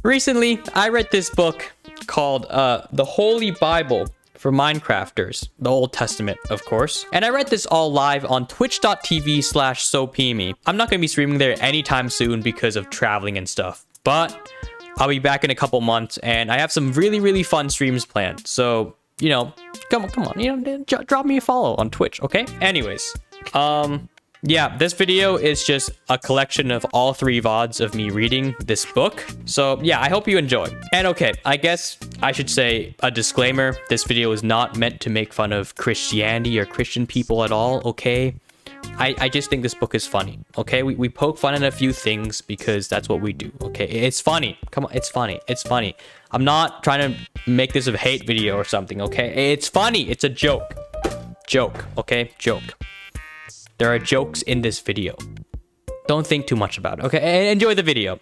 Recently, I read this book called The Holy Bible for Minecrafters, the Old Testament, of course. And I read this all live on twitch.tv/Sopeamy. I'm not going to be streaming there anytime soon because of traveling and stuff, but I'll be back in a couple months, and I have some really, really fun streams planned. So, you know, come on, you know, drop me a follow on Twitch, okay? Anyways, yeah, this video is just a collection of all 3 VODs of me reading this book. So yeah, I hope you enjoy. And okay, I guess I should say a disclaimer. This video is not meant to make fun of Christianity or Christian people at all, okay? I just think this book is funny, okay? We poke fun at a few things because that's what we do, okay? It's funny. Come on, it's funny. It's funny. I'm not trying to make this a hate video or something, okay? It's funny. It's a joke. Joke, okay? Joke. There are jokes in this video. Don't think too much about it, okay? Enjoy the video.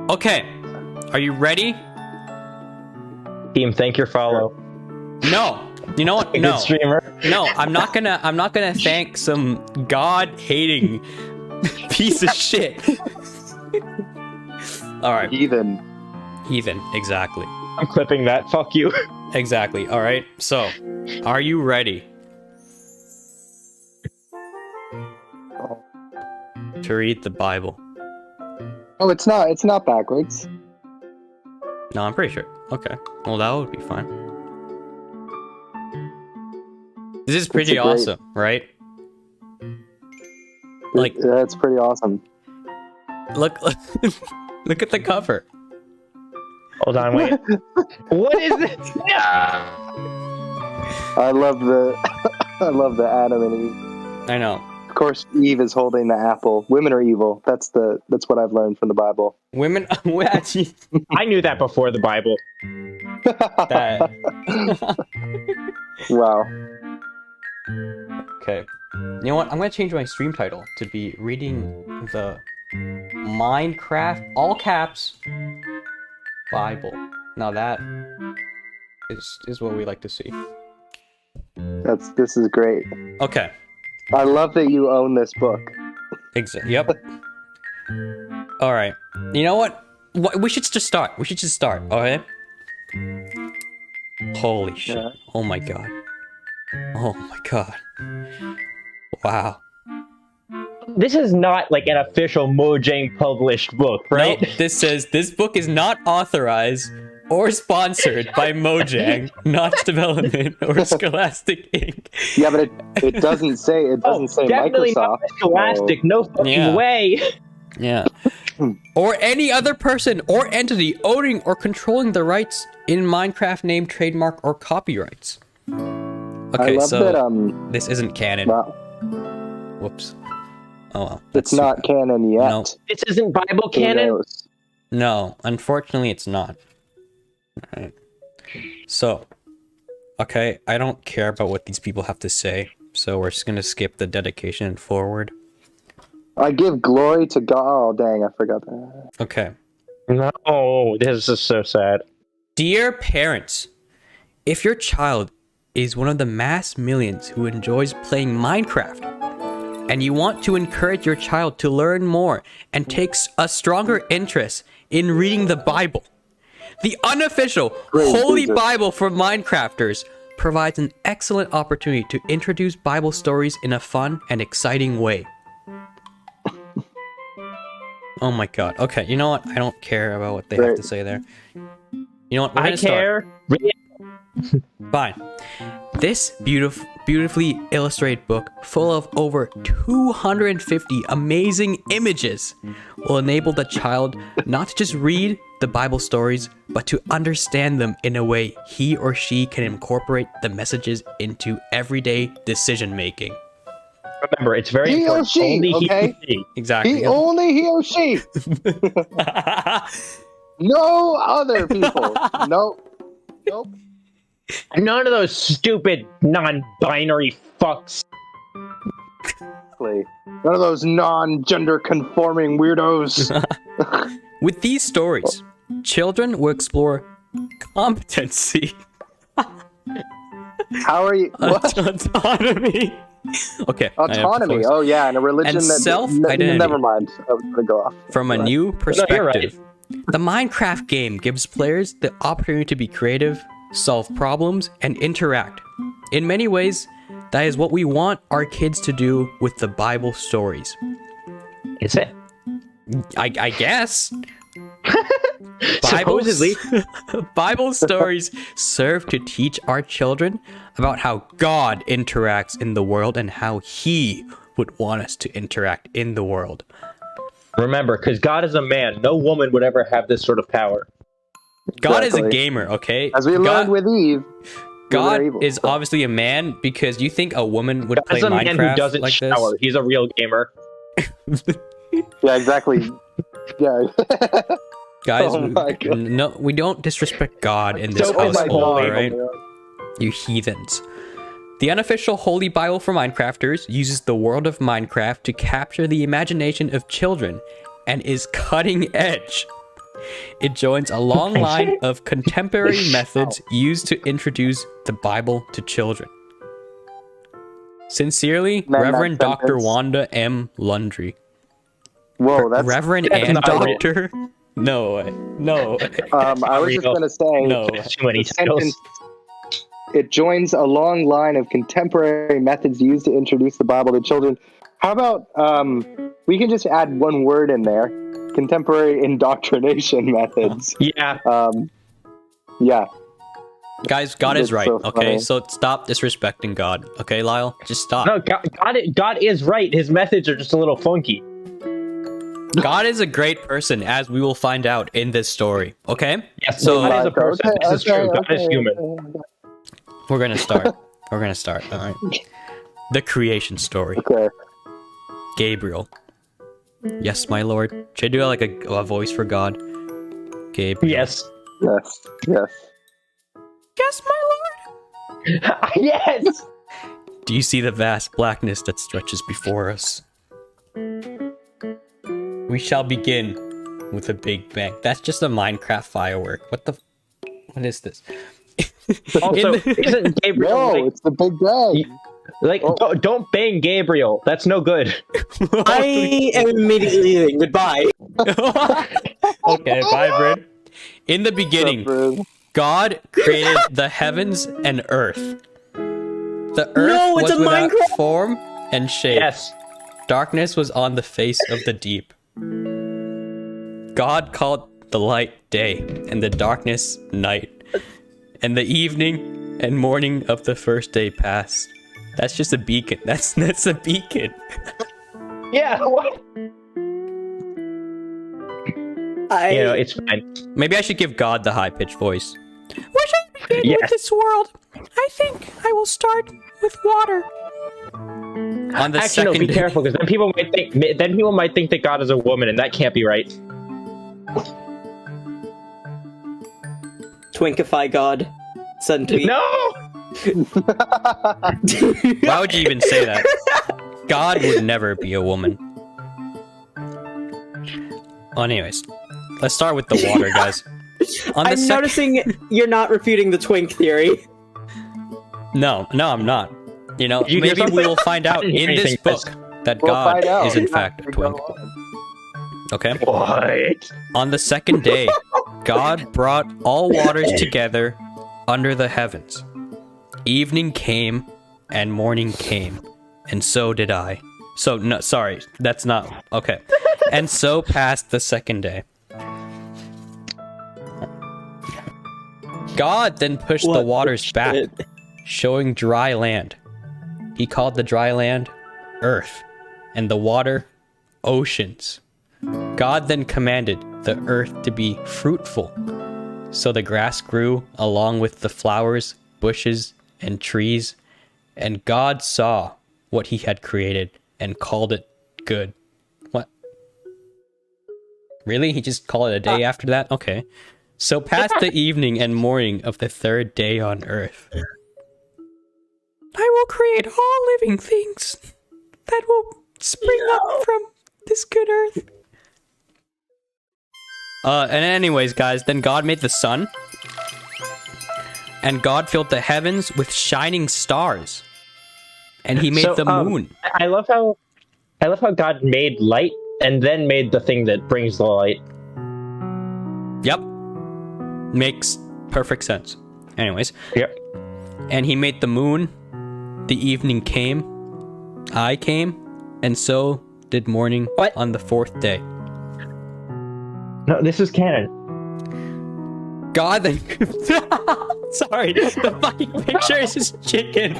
Okay, are you ready? Team, thank your follow. No, you know what? No, streamer. no, I'm not gonna thank some God-hating piece of shit. All right, Heathen. exactly. I'm clipping that. Fuck you. Exactly. All right. So, are you ready to read the Bible? Oh, it's not backwards. No, I'm pretty sure. Okay. Well, that would be fine. This is pretty awesome, right? Like, That's pretty awesome. look, look at the cover. Hold on, wait. What is this? I love the I love the Adam and Eve. I know. Of course, Eve is holding the apple. Women are evil. That's what I've learned from the Bible. Women. I knew that before the Bible. that. Wow. Okay. You know what? I'm gonna change my stream title to be reading the Minecraft all caps Bible. Now that is what we like to see. This is great. Okay. I love that you own this book. Yep. All right. You know what? We should just start. Okay. Holy shit! Yeah. Oh my god. Oh my god. Wow. This is not like an official Mojang published book, right? No, this says this book is not authorized or sponsored by Mojang, Notch Development, or Scholastic Inc. Yeah, but it doesn't say Definitely Microsoft. not Scholastic. No fucking way. Yeah. Or any other person or entity owning or controlling the rights in Minecraft name, trademark, or copyrights. Okay, I love so that, this isn't canon. Whoops. Oh well. It's not canon yet. No. This isn't Bible Who canon. knows? No, unfortunately it's not. Alright. So, okay, I don't care about what these people have to say, so we're just gonna skip the dedication and forward. I give glory to God. Oh, dang, I forgot that. Okay. No, this is so sad. Dear parents, if your child is one of the mass millions who enjoys playing Minecraft, and you want to encourage your child to learn more and takes a stronger interest in reading the Bible, the unofficial Holy Bible for Minecrafters provides an excellent opportunity to introduce Bible stories in a fun and exciting way. Oh my god. Okay, you know what? I don't care about what they have to say there. You know what? I care. Fine. This beautifully illustrated book, full of over 250 amazing images, will enable the child not to just read the Bible stories, but to understand them in a way he or she can incorporate the messages into everyday decision making. Remember, it's very He or important. she, Only okay? he or she. Exactly. Only he or she. No other people. Nope. None of those stupid non-binary fucks. None of those non-gender conforming weirdos. With these stories, children will explore competency, How are you? What? autonomy, Okay. I have to Autonomy. focus. Oh yeah, and a religion And that self-identity. Never mind. I was gonna go off. From a Go ahead. new you're perspective. right. The Minecraft game gives players the opportunity to be creative, solve problems, and interact. In many ways, that is what we want our kids to do with the Bible stories. Is it? I guess. Supposedly. Bible stories serve to teach our children about how God interacts in the world and how He would want us to interact in the world. Remember, because God is a man, no woman would ever have this sort of power. God is a Exactly. gamer, okay? As we learned with Eve, God evil, is so. obviously a man because you think a woman would play As a man Minecraft who doesn't like shower, he's a real gamer. Yeah, exactly. Yeah. Guys, Oh my God. no, we don't disrespect God in this So, oh my household, God. alright? You heathens. The unofficial Holy Bible for Minecrafters uses the world of Minecraft to capture the imagination of children and is cutting edge. It joins a long line of contemporary methods used to introduce the Bible to children. Sincerely, Man, that Reverend Dr. sentence. Wanda M. Lundry. Whoa, that's. Reverend that's and not real. Doctor? No way. No way. I was just real. gonna say. No. Too many the sentence, titles. it joins a long line of contemporary methods used to introduce the Bible to children. How about we can just add one word in there: contemporary indoctrination methods. Yeah. Yeah. Guys, God is That's right, so okay? funny. So stop disrespecting God, okay, Lyle? Just stop. No, God is right. His methods are just a little funky. God is a great person, as we will find out in this story, okay? Yes, So God is a person. This is true. God is human. we're gonna start. We're gonna start, alright? The creation story. Okay. Gabriel. Yes, my lord. Should I do like a voice for God? Gabriel. Yes. Yes. Yes. Yes, my lord. Yes. Do you see the vast blackness that stretches before us? We shall begin with a big bang. That's just a Minecraft firework. What is this? Also, isn't Gabriel No, like, it's the big bang. don't bang Gabriel. That's no good. I am immediately leaving. Goodbye. Okay, bye, Bryn. In the beginning, Bryn? God created the heavens and earth. The earth No, it's was a without Minecraft- form and shape. Yes. Darkness was on the face of the deep. God called the light day, and the darkness night. And the evening and morning of the first day passed. That's just a beacon. That's a beacon. Yeah. What? It's fine. Maybe I should give God the high-pitched voice. Where should I begin Yes. with this world? I think I will start with water. On the Actually, no. second Be careful, because then people might think that God is a woman, and that can't be right. Twinkify God. Sudden tweet. No. Why would you even say that? God would never be a woman. Anyways, let's start with the water, guys. On the I'm sec- noticing you're not refuting the twink theory. No, I'm not. You know, You hear maybe something? we will find out in this Anything, book that We'll God find out. is in fact a We twink. go on. Okay? What? On the second day, God brought all waters together under the heavens. Evening came and morning came, and so did I. So, no, sorry, that's not. Okay. And so passed the second day. God then pushed the What waters back, shit? showing dry land. He called the dry land earth, and the water oceans. God then commanded the earth to be fruitful. So the grass grew along with the flowers, bushes, and trees, and God saw what he had created and called it good. What? Really? He just called it a day after that? Okay. So passed the evening and morning of the third day on earth. I will create all living things that will spring up from this good earth. And anyways, guys, then God made the sun. And God filled the heavens with shining stars. And he made the moon. I love how God made light and then made the thing that brings the light. Yep. Makes perfect sense. Anyways. Yep. And he made the moon. The evening came. I came. And so did morning on the fourth day. No, this is canon. God then... Sorry. The fucking picture is just chickens.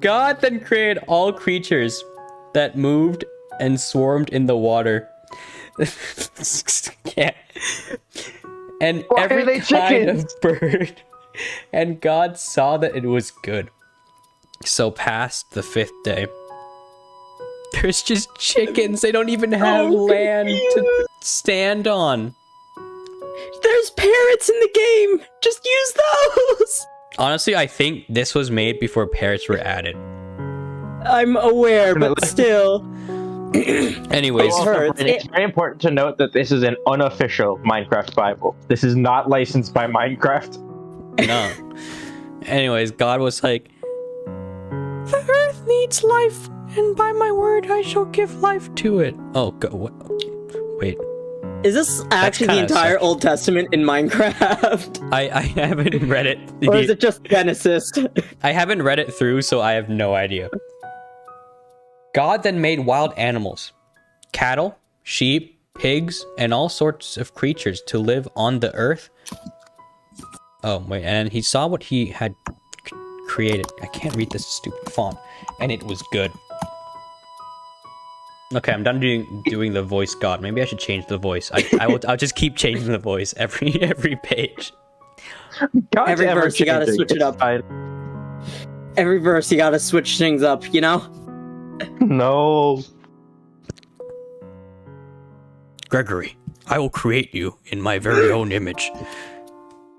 God then created all creatures that moved and swarmed in the water. Yeah. And Why every are they kind chickens? of bird. And God saw that it was good. So passed the fifth day. There's just chickens. They don't even have land to stand on. There's parrots in the game. Just use those. Honestly, I think this was made before parrots were added. I'm aware, but still. Anyways, It's very important to note that this is an unofficial Minecraft Bible. This is not licensed by Minecraft. no. Anyways, God was like, the earth needs life, and by my word I shall give life to it. Oh, what? Wait. Is this actually the entire Old Testament in Minecraft? I haven't read it. Or is it just Genesis? I haven't read it through, so I have no idea. God then made wild animals, cattle, sheep, pigs, and all sorts of creatures to live on the earth. Oh, wait, and he saw what he had created. I can't read this stupid font. And it was good. Okay, I'm done doing the voice God. Maybe I should change the voice. I'll just keep changing the voice every page. God's Every verse you gotta ever-changing. switch it It's up. fine. Every verse you gotta switch things up, you know? No. Gregory, I will create you in my very own image.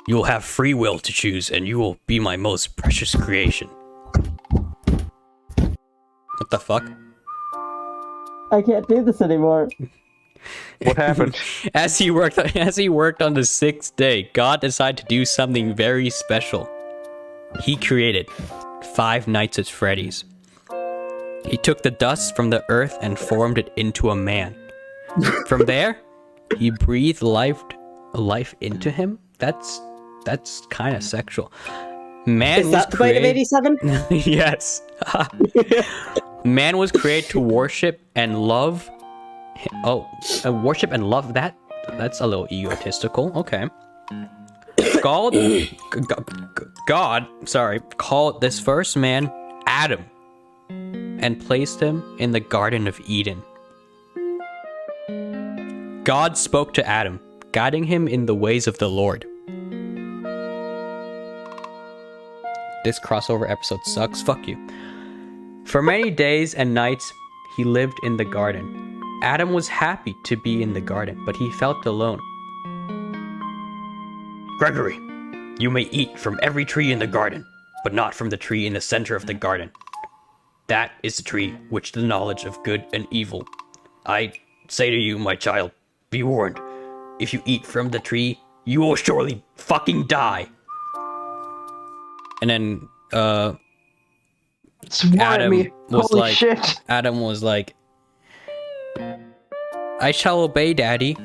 You will have free will to choose, and you will be my most precious creation. What the fuck? I can't do this anymore. What happened? As he worked on the sixth day, God decided to do something very special. He created 5 Nights at Freddy's. He took the dust from the earth and formed it into a man. From there, he breathed life into him. That's kind of sexual. Man Is that the bite of 87? Yes. Man was created to worship and love. Worship and love that? That's a little egotistical. Okay. God called this first man Adam and placed him in the Garden of Eden. God spoke to Adam, guiding him in the ways of the Lord. This crossover episode sucks. Fuck you. For many days and nights, he lived in the garden. Adam was happy to be in the garden, but he felt alone. Gregory, you may eat from every tree in the garden, but not from the tree in the center of the garden. That is the tree which the knowledge of good and evil. I say to you, my child, be warned. If you eat from the tree, you will surely fucking die. And then, Adam was Holy like, shit. Adam was like, I shall obey, Daddy.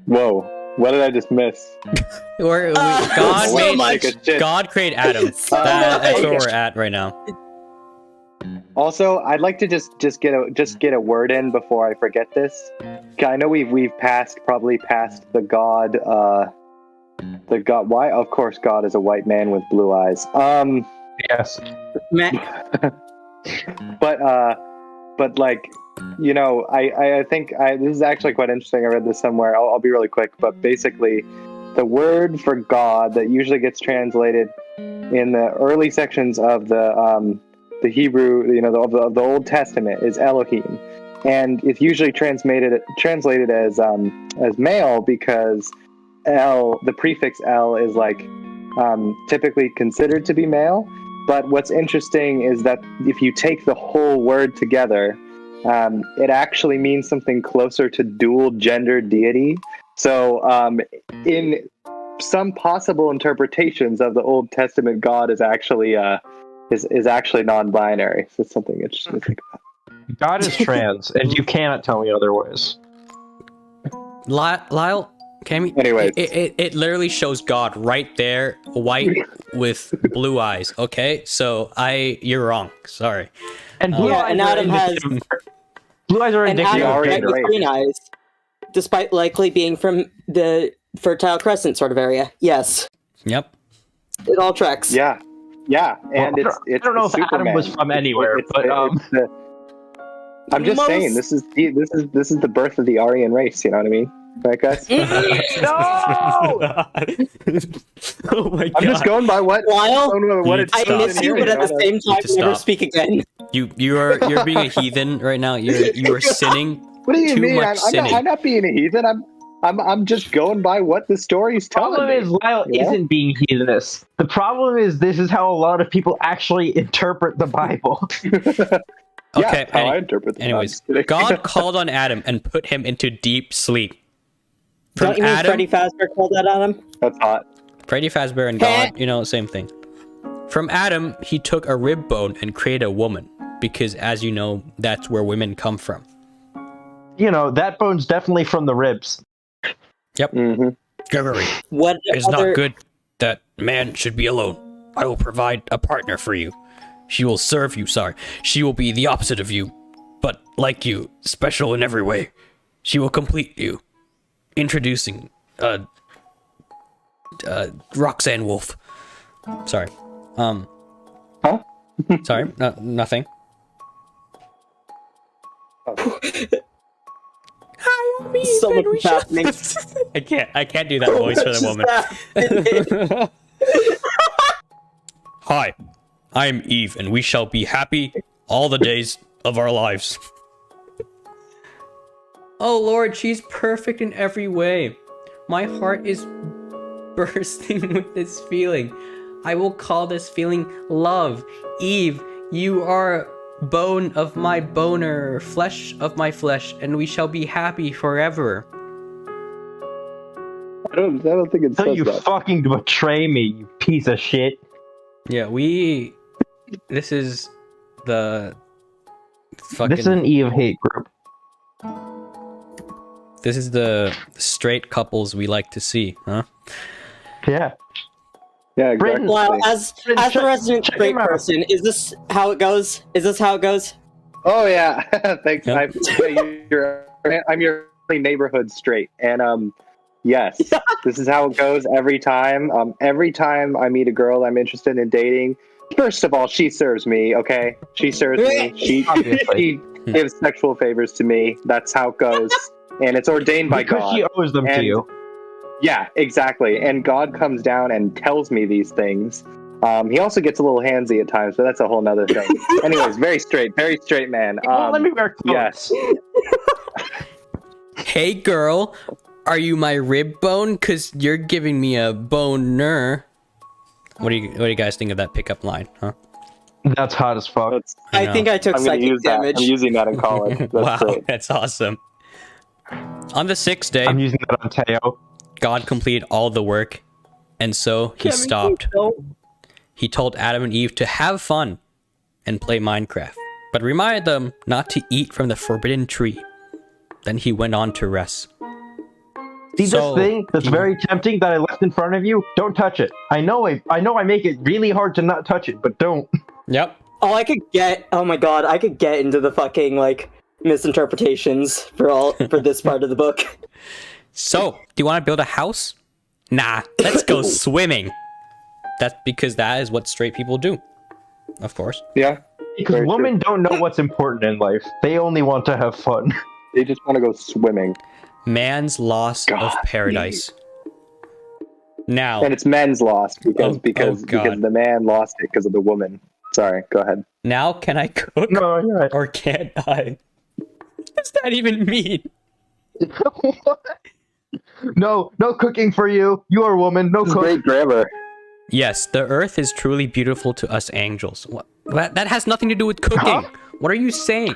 Whoa, what did I just miss? God created Adam. That's where we're at right now. Also, I'd like to just get a word in before I forget this. I know we've probably passed the God. Why? Of course, God is a white man with blue eyes. Yes. But like, you know, I think this is actually quite interesting. I read this somewhere. I'll be really quick, but basically, the word for God that usually gets translated in the early sections of the Hebrew, you know, of the Old Testament is Elohim, and it's usually translated as male because the prefix El is like typically considered to be male. But what's interesting is that if you take the whole word together, it actually means something closer to dual gender deity. So in some possible interpretations of the Old Testament God is actually is actually non-binary. So it's something interesting to think about. God is trans, and you cannot tell me otherwise. Lyle, can we? Anyways. It literally shows God right there, white with blue eyes. Okay, so you're wrong. Sorry. And blue Yeah, eyes and are Adam has indicative- blue eyes are and indicative Adam of already has gender. right. green eyes, despite likely being from the Fertile Crescent sort of area. Yes, Yep. it all tracks. Yeah, and Well, it's I don't know if Superman. Adam was from anywhere, but I'm just saying this is the birth of the Aryan race. You know what I mean, right, guys? no. Oh my god. I'm just going by what Lyle, it I says miss in you, here, but at the know? same time, to never stop. speak again. You're being a heathen right now. You are sinning. What do you Too mean? much sinning. I'm not being a heathen. I'm just going by what the story's The telling problem me. is Lyle Yeah? isn't being heathenist. The problem is this is how a lot of people actually interpret the Bible. Okay. How I interpret them. Anyways, I'm just kidding. God called on Adam and put him into deep sleep. From Don't you mean Adam, Freddy Fazbear called that on him? That's hot. Freddy Fazbear and God, same thing. From Adam, he took a rib bone and created a woman, because as you know, that's where women come from. That bone's definitely from the ribs. Yep. Mm-hmm. Gregory, What it is not good that man should be alone. I will provide a partner for you. She will serve you, She will be the opposite of you, but like you, special in every way. She will complete you. Introducing, Roxanne Wolf. Sorry. Huh? Sorry, nothing. So much is happening. I can't do that voice for the woman. Hi, I am Eve, and we shall be happy all the days of our lives. Oh Lord, she's perfect in every way. My heart is bursting with this feeling. I will call this feeling love. Eve, you are bone of my boner, flesh of my flesh, and we shall be happy forever. I don't think it So says you that. fucking betray me, you piece of shit. Yeah, this is the fucking... This is an Eve hate group. This is the straight couples we like to see, huh? Yeah. Yeah, exactly. Britain- Well, as Check- the resident check straight him out. person, is this how it goes? Is this how it goes? Oh yeah, thanks. Yep. I'm your neighborhood straight, and yes, this is how it goes every time. Every time I meet a girl I'm interested in dating, first of all, she serves me. Okay, she serves me. She Obviously. gives sexual favors to me. That's how it goes, and it's ordained by Because God. she owes them to And- you. Yeah, exactly. And God comes down and tells me these things. He also gets a little handsy at times, but that's a whole nother thing. Anyways, very straight man. Well, let me wear clothes. Yes. Hey girl, are you my rib bone? Cause you're giving me a boner. What do you guys think of that pickup line, huh? That's hot as fuck. That's, I I know. think I took I'm going to psychic use that. damage. I'm using that in college. That's Wow, great. that's awesome. On the sixth day, I'm using that on Teo. God completed all the work, and so he stopped. He told Adam and Eve to have fun and play Minecraft, but reminded them not to eat from the forbidden tree. Then he went on to rest. See So- this thing that's very tempting that I left in front of you? Don't touch it. I know I make it really hard to not touch it, but don't. Yep. Oh my god, I could get into the fucking, like, misinterpretations for this part of the book. So, do you want to build a house? Nah, let's go swimming. That's because that is what straight people do. Of course. Yeah. Because Very women don't know what's important in life. They only want to have fun. They just want to go swimming. Man's loss God. of paradise. Now, And it's men's loss because God. because the man lost it because of the woman. Sorry, go ahead. now can I cook No, you're right. or can't I? What does that even mean? No cooking for you. You are a woman. No This is cook. great grammar. Yes, the earth is truly beautiful to us angels. What? That has nothing to do with cooking. Huh? What are you saying?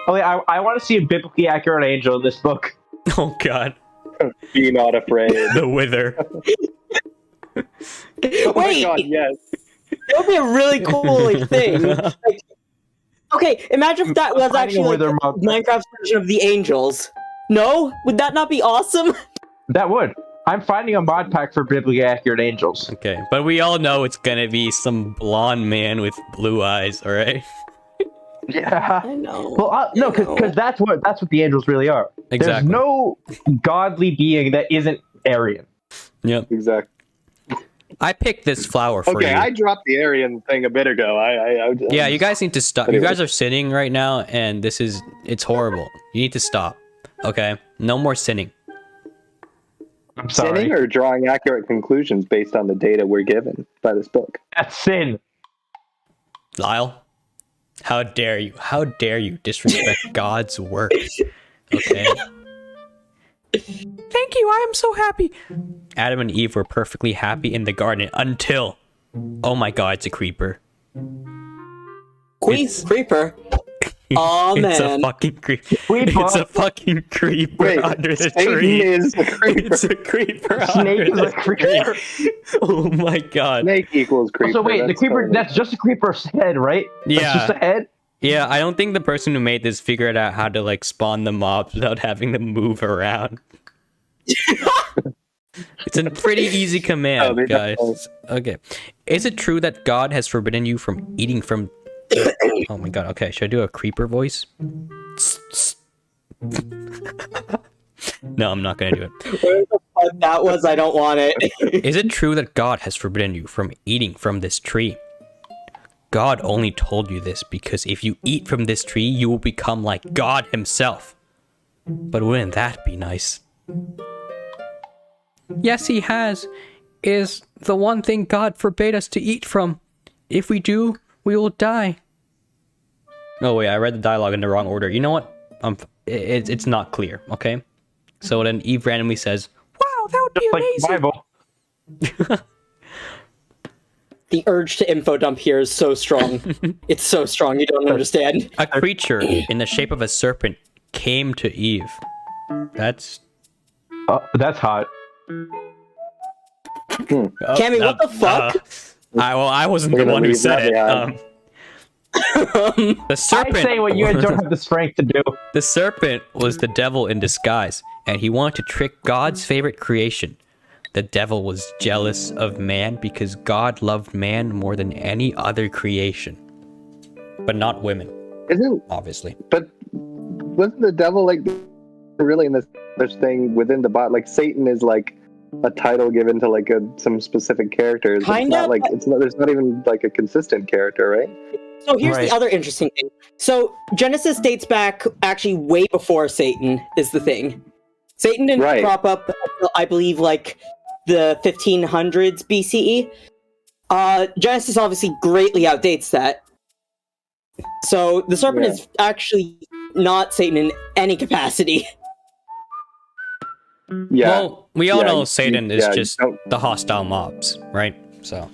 Oh, yeah, I want to see a biblically accurate angel in this book. Oh God. Be not afraid. The wither. Oh my god, yes. That would be a really cool like thing. Like, okay, imagine if that was Finding a actually like wither mob. Minecraft's version of the angels. No, would that not be awesome? That would. I'm finding a mod pack for biblically accurate angels. Okay, but we all know it's gonna be some blonde man with blue eyes, all right? Yeah. I know. Well, no, because that's what the angels really are. There's Exactly. no godly being that isn't Aryan. Yep. Exactly. I picked this flower for Okay, you. I dropped the Aryan thing a bit ago. Yeah, you guys need to stop. You Anyway. guys are sinning right now, and it's horrible. You need to stop. Okay? No more sinning. I'm sorry. Sinning or drawing accurate conclusions based on the data we're given by this book. That's sin. Lyle, how dare you? How dare you disrespect God's work? Okay? Thank you, I am so happy. Adam and Eve were perfectly happy in the garden until... Oh my god, it's a creeper. It's- Creeper. Oh It's a man. fucking creeper. Creeper. It's a fucking creeper Wait, under the Satan tree. is a creeper. It's a creeper Snake under is a the creeper. tree. Oh my god. Snake equals creeper. So wait, the that's creeper, totally- that's just a creeper's head, right? Yeah. That's just a head? Yeah, I don't think the person who made this figured out how to like spawn the mobs without having them move around. It's a pretty easy Oh, command, they guys. don't. Okay. Is it true that God has forbidden you from eating from... Oh my god, okay. Should I do a creeper voice? No, I'm not gonna do it. Where the fuck that was, I don't want it. Is it true that God has forbidden you from eating from this tree? God only told you this because if you eat from this tree, you will become like God himself. But wouldn't that be nice? Yes, he has. Is the one thing God forbade us to eat from. If we do, we will die. Oh wait, I read the dialogue in the wrong order. You know what? It's not clear, okay? So then Eve randomly says, "Wow, that would be Just like the amazing." Bible. The urge to info dump here is so strong. It's so strong, you don't understand. A creature in the shape of a serpent came to Eve. That's... That's hot. Cammy, what the fuck? I wasn't We're the gonna one who leave said it. that The I serpent... say what you guys don't have the strength to do. The serpent was the devil in disguise, and he wanted to trick God's favorite creation. The devil was jealous of man because God loved man more than any other creation. But not women, Isn't obviously. but wasn't the devil like really in this thing within the bot? Like Satan is like a title given to like some specific characters. But it's Kinda, not like there's not even like a consistent character, right? So here's Right. the other interesting thing. So Genesis dates back actually way before Satan is the thing. Satan didn't Right. crop up until, I believe, like the 1500s BCE. Genesis obviously greatly outdates that. So the serpent Yeah. is actually not Satan in any capacity. Yeah. Well, we all Yeah, know you- Satan is yeah, you just don't- the hostile mobs, right? So...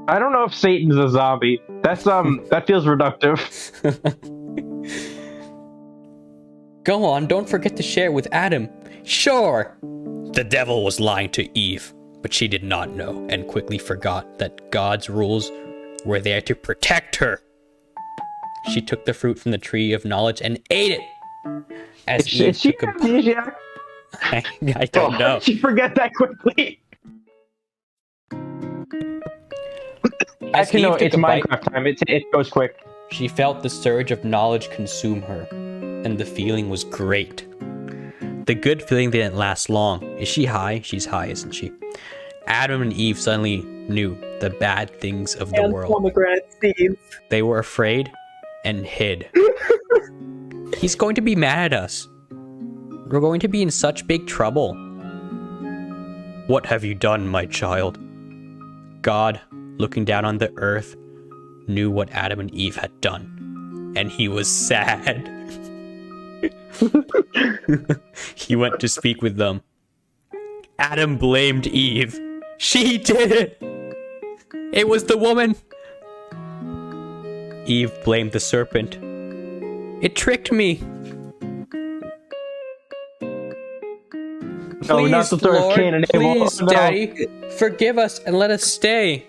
I don't know if Satan's a zombie. That's that feels reductive. Go on, don't forget to share with Adam. Sure! The devil was lying to Eve, but she did not know and quickly forgot that God's rules were there to protect her. She took the fruit from the tree of knowledge and ate it. As Eve Is she took a... amnesiac? I don't know. She forget that quickly. As Actually, no, Eve took it's a bite, Minecraft time. It goes quick. she felt the surge of knowledge consume her, and the feeling was great. The good feeling didn't last long. Is she high? She's high, isn't she? Adam and Eve suddenly knew the bad things of the And world. pomegranate seeds. They were afraid and hid. He's going to be mad at us. We're going to be in such big trouble. What have you done, my child? God, looking down on the earth, knew what Adam and Eve had done, and he was sad. He went to speak with them. Adam blamed Eve. She did it! It was the woman! Eve blamed the serpent. It tricked me! No, not the story of Lord, Cain and Abel. please, No. Daddy, forgive us and let us stay.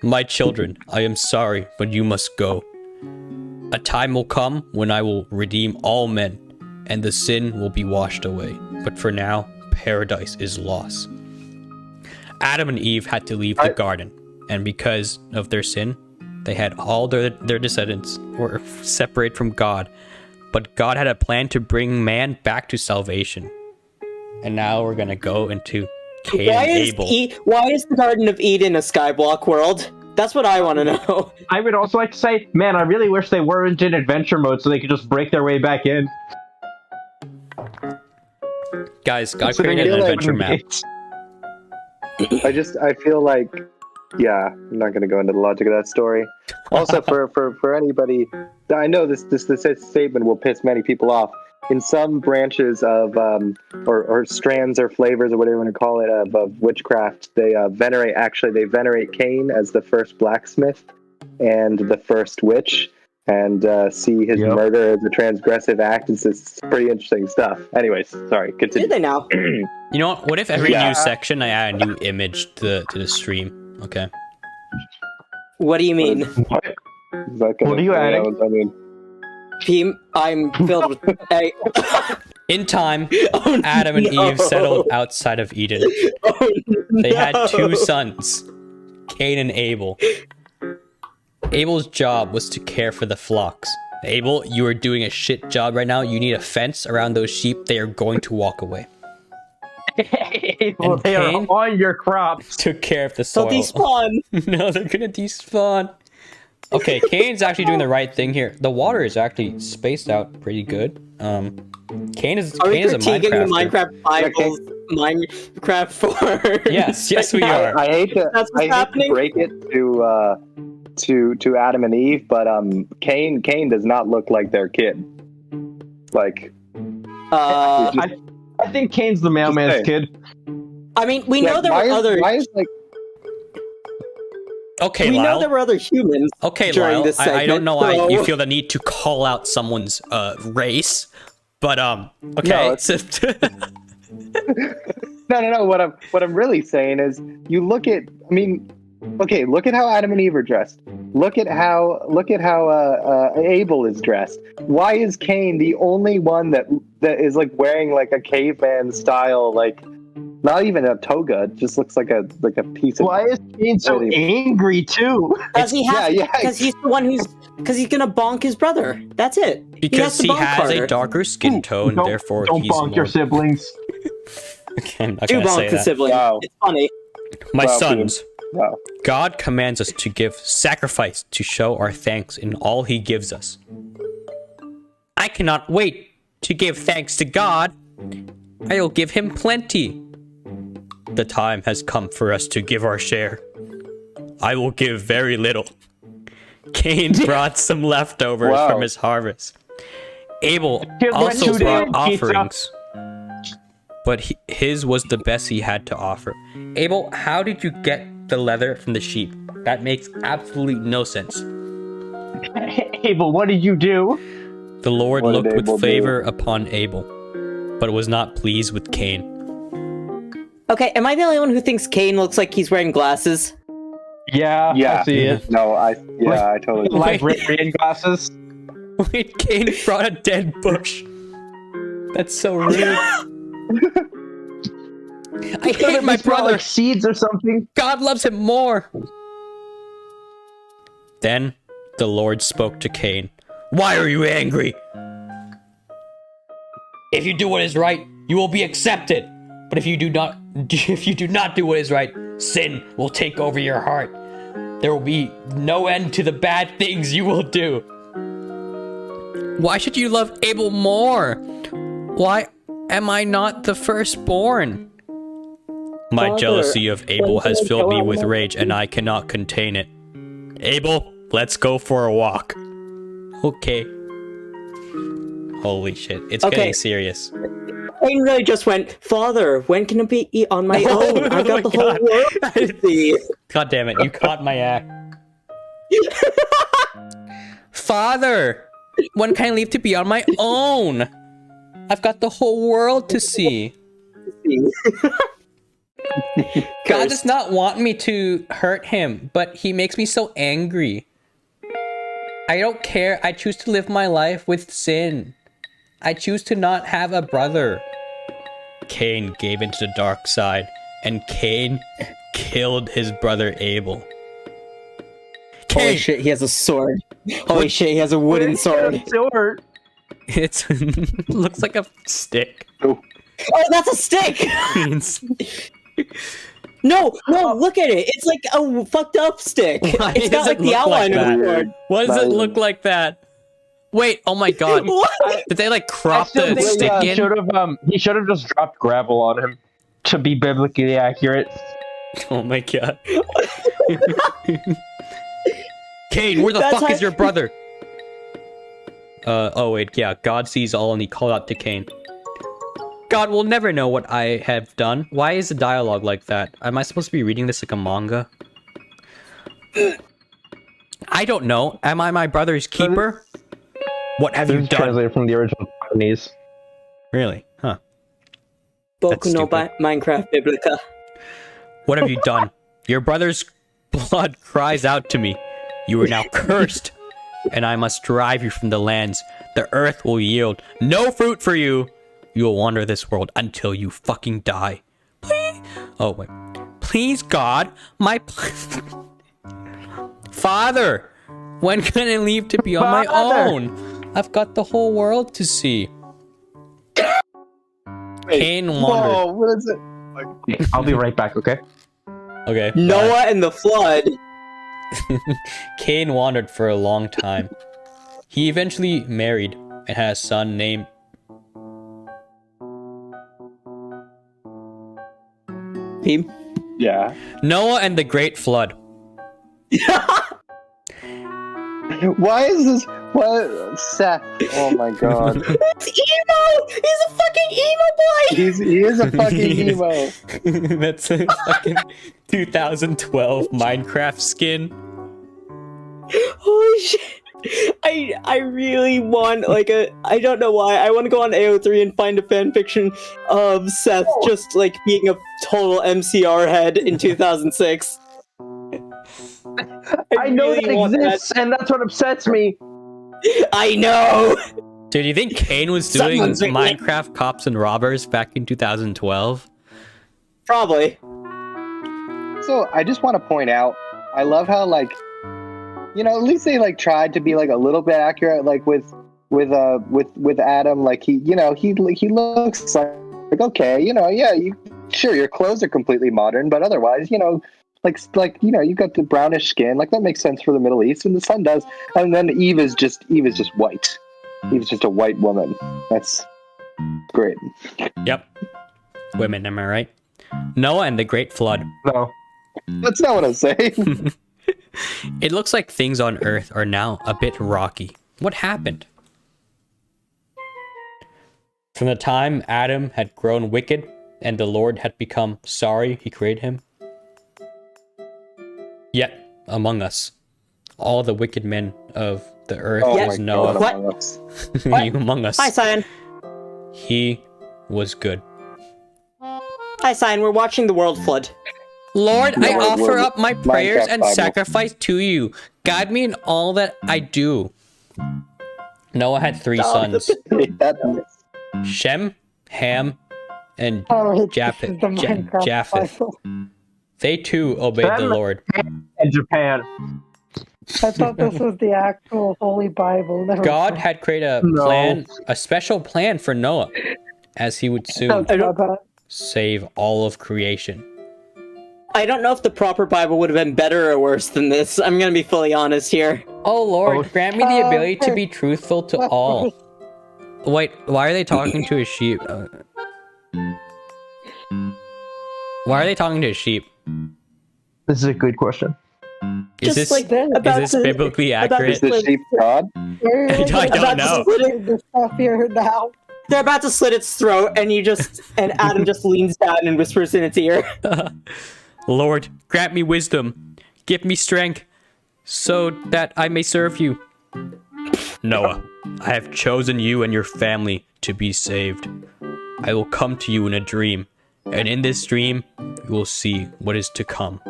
My children, I am sorry, but you must go. A time will come when I will redeem all men, and the sin will be washed away. But for now, paradise is lost. Adam and Eve had to leave the garden, and because of their sin, they had all their descendants were separated from God. But God had a plan to bring man back to salvation. And now we're gonna go into Cain and Abel. Why is the Garden of Eden a skyblock world? That's what I want to know. I would also like to say, man, I really wish they weren't in adventure mode so they could just break their way back in. Guys, God Sitting created an in adventure map. I feel like, yeah, I'm not going to go into the logic of that story. Also, for anybody, I know this statement will piss many people off. In some branches of, or strands or flavors or whatever you want to call it, of witchcraft, they venerate Cain as the first blacksmith and the first witch, and see his murder as a transgressive act. It's pretty interesting stuff. Anyways, sorry, continue. Did they now? You know what? What if every new section I add a new image to the stream? Okay. What do you mean? What are you adding? I mean, Team, I'm filled with. In time, Adam and Eve settled outside of Eden. They had 2 sons, Cain and Abel. Abel's job was to care for the flocks. Abel, you are doing a shit job right now. You need a fence around those sheep. They are going to walk away. Well, they are on your crops. Took care of the soil. They'll despawn. No, they're gonna despawn. Okay, Cain's actually doing the right thing here. The water is actually spaced out pretty good. Cain is a critiquing the Minecrafter. Minecraft Bible's Minecraft for? Yes, we are. I hate to break it to Adam and Eve, but Cain does not look like their kid. Like, I think Cain's the mailman's kid. I mean, we know there were other. Okay, we Lyle. know there were other humans. Okay, during Lyle. this segment, I don't know why so- you feel the need to call out someone's race, but okay. No. What I'm really saying is, you look at. I mean, okay, look at how Adam and Eve are dressed. Look at how Abel is dressed. Why is Cain the only one that is like wearing like a caveman style, like not even a toga? It just looks like a piece of. Why is Cain so angry too? Because he's the one because he's gonna bonk his brother. That's it. Because he has a darker skin tone, therefore don't he's bonk your siblings. Okay, I'm not Do gonna bonk say the that. sibling. Wow. It's funny. My Wow, sons. Wow. God commands us to give sacrifice to show our thanks in all he gives us. I cannot wait to give thanks to God. I'll give him plenty. The time has come for us to give our share. I will give very little. Cain brought some leftovers from his harvest. Abel also brought offerings, but his was the best he had to offer. Abel, how did you get the leather from the sheep? That makes absolutely no sense. Abel, what did you do? The Lord looked with favor upon Abel, but was not pleased with Cain. Okay, am I the only one who thinks Cain looks like he's wearing glasses? Yeah, I see it. No, I totally. Like reading glasses. Wait, Cain brought a dead bush. That's so rude. I hate my brother. Like seeds or something. God loves him more. Then the Lord spoke to Cain. Why are you angry? If you do what is right, you will be accepted. But if you do not do what is right, sin will take over your heart. There will be no end to the bad things you will do. Why should you love Abel more? Why am I not the firstborn? My Father, jealousy of Abel has filled me with rage, and I cannot contain it. Abel, let's go for a walk. Okay. Holy shit, it's getting serious. Cain really just went, Father, when can it be on my own? I've got the whole world to see. God damn it, you caught my act. Father, when can I leave to be on my own? I've got the whole world to see. mean? God does not want me to hurt him, but he makes me so angry. I don't care. I choose to live my life with sin. I choose to not have a brother. Cain gave into the dark side, and Cain killed his brother Abel. Holy Cain! shit, he has a sword. Holy shit, he has a wooden sword. Sword. It's looks like a stick. Oh, that's a stick! No, look at it. It's like a fucked up stick. Why It's got does like it the look outline like of that? the sword. Why does it look like that? Wait, oh my god. What? Did they like crop I the still stick think in? he should have just dropped gravel on him to be biblically accurate. Oh my god. Cain, where the That's fuck how- is your brother? Oh wait, yeah, God sees all and he called out to Cain. God will never know what I have done. Why is the dialogue like that? Am I supposed to be reading this like a manga? I don't know. Am I my brother's keeper? What have This you is done? translated from the original Japanese. Really? Huh. Boku no stupid. Minecraft Biblica. What have you done? Your brother's blood cries out to me. You are now cursed, and I must drive you from the lands. The earth will yield no fruit for you. You will wander this world until you fucking die. Please. Oh, wait. Please, God, my Father, when can I leave to be on my Father. own? I've got the whole world to see. Cain wandered. Whoa, what is it? I'll be right back, okay? Okay. bye. Noah and the flood. Cain wandered for a long time. He eventually married and had a son named Team. Yeah. Noah and the Great Flood. Why is this? What? Seth. Oh my god. It's emo! He's a fucking emo boy! He is a fucking emo. That's a fucking 2012 Minecraft skin. Holy shit. I really want like I don't know why. I want to go on AO3 and find a fanfiction of Seth just like being a total MCR head in 2006. I know really that want exists, and that's what upsets me. I know! Dude, do you think Cain was doing Someone's written it. Minecraft Cops and Robbers back in 2012? Probably. So I just want to point out, I love how like, at least they like tried to be like a little bit accurate, like with Adam, like he looks like okay, sure your clothes are completely modern, but otherwise, you got the brownish skin, like that makes sense for the Middle East, and the son does, and then Eve is just white. Eve's just a white woman. That's great. Yep. Women, am I right? Noah and the Great Flood. No. That's not what I'm saying. It looks like things on Earth are now a bit rocky. What happened? From the time Adam had grown wicked and the Lord had become sorry he created him. Yet, among us, all the wicked men of the earth was my Noah. God, What? You among us. Hi, Syan. He was good. Hi, Syan. We're watching the world flood. Lord, I Yeah, offer we're- up my prayers Minecraft and Bible. sacrifice to you. Guide me in all that I do. Noah had three sons, Shem, Ham, and Japheth. Japheth. They too obeyed the Shem. Lord. And Japan. I thought this was the actual Holy Bible. Never God mind. had created a No. plan, a special plan for Noah, as he would soon Sounds about that. save all of creation. I don't know if the proper Bible would have been better or worse than this. I'm gonna be fully honest here. Oh Lord, grant me the ability to hey. be truthful to all. Wait, why are they talking to a sheep? Why are they talking to a sheep? This is a good question. Is Just this like Then- about this to- biblically about accurate? Is the sheep God? We're I don't about know. to split this stuff here now. They're about to slit its throat, and Adam just leans down and whispers in its ear. Lord, grant me wisdom. Give me strength so that I may serve you. Noah, I have chosen you and your family to be saved. I will come to you in a dream And in this dream, you will see what is to come.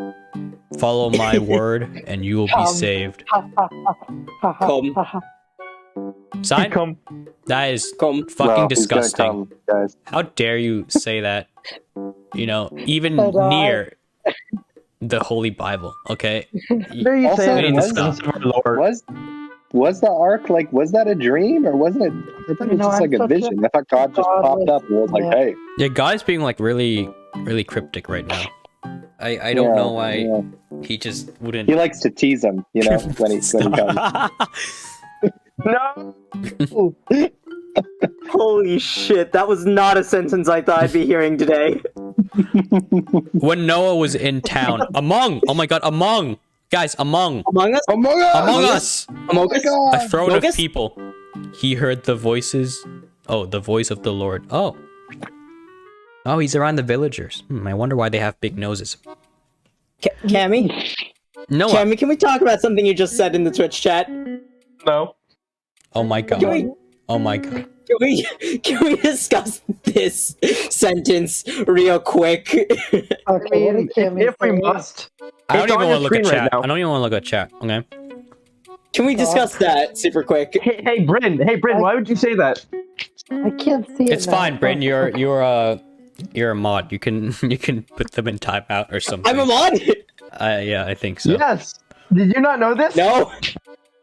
Follow my word, and you will be saved. Come. Sign? Come. That is Come. fucking Well, he's gonna disgusting. come, guys. How dare you say that? You know, even But, near the Holy Bible, okay? There you Also, say we need to the presence stop. of our Lord. Was the ark like? Was that a dream or wasn't it? I thought it was just like a vision. I thought God just popped up and was like, Yeah. "Hey." Yeah, God is being like really, really cryptic right now. I don't Yeah, know why yeah. he just wouldn't. He likes to tease him, you know, when he comes. No. Holy shit, that was not a sentence I thought I'd be hearing today. When Noah was in town, oh my god, guys, Among Us? Among Us. among us, Among Us? a throne of Locust? people. He heard the voices. Oh, the voice of the Lord. Oh, he's around the villagers. I wonder why they have big noses. Cammy? Noah. Cammy, can we talk about something you just said in the Twitch chat? No. Oh my god. Can we, Oh my god. can we discuss this sentence real quick? Okay, what did Kimmy If we say? must. I don't It's on even your want to look at screen right chat. now. I don't even want to look at chat. Okay. Can we discuss that super quick? Hey, Bryn. Hey, Bryn. Why would you say that? I can't see it. It's now. fine, Bryn. You're a mod. You can put them in timeout or something. I'm a mod? Yeah, I think so. Yes. Did you not know this? No.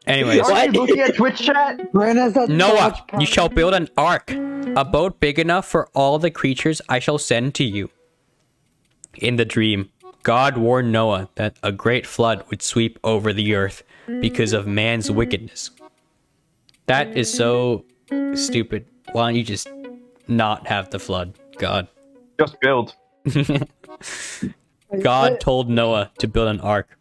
Anyways, Aren't you looking at Twitch chat? Brenna's a Noah, dodge you shall build an ark, a boat big enough for all the creatures I shall send to you. In the dream, God warned Noah that a great flood would sweep over the earth because of man's wickedness. That is so stupid. Why don't you just not have the flood, God? Just build. God told Noah to build an ark.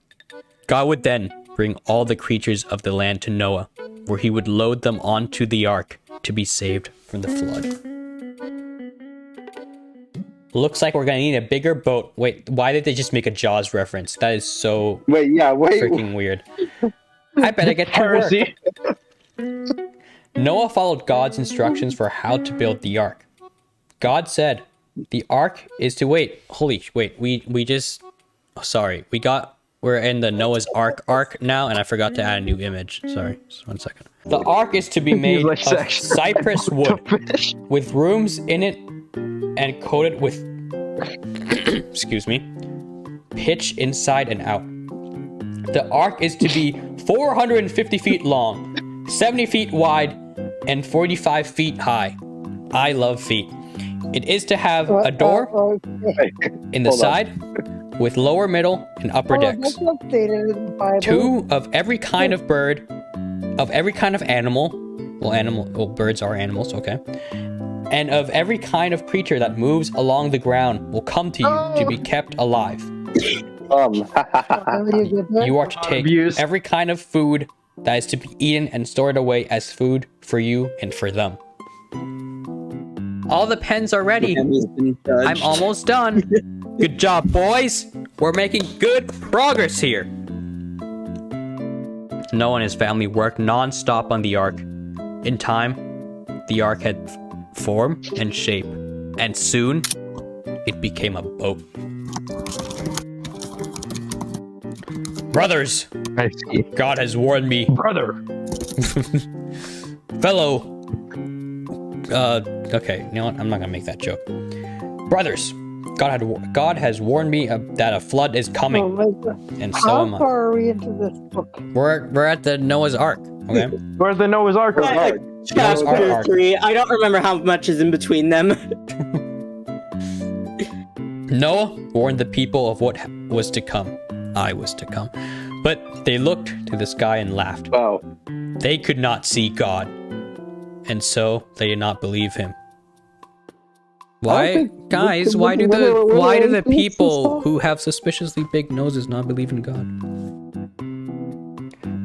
God would then bring all the creatures of the land to Noah, where he would load them onto the ark to be saved from the flood. Looks like we're gonna need a bigger boat. Wait, why did they just make a Jaws reference? That is so Wait. freaking weird. I better get to work. Heresy. Noah followed God's instructions for how to build the ark. God said, the ark is to wait, we just, sorry, we're in the Noah's Ark now, and I forgot to add a new image. Sorry, just 1 second. The ark is to be made like of sex. cypress wood, with rooms in it, and coated with, excuse me, pitch inside and out. The ark is to be 450 feet long, 70 feet wide, and 45 feet high. I love feet. It is to have a door in the Hold on. side with lower, middle, and upper decks. That's updated in the Bible. 2 of every kind of bird, of every kind of animal. Well, birds are animals, okay. And of every kind of creature that moves along the ground will come to you to be kept alive. Will you get that? You are to take Abuse. every kind of food that is to be eaten and stored away as food for you and for them. All the pens are ready. I'm almost done. Good job, boys. We're making good progress here. Noah and his family worked non-stop on the ark. In time, the ark had form and shape, and soon it became a boat. Brothers, I see. God has warned me, Brother. fellow. Okay, you know what? I'm not gonna make that joke. Brothers, God has warned me that a flood is Oh coming, my God. and so How am I. far are we into this book? We're at the Noah's Ark. Okay. Where's the Noah's Ark? Noah's Chapter Ark. 3. I don't remember how much is in between them. Noah warned the people of what was to come. I was to come. But they looked to the sky and laughed. Wow. They could not see God, and so they did not believe him. Why, think- guys? Why do the people who have suspiciously big noses not believe in God?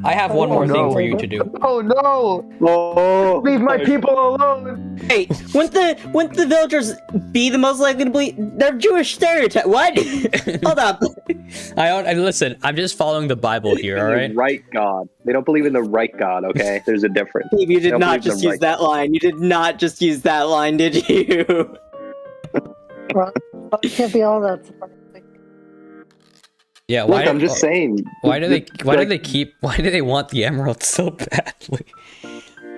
I have one more thing for you to do. Oh no! Oh, Leave my people alone! Hey, wouldn't the villagers be the most likely to believe? They're Jewish stereotype. What? Hold up. I listen. I'm just following the Bible here. All right. The right God. They don't believe in the right God. Okay, there's a difference. Steve, you They did don't not believe in just the use right that line. You did not just use that line, did you? It can't be all that surprising. Yeah, Look, I'm just saying. why do they want the emeralds so badly?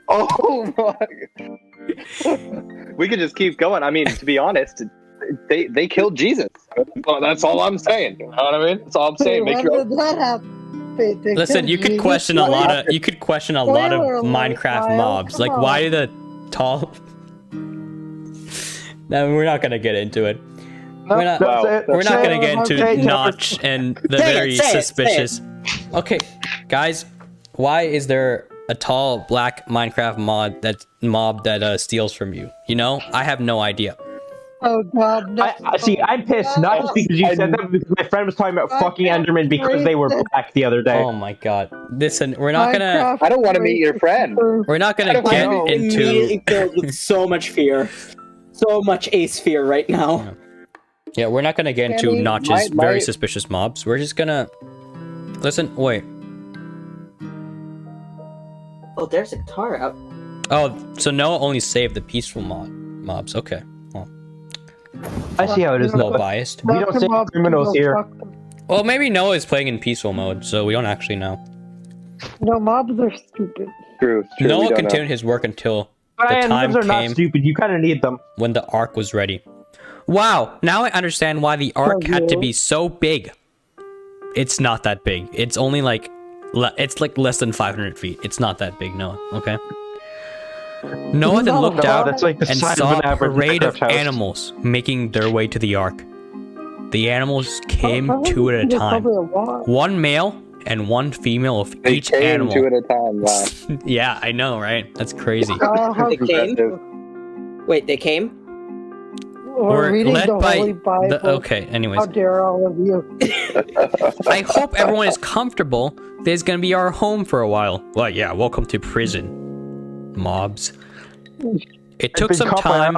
Oh my! We could just keep going. I mean, to be honest, they killed Jesus. Well, that's all I'm saying. You know what I mean? That's all I'm saying. When did that happen? They Listen, killed you could Jesus? question a lot of Spoiler alert, Minecraft Kyle, mobs. come Like, on. why do the tall? No, we're not gonna get into it. We're not. Wow. We're not gonna get into Okay, Notch and the Say it, very say it, say it. suspicious. Okay, guys, why is there a tall black Minecraft mob that steals from you? You know, I have no idea. Oh God! No. See, I'm pissed not just because you said that, because my friend was talking about fucking Endermen because they were black the other day. Oh my God! Listen, we're not gonna. Minecraft I don't want to meet your friend. We're not gonna I don't get know. into. Immediately filled with so much fear, so much ace fear right now. Yeah, we're not gonna get into Danny, Notch's my- very suspicious mobs. We're just gonna listen. Wait. Oh, there's a guitar out. Oh, so Noah only saved the peaceful mobs. Okay. Well, I see how it is. a little though. biased. We don't say criminals here. Well, maybe Noah is playing in peaceful mode, so we don't actually know. No, mobs are stupid. True. Noah we don't continued his work until the Ryan, time those are not came stupid. You kind of need them. when the ark was ready. Wow, now I understand why the ark had to be so big. It's not that big. It's only like, it's like less than 500 feet. It's not that big, Noah, okay? Noah then looked out That's like the and size saw of an a average parade of Minecraft house. animals making their way to the ark. The animals came Oh, two at a there's time. probably a lot. One male and one female of They each came animal. two at a time. Wow. Yeah, I know, right? That's crazy. How They came? Impressive. Wait, they came? We're reading led the by Holy Bible. okay, anyways. How dare all of you? I hope everyone is comfortable. This is gonna be our home for a while. Well, yeah, welcome to prison, mobs. It took some time,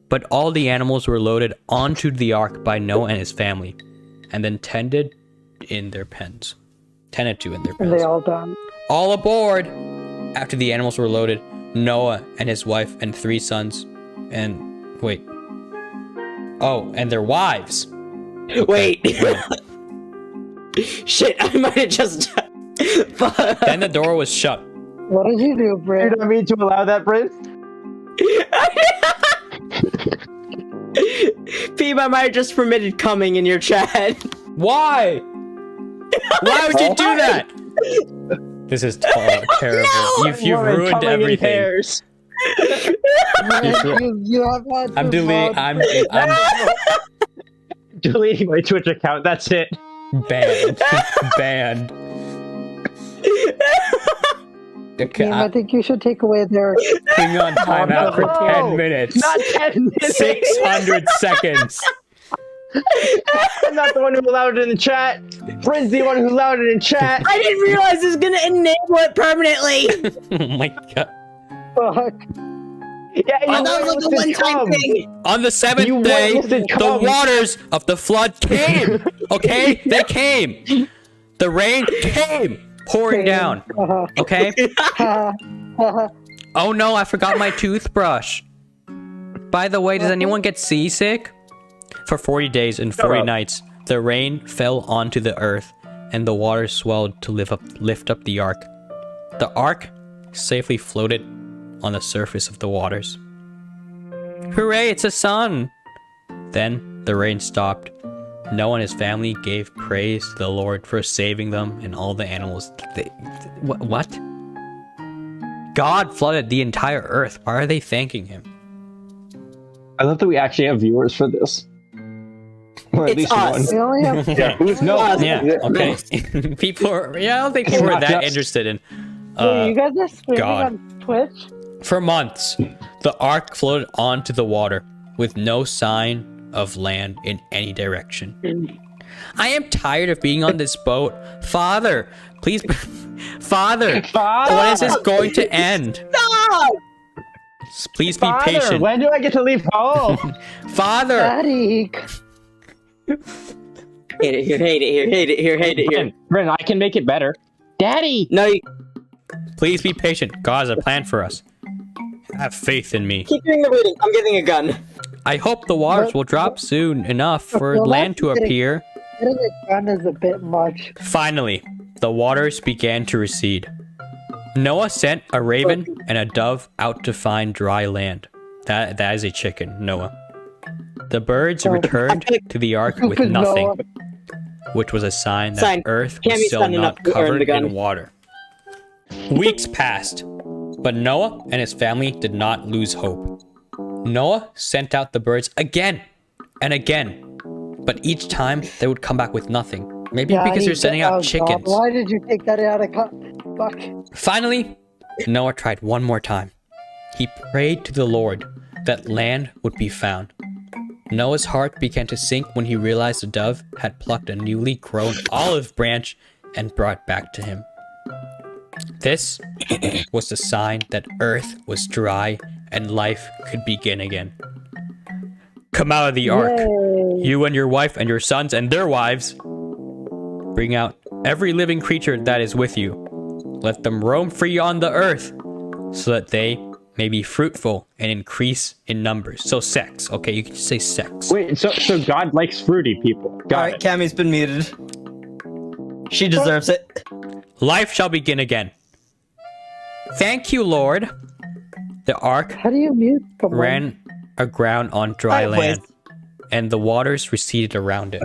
but all the animals were loaded onto the ark by Noah and his family, and then tended to in their pens. And they all died. All aboard! After the animals were loaded, Noah and his wife and 3 sons, and wait. Oh, and their wives. Wait. Shit, I might have just. Fuck. Then the door was shut. What did you do, You Britt? don't mean to allow that, Prince? Peeb, I might have just permitted coming in your chat. Why? Why would you do that? This is terrible. You've Woman ruined coming in everything. pairs. You have had I'm your deleting. mods. I'm Deleting my Twitch account. That's it. banned. Banned. Okay, Team, I think you should take away their. putting on timeout for 10 minutes. Not 10 minutes. 600 seconds. I'm not the one who allowed it in the chat. Friend's the one who allowed it in chat. I didn't realize it was gonna enable it permanently. Oh my god. Fuck. Yeah, Oh, that was like a one-time thing. On the 7th You day, witnessed it the come. waters of the flood came. Okay? They came. The rain came pouring down. Okay? Oh no, I forgot my toothbrush. By the way, does anyone get seasick? For 40 days and 40 nights, the rain fell onto the earth, and the water swelled to lift up the ark. The ark safely floated on the surface of the waters. Hooray, it's a sun! Then the rain stopped. Noah and his family gave praise to the Lord for saving them and all the animals. What? God flooded the entire earth. Why are they thanking him? I love that we actually have viewers for this. Or at It's least us. one. We only have. Yeah, who's No, Yeah, okay. People are, I don't think people are not that just- interested in. Wait, you guys are streaming God. on Twitch? For months, the ark floated onto the water with no sign of land in any direction. I am tired of being on this boat. Father, please. Father, when is this going to end? No! Please be Father, patient. when do I get to leave home? Father, Daddy. Hate it here, hate it here, hate it here, hate it here. Bryn, I can make it better. Daddy! No, you please be patient. God has a plan for us. Have faith in me. keep doing the reading. I'm getting a gun. I hope the waters will drop soon enough for Well, land to that's getting- appear. Getting it done is a bit much. Finally, the waters began to recede. Noah sent a raven and a dove out to find dry land. That is a chicken, Noah. The birds returned to the ark with Stupid nothing, Noah. which was a sign that Sign. earth Can't was be still signing not up to earn covered the gun. in water. Weeks passed, but Noah and his family did not lose hope. Noah sent out the birds again and again, but each time they would come back with nothing. Maybe because Daddy, they're sending oh, out God, chickens. why did you take that out of fuck? Finally, Noah tried one more time. He prayed to the Lord that land would be found. Noah's heart began to sink when he realized the dove had plucked a newly grown olive branch and brought it back to him. This was the sign that earth was dry and life could begin again. Come out of the ark, Yay. you and your wife and your sons and their wives. Bring out every living creature that is with you. Let them roam free on the earth, so that they may be fruitful and increase in numbers. So sex, okay? You can just say sex. Wait, so God likes fruity people. Got Alright, it. Cammy's been muted. She deserves it. Life shall begin again. Thank you, Lord. The ark How do you mute someone? ran aground on dry Sideways. land, and the waters receded around it.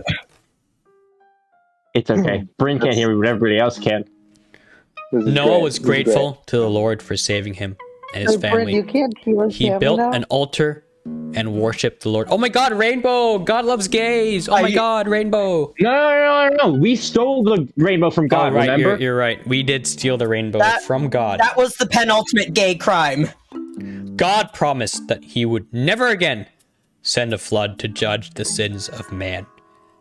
It's okay. Bryn can't hear me, but everybody else can. This is Noah great. was This is grateful to the Lord for saving him and his Hey, Brent, you family. can't hear us. He built an altar and worshipped the Lord. Oh my God, rainbow! God loves gays. Oh my God, rainbow! No. We stole the rainbow from God, Oh, right, remember? you're right. We did steal the rainbow from God. That was the penultimate gay crime. God promised that he would never again send a flood to judge the sins of man.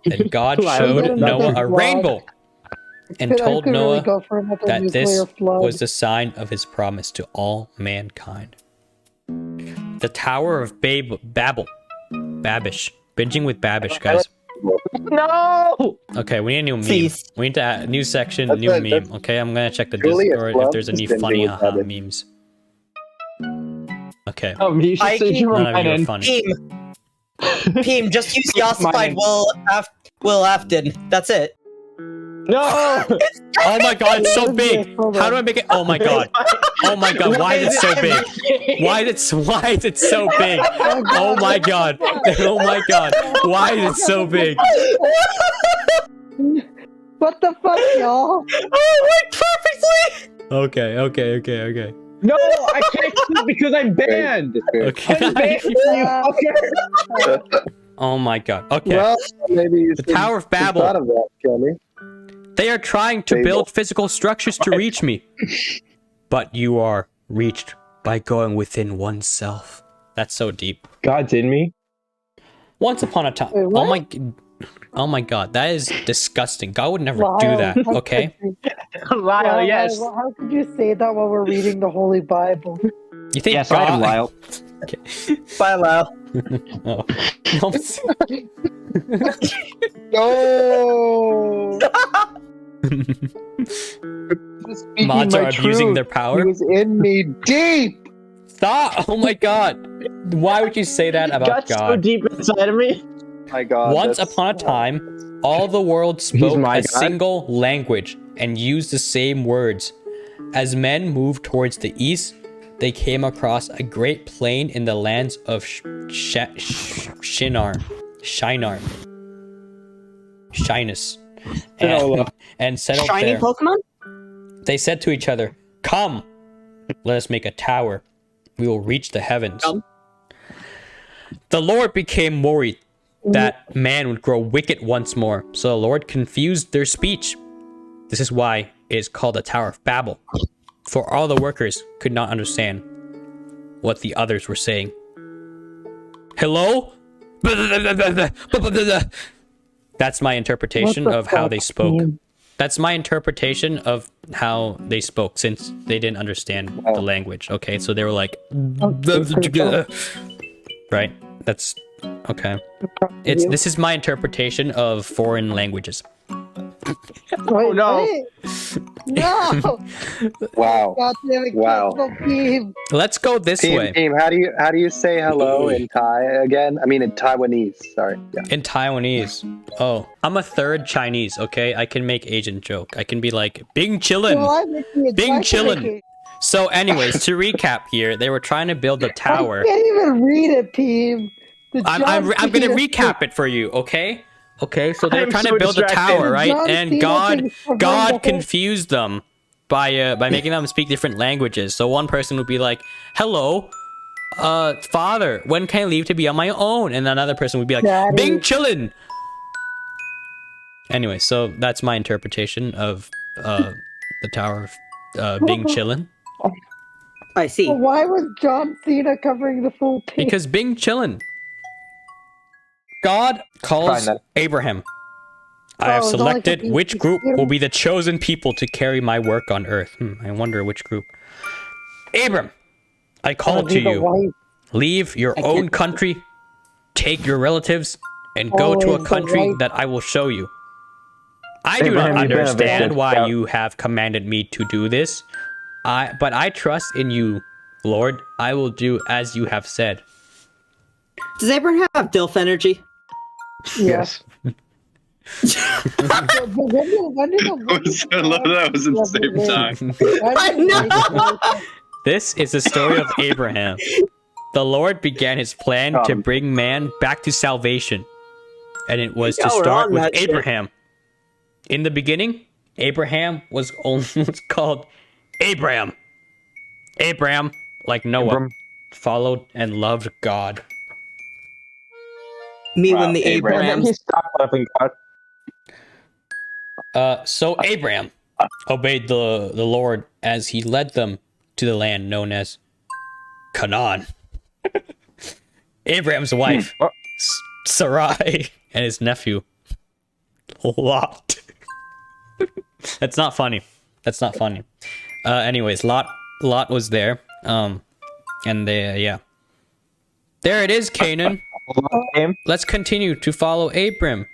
Then God Wow. showed Another Noah a flood. rainbow and I told could really Noah go for another that this nuclear flood. was the sign of his promise to all mankind. The Tower of Babel. Babish. Binging with Babish, guys. No! Okay, we need a new meme. Cease. We need to add a new section, That's new a- meme. that's Okay, I'm gonna check the Julius Discord if Love there's any has been funny doing haha that. memes. Okay. You should I say keep- you were None of you are mine. funny. Peem, just use the ossified Mine. Will Afton. That's it. No! Oh my God, it's so big. How do I make it? Oh my God. Oh my God, why is it so big? Why is it so big? Oh my God. Oh my God. Why is it so big? What the fuck, y'all? Oh, it worked perfectly! Okay. No, I can't keep because I'm banned. Okay. I'm banned, you fucker. Oh my God. Okay. Well, maybe you The should- Tower of should Babel. thought of that, Kenny. They are trying to Babel. build physical structures to reach me. But you are reached by going within oneself. That's so deep. God's in me. Once upon a time. Wait, what? Oh my God, that is disgusting. God would never Lyle, do that, how okay? could you- Lyle, yes. Lyle, how could you say that while we're reading the Holy Bible? You think Yes, I am Lyle. Bye, Lyle. Oh. No. Speaking Mods my are abusing truth, their power. He was in me deep. Stop! Oh my God. Why would you say that about God's so God? deep inside of me. My God. Once that's- upon a time, all the world spoke my a God. single language and used the same words. As men moved towards the east, they came across a great plain in the lands of Shinar, Shinus, and settled Shiny there. Pokemon? They said to each other, "Come, let us make a tower. We will reach the heavens." Come. The Lord became worried that man would grow wicked once more, so the Lord confused their speech. This is why it is called the Tower of Babel, for all the workers could not understand what the others were saying. Hello? That's my interpretation What the of how fuck, they spoke. man? That's my interpretation of how they spoke, since they didn't understand the language. Okay, so they were like, right? That's okay. This is my interpretation of foreign languages. Wait, no. what? No! Wow. God damn it, Wow. Peem. Let's go this way. Team, how do you say hello in Thai again? I mean in Taiwanese. Sorry. Yeah. In Taiwanese. Oh, I'm a third Chinese, okay? I can make Asian joke. I can be like, Bing chillin'. Well, I'm making it- Bing I can chillin'. make it- So anyways, to recap here, they were trying to build a tower. I can't even read it, Peem. I'm gonna recap it for you, okay? Okay, so they're I'm trying so to build a distracted. tower, right? John And Cena God thing for the whole- confused them by making them speak different languages. So one person would be like, "Hello, father, when can I leave to be on my own?" And another person would be like, Daddy. "Bing chillin'." Anyway, so that's my interpretation of the Tower of Bing chillin'. I see. Well, why was John Cena covering the full page? Because Bing chillin'. God calls Fine, then. Abraham. I have Oh, it's not like selected a- which group will be the chosen people to carry my work on earth. I wonder which group. Abram, I call to you. Leave your own country, take your relatives, and go to a Always the country wife. that I will show you. I do Abraham, not you've been a understand vicious why scout. you have commanded me to do this. But I trust in you, Lord. I will do as you have said. Does Abraham have DILF energy? Yes. I love that was at the same time. I know. This is the story of Abraham. The Lord began his plan to bring man back to salvation. And it was to Yeah, we're start on with that shit. Abraham. In the beginning, Abraham was called Abram. Abram, like Noah, Abram. followed and loved God. Me Wow, when the Abraham. And then Abrahams. he stopped loving God. So Abraham obeyed the Lord as he led them to the land known as Canaan. Abraham's wife, Sarai, and his nephew, Lot. That's not funny. That's not funny. Anyways, Lot was there. And they, yeah. There it is, Canaan. Let's continue to follow Abram.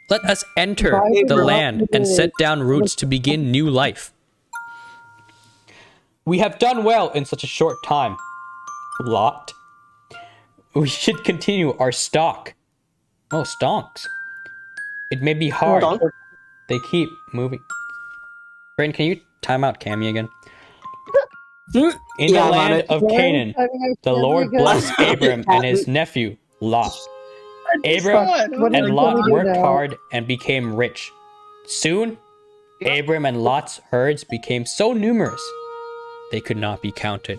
Let us enter the land and set down roots to begin new life. We have done well in such a short time, Lot. We should continue our stalk. Oh, stonks. It may be hard. Hold on. They keep moving. Brayden, can you time out Cammy again? In Yeah, the I'm on land it. of Canaan, the Lord blessed Abram and his Captain. nephew, Lot. Abram and Lot worked hard and became rich. Soon, Abram and Lot's herds became so numerous they could not be counted.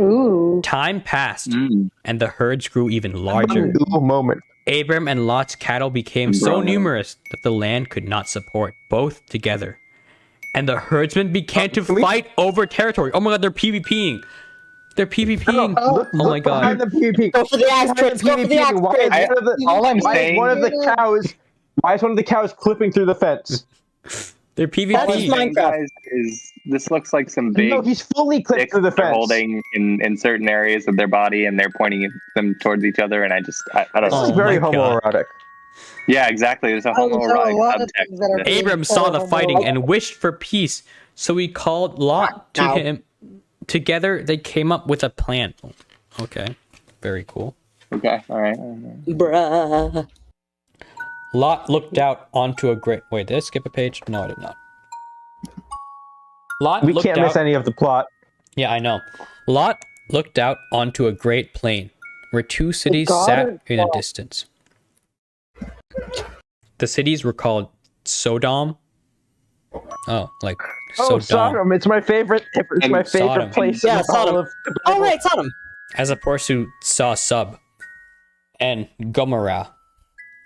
Ooh. Time passed, and the herds grew even larger. Little moment. Abram and Lot's cattle became so numerous that the land could not support both together. And the herdsmen began to fight over territory. Oh my god, they're PvPing. They're PvPing. Oh my Behind god. the PvP. Go for the axe Behind trips. Go for the axe Why trips. is one of the- All I'm why is saying one of the cows? Why is one of the cows clipping through the fence? They're All I'm PvP. saying, guys, is this looks like some big No, he's fully clipped sticks through the they're fence. holding in certain areas of their body, and they're pointing them towards each other. And I don't This know. is Oh very my God. homoerotic. Yeah, exactly. There's a Oh, there's a homoerotic lot of subtext. things that are- to this. Abram saw the fighting and wished for peace, so he called Lot to Ow. him. Together, they came up with a plan. Okay, very cool. Okay, all right. Bruh. Lot looked out onto a great. Wait, did I skip a page? No, I did not. Lot We looked can't out. miss any of the plot. Yeah, I know. Lot looked out onto a great plain, where two cities God sat is in a God. distance. The cities were called Sodom. Oh, like Oh, Sodom. Sodom! It's my favorite. It's And my favorite Sodom. place. Yeah, in all Sodom. of the Oh, Bible. right, Sodom. As opposed to Sub and Gomorrah.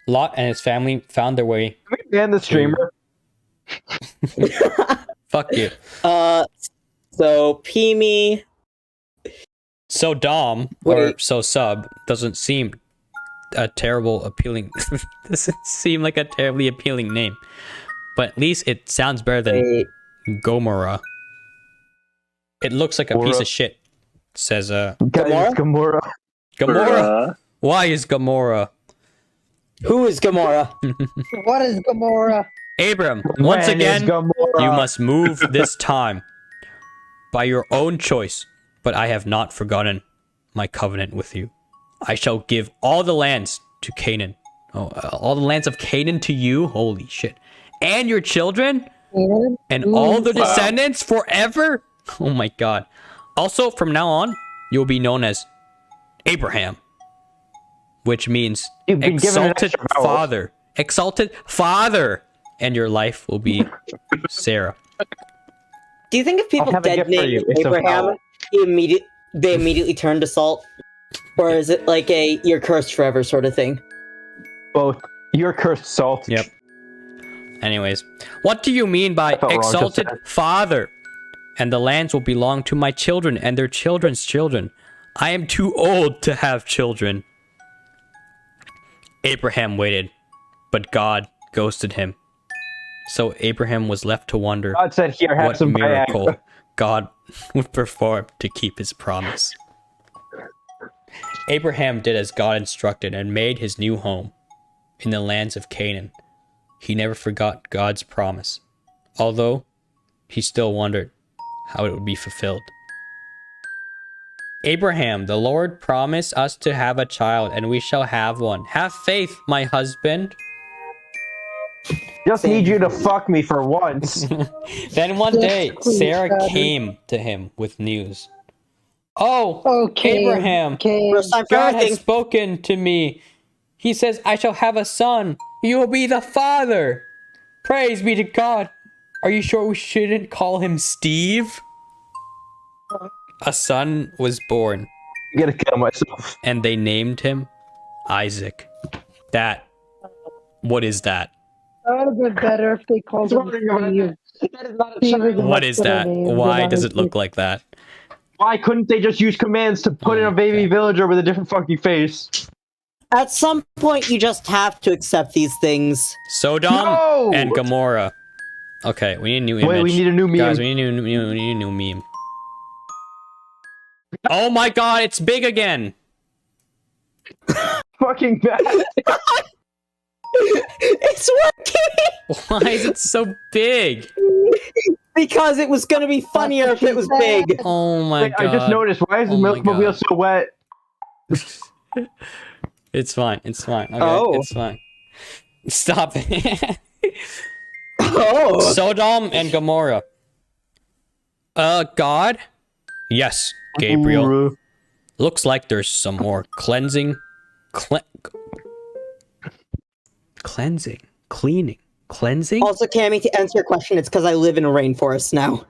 Lot and his family found their way. Can we ban the streamer? Fuck you. So Peemy. Sodom or Wait. Sub doesn't seem a terrible appealing doesn't seem like a terribly appealing name. But at least it sounds better than Wait. Gomorrah. It looks like a piece of shit, says Guys, Gamora? it's Gamora. Gomorrah. Why is Gomorrah? Who is Gamora? What is Gamora? Abram, once When is again, Gomorrah? you must move this time by your own choice, but I have not forgotten my covenant with you. I shall give all the lands to Canaan. Oh, all the lands of Canaan to you. Holy shit. And your children and all the descendants forever. Oh my god. Also, from now on, you'll be known as Abraham, which means You've been given an exalted extra vowel. father. Exalted father. And your life will be Sarah. Do you think if people have a gift dead for you. name It's a Abraham, vowel. they immediately turn to salt? Or is it like a you're cursed forever sort of thing? Both. You're cursed salt. Yep. Anyways, what do you mean by felt wrong to exalted say. father? And the lands will belong to my children and their children's children. I am too old to have children. Abraham waited, but God ghosted him. So Abraham was left to wonder God said, "Here, have what some miracle Viagra." God would perform to keep his promise. Abraham did as God instructed and made his new home in the lands of Canaan. He never forgot God's promise, although he still wondered how it would be fulfilled. Abraham, the Lord promised us to have a child, and we shall have one. Have faith, my husband. Just need you to fuck me for once. Then one day, Yes, Sarah please, came to him with news. Oh, Okay. Abraham, First time for God has everything. spoken to me. He says, I shall have a son. You will be the father. Praise be to God. Are you sure we shouldn't call him Steve? A son was born, I'm gonna kill myself. and they named him Isaac. What is that? That would have been better if they called him Steve. That is not a Steve is child. a What much is better that? name Why than does it look Isaac. like that? Why couldn't they just use commands to put in a baby villager with a different fucking face? At some point, you just have to accept these things. Sodom No! and Gomorrah. Okay, we need a new image. Wait, we need a new meme. Guys, we need a new meme. Oh my god, it's big again. Fucking bad. It's working! Why is it so big? Because it was gonna be funnier if it was big. Oh my Wait, god. I just noticed. Why is the Oh my milkmobile God. so wet? It's fine. It's fine. Okay, Oh. it's fine. Stop it. Oh! Sodom and Gomorrah. God? Yes, Gabriel. Ooh. Looks like there's some more cleansing. Cleaning. Cleansing? Also, Cammy, to answer your question, it's because I live in a rainforest now.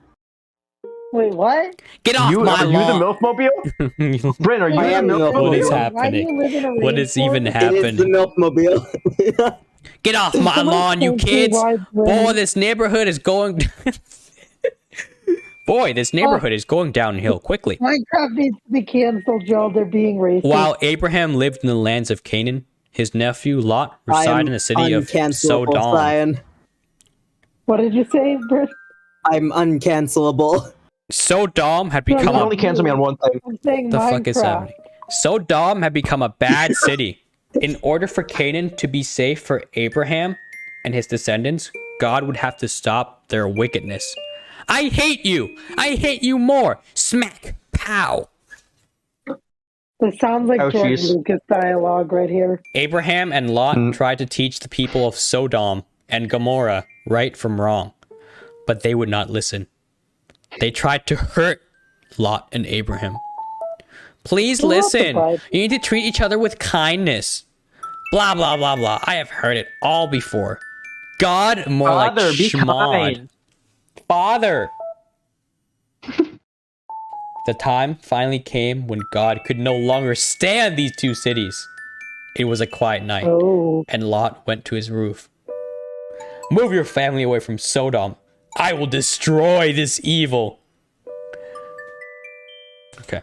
Wait, what? Get off my Are you lawn! the milkmobile? Bryn, are you I the am the milkmobile? What is milkmobile. Why do you happening? live in a What is even rainforest? It is the happening? milkmobile. Get off my Someone lawn, you explain kids! why Brandon- Boy, this neighborhood is going. Boy, this neighborhood is going downhill quickly. Minecraft needs to be canceled, Joe. They're being racist. While Abraham lived in the lands of Canaan, his nephew Lot I resided am in the city of uncancelable, Sodom. Syan. What did you say, Britt? I'm uncancelable. Sodom had You become can a only cancel me on one thing. I'm saying the Minecraft. fuck is happening? Sodom had become a bad city. In order for Canaan to be safe for Abraham and his descendants, God would have to stop their wickedness. I hate you! I hate you more! Smack! Pow! This sounds like Oh, George jeez. Lucas dialogue right here. Abraham and Lot tried to teach the people of Sodom and Gomorrah right from wrong, but they would not listen. They tried to hurt Lot and Abraham. Please Who wrote the listen. Bible? You need to treat each other with kindness. Blah, blah, blah, blah. I have heard it all before. God, more Father, like be schmod. kind. Father. The time finally came when God could no longer stand these two cities. It was a quiet night, Oh, and Lot went to his roof. Move your family away from Sodom. I will destroy this evil. Okay.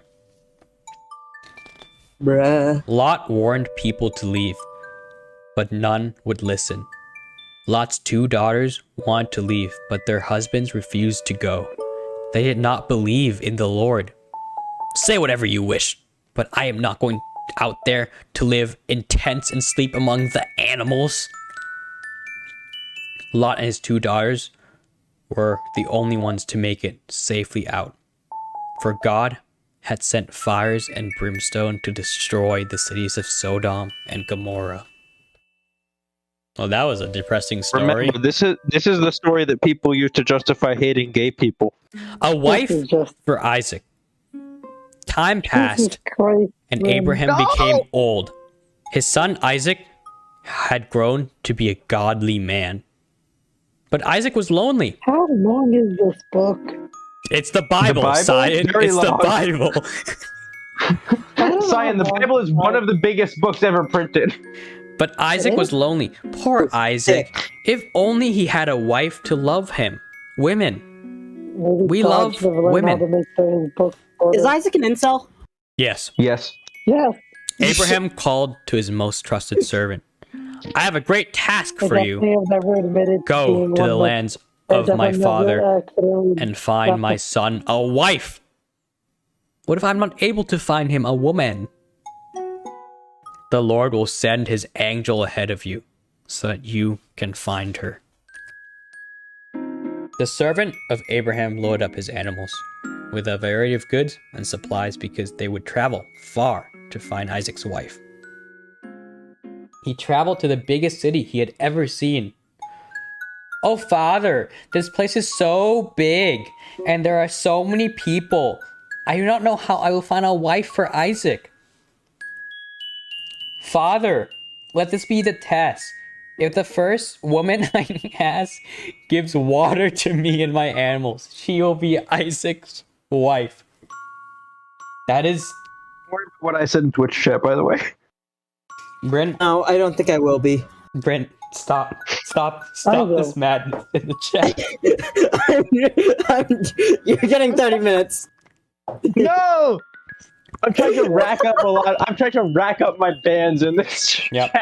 Bruh. Lot warned people to leave, but none would listen. Lot's two daughters wanted to leave, but their husbands refused to go. They did not believe in the Lord. Say whatever you wish, but I am not going out there to live in tents and sleep among the animals. Lot and his 2 daughters were the only ones to make it safely out. For God had sent fires and brimstone to destroy the cities of Sodom and Gomorrah. Well, that was a depressing story. Remember, this is the story that people use to justify hating gay people. A wife This is just for Isaac. Time Jesus passed, Christ. and man. Abraham became old. His son Isaac had grown to be a godly man. But Isaac was lonely. How long is this book? It's the Bible, Bible? Syan. Very It's long. the Bible. I don't Cyan, the know. Bible is one of the biggest books ever printed. But Isaac was lonely. Poor Isaac. If only he had a wife to love him. Women. Maybe We God love should have learned women. How to make his book Is shorter. Isaac an incel? Yes. Yes. Yes. Abraham called to his most trusted servant. I have a great task I for you. definitely have never admitted Go being to one the that- lands I of my definitely father never accidentally and find got my the- son a wife. What if I'm not able to find him a woman? The Lord will send his angel ahead of you so that you can find her. The servant of Abraham loaded up his animals with a variety of goods and supplies because they would travel far to find Isaac's wife. He traveled to the biggest city he had ever seen. Oh, Father, this place is so big, and there are so many people. I do not know how I will find a wife for Isaac. Father, let this be the test. If the first woman I ask gives water to me and my animals, she will be Isaac's wife. That is... What I said in Twitch chat, by the way. Brent, No, I don't think I will be. stop I will. this madness in the chat. You're getting 30 minutes. No! I'm trying to rack up a lot. I'm trying to rack up my bans in this. Yep.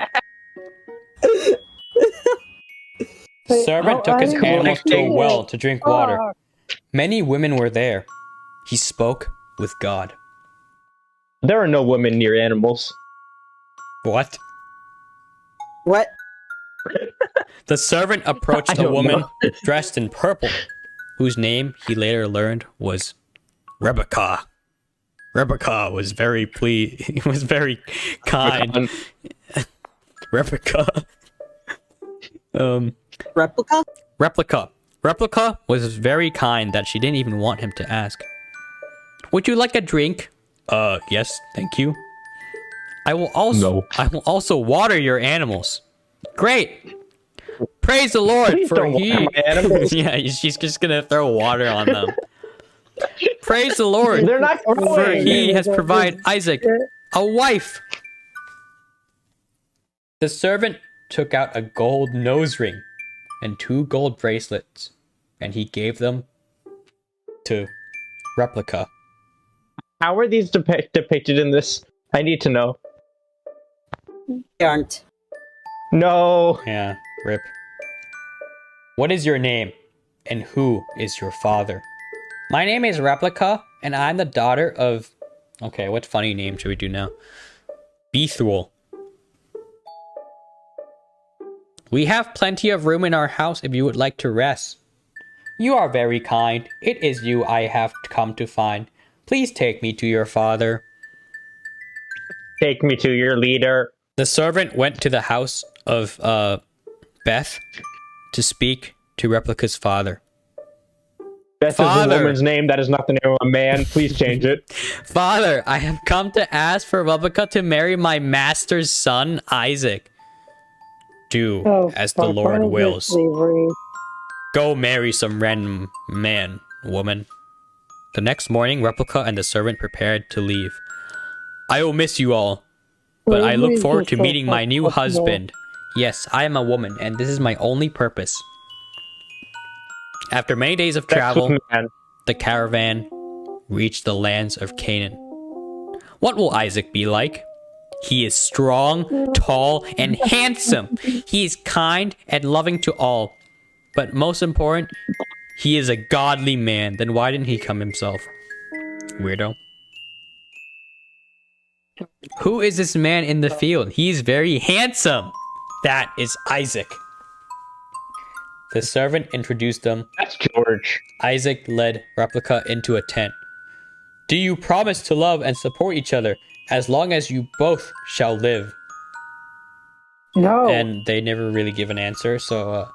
Wait, Servant how- took I his didn't animals to a understand. well to drink water. Ah, Many women were there. He spoke with God. There are no women near animals. What? What? The servant approached I a don't woman know. dressed in purple, whose name he later learned was Rebecca. Rebecca was very was very kind. Rebecca. Replica? Replica was very kind that she didn't even want him to ask. Would you like a drink? Yes, thank you. I will also water your animals. Great. Praise the Lord. Please for don't he water my animals. Yeah, she's just gonna throw water on them. Praise the Lord. They're not For growing. he has provided Isaac a wife. The servant took out a gold nose ring and 2 gold bracelets, and he gave them to Replica. How are these depicted in this? I need to know. They aren't. No. Yeah, rip. What is your name, and who is your father? My name is Replica, and I'm the daughter of... Okay, what funny name should we do now? Bethuel. We have plenty of room in our house if you would like to rest. You are very kind. It is you I have come to find. Please take me to your father. Take me to your leader. The servant went to the house of Beth to speak to Replica's father. Beth is Father. a woman's name. That is not the name of a man. Please change it. Father, I have come to ask for Replica to marry my master's son, Isaac. Do oh, as the fuck, why Lord is this wills. slavery? Go marry some random man, woman. The next morning, Replica and the servant prepared to leave. I will miss you all, but I look Slavery is forward just to so meeting my new fucked up, husband. Yes, I am a woman, and this is my only purpose. After many days of Sex travel, with man. the caravan reached the lands of Canaan. What will Isaac be like? He is strong, tall, and handsome. He is kind and loving to all. But most important, he is a godly man. Then why didn't he come himself? Weirdo. Who is this man in the field? He is very handsome. That is Isaac. The servant introduced them. That's George. Isaac led Replica into a tent. Do you promise to love and support each other as long as you both shall live? No. And they never really give an answer, so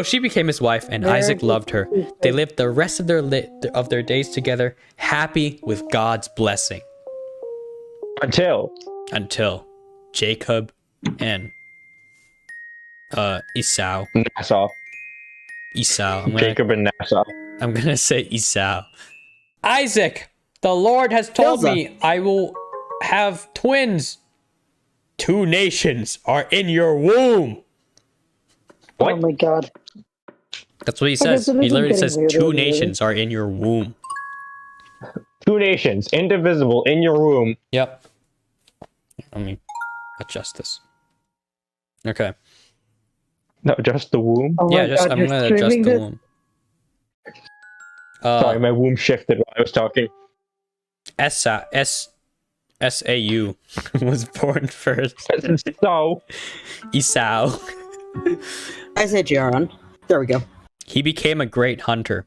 she became his wife, and Isaac loved her. They lived the rest of their days together, happy with God's blessing. Until Jacob and Esau. Nassau. Jacob and Nassau. I'm gonna say Esau. Isaac, the Lord has told me I will have twins. 2 nations are in your womb. What? Oh my god. That's what he says. this He is literally getting says weirder 2 and weirder. nations are in your womb. 2 nations, indivisible, in your womb. Yep. Let me adjust this. Okay. No, just the womb. Oh Yeah, my God, I'm you're gonna adjust streaming the this? womb. Sorry, my womb shifted while I was talking. Esau was born first. So, Esau. I said Jaron. There we go. He became a great hunter.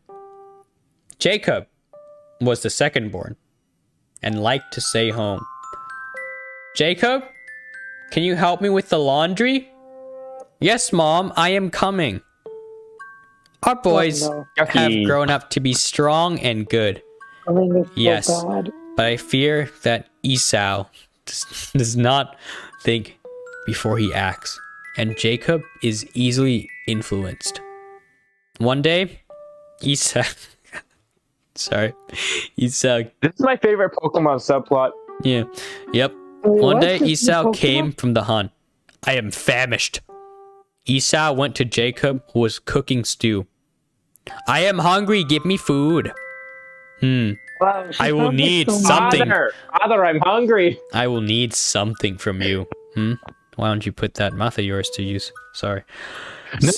Jacob was the second born and liked to stay home. Jacob, can you help me with the laundry? Yes, Mom, I am coming. Our boys no. have Yucky. grown up to be strong and good. I mean, it's so Yes. bad. But I fear that Esau does not think before he acts, and Jacob is easily influenced. One day, Esau... Esau... this is my favorite Pokemon subplot. Yeah. Yep. Wait, One what? day, This is Esau Pokemon? came from the hunt. I am famished. Esau went to Jacob, who was cooking stew. I am hungry. Give me food. Wow, she I will sounds like need so something. Father, I'm hungry. I will need something from you. Why don't you put that mouth of yours to use? Sorry.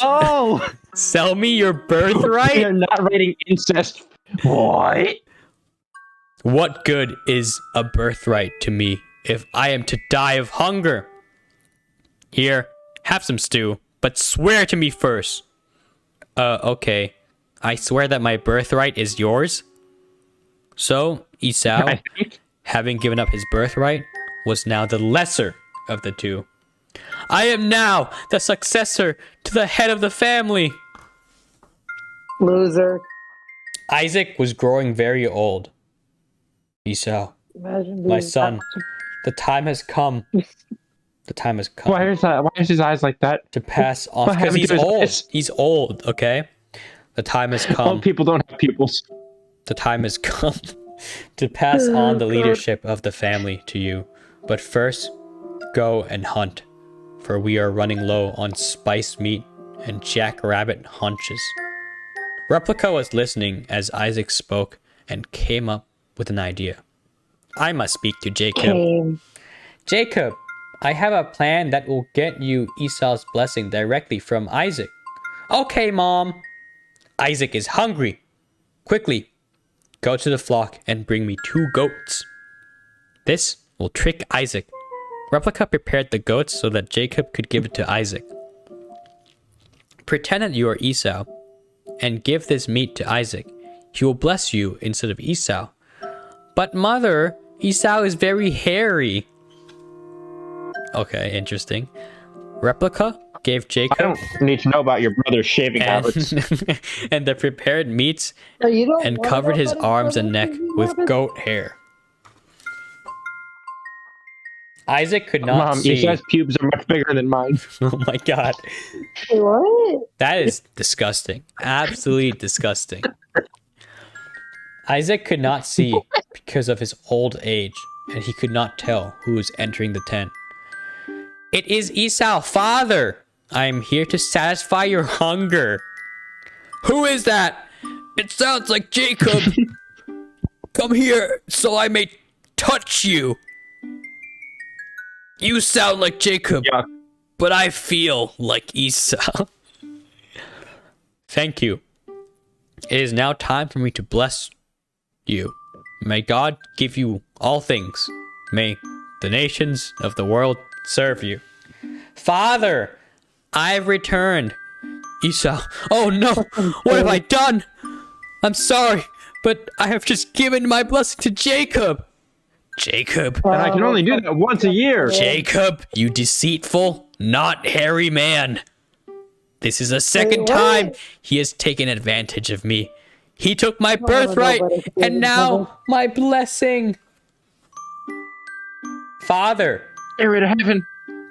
No, Sell me your you're birthright? not writing incest. What? What good is a birthright to me if I am to die of hunger? Here, have some stew, but swear to me first. Okay. I swear that my birthright is yours. So, Esau, I think having given up his birthright, was now the lesser of the two. I am now the successor to the head of the family. Loser. Isaac was growing very old. Esau, Imagine my being son, the time has come. The time has come why is that? Why is his eyes like that? to pass on What because happened he's to his old. eyes? He's old, okay? The time has come. Old people don't have pupils. The time has come to pass on the leadership of the family to you. But first, go and hunt, for we are running low on spiced meat and jackrabbit haunches. Replica was listening as Isaac spoke and came up with an idea. I must speak to Jacob. Came. Jacob, I have a plan that will get you Esau's blessing directly from Isaac. Okay, Mom. Isaac is hungry. Quickly, go to the flock and bring me 2 goats. This will trick Isaac. Replica prepared the goats so that Jacob could give it to Isaac. Pretend that you are Esau and give this meat to Isaac. He will bless you instead of Esau. But mother, Esau is very hairy. Okay, interesting. Replica gave I Jacob don't need to know about your brother's shaving habits. and the prepared meats No, you don't and wanna covered know his about arms and neck brother's with habits? goat hair. Isaac could not Mom, see. Esau's pubes are much bigger than mine. Oh my god. Wait, what? That is disgusting. Absolutely disgusting. Isaac could not see because of his old age, and he could not tell who was entering the tent. It is Esau, father! I am here to satisfy your hunger. Who is that? It sounds like Jacob. Come here so I may touch you. You sound like Jacob, Yuck. but I feel like Esau. Thank you. It is now time for me to bless you. May God give you all things. May the nations of the world serve you. Father, I've returned. Esau. Oh no! What have I done? I'm sorry, but I have just given my blessing to Jacob. Jacob. And I can only do that once a year. Jacob, you deceitful, not hairy man. This is the second time he has taken advantage of me. He took my birthright, and now my blessing. Father, Stairway to heaven.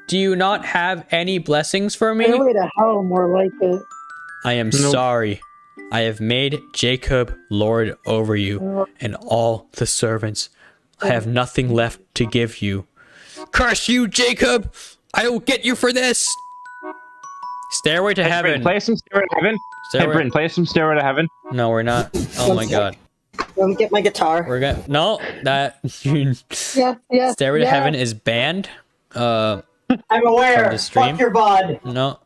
do you not have any blessings for me? Stairway to hell, more like it. I am sorry. I have made Jacob lord over you and all the servants. I have nothing left to give you. Curse you, Jacob! I will get you for this! Stairway to heaven. Play some Stairway to heaven. Hey, Britton, play some Stairway to heaven. No, we're not. Oh my god. Let me get my guitar. We're gonna... No, that... Yeah. Stairway to heaven is banned. I'm aware. From the stream? Fuck your bod. No.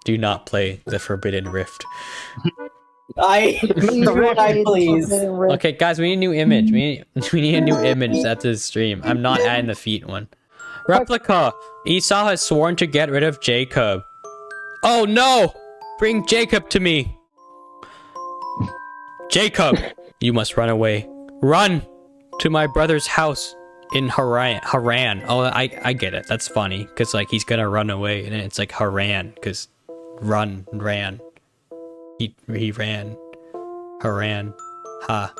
Do not play the Forbidden Rift. I please. Okay, guys, we need a new image. We need a new image at this stream. I'm not adding the feet one. Replica. Esau has sworn to get rid of Jacob. Oh no! Bring Jacob to me. Jacob, you must run away. Run to my brother's house in Haran. Oh, I get it. That's funny because like he's gonna run away, and it's like Haran because ran. He ran. Haran. Ha.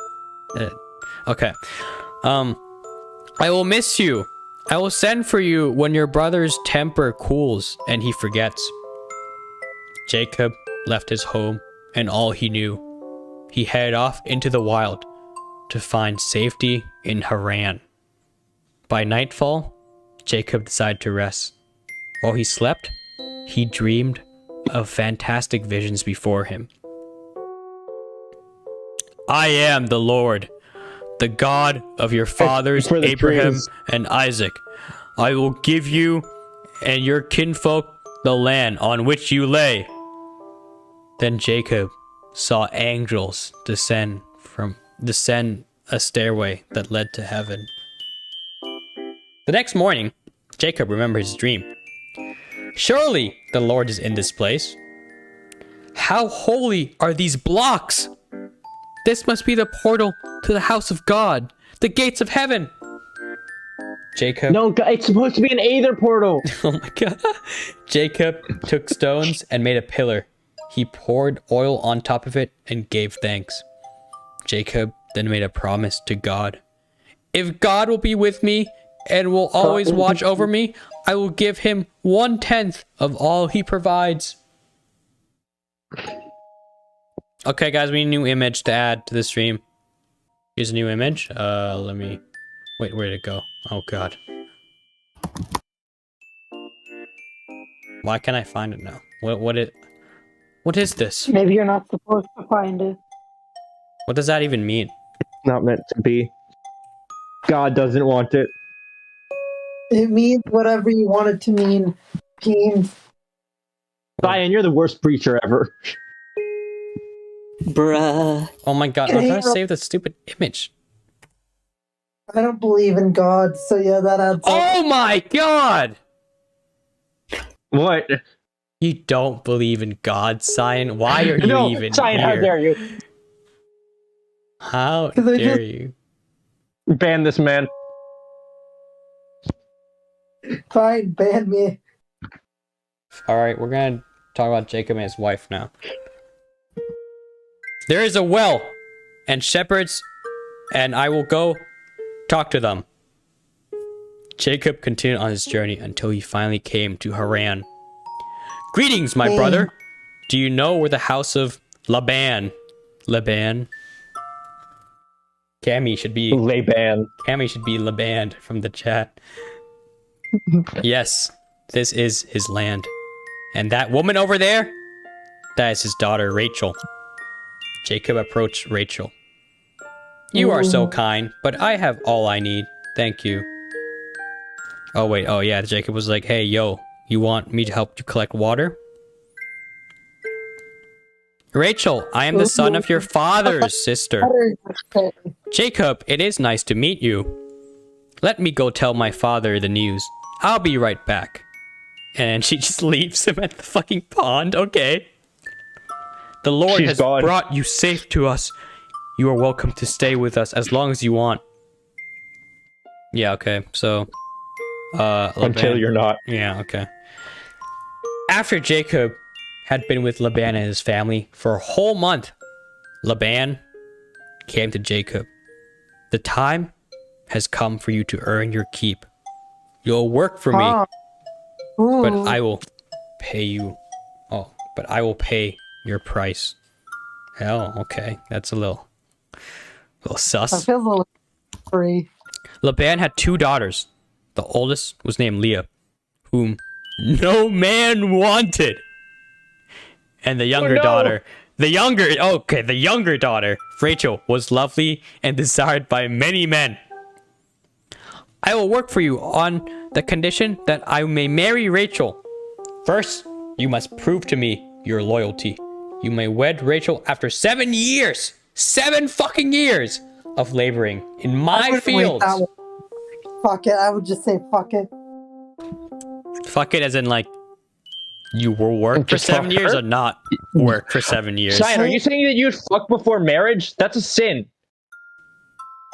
Okay. I will miss you. I will send for you when your brother's temper cools and he forgets. Jacob left his home and all he knew. He headed off into the wild to find safety in Haran. By nightfall, Jacob decided to rest. While he slept, he dreamed of fantastic visions before him. I am the Lord, the God of your fathers Abraham and Isaac. I will give you and your kinfolk the land on which you lay. Then Jacob saw angels descend a stairway that led to heaven. The next morning, Jacob remembered his dream. Surely the Lord is in this place. How holy are these blocks? This must be the portal to the house of God, the gates of heaven. Jacob. No, it's supposed to be an Aether portal. Oh my god. Jacob took stones and made a pillar. He poured oil on top of it and gave thanks. Jacob then made a promise to God. If God will be with me and will always watch over me, I will give him 1/10 of all he provides. Okay, guys, we need a new image to add to the stream. Here's a new image. Let me... Wait, where'd it go? Oh, God. Why can't I find it now? What is this? Maybe you're not supposed to find it. What does that even mean? Not meant to be. God doesn't want it. It means whatever you want it to mean. Teams. Syan, you're the worst preacher ever. Bruh. Oh my god, I'm trying to save the stupid image. I don't believe in God, so yeah, that adds up. Oh my god! What? You don't believe in God, Syan? Why are you No, even Syan, here? how dare you? How dare you? Ban this man. Fine, ban me. Alright, we're gonna talk about Jacob and his wife now. There is a well, and shepherds, and I will go talk to them. Jacob continued on his journey until he finally came to Haran. Greetings, my brother. Do you know where the house of Laban? Cammy should be Laban from the chat. Yes, this is his land. And that woman over there? That is his daughter, Rachel. Jacob approached Rachel. You are so kind, but I have all I need. Thank you. Oh, wait. Oh, yeah. Jacob was like, hey, yo, you want me to help you collect water? Rachel, I am the son of your father's sister. Jacob, it is nice to meet you. Let me go tell my father the news. I'll be right back. And she just leaves him at the fucking pond. Okay. The Lord She's has gone. brought you safe to us. You are welcome to stay with us as long as you want. Yeah, okay. So, Until Laban- you're not. Yeah, okay. After Jacob had been with Laban and his family for a whole month, Laban came to Jacob. The time has come for you to earn your keep. You'll work for me, but Ooh. I will pay you. Oh, but I will pay your price. Oh, okay. That's a little That sus. feels a little free. Laban had 2 daughters. The oldest was named Leah, whom no man wanted. And the younger no. daughter, the younger daughter, Rachel, was lovely and desired by many men. I will work for you on the condition that I may marry Rachel. First, you must prove to me your loyalty. You may wed Rachel after 7 years. 7 fucking years of laboring in I my wouldn't wait fields. that long. Fuck it. I would just say fuck it. Fuck it, as in like you will work for Just 7 fuck years her? or not work for 7 years. Cyan, are you saying that you'd fuck before marriage? That's a sin.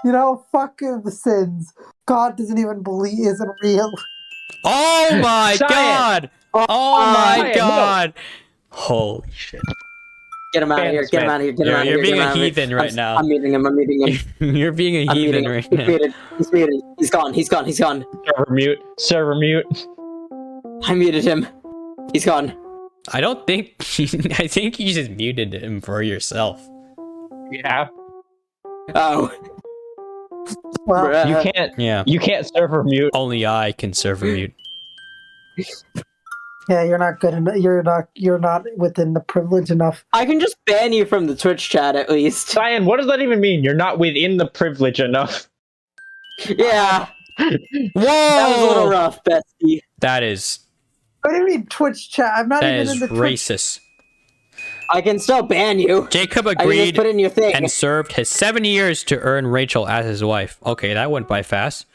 You know, fuck the sins. God doesn't even believe isn't real. Oh my Cyan. god! Oh my Cyan, no. god! Holy shit! Get him out of here. Get him out of here. Get him out of here. You're being get him a out of here. heathen right now. I'm muting him. I'm muting him. You're being a I'm heathen muting him. right He's now. muted. He's muted. He's gone. He's gone. He's gone. Server mute. Server mute. I muted him. He's gone. I don't think. I think you just muted him for yourself. Yeah. Oh. Well, Bruh. You can't. Yeah. You can't server mute. Only I can server mute. yeah, you're not good enough. You're not within the privilege enough. I can just ban you from the Twitch chat at least. Cyan, what does that even mean? You're not within the privilege enough. Yeah. Whoa! That was a little rough, bestie. That is What do you mean Twitch chat? I'm not even in the Twitch. racist. I can still ban you. Jacob I can just agreed put in your thing. and served his 7 years to earn Rachel as his wife. Okay, that went by fast.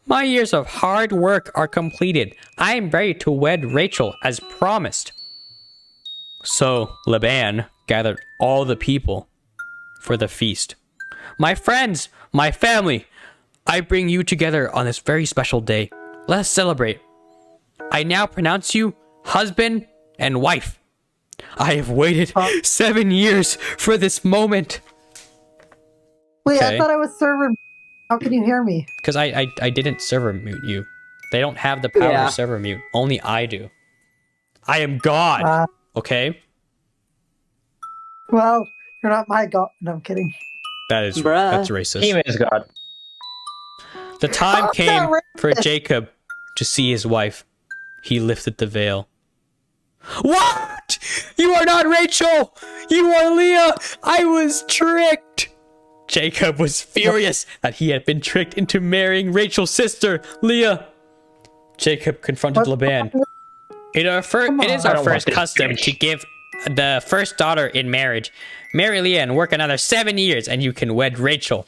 My years of hard work are completed. I am ready to wed Rachel as promised. So Laban gathered all the people for the feast. My friends, my family, I bring you together on this very special day. Let us celebrate. I now pronounce you husband and wife. I have waited 7 years for this moment. Wait, Okay. I thought I was server. How can you hear me? Because I didn't server mute you. They don't have the power Yeah. to server mute. Only I do. I am God. Okay? Well, you're not my god. No, I'm kidding. That's Bruh. racist. He is God. The time That's came not for Jacob to see his wife. He lifted the veil. What? You are not Rachel! You are Leah! I was tricked! Jacob was furious that he had been tricked into marrying Rachel's sister, Leah. Jacob confronted Laban. It is I our don't want first this custom bitch. to give the first daughter in marriage. Marry Leah and work another 7 years, and you can wed Rachel.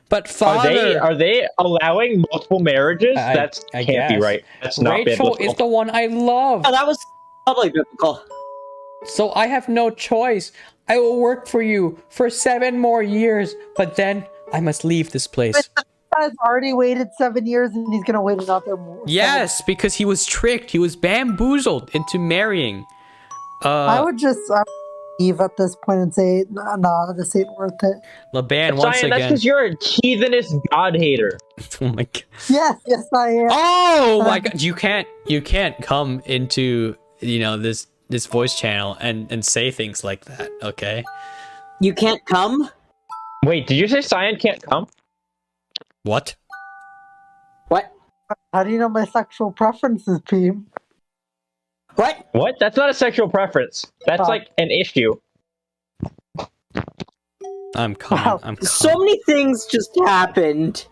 But father, Are they allowing multiple marriages? That I can't be guess. right. That's not Rachel biblical. is the one I love. Oh, that was probably biblical. So I have no choice. I will work for you for 7 more years, but then I must leave this place. Guy's already waited 7 years, and he's gonna wait another more. Yes, because he was tricked. He was bamboozled into marrying. I would just leave at this point and say, nah, this ain't worth it. Laban once Cyan, that's again. because you're a heathenist god hater. Oh my god. Yes, I am. Oh my god. You can't come into this voice channel and say things like that. Okay. You can't come? Wait, did you say Cyan can't come? What? What? How do you know my sexual preferences, Peem? What? What? That's not a sexual preference. That's Oh. like an issue. I'm coming. Wow. I'm coming. So many things just happened.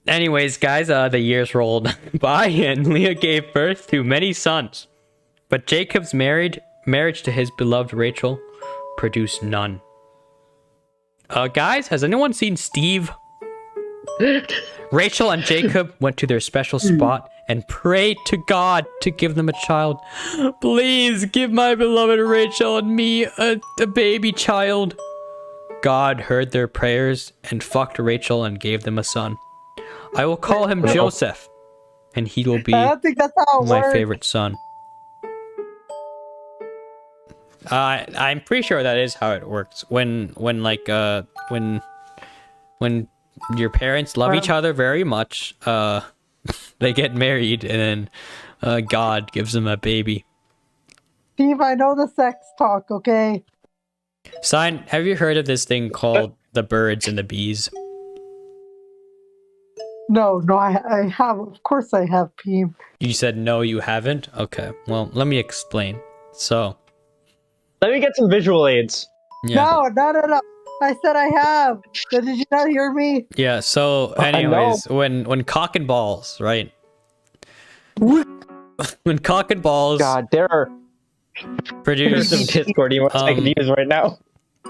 Anyways, guys, the years rolled by and Leah gave birth to many sons. But Jacob's marriage to his beloved Rachel produced none. Guys, has anyone seen Steve? Rachel and Jacob went to their special spot and prayed to God to give them a child. Please give my beloved Rachel and me a baby child. God heard their prayers and fucked Rachel and gave them a son. I will call him Joseph, and he will be I don't think that's how it my works. favorite son. I'm pretty sure that is how it works. When your parents love each other very much, they get married, and then God gives them a baby. Steve, I know the sex talk, okay? Syan, have you heard of this thing called the birds and the bees? No, I have. Of course I have, Peem. You said no, you haven't? Okay, well, let me explain. So, Let me get some visual aids. yeah. No. I said I have. Did you not hear me? Yeah, so anyways, when cock and balls, right? When cock and balls God, there are produce some Discord emotes I can use right now.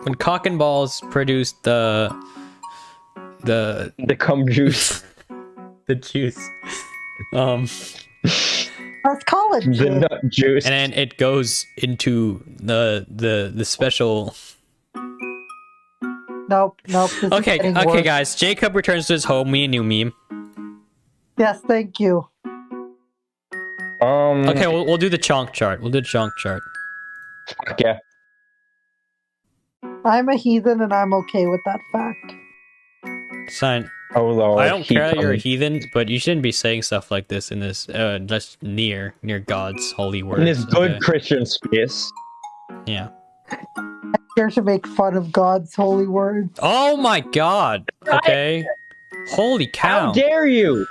when cock and balls produce the The cum juice. the juice. Let's call it. The Jim. nut juice. And then it goes into the special. Nope. This is Okay, getting okay, worse. guys. Jacob returns to his home. Me and new meme. Yes, thank you. Okay, we'll do the chunk chart. We'll do the chunk chart. Fuck yeah. I'm a heathen and I'm okay with that fact. Sign. Oh Lord. I don't care that you're a heathen, but you shouldn't be saying stuff like this in this just near God's holy word. In this good Christian space. Yeah. I'm here to make fun of God's holy word. Oh my God. Okay. Holy cow. How dare you?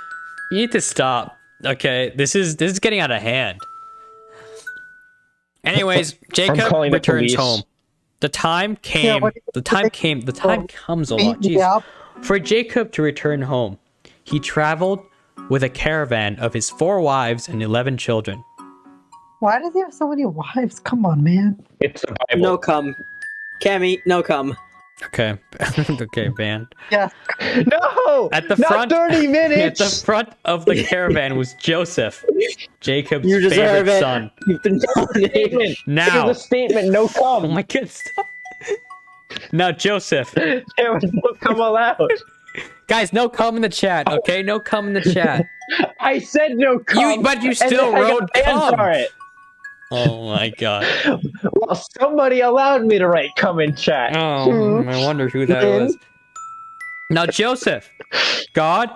You need to stop. Okay, this is getting out of hand. Anyways, Jacob calling the returns police. home. The time came. The time comes a lot. Beat me Jeez. up. For Jacob to return home, he traveled with a caravan of his 4 wives and 11 children. Why does he have so many wives? Come on, man. It's the Bible. No cum. Cammy, no cum. Okay, okay, banned. Yes. No! At the Not front, 30 at minutes! the front of the caravan was Joseph, Jacob's You deserve favorite it. son. You've been nominated. Statement. Now, It is a statement, no oh cum. my God, stop. Now, Joseph. There was no cum allowed. Guys, no cum in the chat, okay? No cum in the chat. I said no cum. But you and still then I wrote got banned cum. for it. Oh my God. Well, somebody allowed me to write cum in chat. Oh, I wonder who that was. Now, Joseph, God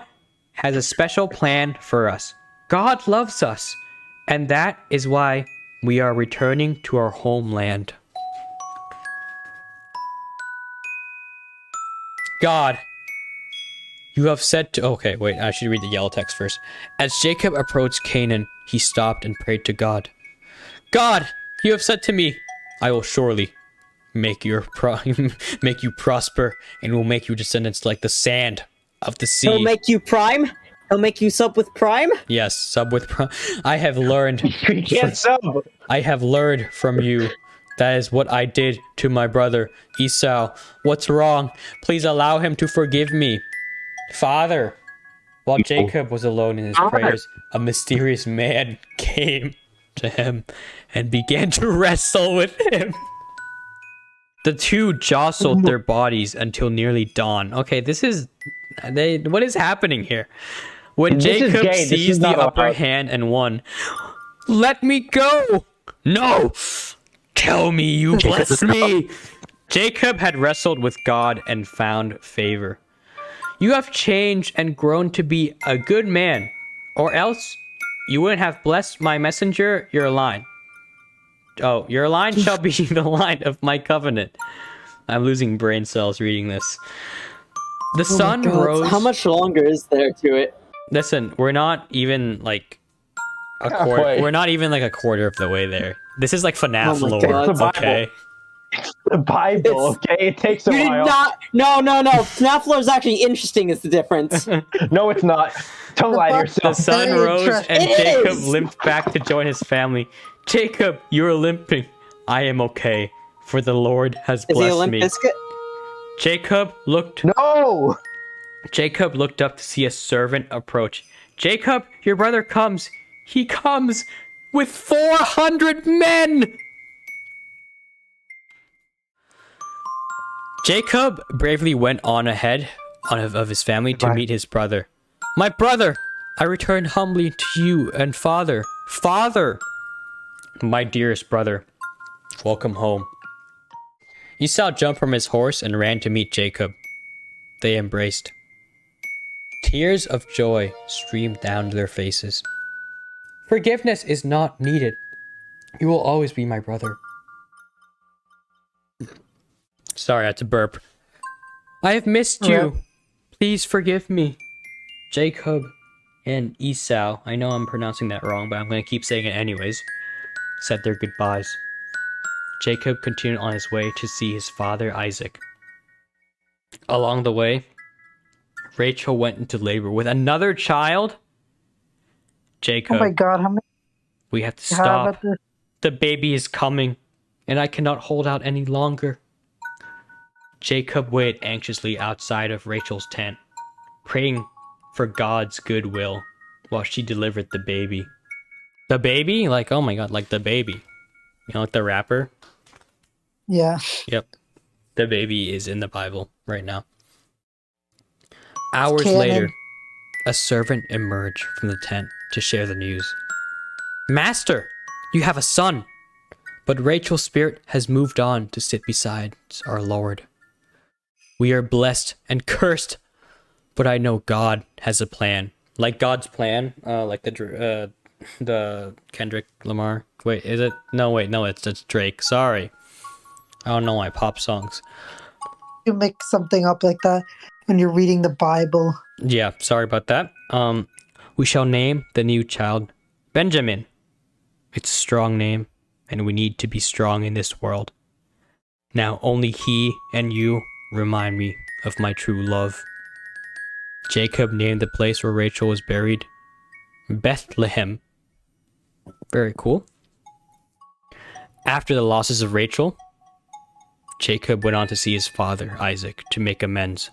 has a special plan for us. God loves us, and that is why we are returning to our homeland. God, you have said to... Okay, wait, I should read the yellow text first. As Jacob approached Canaan, he stopped and prayed to God. God, you have said to me, I will surely make you prosper, and will make your descendants like the sand of the sea. He'll make you prime? He'll make you sub with prime? Yes, sub with I have learned. You can't sub. I have learned from you. That is what I did to my brother Esau. What's wrong? Please allow him to forgive me. Father, while Jacob was alone in his prayers, a mysterious man came to him and began to wrestle with him. The two jostled their bodies until nearly dawn. Okay, what is happening here? When This is Jacob gay. This is seized the not upper allowed. hand and won, let me go! No! Tell me you blessed me! Jacob had wrestled with God and found favor. You have changed and grown to be a good man, or else you wouldn't have blessed my messenger, your line. Oh, your line shall be the line of my covenant. I'm losing brain cells reading this. The sun rose. How much longer is there to it? Listen, we're not even like a quarter. Halfway. We're not even like a quarter of the way there. This is like FNAF Oh my lore. God. It's the Bible. Okay. The Bible, okay? It takes a You did while. not. No. FNAF lore is actually interesting. Is the difference? No, it's not. Don't lie to The yourself. sun Very rose and It Jacob is! limped back to join his family. Jacob, you're limping. I am okay, for the Lord has Is he a blessed limp me. biscuit? Jacob looked No! Jacob looked up to see a servant approach. Jacob, your brother comes. He comes with 400 men! Jacob bravely went on ahead of his family to meet his brother. My brother, I return humbly to you and father. Father! My dearest brother, welcome home. Esau jumped from his horse and ran to meet Jacob. They embraced. Tears of joy streamed down their faces. Forgiveness is not needed. You will always be my brother. Sorry, I had to burp. I have missed you. Please forgive me. Jacob and Esau, I know I'm pronouncing that wrong, but I'm going to keep saying it anyways, said their goodbyes. Jacob continued on his way to see his father Isaac. Along the way, Rachel went into labor with another child. Jacob, Oh my god, how many? we have to How stop. about this? The baby is coming, and I cannot hold out any longer. Jacob waited anxiously outside of Rachel's tent, praying for God's goodwill while she delivered the baby. The baby? Like, oh my god, like the baby. You know, like the rapper? Yeah. Yep. The baby is in the Bible right now. Hours canon. later, a servant emerged from the tent to share the news. Master, you have a son, but Rachel's spirit has moved on to sit beside our Lord. We are blessed and cursed, but I know God has a plan. Like God's plan, like the Kendrick Lamar. Wait, is it? No, wait, no, it's Drake. Sorry. I don't know my pop songs. You make something up like that when you're reading the Bible. Yeah, sorry about that. We shall name the new child Benjamin. It's a strong name, and we need to be strong in this world. Now only he and you remind me of my true love. Jacob named the place where Rachel was buried Bethlehem. Very cool. After the losses of Rachel, Jacob went on to see his father, Isaac, to make amends.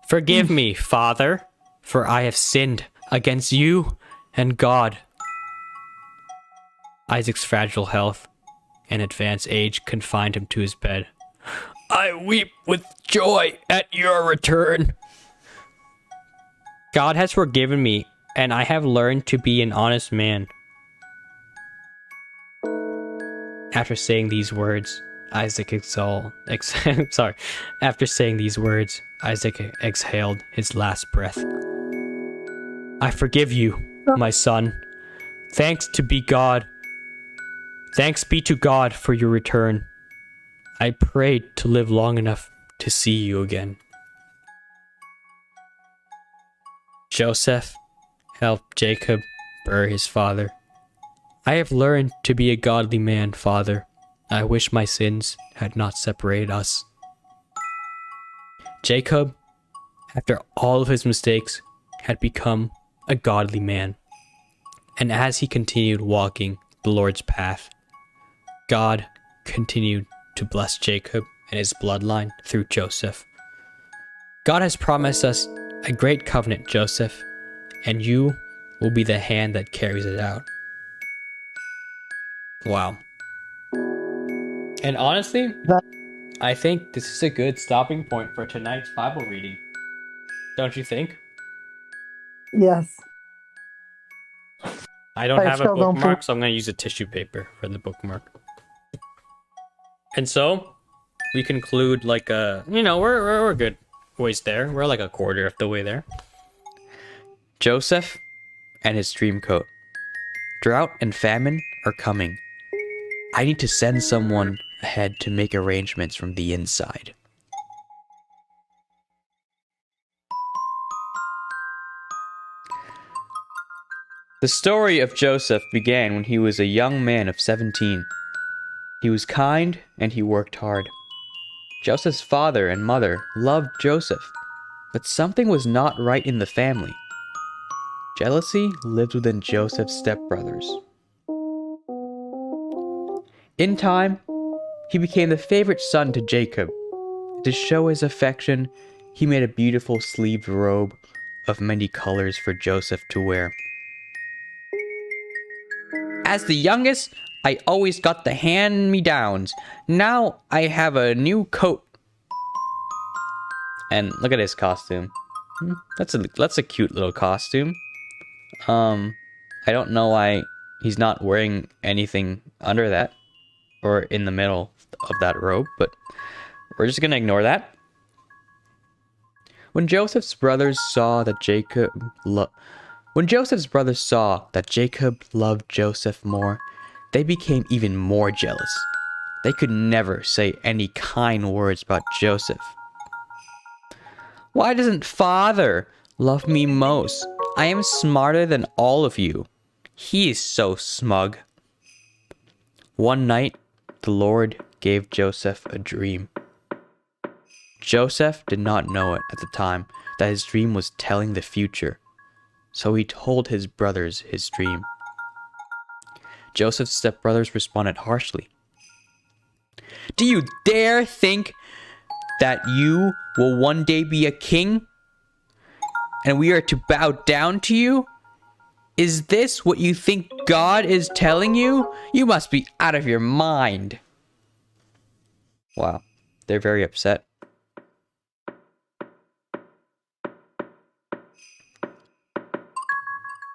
Forgive me, father, for I have sinned against you and God. Isaac's fragile health and advanced age confined him to his bed. I weep with joy at your return. God has forgiven me, and I have learned to be an honest man. After saying these words, Isaac exhaled his last breath. I forgive you, my son. Thanks be to God for your return. I prayed to live long enough to see you again. Joseph helped Jacob bury his father. I have learned to be a godly man, father. I wish my sins had not separated us. Jacob, after all of his mistakes, had become a godly man. And as he continued walking the Lord's path, God continued to bless Jacob and his bloodline through Joseph. God has promised us a great covenant, Joseph, and you will be the hand that carries it out. Wow. And honestly, I think this is a good stopping point for tonight's Bible reading. Don't you think? Yes. I don't have a still don't bookmark, so I'm going to use a tissue paper for the bookmark. And so, we conclude like a, we're good ways there. We're like a quarter of the way there. Joseph and his dream coat. Drought and famine are coming. I need to send someone ahead to make arrangements from the inside. The story of Joseph began when he was a young man of 17. He was kind and he worked hard. Joseph's father and mother loved Joseph, but something was not right in the family. Jealousy lived within Joseph's stepbrothers. In time, he became the favorite son to Jacob. To show his affection, he made a beautiful sleeved robe, of many colors for Joseph to wear. As the youngest, I always got the hand-me-downs. Now I have a new coat. And look at his costume. That's a cute little costume. I don't know why he's not wearing anything under that or in the middle of that robe, but we're just gonna ignore that. When Joseph's brothers saw that Jacob loved Joseph more, they became even more jealous. They could never say any kind words about Joseph. Why doesn't father love me most? I am smarter than all of you. He is so smug. One night, the Lord gave Joseph a dream. Joseph did not know it at the time that his dream was telling the future, so he told his brothers his dream. Joseph's stepbrothers responded harshly. Do you dare think that you will one day be a king, and we are to bow down to you? Is this what you think God is telling you? You must be out of your mind. Wow, they're very upset.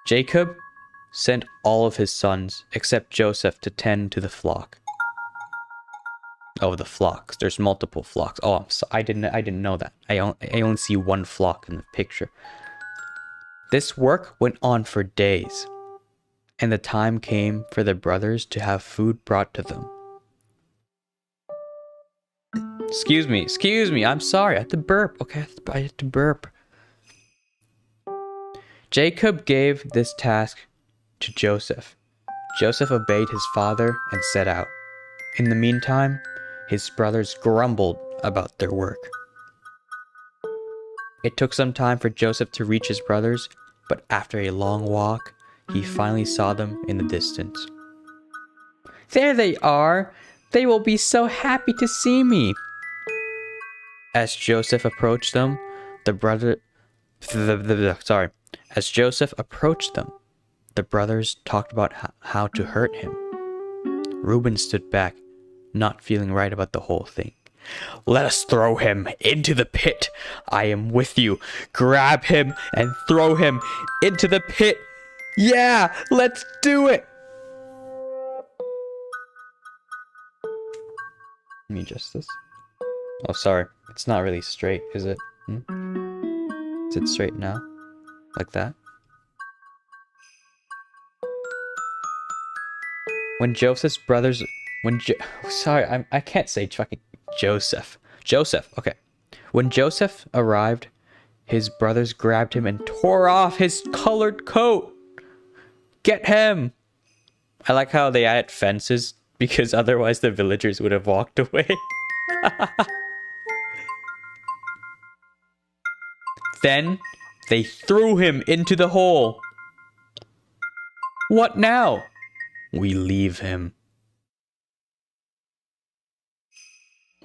Jacob sent all of his sons, except Joseph, to tend to the flock. Oh, the flocks. There's multiple flocks. Oh, I didn't know that. I only see one flock in the picture. This work went on for days, and the time came for the brothers to have food brought to them. Excuse me. I'm sorry. I had to burp. Okay, I had to burp. Jacob gave this task to Joseph. Joseph obeyed his father and set out. In the meantime, his brothers grumbled about their work. It took some time for Joseph to reach his brothers, but after a long walk, he finally saw them in the distance. There they are! They will be so happy to see me! As Joseph approached them, As Joseph approached them, the brothers talked about how to hurt him. Reuben stood back, not feeling right about the whole thing. Let us throw him into the pit. I am with you. Grab him and throw him into the pit. Yeah, let's do it. Let me adjust this. Oh, sorry. It's not really straight, is it? Is it straight now? Like that? When Joseph's brothers... I can't say fucking Joseph. Joseph, okay. When Joseph arrived, his brothers grabbed him and tore off his colored coat. Get him! I like how they added fences, because otherwise the villagers would have walked away. Then they threw him into the hole. What now? We leave him.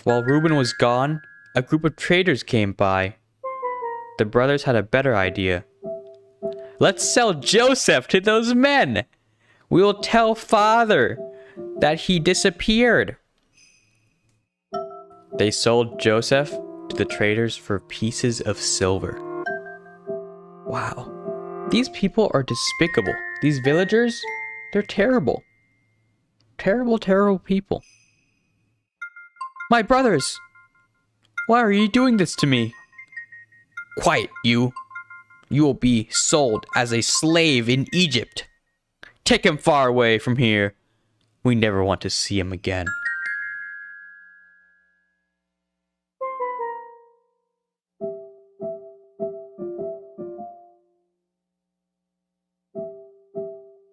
While Reuben was gone, a group of traders came by. The brothers had a better idea. Let's sell Joseph to those men. We will tell father that he disappeared. They sold Joseph to the traders for pieces of silver. Wow. These people are despicable. These villagers, they're terrible. Terrible, terrible people. My brothers! Why are you doing this to me? Quiet, you. You will be sold as a slave in Egypt. Take him far away from here. We never want to see him again.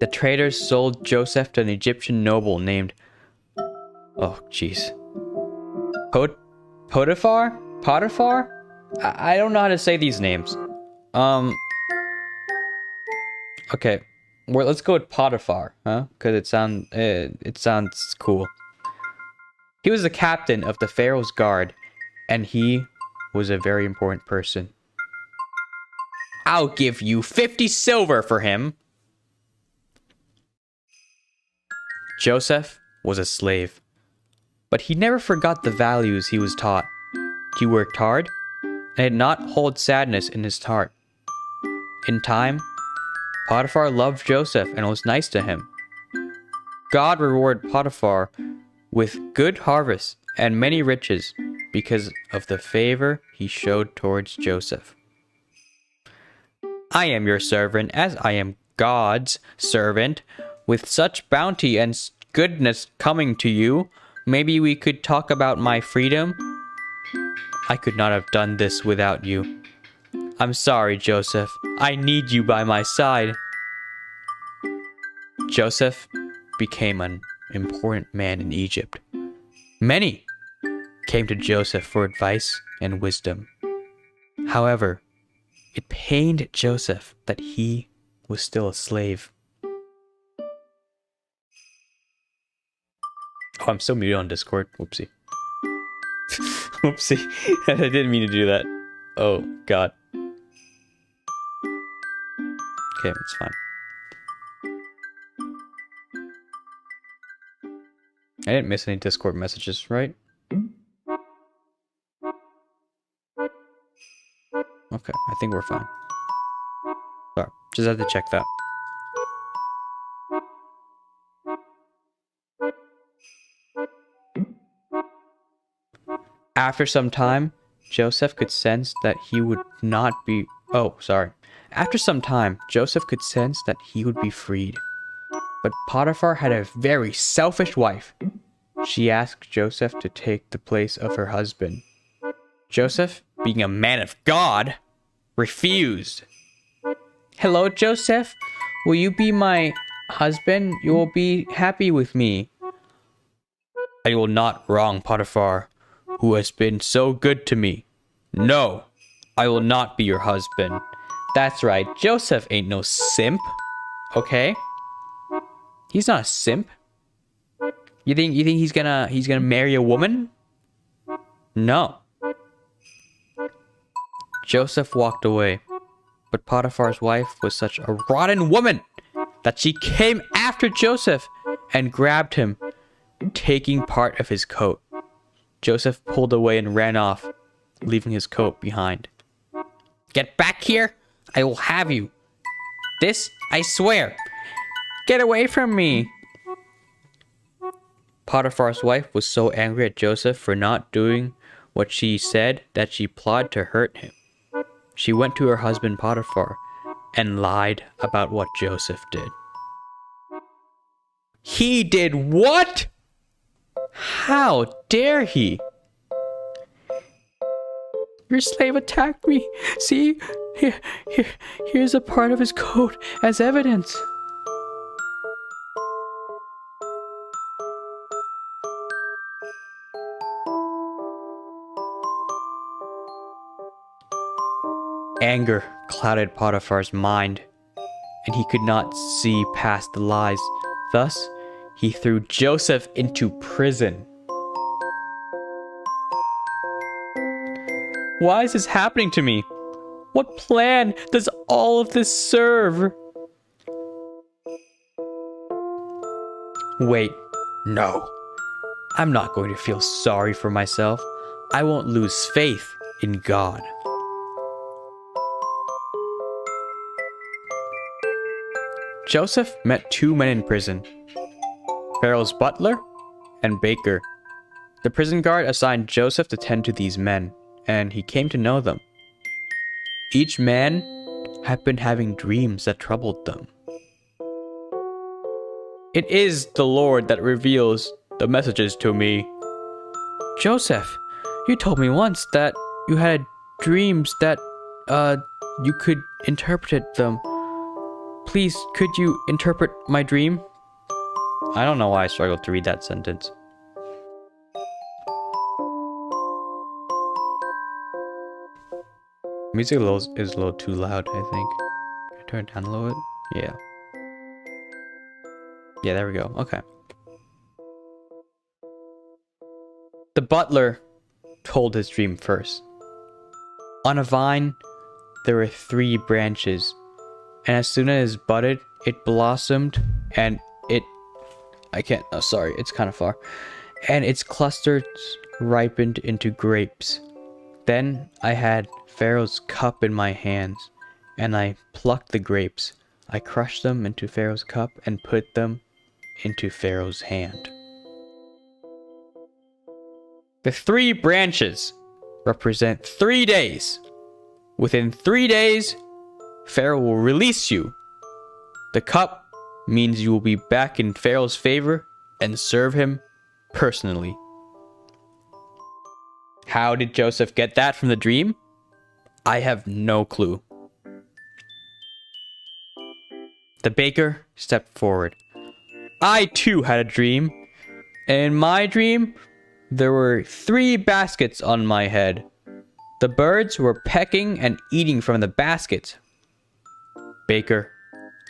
The traders sold Joseph to an Egyptian noble named... Oh, jeez. Potiphar? Potiphar? I don't know how to say these names. Okay. Well, let's go with Potiphar, huh? Because it sounds cool. He was the captain of the Pharaoh's guard, and he was a very important person. I'll give you 50 silver for him. Joseph was a slave, but he never forgot the values he was taught. He worked hard and did not hold sadness in his heart. In time, Potiphar loved Joseph and was nice to him. God rewarded Potiphar with good harvests and many riches because of the favor he showed towards Joseph. I am your servant as I am God's servant. With such bounty and goodness coming to you, maybe we could talk about my freedom. I could not have done this without you. I'm sorry, Joseph. I need you by my side. Joseph became an important man in Egypt. Many came to Joseph for advice and wisdom. However, it pained Joseph that he was still a slave. Oh, I'm still muted on Discord. Whoopsie. Whoopsie. I didn't mean to do that. Oh, God. Okay, it's fine. I didn't miss any Discord messages, right? Okay, I think we're fine. Sorry, just had to check that. After some time, Joseph could sense that he would not be... Oh, sorry. After some time, Joseph could sense that he would be freed. But Potiphar had a very selfish wife. She asked Joseph to take the place of her husband. Joseph, being a man of God, refused. Hello, Joseph. Will you be my husband? You will be happy with me. I will not wrong Potiphar, who has been so good to me. No, I will not be your husband. That's right, Joseph ain't no simp. Okay? He's not a simp. You think he's gonna marry a woman? No. Joseph walked away, but Potiphar's wife was such a rotten woman that she came after Joseph and grabbed him, taking part of his coat. Joseph pulled away and ran off, leaving his coat behind. Get back here! I will have you. This, I swear. Get away from me! Potiphar's wife was so angry at Joseph for not doing what she said that she plotted to hurt him. She went to her husband Potiphar and lied about what Joseph did. He did what? How dare he? Your slave attacked me. See, here's a part of his coat as evidence. Anger clouded Potiphar's mind, and he could not see past the lies. Thus, he threw Joseph into prison. Why is this happening to me? What plan does all of this serve? Wait, no. I'm not going to feel sorry for myself. I won't lose faith in God. Joseph met two men in prison, Pharaoh's butler and baker. The prison guard assigned Joseph to tend to these men, and he came to know them. Each man had been having dreams that troubled them. It is the Lord that reveals the messages to me. Joseph, you told me once that you had dreams that, you could interpret them. Please, could you interpret my dream? I don't know why I struggled to read that sentence. Music is a little too loud, I think. Can I turn it down a little bit? Yeah. Yeah, there we go. Okay. The butler told his dream first. On a vine, there were 3 branches, and as soon as it budded, it blossomed, and it's kind of far. And its clusters ripened into grapes. Then I had Pharaoh's cup in my hands, and I plucked the grapes. I crushed them into Pharaoh's cup and put them into Pharaoh's hand. The 3 branches represent 3 days. Within 3 days, Pharaoh will release you. The cup means you will be back in Pharaoh's favor and serve him personally. How did Joseph get that from the dream? I have no clue. The baker stepped forward. I too had a dream. In my dream, there were 3 baskets on my head. The birds were pecking and eating from the baskets. Baker,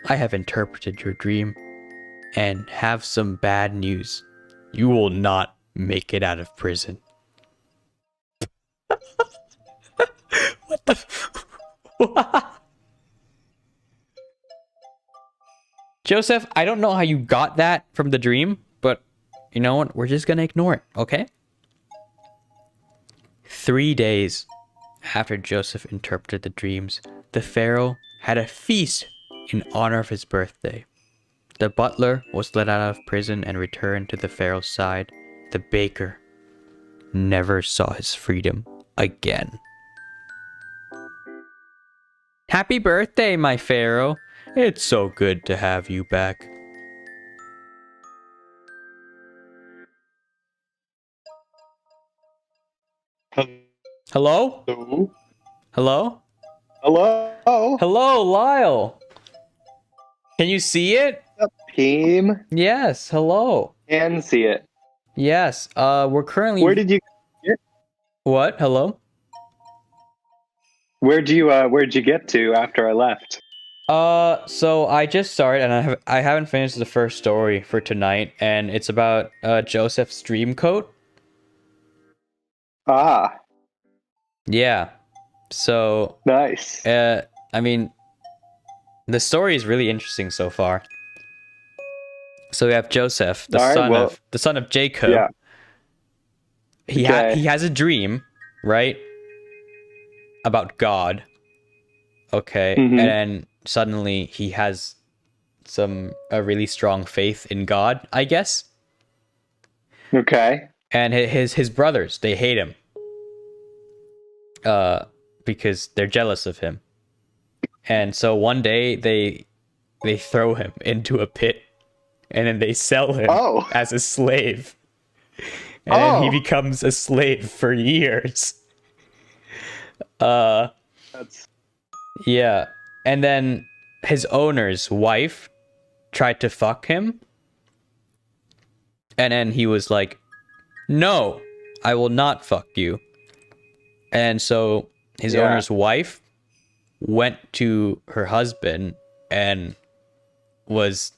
I have interpreted your dream and have some bad news. You will not make it out of prison. What the Joseph, I don't know how you got that from the dream, but you know what? We're just gonna ignore it, okay? 3 days after Joseph interpreted the dreams, the Pharaoh had a feast in honor of his birthday. The butler was let out of prison and returned to the Pharaoh's side. The baker never saw his freedom again. Happy birthday, my Pharaoh. It's so good to have you back. Hello? Hello? Hello? Hello? Hello, Lyle. Can you see it? Team? Yes, hello. Can see it. Yes, we're currently... Where did you get? What? Hello? Where'd you get to after I left? So I just started, and I haven't finished the first story for tonight, and it's about Joseph's dream coat. Ah, Yeah. So nice. I mean, the story is really interesting so far. So we have Joseph, the son of Jacob. Yeah. He has a dream, right? About God. Okay. Mhm. And then suddenly he has a really strong faith in God, I guess. Okay. And his brothers, they hate him. Because they're jealous of him. And so one day they throw him into a pit, and then they sell him as a slave. And then he becomes a slave for years. Yeah. And then his owner's wife tried to fuck him. And then he was like, no, I will not fuck you. And so his owner's wife went to her husband and was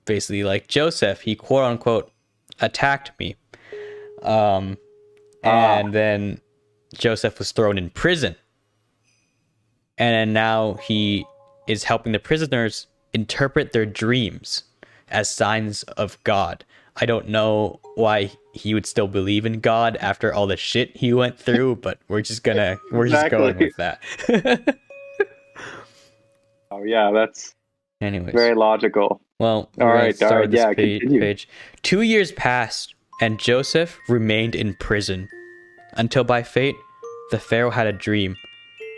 basically like, Joseph, he quote unquote attacked me. And then Joseph was thrown in prison. And then now he is helping the prisoners interpret their dreams as signs of God. I don't know why he would still believe in God after all the shit he went through, but we're just going with that. Oh yeah, that's anyways very logical. Well, all right, yeah, page. 2 years passed, and Joseph remained in prison until by fate the Pharaoh had a dream.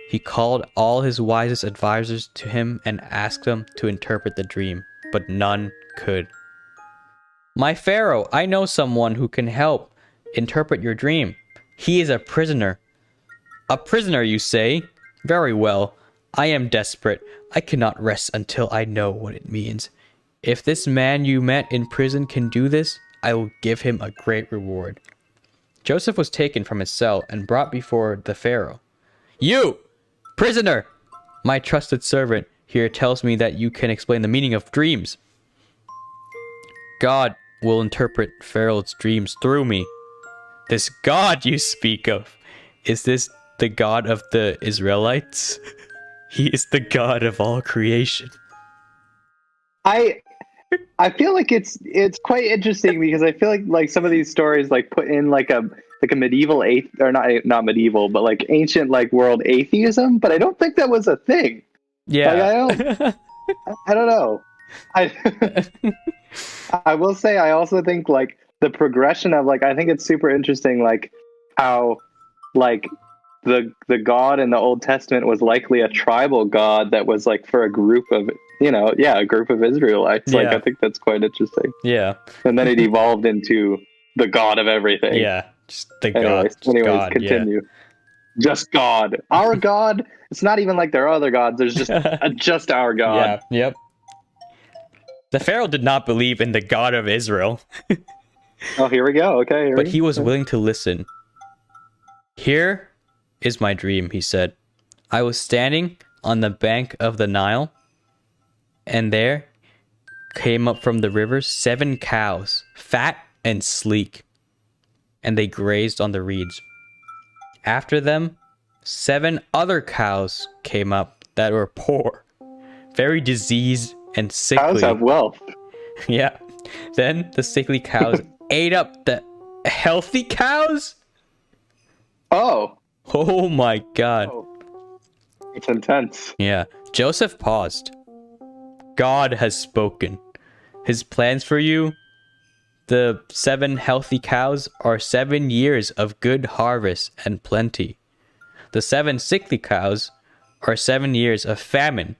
He called all his wisest advisors to him and asked them to interpret the dream, but none could. My Pharaoh, I know someone who can help interpret your dream. He is a prisoner. A prisoner, you say? Very well. I am desperate. I cannot rest until I know what it means. If this man you met in prison can do this, I will give him a great reward. Joseph was taken from his cell and brought before the Pharaoh. You, prisoner, my trusted servant, here tells me that you can explain the meaning of dreams. God will interpret Pharaoh's dreams through me. This God you speak of, is this the God of the Israelites? He is the God of all creation. I feel like it's quite interesting because I feel like some of these stories like put in like a medieval or not medieval, but like ancient like world atheism, but I don't think that was a thing. Yeah. Like, I don't know. I will say I also think like the progression of like I think it's super interesting like how like the god in the Old Testament was likely a tribal god that was like for a group of a group of Israelites. Like Yeah. I think that's quite interesting. Yeah. And then it evolved into the god of everything. Yeah. Just the God. Anyways, Just God, continue. Just God. Our God. It's not even like there are other gods. There's just our God. Yeah. Yep. The Pharaoh did not believe in the God of Israel, Oh, here we go. Okay. but he was willing to listen. Here is my dream, he said. I was standing on the bank of the Nile, and there came up from the river 7 cows, fat and sleek, and they grazed on the reeds. After them, 7 other cows came up that were poor, very diseased and sickly. Cows have wealth. Yeah. Then the sickly cows ate up the healthy cows? Oh. Oh my god. Oh. It's intense. Yeah. Joseph paused. God has spoken. His plans for you, the 7 healthy cows, are 7 years of good harvest and plenty. The 7 sickly cows are 7 years of famine.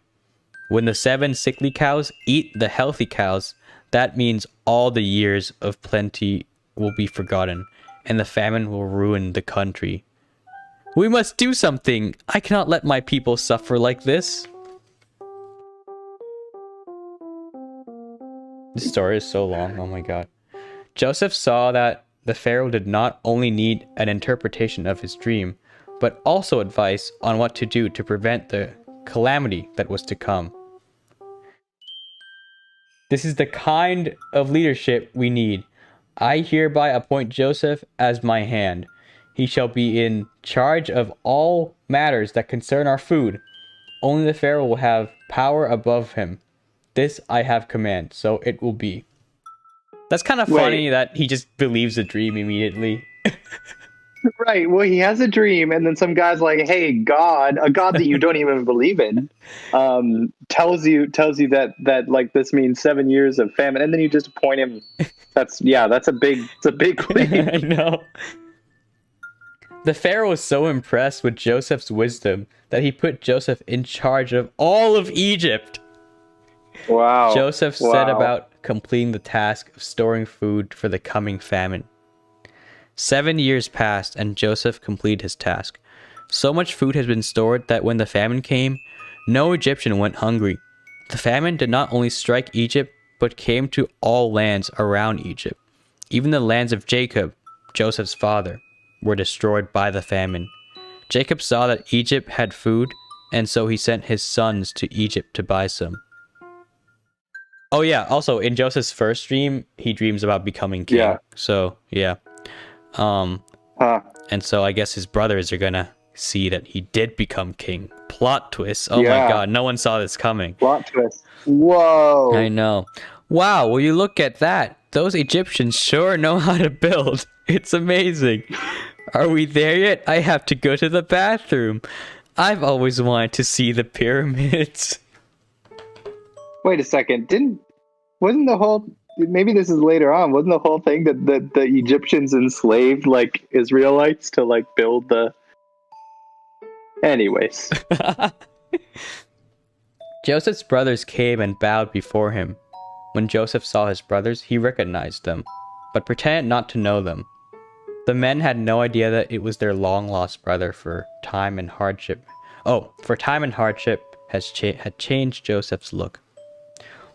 When the 7 sickly cows eat the healthy cows, that means all the years of plenty will be forgotten, and the famine will ruin the country. We must do something. I cannot let my people suffer like this. This story is so long. Oh my god. Joseph saw that the Pharaoh did not only need an interpretation of his dream, but also advice on what to do to prevent the calamity that was to come. This is the kind of leadership we need. I hereby appoint Joseph as my hand. He shall be in charge of all matters that concern our food. Only the Pharaoh will have power above him. This I have command, so it will be. That's kind of funny that he just believes the dream immediately. Right. Well, he has a dream, and then some guy's like, "Hey, God, a God that you don't even believe in, tells you that like this means 7 years of famine," and then you just appoint him. That's a big leap. I know. The Pharaoh was so impressed with Joseph's wisdom that he put Joseph in charge of all of Egypt. Wow. Joseph set about completing the task of storing food for the coming famine. 7 years passed, and Joseph completed his task. So much food has been stored that when the famine came, no Egyptian went hungry. The famine did not only strike Egypt, but came to all lands around Egypt. Even the lands of Jacob, Joseph's father, were destroyed by the famine. Jacob saw that Egypt had food, and so he sent his sons to Egypt to buy some. Oh yeah, also in Joseph's first dream, he dreams about becoming king. Yeah. So, yeah. And so I guess his brothers are gonna see that he did become king. Plot twist. Oh my god, no one saw this coming. Plot twist. Whoa. I know. Wow, will you look at that? Those Egyptians sure know how to build. It's amazing. Are we there yet? I have to go to the bathroom. I've always wanted to see the pyramids. Wait a second. Wasn't the whole, maybe this is later on, wasn't the whole thing that the Egyptians enslaved like Israelites to like build the... Anyways. Joseph's brothers came and bowed before him. When Joseph saw his brothers, he recognized them, but pretended not to know them. The men had no idea that it was their long-lost brother, for time and hardship had changed Joseph's look.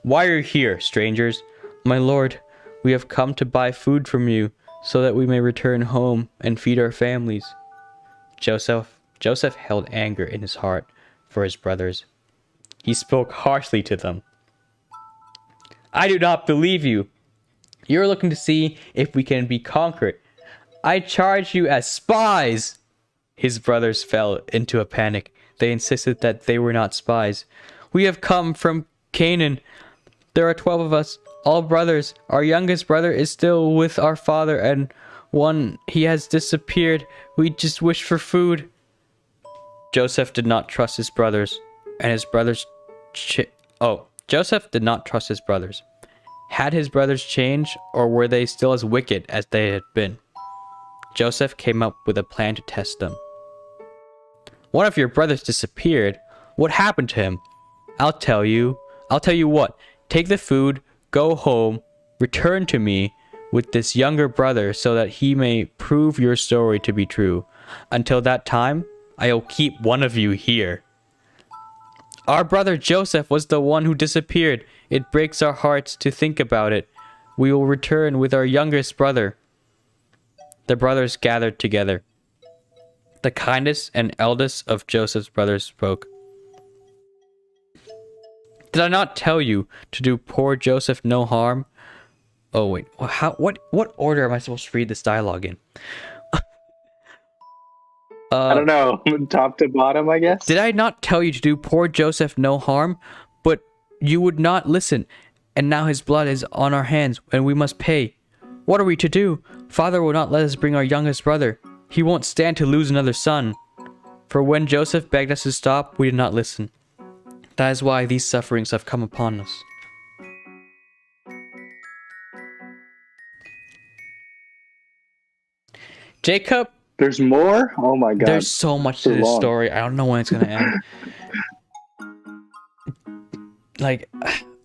Why are you here, strangers? My lord, we have come to buy food from you, so that we may return home and feed our families. Joseph held anger in his heart for his brothers. He spoke harshly to them. I do not believe you. You are looking to see if we can be conquered. I charge you as spies. His brothers fell into a panic. They insisted that they were not spies. We have come from Canaan. There are 12 of us, all brothers. Our youngest brother is still with our father, and he has disappeared. We just wish for food. Joseph did not trust his brothers, and his brothers... Joseph did not trust his brothers. Had his brothers changed, or were they still as wicked as they had been? Joseph came up with a plan to test them. One of your brothers disappeared. What happened to him? I'll tell you what. Take the food, go home, return to me with this younger brother so that he may prove your story to be true. Until that time, I'll keep one of you here. Our brother Joseph was the one who disappeared. It breaks our hearts to think about it. We will return with our youngest brother. The brothers gathered together. The kindest and eldest of Joseph's brothers spoke. Did I not tell you to do poor Joseph no harm? Oh wait, what order am I supposed to read this dialogue in? I don't know, top to bottom, I guess. Did I not tell you to do poor Joseph no harm? But you would not listen, and now his blood is on our hands, and we must pay. What are we to do? Father will not let us bring our youngest brother. He won't stand to lose another son. For when Joseph begged us to stop, we did not listen. That is why these sufferings have come upon us. Jacob, There's more? Oh my god. there's so much to So this long. story. I don't know when it's gonna end. Like,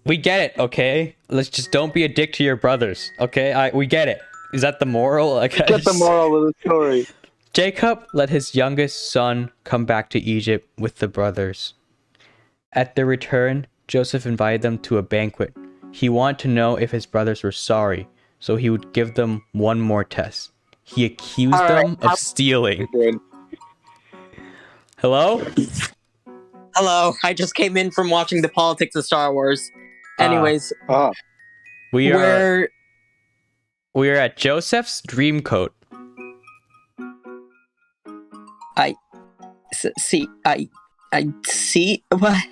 we get it, okay? Let's just don't be a dick to your brothers, okay? We get it. Is that the moral? Like, Get the moral of the story. Jacob let his youngest son come back to Egypt with the brothers. At their return, Joseph invited them to a banquet. He wanted to know if his brothers were sorry, so he would give them one more test. He accused them of stealing. Hello? Hello, I just came in from watching the politics of Star Wars. Anyways, Oh, We are we're at Joseph's dream coat. I see what.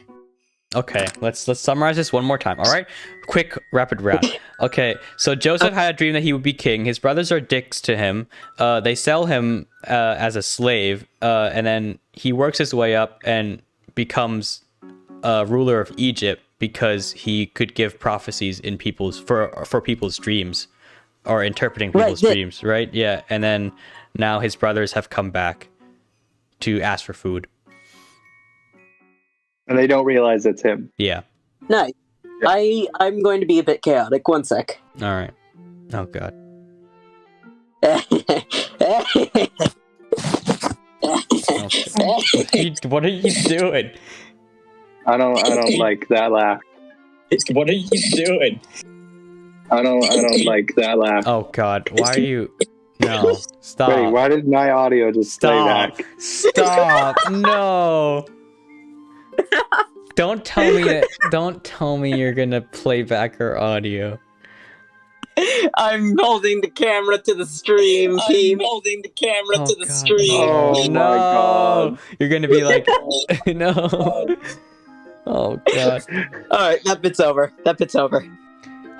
Okay, let's summarize this one more time. All right, quick rapid round. Okay, so Joseph had a dream that he would be king. His brothers are dicks to him. They sell him as a slave, and then he works his way up and becomes ruler of Egypt because he could give prophecies in for people's dreams, or interpreting people's dreams. Right? Yeah, and then now his brothers have come back to ask for food. and they don't realize it's him. Yeah. No, I'm going to be a bit chaotic. One sec. All right. Oh god. What are you doing? I don't like that laugh. What are you doing? I don't like that laugh. Oh god, why are you? No, stop. Wait, why did my audio just play Stop. back? Stop. No. Don't tell me you're gonna play back her audio. I'm holding the camera to the stream, team. Holding the camera to the God. stream. Oh no. my god. You're gonna be like, no. Oh god. Alright, that bit's over.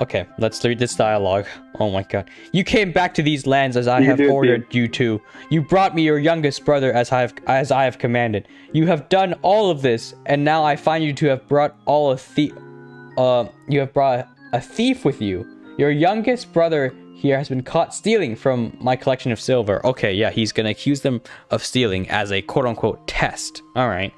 Okay, let's read this dialogue. Oh my god. You came back to these lands as I You have did, ordered you to. You brought me your youngest brother as I have commanded. You have done all of this, and now I find you to have brought you have brought a thief with you. Your youngest brother here has been caught stealing from my collection of silver. Okay, yeah, he's gonna accuse them of stealing as a quote-unquote test. Alright.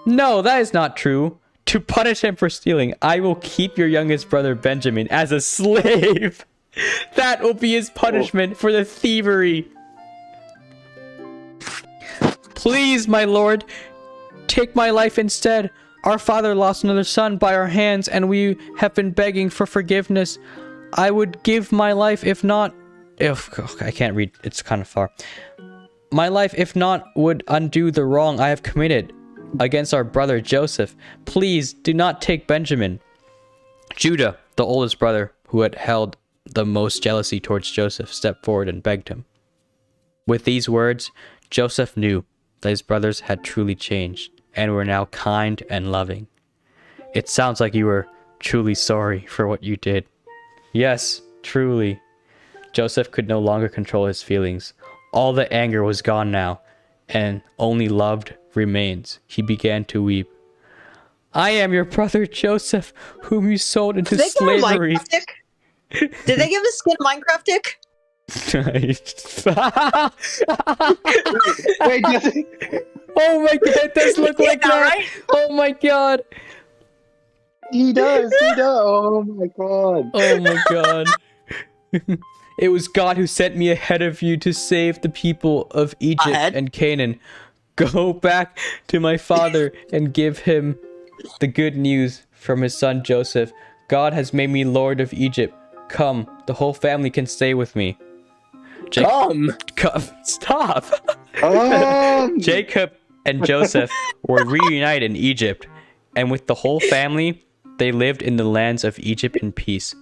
No, that is not true. To punish him for stealing, I will keep your youngest brother Benjamin as a slave. That will be his punishment for the thievery. Please, my lord, take my life instead. Our father lost another son by our hands, and we have been begging for forgiveness. I would give my life if not... I can't read. It's kind of far. My life, if not, would undo the wrong I have committed against our brother Joseph. Please do not take Benjamin. Judah, the oldest brother, who had held the most jealousy towards Joseph, stepped forward and begged him. With these words, Joseph knew that his brothers had truly changed and were now kind and loving. It sounds like you were truly sorry for what you did. Yes, truly. Joseph could no longer control his feelings. All the anger was gone now, and only love remains. He began to weep. I am your brother Joseph, whom you sold into slavery. Did they give a skin Minecraft dick? Wait, does it? Oh my god, it does look like that! Right? Oh my god! He does. Oh my god. Oh my god. It was God who sent me ahead of you to save the people of Egypt and Canaan. Go back to my father and give him the good news from his son Joseph. God has made me Lord of Egypt. Come, the whole family can stay with me. Come. Stop. Jacob and Joseph were reunited in Egypt, and with the whole family, they lived in the lands of Egypt in peace.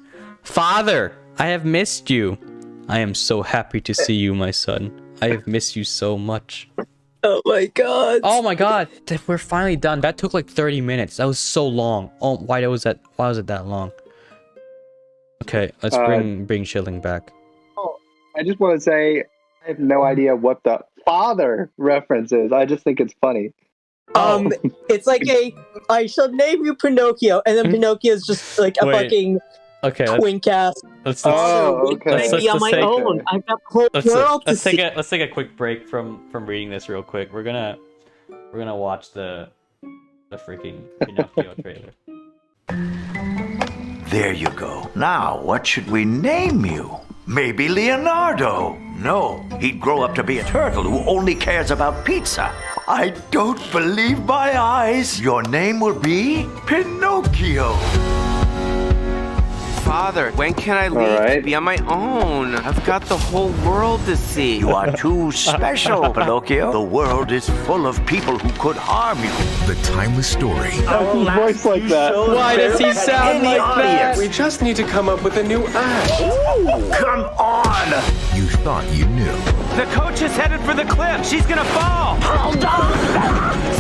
Father, I have missed you. I am so happy to see you, my son. I have missed you so much. Oh my god. Oh my god. We're finally done. That took like 30 minutes. That was so long. Oh, why was it that long? Okay, let's bring Shilling back. I just want to say I have no idea what the father reference is. I just think it's funny. It's like I shall name you Pinocchio, and then Pinocchio's just like a fucking twink ass. Let's be on my own. I've got the whole world to see. Let's take a quick break from reading this real quick. We're gonna watch the freaking Pinocchio trailer. There you go. Now, what should we name you? Maybe Leonardo. No, he'd grow up to be a turtle who only cares about pizza. I don't believe my eyes. Your name will be Pinocchio. Father, when can I leave to be on my own? I've got the whole world to see. You are too special, Pinocchio. The world is full of people who could harm you. The timeless story. How's his voice like that? Why does he sound like that? We just need to come up with a new act. Ooh, come on! You thought you knew. The coach is headed for the cliff. She's gonna fall. Hold on!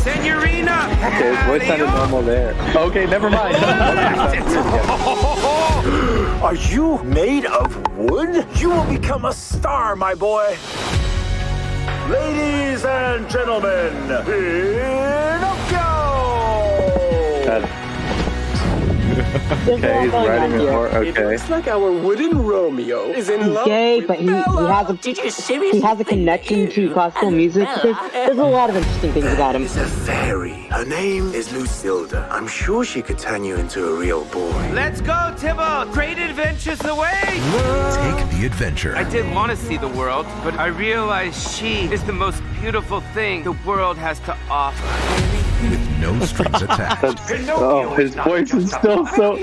Senorina! Okay, his voice sounded normal there. Okay, never mind. Are you made of wood? You will become a star, my boy. Ladies and gentlemen, Pinocchio! Okay, he's writing it more. It Okay. looks like our wooden Romeo is in love Gay, with but he has a connection to classical music. There's a lot of interesting things about him. Is a fairy. Her name is Lucilda. I'm sure she could turn you into a real boy. Let's go, Tybalt! Great adventures away! Take the adventure. I did want to see the world, but I realized she is the most beautiful thing the world has to offer. With no strings attached. Oh, his voice is still so.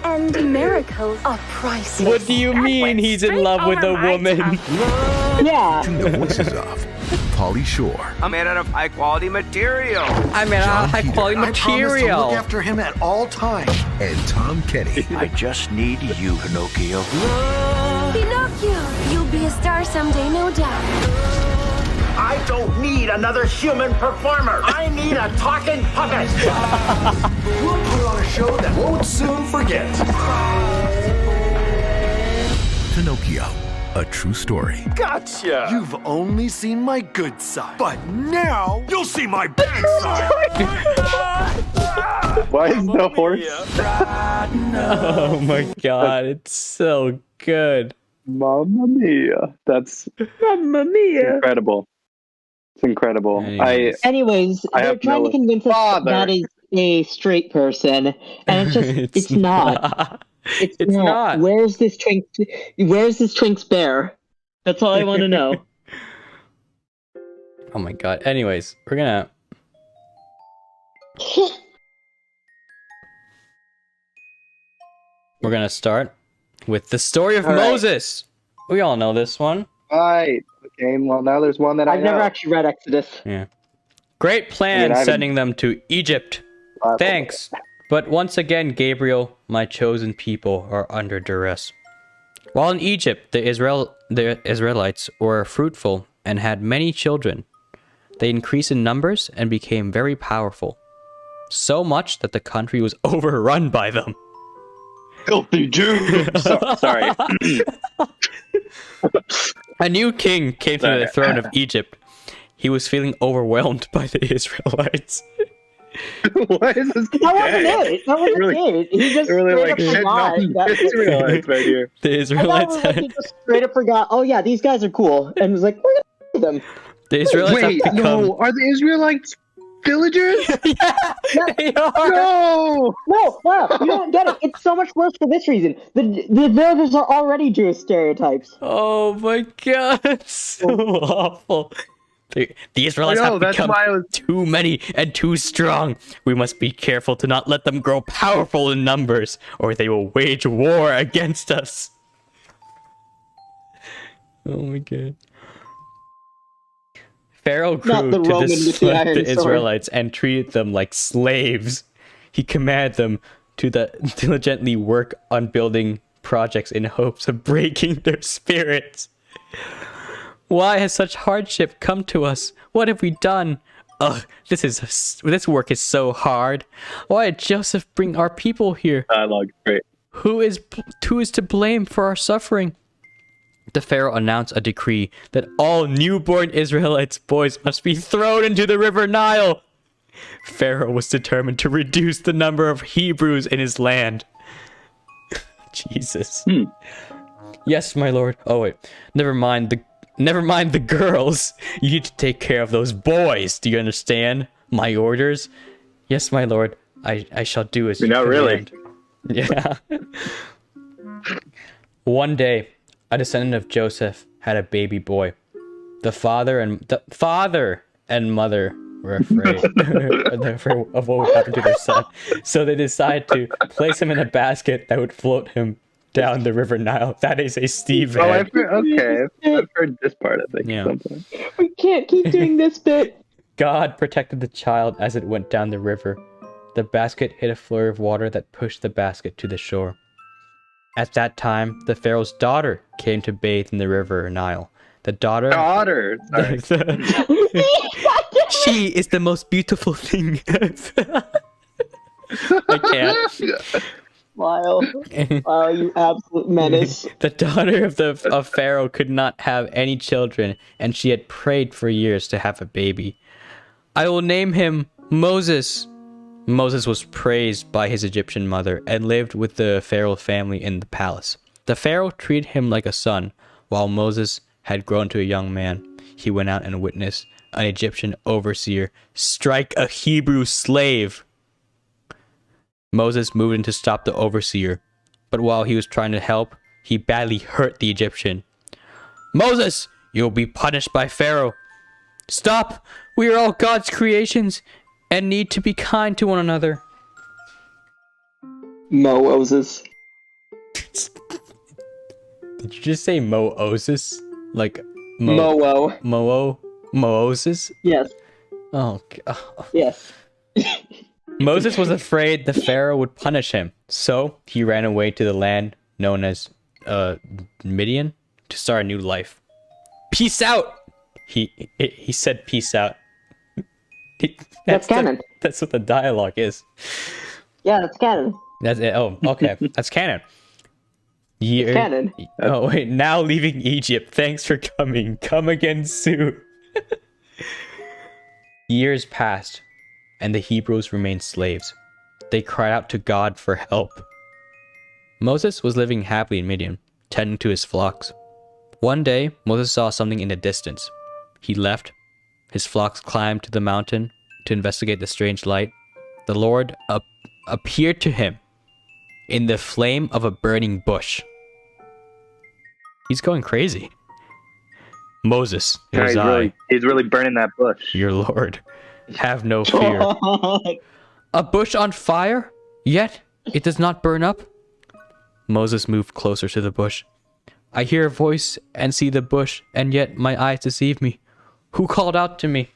And miracles are priceless. What do you mean he's in love with a woman? Yeah. The voices of Pauly Shore. I'm made out of high quality material. I mean, high quality material. Look after him at all times. And Tom Kenny. I just need you, Pinocchio. Pinocchio, you'll be a star someday, no doubt. I don't need another human performer. I need a talking puppet. We'll put on a show that won't soon forget. Pinocchio, a true story. Gotcha! You've only seen my good side. But now, You'll see my bad side. Why is the horse? Oh my god, it's so good. Mamma mia. That's Mamma mia. incredible. It's incredible. Anyways, I they're have trying no to convince us father. that is a straight person, and it's just it's not. It's not. Where's this Twink's bear? That's all I want to know. Oh my god. Anyways, we're gonna start with the story of Moses. We all know this one. Right. Okay, well, now there's one that I've never actually read Exodus. Yeah. Great plan sending them to Egypt. Thanks. But once again, Gabriel, my chosen people are under duress. While in Egypt, the Israelites were fruitful and had many children. They increased in numbers and became very powerful. So much that the country was overrun by them. Filthy Jews. Sorry. A new king came to the throne of Egypt. He was feeling overwhelmed by the Israelites. What is this? That wasn't it. That wasn't it. He just really straight up forgot. Israelites right here. The Israelites He just straight up forgot. Oh yeah, these guys are cool, and was like, we're gonna do them. The Israelites Wait, have become... no, are the Israelites villagers? Yeah, they are. No! No, wow, you don't get it. It's so much worse for this reason. The villagers are already Jewish stereotypes. Oh my god, so awful. The Israelites have become too many and too strong. We must be careful to not let them grow powerful in numbers, or they will wage war against us. Oh my god. Pharaoh grew to dislike the Israelites and treated them like slaves. He commanded them to diligently work on building projects in hopes of breaking their spirits. Why has such hardship come to us? What have we done? Ugh, this work is so hard. Why did Joseph bring our people here? Dialogue, great. Who is to blame for our suffering? The Pharaoh announced a decree that all newborn Israelites boys must be thrown into the river Nile. Pharaoh was determined to reduce the number of Hebrews in his land. Jesus. Yes, my lord. Oh wait, never mind the girls. You need to take care of those boys. Do you understand my orders? Yes, my lord. I shall do as you command. Really? Yeah. One day, a descendant of Joseph had a baby boy. The father and mother were afraid of what would happen to their son. So they decided to place him in a basket that would float him down the river Nile. That is a Steve head. I've heard this part, I think. Yeah. We can't keep doing this bit. God protected the child as it went down the river. The basket hit a flurry of water that pushed the basket to the shore. At that time, the Pharaoh's daughter came to bathe in the river Nile. The daughter... She is the most beautiful thing. I can't. Wow, you absolute menace. The daughter of Pharaoh could not have any children, and she had prayed for years to have a baby. I will name him Moses. Moses was praised by his Egyptian mother and lived with the Pharaoh family in the palace. The Pharaoh treated him like a son. While Moses had grown to a young man, he went out and witnessed an Egyptian overseer strike a Hebrew slave. Moses moved in to stop the overseer, but while he was trying to help, he badly hurt the Egyptian. Moses, you will be punished by Pharaoh. Stop! We are all God's creations and need to be kind to one another. Moses. Did you just say Moses? Like Moses? Yes. Oh God. Yes. Moses was afraid the Pharaoh would punish him, so he ran away to the land known as Midian to start a new life. Peace out! He said peace out. That's canon. That's what the dialogue is. Yeah, that's canon. That's it. Oh, okay. That's canon. Canon. Oh, wait. Now leaving Egypt. Thanks for coming. Come again soon. Years passed, and the Hebrews remained slaves. They cried out to God for help. Moses was living happily in Midian, tending to his flocks. One day, Moses saw something in the distance. He left. His flocks climbed to the mountain to investigate the strange light. The Lord appeared to him in the flame of a burning bush. He's going crazy. Moses, it was he's really burning that bush. Your Lord. Have no fear. A bush on fire? Yet it does not burn up? Moses moved closer to the bush. I hear a voice and see the bush, and yet my eyes deceive me. Who called out to me?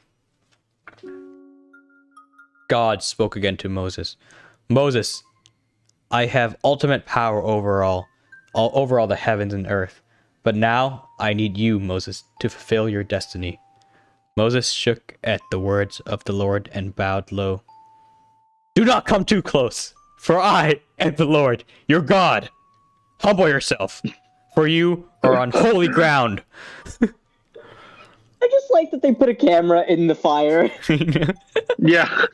God spoke again to Moses. Moses, I have ultimate power over all the heavens and earth. But now I need you, Moses, to fulfill your destiny. Moses shook at the words of the Lord and bowed low. Do not come too close, for I am the Lord, your God. Humble yourself, for you are on holy ground. I just like that they put a camera in the fire. Yeah.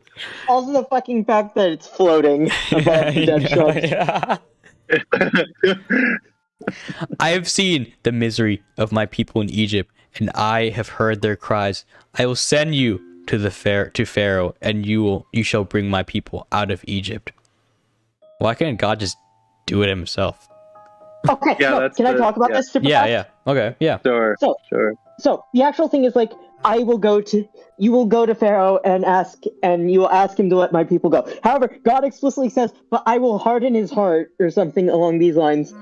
Also the fucking fact that it's floating above the dead shrubs. I have seen the misery of my people in Egypt, and I have heard their cries. I will send you to Pharaoh, and you shall bring my people out of Egypt. Why can't God just do it himself? Okay, Yeah, no, can I talk about this super fast? Yeah. Okay, yeah. Sure. So the actual thing is like, you will go to Pharaoh and you will ask him to let my people go. However, God explicitly says, but I will harden his heart or something along these lines.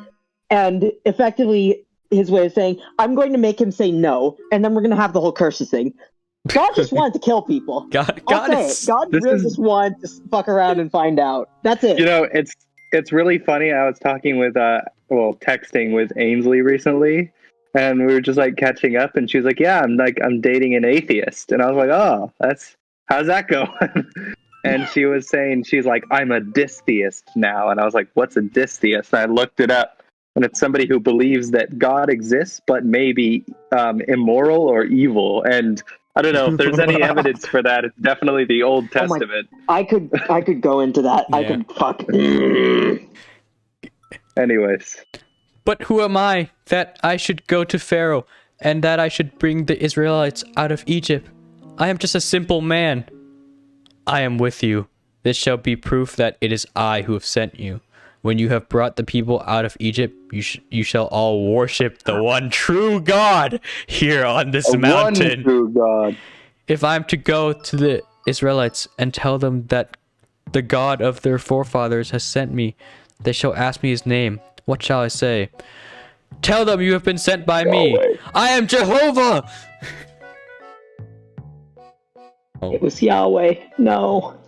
And effectively his way of saying, I'm going to make him say no, and then we're going to have the whole curses thing. God just wanted to kill people. God really just wanted to fuck around and find out. That's it. You know, it's really funny. I was talking with texting with Ainsley recently, and we were just like catching up, and she was like, "Yeah, I'm dating an atheist," and I was like, "Oh, how's that going?" And she was saying she's like, "I'm a dystheist now," and I was like, "What's a dystheist?" And I looked it up, and it's somebody who believes that God exists, but maybe immoral or evil. And I don't know if there's any evidence for that. It's definitely the Old Testament. I could go into that. Yeah. I could fuck. Anyways. But who am I that I should go to Pharaoh and that I should bring the Israelites out of Egypt? I am just a simple man. I am with you. This shall be proof that it is I who have sent you. When you have brought the people out of Egypt, you shall all worship the one true God here on this mountain. One true God. If I am to go to the Israelites and tell them that the God of their forefathers has sent me, they shall ask me his name. What shall I say? Tell them you have been sent by me. I am Jehovah. It was Yahweh. No.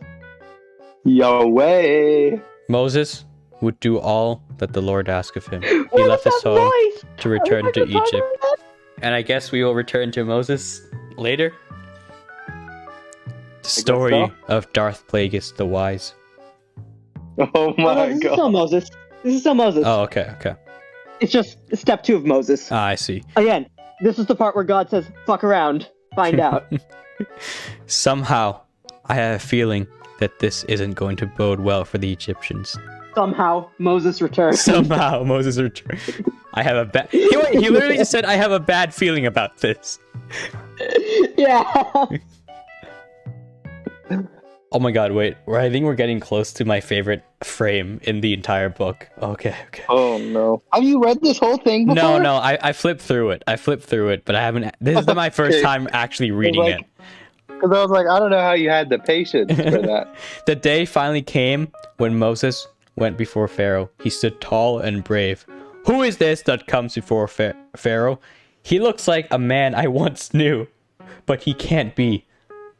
Yahweh. Moses would do all that the Lord asked of him. He left his home to return to Egypt. And I guess we will return to Moses later. The story of Darth Plagueis the Wise. Oh my This God. is still Moses. This is still Moses. Oh, okay. It's just step 2 of Moses. Ah, I see. Again, this is the part where God says, fuck around, find out. Somehow, I have a feeling that this isn't going to bode well for the Egyptians. Somehow, Moses returned. Somehow, Moses returned. I have a bad... He literally just said, I have a bad feeling about this. Yeah. Oh my god, wait. I think we're getting close to my favorite frame in the entire book. Okay. Oh no. Have you read this whole thing before? No, I flipped through it. But I haven't... This is my first time actually reading it. Because I was like, I don't know how you had the patience for that. The day finally came when Moses went before Pharaoh. He stood tall and brave. Who is this that comes before Pharaoh? He looks like a man I once knew, but he can't be.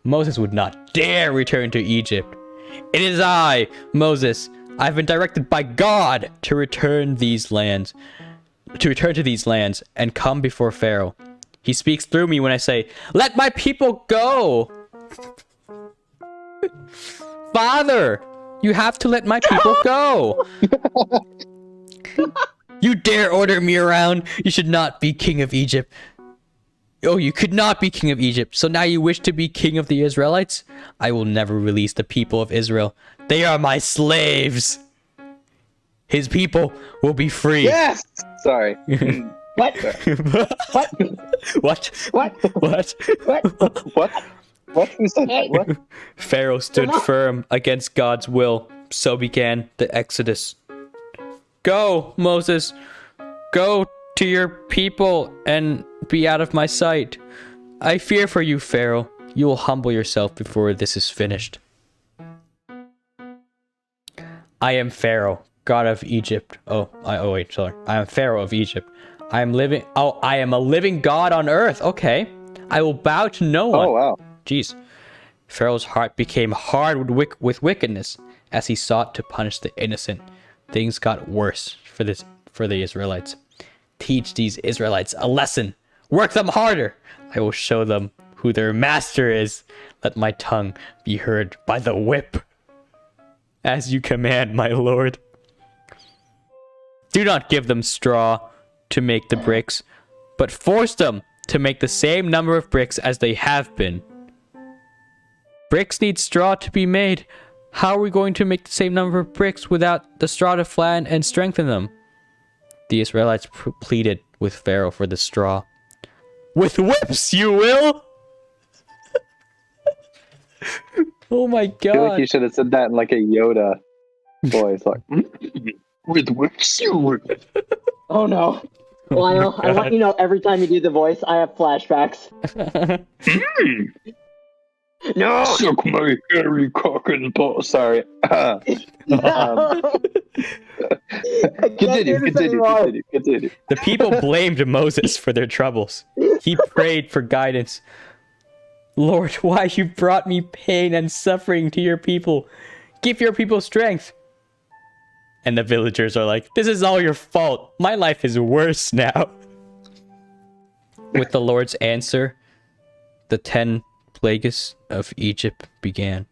Moses would not dare return to Egypt. It is I, Moses. I've been directed by God to return to these lands and come before Pharaoh. He speaks through me when I say, "Let my people go." Father, you have to let my people go. You dare order me around? You should not be king of Egypt. Oh, you could not be king of Egypt. So now you wish to be king of the Israelites? I will never release the people of Israel. They are my slaves. His people will be free. Yes! Sorry. What? What? What? Who said that? What? Pharaoh stood firm against God's will. So began the Exodus. Go, Moses. Go to your people and be out of my sight. I fear for you, Pharaoh. You will humble yourself before this is finished. I am Pharaoh, God of Egypt. I am Pharaoh of Egypt. I am a living God on earth. Okay. I will bow to no one. Oh, wow. Jeez. Pharaoh's heart became hard with wickedness as he sought to punish the innocent. Things got worse for the Israelites. Teach these Israelites a lesson. Work them harder. I will show them who their master is. Let my tongue be heard by the whip. As you command, my lord. Do not give them straw to make the bricks, but force them to make the same number of bricks as they have been. Bricks need straw to be made. How are we going to make the same number of bricks without the straw to flatten and strengthen them? The Israelites pleaded with Pharaoh for the straw. With whips, you will! Oh my god. I feel like you should have said that in like a Yoda voice. Like, with whips, you will. Oh no. Lyle, I want you to know every time you do the voice, I have flashbacks. No! Suck my hairy cock and ball. Sorry. Continue. The people blamed Moses for their troubles. He prayed for guidance. Lord, why you brought me pain and suffering to your people? Give your people strength. And the villagers are like, this is all your fault. My life is worse now. With the Lord's answer, the 10 plagues of Egypt began.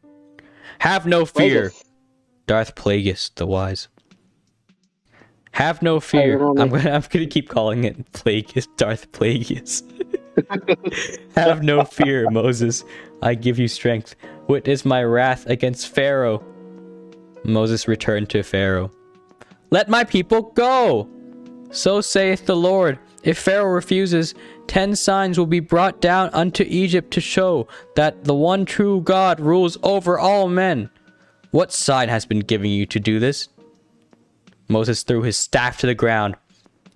Have no fear, Darth Plagueis the Wise. Have no fear. I'm gonna keep calling it Plagueis, Darth Plagueis. Have no fear, Moses. I give you strength. Witness my wrath against Pharaoh. Moses returned to Pharaoh. Let my people go. So saith the Lord. If Pharaoh refuses, 10 signs will be brought down unto Egypt to show that the one true God rules over all men. What sign has been given you to do this? Moses threw his staff to the ground.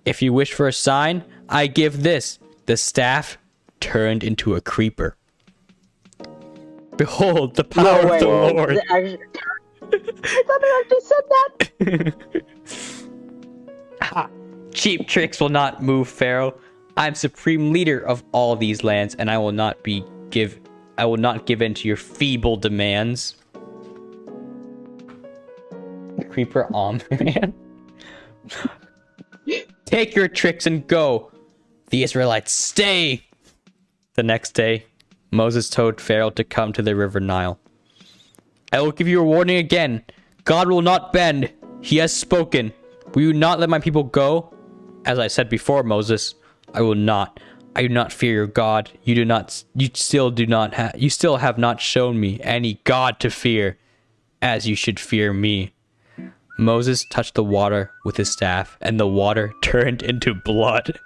If you wish for a sign, I give this. The staff turned into a creeper. Behold the power of the Lord. I thought I just said that. Cheap tricks will not move Pharaoh. I am supreme leader of all these lands, and I will not give in to your feeble demands. Creeper man. Take your tricks and go. The Israelites stay. The next day, Moses told Pharaoh to come to the river Nile. I will give you a warning again. God will not bend. He has spoken. Will you not let my people go? As I said before, Moses, I will not. I do not fear your God. You still have not shown me any God to fear, as you should fear me. Moses touched the water with his staff, and the water turned into blood.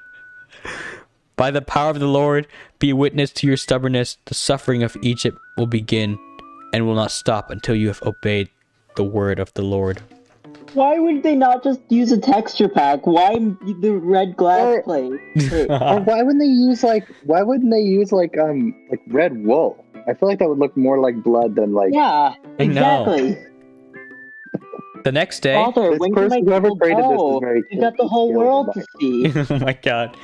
By the power of the Lord, be witness to your stubbornness. The suffering of Egypt will begin and will not stop until you have obeyed the word of the Lord. Why would they not just use a texture pack? Why the red glass plate? Or why wouldn't they use like red wool? I feel like that would look more like blood than like. Yeah, exactly. The next day, Father, when whoever created this is very. You got the whole world to see. Oh my god.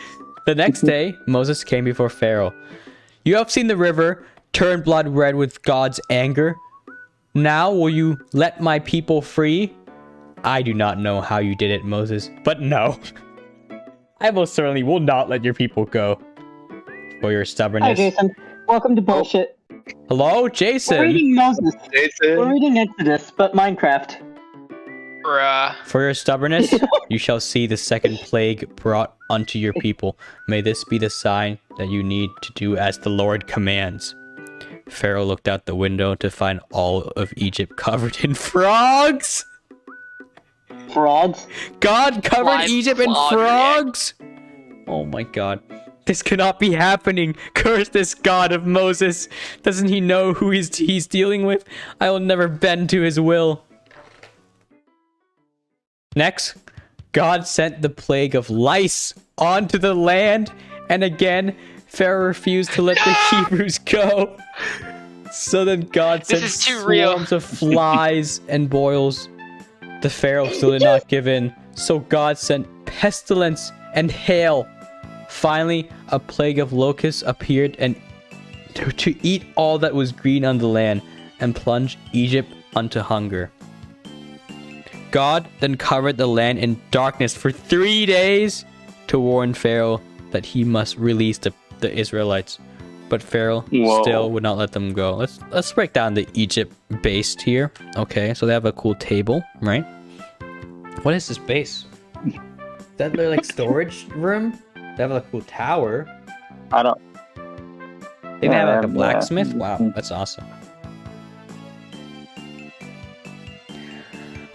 The next day, Moses came before Pharaoh. You have seen the river turn blood red with God's anger. Now will you let my people free? I do not know how you did it, Moses, but no. I most certainly will not let your people go. For your stubbornness. Hi, Jason. Welcome to bullshit. Hello, Jason. We're reading Moses. Jason. We're reading Exodus, but Minecraft. For your stubbornness, you shall see the second plague brought unto your people. May this be the sign that you need to do as the Lord commands. Pharaoh looked out the window to find all of Egypt covered in frogs. Frogs? God covered Egypt in frogs? Oh my god. This cannot be happening. Curse this God of Moses. Doesn't he know who he's dealing with? I will never bend to his will. Next, God sent the plague of lice onto the land, and again, Pharaoh refused to let the Hebrews go. So then God sent swarms of flies and boils. The Pharaoh still did not give in, so God sent pestilence and hail. Finally, a plague of locusts appeared and to eat all that was green on the land and plunge Egypt unto hunger. God then covered the land in darkness for 3 days to warn Pharaoh that he must release the Israelites. but Pharaoh still would not let them go. Let's break down the Egypt base here. Okay, so they have a cool table, right? What is this base? Is that their like storage room? They have a cool tower. I don't. They have like a blacksmith. Wow, that's awesome.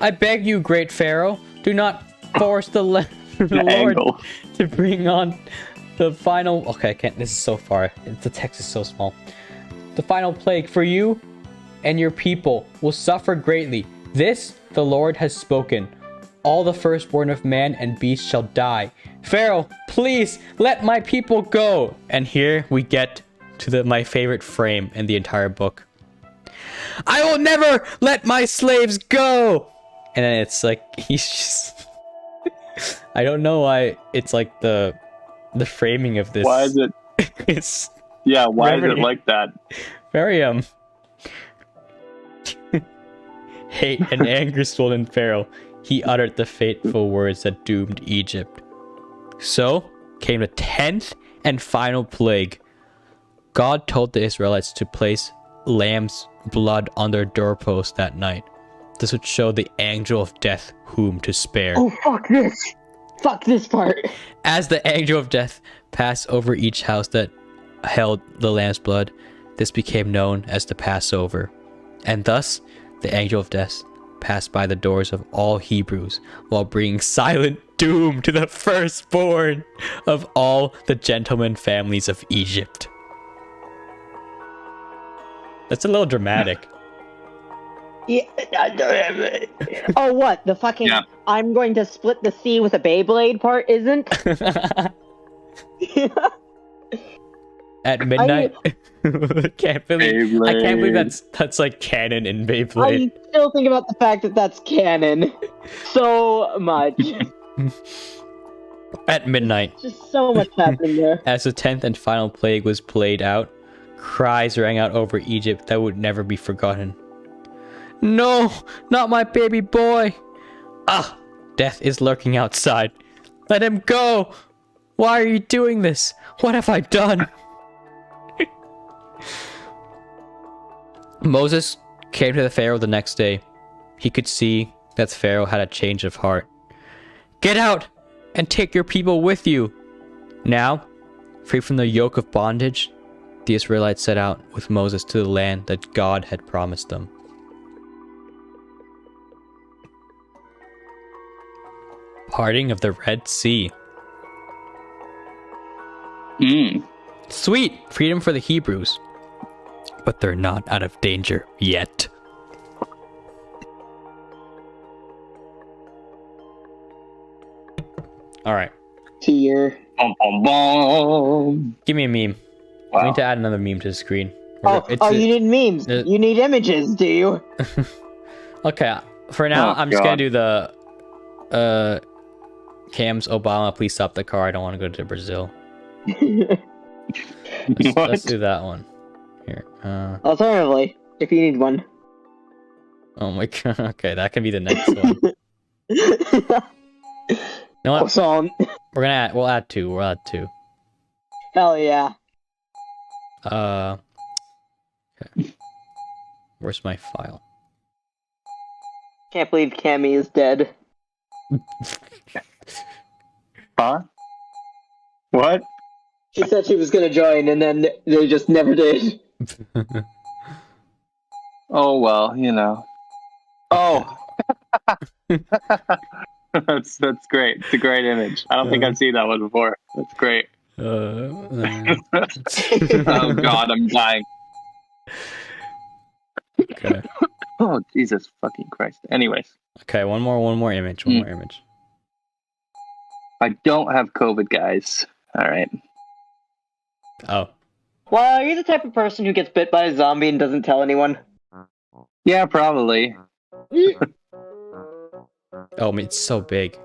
I beg you, great Pharaoh, do not force the Lord to bring on the final. Okay, I can't. This is so far. The text is so small. The final plague for you and your people will suffer greatly. This the Lord has spoken. All the firstborn of man and beast shall die. Pharaoh, please let my people go. And here we get to my favorite frame in the entire book. I will never let my slaves go. And then it's like he's just. I don't know why it's like the framing of this. Why is it? It's why is it like that? Very hate and anger swelled in Pharaoh. He uttered the fateful words that doomed Egypt. So came the 10th and final plague. God told the Israelites to place lamb's blood on their doorpost that night. This would show the angel of death whom to spare. Oh, fuck this! Fuck this part! As the angel of death passed over each house that held the lamb's blood, this became known as the Passover. And thus, the angel of death passed by the doors of all Hebrews while bringing silent doom to the firstborn of all the gentleman families of Egypt. That's a little dramatic. Yeah. Oh, what? The fucking I'm going to split the sea with a Beyblade part isn't? At midnight? I can't believe that's like canon in Beyblade. I still think about the fact that that's canon so much. At midnight. Just so much happening there. As the 10th and final plague was played out, cries rang out over Egypt that would never be forgotten. No, not my baby boy. Ah, death is lurking outside. Let him go. Why are you doing this? What have I done? Moses came to the Pharaoh the next day. He could see that Pharaoh had a change of heart. Get out and take your people with you. Now, free from the yoke of bondage, the Israelites set out with Moses to the land that God had promised them. Parting of the Red Sea. Sweet freedom for the Hebrews. But they're not out of danger yet. Alright. Tier. Give me a meme. Wow. I need to add another meme to the screen. You need memes. You need images, do you? Okay, for now, I'm just gonna do the Cam's Obama, please stop the car. I don't want to go to Brazil. Let's do that one. Here. Alternatively, if you need one. Oh my god. Okay, that can be the next one. You know what? We'll add two. We'll add two. Hell yeah. Okay. Where's my file? Can't believe Cammy is dead. Huh? What? She said she was gonna join, and then they just never did. Oh well, you know. Oh, that's great. It's a great image. I don't think I've seen that one before. That's great. Oh God, I'm dying. Okay. Oh Jesus fucking Christ. Anyways. Okay, one more image. One more image. I don't have COVID, guys. All right. Oh. Well, you're the type of person who gets bit by a zombie and doesn't tell anyone. Yeah, probably. Oh, it's so big.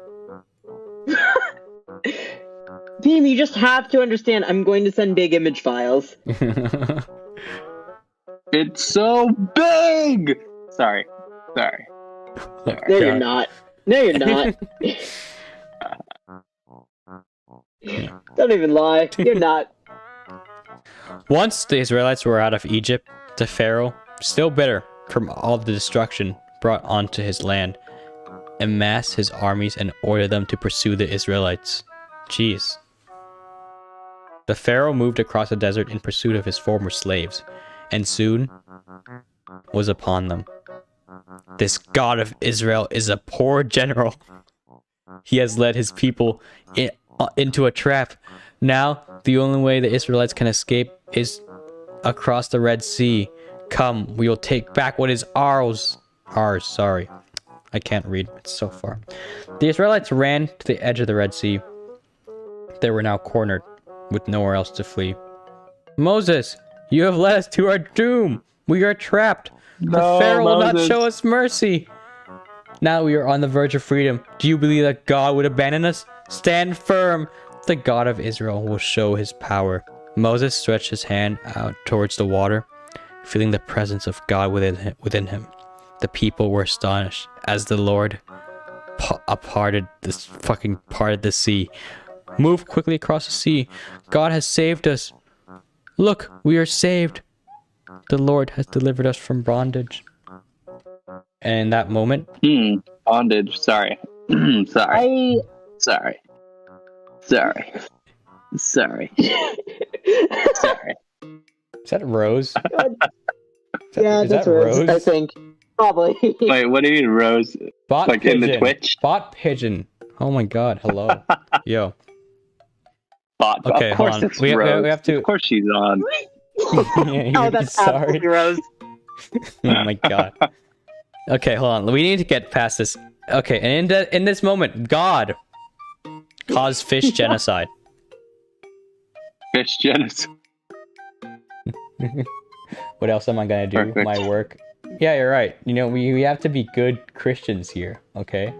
Beam, you just have to understand, I'm going to send big image files. It's so big! Sorry. No, you're not. No, you're not. Don't even lie. You're not. Once the Israelites were out of Egypt, the Pharaoh, still bitter from all the destruction brought onto his land, amassed his armies and ordered them to pursue the Israelites. Jeez. The Pharaoh moved across the desert in pursuit of his former slaves, and soon was upon them. This God of Israel is a poor general. He has led his people into a trap. Now, the only way the Israelites can escape is across the Red Sea. Come, we will take back what is ours. Sorry. I can't read. It's so far. The Israelites ran to the edge of the Red Sea. They were now cornered, with nowhere else to flee. Moses, you have led us to our doom. We are trapped. The Pharaoh will not show us mercy. Now we are on the verge of freedom. Do you believe that God would abandon us? Stand firm. The God of Israel will show his power. Moses stretched his hand out towards the water, feeling the presence of God within him. The people were astonished as the Lord parted the sea. Move quickly across the sea. God has saved us. Look, we are saved. The Lord has delivered us from bondage. And in that moment... Bondage. Sorry. Sorry. Sorry. Sorry. Sorry. Sorry. Is that Rose? Yeah, that's Rose, I think. Probably. Wait, what do you mean, Rose? Bot like pigeon. in the Twitch? Bot pigeon. Oh my god, hello. Yo. Bot. Okay, of course hold on. it's We Rose. have to... Of course she's on. Oh, that's absolutely Rose. Oh my god. Okay, hold on. We need to get past this. Okay, and in this moment, God caused fish genocide. Fish genocide. What else am I gonna do? Perfect. My work. Yeah, you're right. You know, we have to be good Christians here, okay?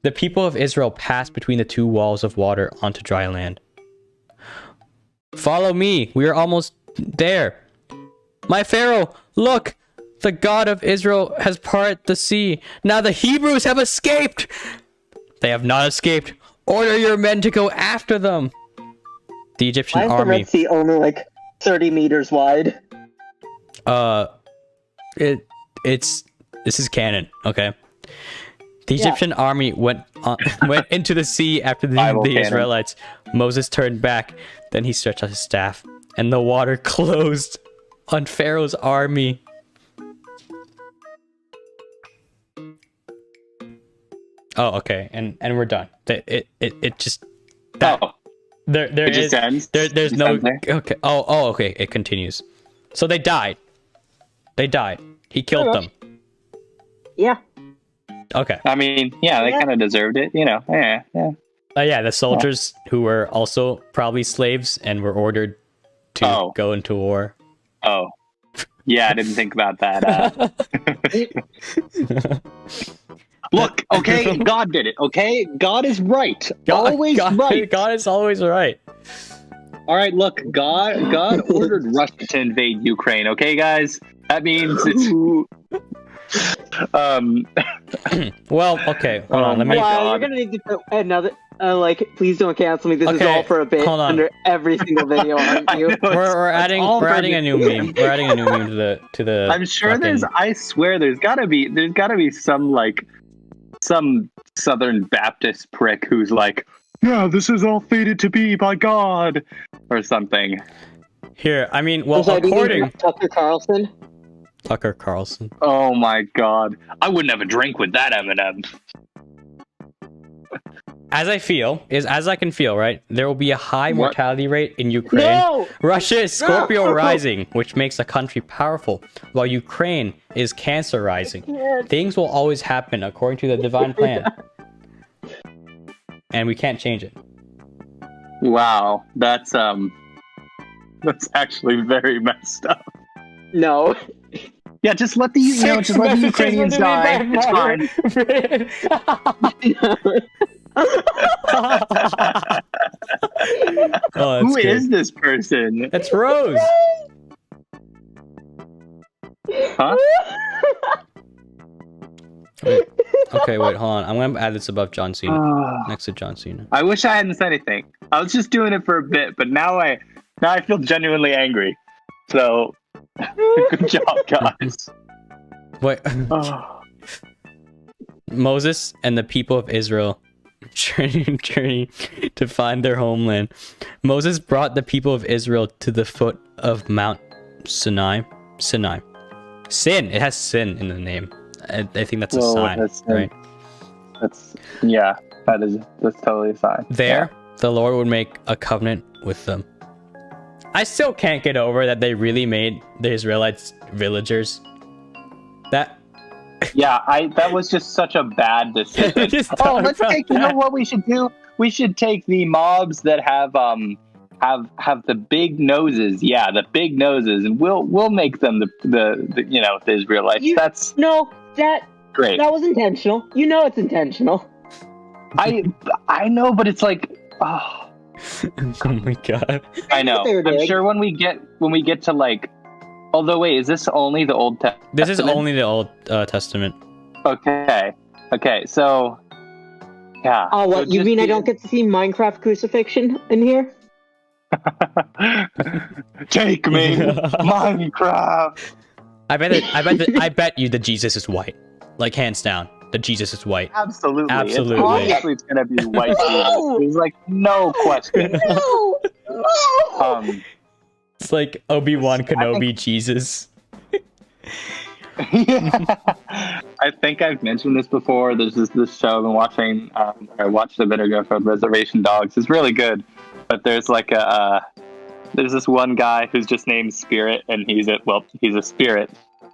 The people of Israel passed between the two walls of water onto dry land. Follow me. We are almost there. My Pharaoh, look! The God of Israel has parted the sea. Now the Hebrews have escaped! They have not escaped. Order your men to go after them. The Egyptian Why is army... the Red Sea only like 30 meters wide? This is canon, okay? The Egyptian army went into the sea after the Israelites. Moses turned back, then he stretched out his staff, and the water closed on Pharaoh's army. Oh, okay, and we're done. It just that there it just ends? There's Just no ends there? okay. Oh, okay. It continues. So they died. They died. He killed them. Yeah. Okay. I mean, yeah, they kind of deserved it, you know. Yeah. Yeah, the soldiers who were also probably slaves and were ordered to go into war. Oh. Yeah, I didn't think about that. Look, okay, God did it, okay? God is right. Always right. God is always right. All right, look, God ordered Russia to invade Ukraine, okay, guys? That means it's... Well, okay, hold on. Let me... Wow, you're gonna need to put another... please don't cancel me. This is all for a bit under every single video on you. We're adding a new meme. We're adding a new meme to the. I'm sure I swear there's gotta be some Southern Baptist prick who's like, yeah, this is all fated to be by God, or something. Here, I mean, well, according Tucker Carlson. Tucker Carlson. Oh my God, I wouldn't have a drink with that Eminem. As I can feel, right? There will be a high mortality rate in Ukraine. No! Russia is Scorpio rising, which makes a country powerful, while Ukraine is Cancer rising. Things will always happen according to the divine plan. And we can't change it. Wow, that's actually very messed up. No. Yeah, just let the Ukrainians die. It's fine. Who is this person? It's Rose. Huh? Wait, Okay, wait, hold on. I'm gonna add this above John Cena. Next to John Cena. I wish I hadn't said anything. I was just doing it for a bit, but now I feel genuinely angry. So, good job, guys. Wait. Moses and the people of Israel journey to find their homeland. Moses brought the people of Israel to the foot of Mount Sinai. Sin. It has sin in the name. I think that's a sign, right? That's totally a sign. There, the Lord would make a covenant with them. I still can't get over that they really made the Israelites villagers. That was just such a bad decision. Let's take. You know what we should do? We should take the mobs that have the big noses. Yeah, the big noses, and we'll make them the Israelites. That great. That was intentional. You know it's intentional. I know, but it's like, oh my god. I know. I'm sure when we get to like, although wait, is this only the Old Testament? This is only the Old Testament. Okay. So, yeah. Oh, what? You mean I don't get to see Minecraft Crucifixion in here? Take me, Minecraft. I bet you the Jesus is white. Like, hands down. The Jesus is white. Absolutely. Absolutely. It's gonna be white Jesus. There's like no question. No. It's like Obi-Wan Kenobi Jesus. I think I've mentioned this before. There's this show I've been watching. I watched a bit ago called Reservation Dogs. It's really good. But there's like there's this one guy who's just named Spirit, and he's a spirit,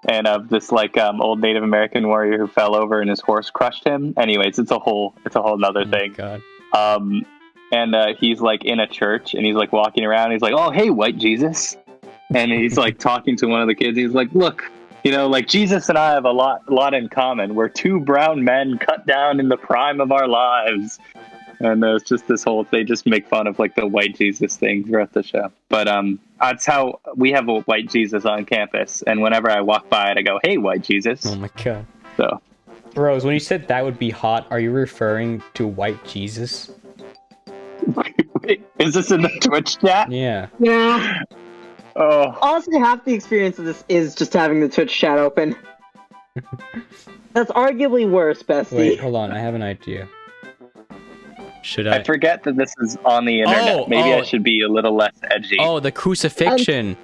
and of this like old Native American warrior who fell over and his horse crushed him. Anyways, it's a whole nother thing. God. And he's like in a church, and he's like walking around. He's like, "Oh, hey, white Jesus," and he's like talking to one of the kids. He's like, "Look, like Jesus and I have a lot in common. We're two brown men cut down in the prime of our lives." And it's just this whole, they just make fun of like the white Jesus thing throughout the show. But that's how we have a white Jesus on campus. And whenever I walk by it, I go, "Hey, white Jesus." Oh my god. So, Rose, when you said that would be hot, are you referring to white Jesus? Wait, is this in the Twitch chat? Yeah. Yeah. Oh. Honestly, half the experience of this is just having the Twitch chat open. That's arguably worse, bestie. Wait, hold on. I have an idea. Should I? I forget that this is on the internet. Maybe I should be a little less edgy. Oh, the crucifixion.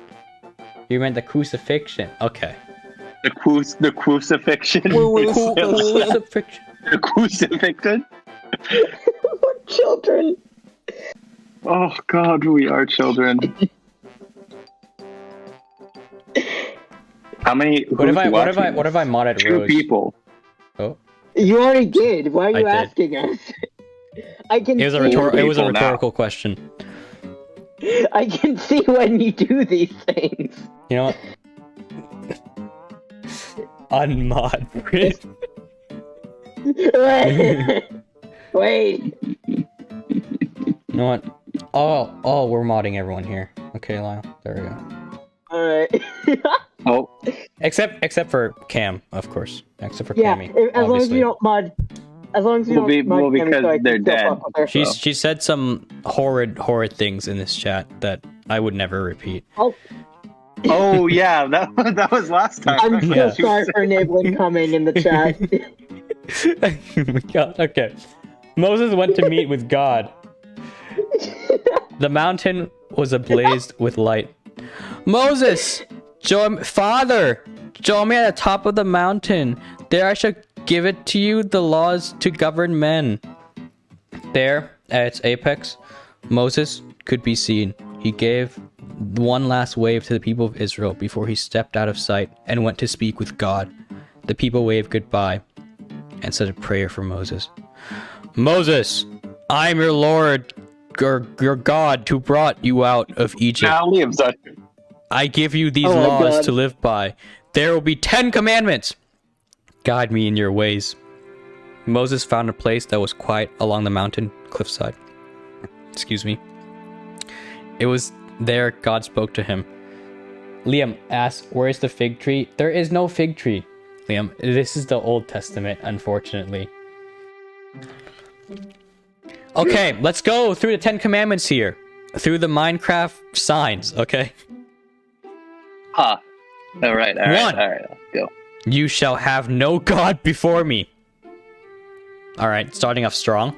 You meant the crucifixion. Okay. The crucifixion. Crucifixion. The crucifixion. Children. Oh God, we are children. How many? What if I modded Two Rose? people. Oh. You already did. Why are you asking us? I can. It was a rhetorical question. I can see when you do these things. You know what? Unmod. Wait. You know what? Oh, we're modding everyone here. Okay, Lyle. There we go. Alright. Oh. Except for Cam, of course. Except for Cammy. As long as you don't mod. As long as you don't mod because Cammy, so they're dead. She said some horrid things in this chat that I would never repeat. Oh yeah, that was last time. I'm so sorry for enabling coming in the chat. Oh my god. Okay. Moses went to meet with God. The mountain was ablaze with light. Moses, Father, join me at the top of the mountain. There I shall give it to you the laws to govern men. There, at its apex, Moses could be seen. He gave one last wave to the people of Israel before he stepped out of sight and went to speak with God. The people waved goodbye and said a prayer for Moses. "Moses, I am your Lord, your God, who brought you out of Egypt. I give you these laws to live by. There will be 10 commandments. Guide me in your ways." Moses found a place that was quiet along the mountain cliffside. Excuse me. It was there God spoke to him. Liam asked, "Where is the fig tree?" "There is no fig tree. Liam, this is the Old Testament, unfortunately. Okay, let's go through the 10 Commandments here. Through the Minecraft signs, okay? All right, let's go. You shall have no God before me. All right, starting off strong.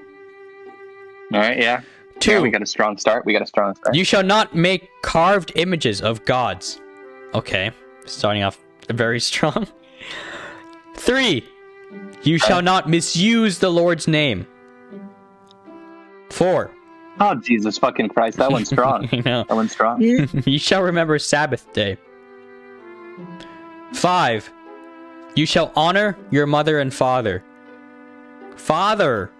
All right, yeah. 2. Yeah, we got a strong start. You shall not make carved images of gods. Okay, starting off very strong. 3. You shall not misuse the Lord's name. 4. Oh, Jesus fucking Christ, that one's strong. I know. That one's strong. You shall remember Sabbath day. 5. You shall honor your mother and father. Father.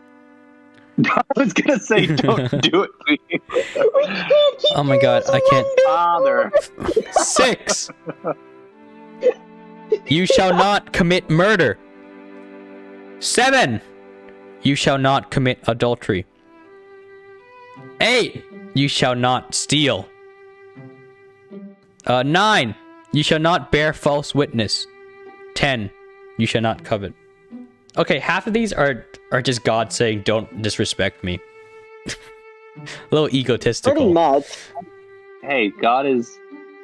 I was gonna say, don't do it, please. Oh my god, I can't. Father. 6. You shall not commit murder. 7. You shall not commit adultery. 8. You shall not steal. 9. You shall not bear false witness. 10. You shall not covet. Okay, half of these are just God saying, don't disrespect me. A little egotistical. Pretty much. Hey, God's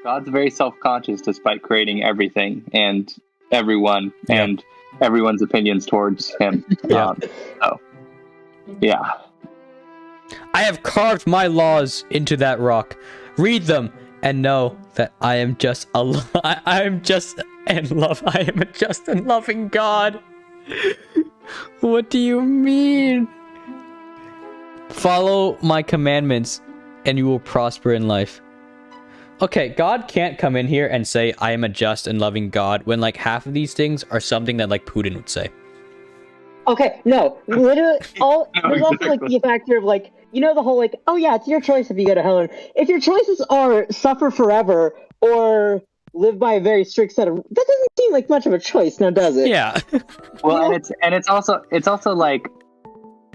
very self-conscious despite creating everything and everyone and everyone's opinions towards him. Yeah. Yeah. I have carved my laws into that rock. Read them and know that I am just I am just and loving God. What do you mean? Follow my commandments and you will prosper in life. Okay, God can't come in here and say I am a just and loving God when like half of these things are something that like Putin would say. Okay, no, literally, there's also like the factor of like, you know, the whole like, oh yeah, it's your choice if you go to hell. If your choices are suffer forever or live by a very strict set of, that doesn't seem like much of a choice, now does it? Yeah. Well, and it's also like,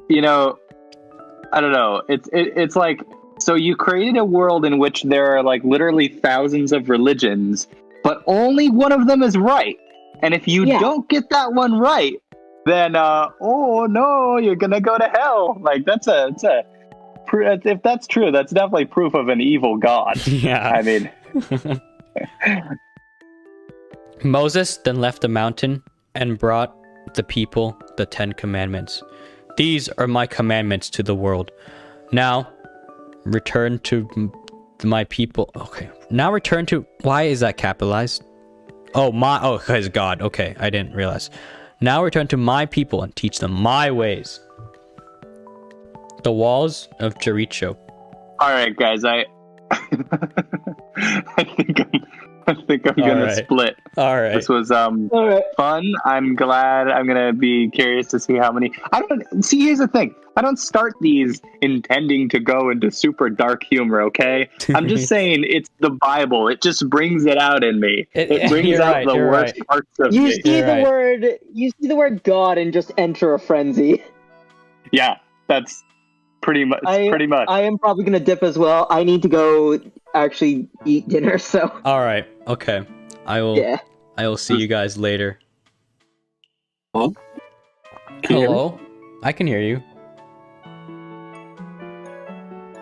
you know, I don't know. It's like, so you created a world in which there are like literally thousands of religions, but only one of them is right. And if you don't get that one right, then oh no, you're gonna go to hell. Like if that's true, that's definitely proof of an evil God. Yeah. I mean, Moses then left the mountain and brought the people the 10 Commandments. These are my commandments to the world. Now return to my people. Okay. Now return to. Why is that capitalized? Oh, because God. Okay, I didn't realize. Now return to my people and teach them my ways. The walls of Jericho. All right, guys. I think I'm gonna split. All right. This was fun. I'm glad. I'm gonna be curious to see how many. I don't see. Here's the thing. I don't start these intending to go into super dark humor. Okay. I'm just saying it's the Bible. It just brings it out in me. It brings out the worst parts of me. You see the word God and just enter a frenzy. Yeah, that's pretty much. I am probably gonna dip as well. I need to go actually eat dinner. So. All right. Okay. I will. Yeah. I will see you guys later. Hello. I can hear you.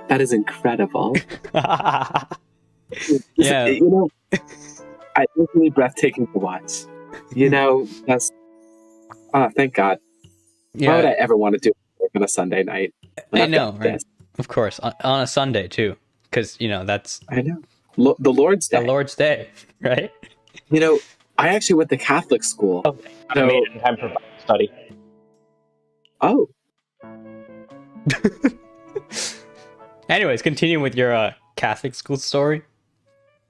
That is incredible. Yeah. You know, it's really breathtaking to watch. You know, that's. Oh, thank God. Yeah. Why would I ever want to do work on a Sunday night? I know, right? Of course, on a Sunday too, because you know that's. I know. The Lord's Day. The Lord's Day, right? You know, I actually went to Catholic school. I made it in time for Bible study. Oh. Anyways, continue with your Catholic school story.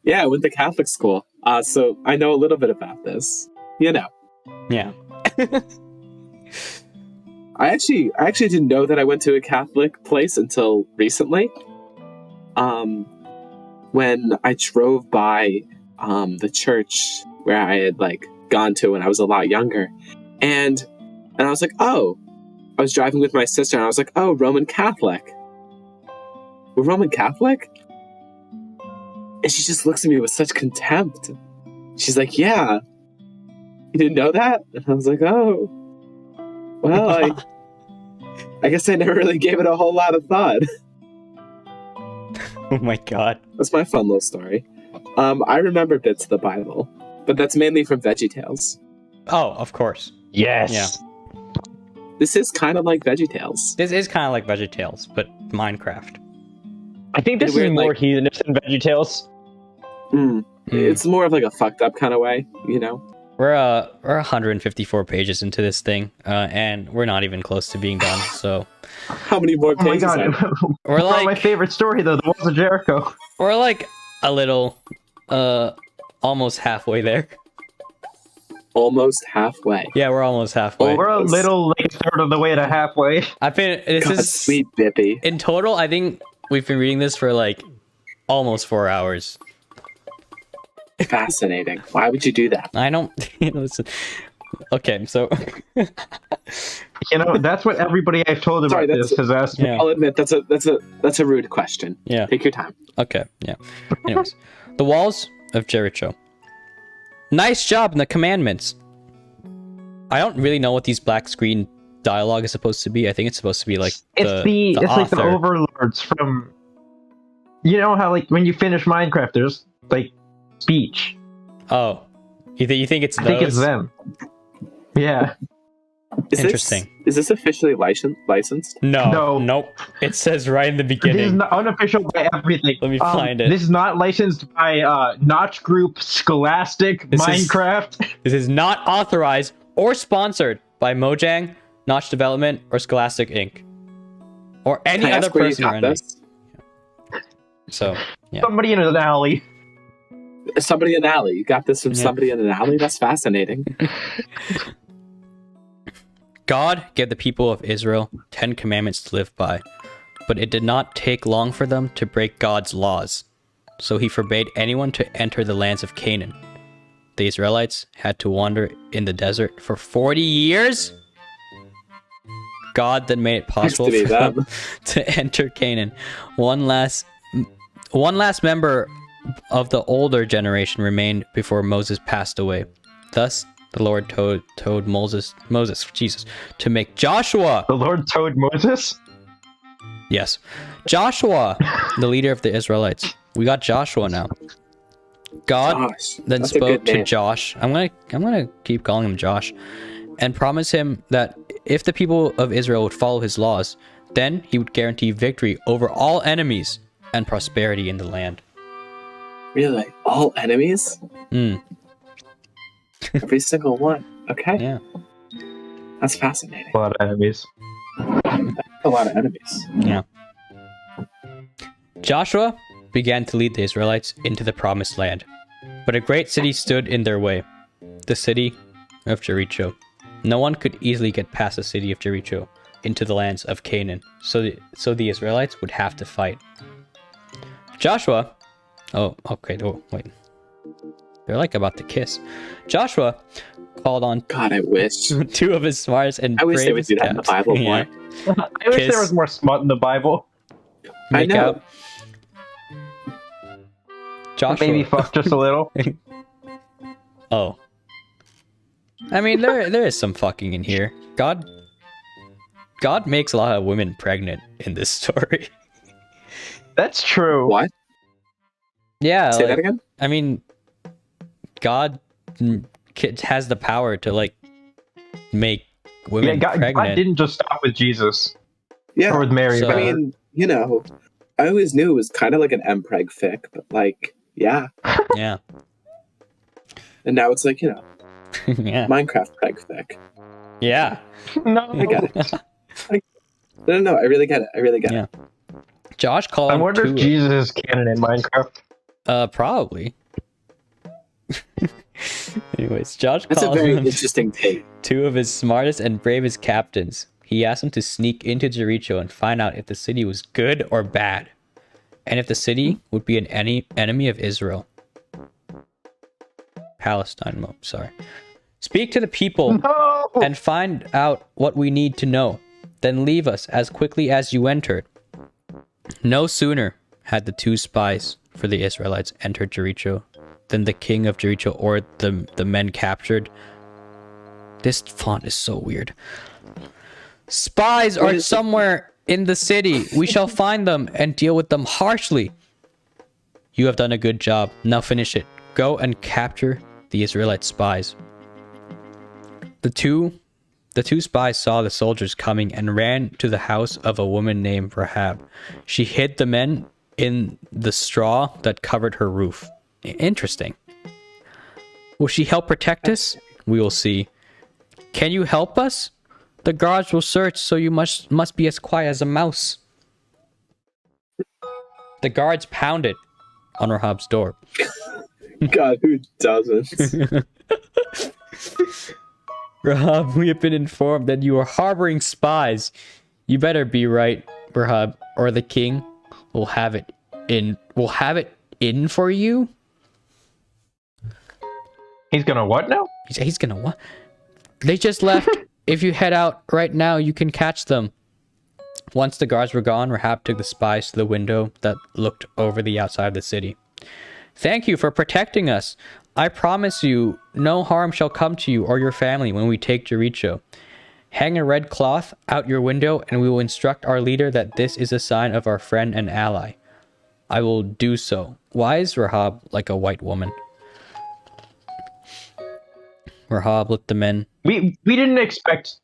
Yeah, I went to Catholic school. So I know a little bit about this. You know. Yeah. I actually didn't know that I went to a Catholic place until recently. When I drove by the church where I had like gone to when I was a lot younger, and I was like, oh, I was driving with my sister, and I was like, oh, Roman Catholic. We're Roman Catholic? And she just looks at me with such contempt. She's like, yeah. You didn't know that? And I was like, oh. Well, I guess I never really gave it a whole lot of thought. Oh my god. That's my fun little story. I remember bits of the Bible, but that's mainly from VeggieTales. Oh, of course. Yes. Yeah. This is kind of like VeggieTales. This is kind of like VeggieTales, but Minecraft. I think this is Weird, more like- heathenish than VeggieTales. It's more of like a fucked up kind of way, you know? We're 154 pages into this thing, and we're not even close to being done. So, how many more Oh my pages? god. We're like my favorite story though, the Walls of Jericho. we're like a little, almost halfway there. Almost halfway. Yeah, we're almost halfway. We're a little like a third of the way to halfway. I've been. This God, is sweet Bippy. in total. I think we've been reading this for like almost 4 hours. Fascinating. Why would you do that? I don't. Listen. Okay, so You know, that's what everybody I've told about this has asked me. Yeah. I'll admit that's a rude question. Yeah. Take your time. Okay, yeah. Anyways, the walls of Jericho. Nice job in the commandments. I don't really know what these black screen dialogue is supposed to be. I think it's supposed to be like It's the it's like the author. overlords from. You know how like when you finish Minecraft, there's like speech. Oh, you think it's I think it's those? them. Yeah. Interesting. Is this officially licensed? No, nope. It says right in the This is beginning. not unofficial by everything. Let me find it. This is not licensed by Notch Group, Scholastic, This is- Minecraft. This is not authorized or sponsored by Mojang, Notch Development, or Scholastic Inc. Or any Can I other ask where you person got or anything. this? So, yeah. Somebody in an alley. Somebody in an alley. You got this from Yeah. somebody in an alley? That's fascinating. God gave the people of Israel 10 commandments to live by, but it did not take long for them to break God's laws. So he forbade anyone to enter the lands of Canaan. The Israelites had to wander in the desert for 40 years. God then made it possible to be for them to enter Canaan. One last member of the older generation remained before Moses passed away. Thus, the Lord told Moses, Jesus, to make Joshua. The Lord told Moses? Yes. Joshua, the leader of the Israelites. We got Joshua now. God Josh, then that's a spoke good to name. Josh. I'm gonna keep calling him Josh, and promise him that if the people of Israel would follow his laws, then he would guarantee victory over all enemies and prosperity in the land. Really? All enemies? Mm. Every single one. Okay. Yeah. That's fascinating. A lot of enemies. A lot of enemies. Yeah. Joshua began to lead the Israelites into the promised land, but a great city stood in their way, the city of Jericho. No one could easily get past the city of Jericho into the lands of Canaan, so the Israelites would have to fight. Joshua, oh, okay, oh, wait. They're like about to kiss. Joshua called on God, I wish. two of his smartest and I wish they would bravest do that in the captains. Bible Yeah. more. I wish Kiss. there was more smut in the Bible. I Make know. out. Joshua. Maybe fuck just a little. Oh. I mean, there is some fucking in here. God makes a lot of women pregnant in this story. That's true. What? Yeah. Say that again? I mean, God has the power to like make women Yeah, God pregnant. didn't just stop with Jesus. Yeah. Or with Mary. So- I mean, you know, I always knew it was kind of like an mpreg fic, but like, yeah. Yeah. And now it's like, you know, Yeah. Minecraft preg fic. Yeah. No. I get it. No, I really get it. I really get Yeah. it. Josh called I him wonder if two- Jesus is canon in Minecraft. Probably. Anyways, Josh That's a called very him interesting take. two of his smartest and bravest captains. He asked them to sneak into Jericho and find out if the city was good or bad, and if the city would be an enemy of Israel. Palestine, sorry. Speak to the people No! and find out what we need to know. Then leave us as quickly as you entered. No sooner had the two spies for the Israelites entered Jericho than the king of Jericho ordered the men captured This font is so weird. Spies are somewhere in the city. We shall find them and deal with them harshly. You have done a good job. Now finish it. Go and capture the Israelite spies. The two spies saw the soldiers coming and ran to the house of a woman named Rahab. She hid the men in the straw that covered her roof. Interesting. Will she help protect us? We will see. Can you help us? The guards will search, so you must be as quiet as a mouse. The guards pounded on Rahab's door. God, who doesn't? Rahab, we have been informed that you are harboring spies. You better be right, Rahab, or the king will have it in for you. He's gonna what now? He's gonna what? They just left. If you head out right now, you can catch them. Once the guards were gone, Rahab took the spies to the window that looked over the outside of the city. Thank you for protecting us. I promise you, no harm shall come to you or your family when we take Jericho. Hang a red cloth out your window, and we will instruct our leader that this is a sign of our friend and ally. I will do so. Why is Rahab like a white woman? Rahab let the men... We didn't expect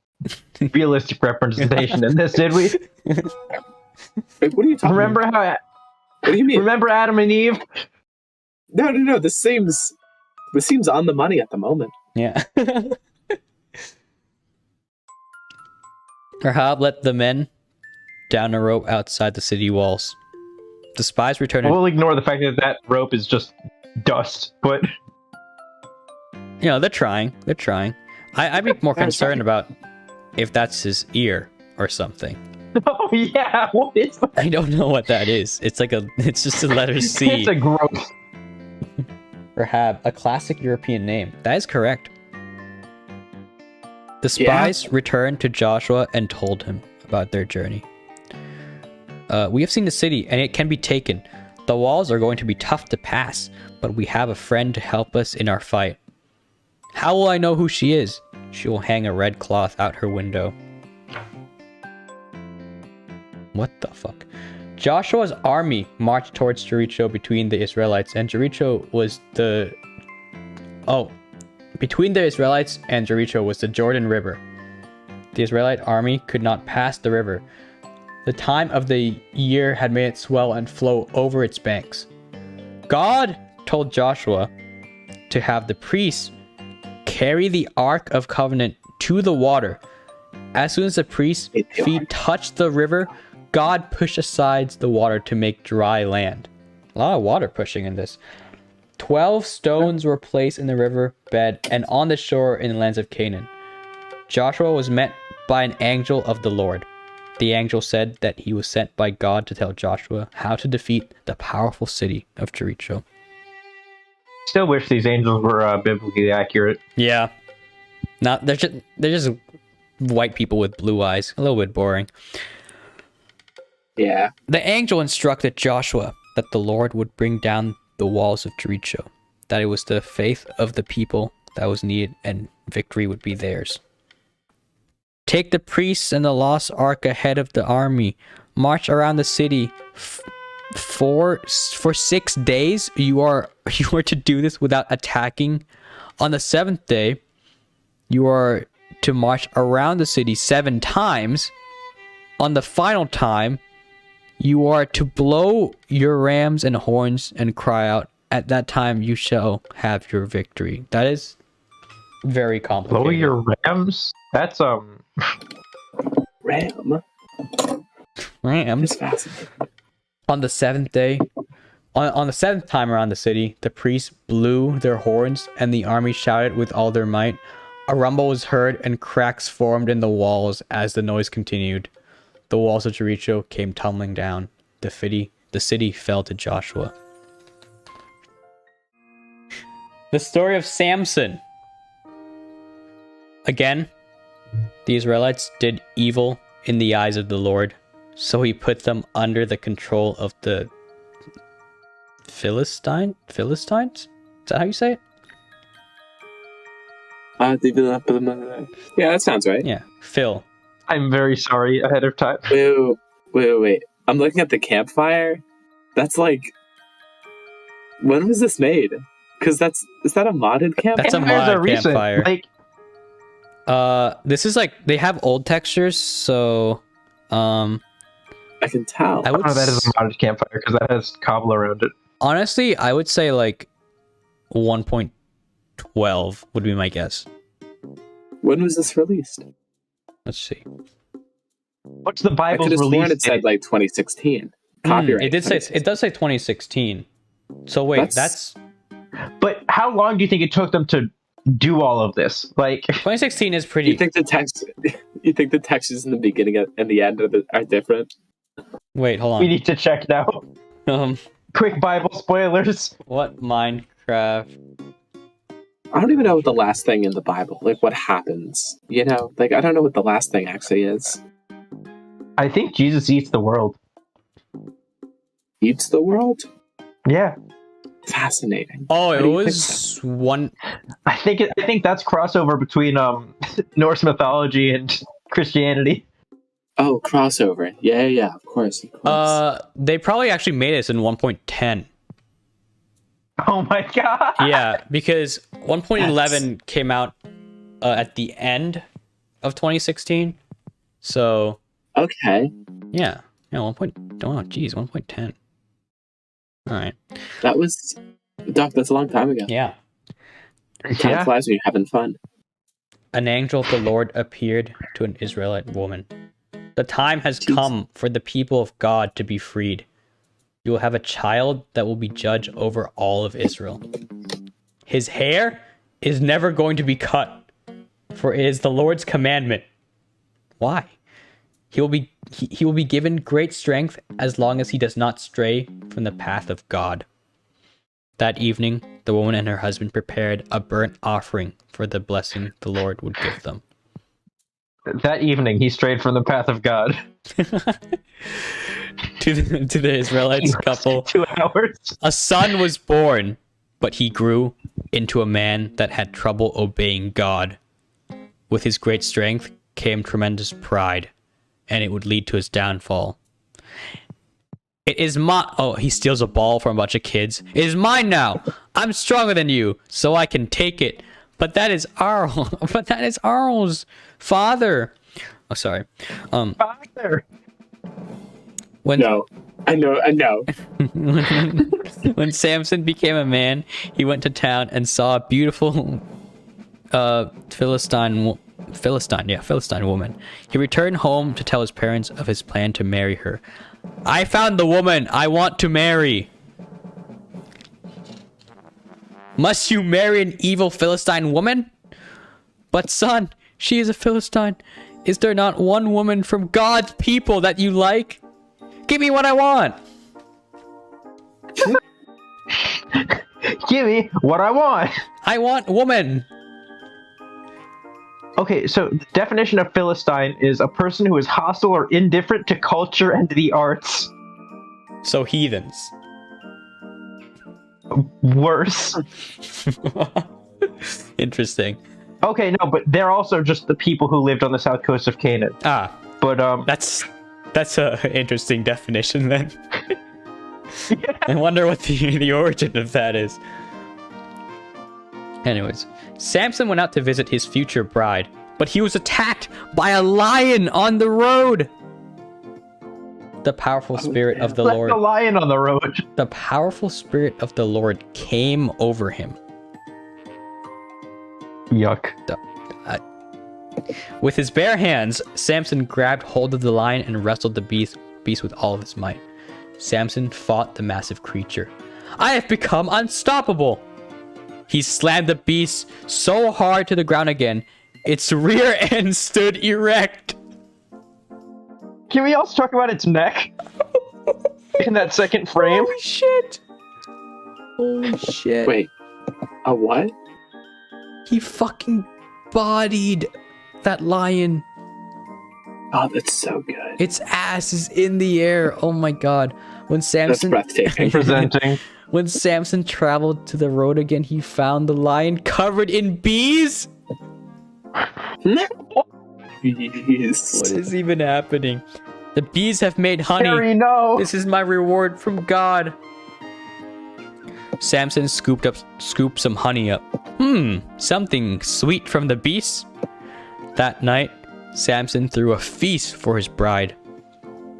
realistic representation in this, did we? Wait, what are you talking Remember about? how... What do you mean? Remember Adam and Eve? No. This seems on the money at the moment. Yeah. Rahab let the men down a rope outside the city walls. The spies returned. We'll ignore the fact that that rope is just dust, but... You know, they're trying. They're trying. I'd be more concerned about if that's his ear or something. Oh, yeah. What is that? I don't know what that is. It's just a letter C. It's a gross. Rahab, a classic European name. That is correct. The spies returned to Joshua and told him about their journey. We have seen the city, and it can be taken. The walls are going to be tough to pass, but we have a friend to help us in our fight. How will I know who she is? She will hang a red cloth out her window. What the fuck? Joshua's army marched towards Jericho between the Israelites, and Jericho was the... Oh. Between the Israelites and Jericho was the Jordan River. The Israelite army could not pass the river. The time of the year had made it swell and flow over its banks. God told Joshua to have the priests carry the Ark of Covenant to the water. As soon as the priest's feet touched the river, God pushed aside the water to make dry land. A lot of water pushing in this. 12 stones were placed in the river bed and on the shore in the lands of Canaan. Joshua was met by an angel of the Lord. The angel said that he was sent by God to tell Joshua how to defeat the powerful city of Jericho. Still wish these angels were biblically accurate. Yeah. They're just white people with blue eyes. A little bit boring. Yeah. The angel instructed Joshua that the Lord would bring down the walls of Jericho, that it was the faith of the people that was needed and victory would be theirs. Take the priests and the lost ark ahead of the army. March around the city for 6 days. You are to do this without attacking. On the 7th day, you are to march around the city 7 times. On the final time, you are to blow your rams and horns and cry out. At that time, you shall have your victory. That is very complicated. Blow your rams? That's Ram. Rams. Fascinating. On the 7th day, on the 7th time around the city, the priests blew their horns and the army shouted with all their might. A rumble was heard and cracks formed in the walls as the noise continued. The walls of Jericho came tumbling down. The city fell to Joshua. The story of Samson. Again, the Israelites did evil in the eyes of the Lord, so he put them under the control of the Philistines? Is that how you say it? Yeah, that sounds right. Yeah, Phil. I'm very sorry ahead of time. Wait. I'm looking at the campfire. That's like, when was this made? Because is that a modded campfire? That's a mod campfire. Like, this is like they have old textures, so I can tell. I would that is a modded campfire because that has cobble around it. Honestly, I would say like 1.12 would be my guess. When was this released? Let's see. What's the Bible's I could have sworn release it said date? like 2016. Copyright. It did say it does say 2016. So wait, that's But how long do you think it took them to do all of this? Like 2016 is pretty. You think the textures in the beginning and the end are different? Wait, hold on. We need to check now. Quick Bible spoilers. What Minecraft? I don't even know what the last thing in the Bible, like what happens. You know, like I don't know what the last thing actually is. I think Jesus eats the world. Eats the world? Yeah. Fascinating. Oh, it was one. I think that's crossover between Norse mythology and Christianity. Oh, crossover. Yeah, of course. They probably actually made this in 1.10. Oh my god. Yeah, because 1.11 came out at the end of 2016. So okay. Yeah, 1.10. All right. That was Doc, that's a long time ago. Yeah. Time flies when you're having fun. An angel of the Lord appeared to an Israelite woman. The time has come for the people of God to be freed. You will have a child that will be judge over all of Israel. His hair is never going to be cut, for it is the Lord's commandment. Why? He will be given great strength as long as he does not stray from the path of God. That evening, the woman and her husband prepared a burnt offering for the blessing the Lord would give them. That evening, he strayed from the path of God. to the Israelites couple, 2 hours. A son was born, but he grew into a man that had trouble obeying God. With his great strength came tremendous pride, and it would lead to his downfall. It is my... Oh, he steals a ball from a bunch of kids. It is mine now. I'm stronger than you, so I can take it. But that is Arl's father. Oh, sorry. Father. No. I know. When Samson became a man, he went to town and saw a beautiful Philistine woman. He returned home to tell his parents of his plan to marry her. I found the woman I want to marry. Must you marry an evil Philistine woman? But son, she is a Philistine. Is there not one woman from God's people that you like? Give me what I want. Give me what I want. I want woman. Okay, so the definition of Philistine is a person who is hostile or indifferent to culture and the arts. So heathens. Worse. Interesting. Okay, no, but they're also just the people who lived on the south coast of Canaan. Ah, but that's a interesting definition then. Yeah. I wonder what the origin of that is. Anyways, Samson went out to visit his future bride, but he was attacked by a lion on the road. The powerful spirit of the Lord. The lion on the road. The powerful spirit of the Lord came over him. Yuck. With his bare hands, Samson grabbed hold of the lion and wrestled the beast with all of his might. Samson fought the massive creature. I have become unstoppable. He slammed the beast so hard to the ground again, its rear end stood erect. Can we also talk about its neck? In that second frame? Holy shit. Holy shit. Wait. A what? He fucking bodied that lion. Oh, that's so good. Its ass is in the air. Oh my god. When Samson... That's breathtaking. Presenting. When Samson traveled to the road again, he found the lion covered in bees. Jeez. What is even happening? The bees have made honey. Harry, no. This is my reward from God. Samson scooped some honey up. Something sweet from the bees. That night, Samson threw a feast for his bride.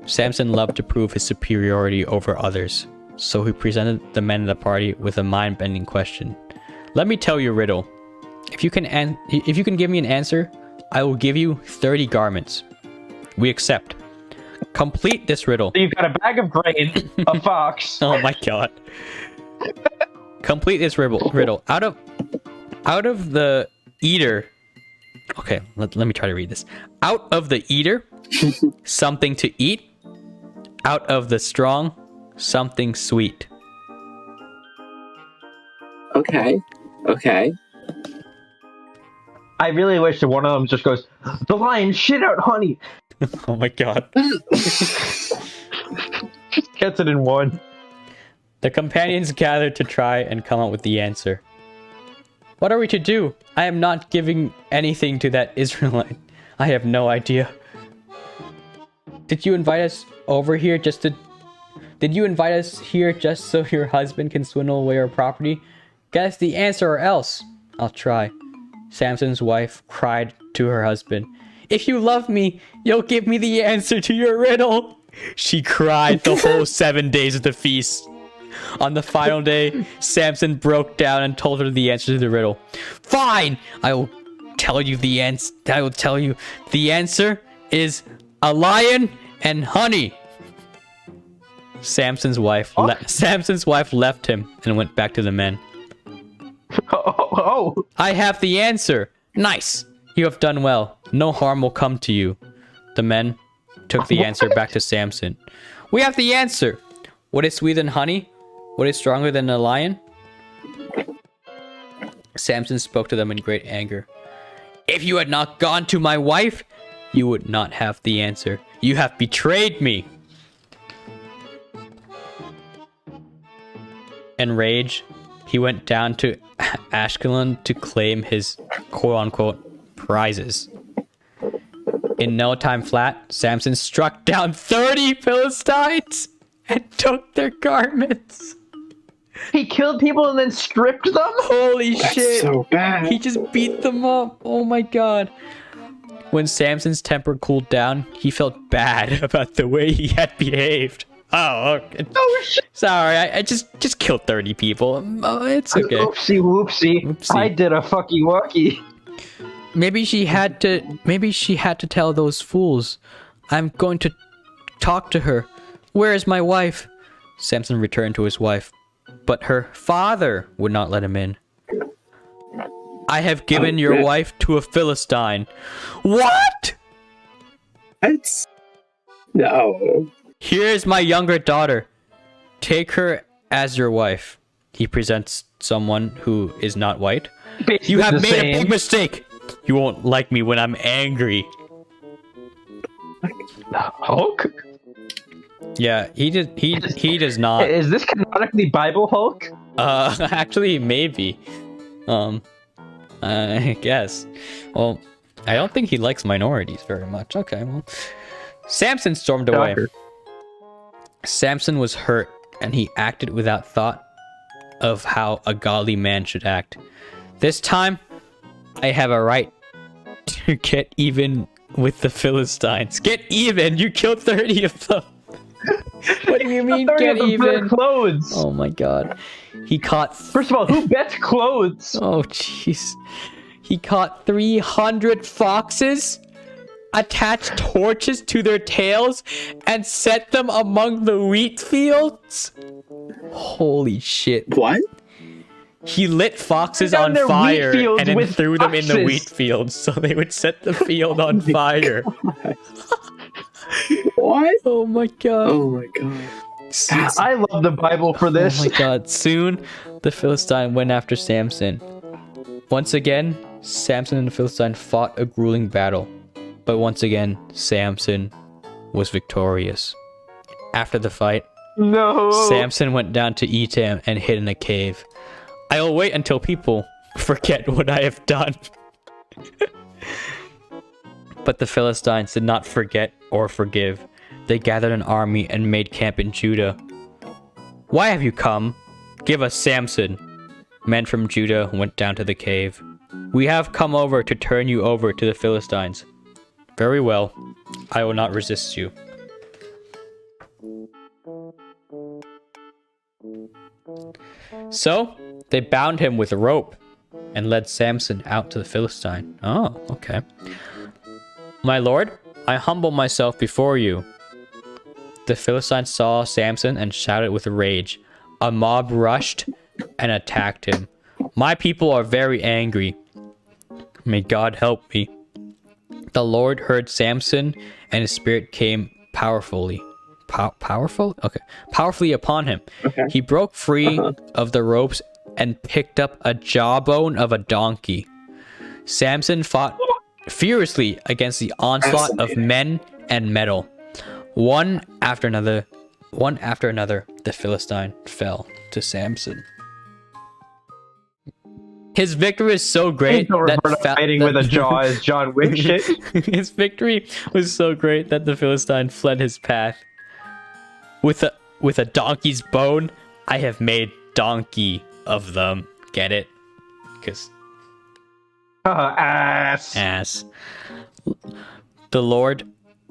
Samson loved to prove his superiority over others, so he presented the men of the party with a mind-bending question. Let me tell you a riddle. If you can give me an answer, I will give you 30 garments. We accept. Complete this riddle. So you've got a bag of grain, a fox. Oh my god. Complete this riddle. Out of the eater. Okay, let me try to read this. Out of the eater, something to eat. Out of the strong, something sweet. Okay. I really wish that one of them just goes, the lion shit out honey. Oh my god. Gets it in one. The companions gathered to try and come up with the answer. What are we to do? I am not giving anything to that Israelite. I have no idea. Did you invite us here just so your husband can swindle away our property? Guess the answer or else. I'll try. Samson's wife cried to her husband. If you love me, you'll give me the answer to your riddle. She cried the whole 7 days of the feast. On the final day, Samson broke down and told her the answer to the riddle. Fine, I will tell you the answer. The answer is a lion and honey. Samson's wife left him and went back to the men. Oh. I have the answer. Nice. You have done well. No harm will come to you. The men took the answer back to Samson. We have the answer. What is sweeter than honey? What is stronger than a lion? Samson spoke to them in great anger. If you had not gone to my wife, you would not have the answer. You have betrayed me. Enraged, he went down to Ashkelon to claim his quote-unquote prizes. In no time flat, Samson struck down 30 Philistines and took their garments. He killed people and then stripped them? Holy That's shit. so bad. He just beat them up. Oh my god. When Samson's temper cooled down, he felt bad about the way he had behaved. Oh, okay. Oh shit. Sorry, I just killed 30 people. Oh, it's okay. Oopsie whoopsie. I did a fucky wucky. Maybe she had to tell those fools. I'm going to talk to her. Where is my wife? Samson returned to his wife, but her father would not let him in. I have given your wife to a Philistine. What? What? No. Here's my younger daughter. Take her as your wife. He presents someone who is not white. Basically you have made same. a big mistake. You won't like me when I'm angry. Hulk? Yeah, he does not. Is this canonically Bible Hulk? Actually, maybe. I guess. Well, I don't think he likes minorities very much. Okay, well. Samson stormed away. Samson was hurt, and he acted without thought of how a godly man should act. This time, I have a right to get even with the Philistines. Get even? You killed 30 of them. What do you mean, get even? Clothes. Oh my god. He caught... First of all, who bets clothes? Oh, jeez. He caught 300 foxes, attached torches to their tails, and set them among the wheat fields? Holy shit. What? He lit foxes on fire and then threw them in the wheat fields so they would set the field on fire. What? Oh my god. Oh my god. I love the Bible for this. Oh my god. Soon, the Philistine went after Samson. Once again, Samson and the Philistine fought a grueling battle. But once again, Samson was victorious. After the fight, Samson went down to Etam and hid in a cave. I will wait until people forget what I have done. But the Philistines did not forget or forgive. They gathered an army and made camp in Judah. Why have you come? Give us Samson. Men from Judah went down to the cave. We have come over to turn you over to the Philistines. Very well. I will not resist you. So, they bound him with a rope and led Samson out to the Philistine. Oh, okay. My lord, I humble myself before you. The Philistines saw Samson and shouted with rage. A mob rushed and attacked him. My people are very angry. May God help me. The Lord heard Samson, and his spirit came powerfully. Powerfully upon him. Okay. He broke free of the ropes and picked up a jawbone of a donkey. Samson fought furiously against the onslaught of men and metal. One after another, the Philistine fell to Samson. His victory was so great fighting with a jaw as John Wick shit. His victory was so great that the Philistine fled his path. With a donkey's bone, I have made donkey of them. Get it? Because ass. The Lord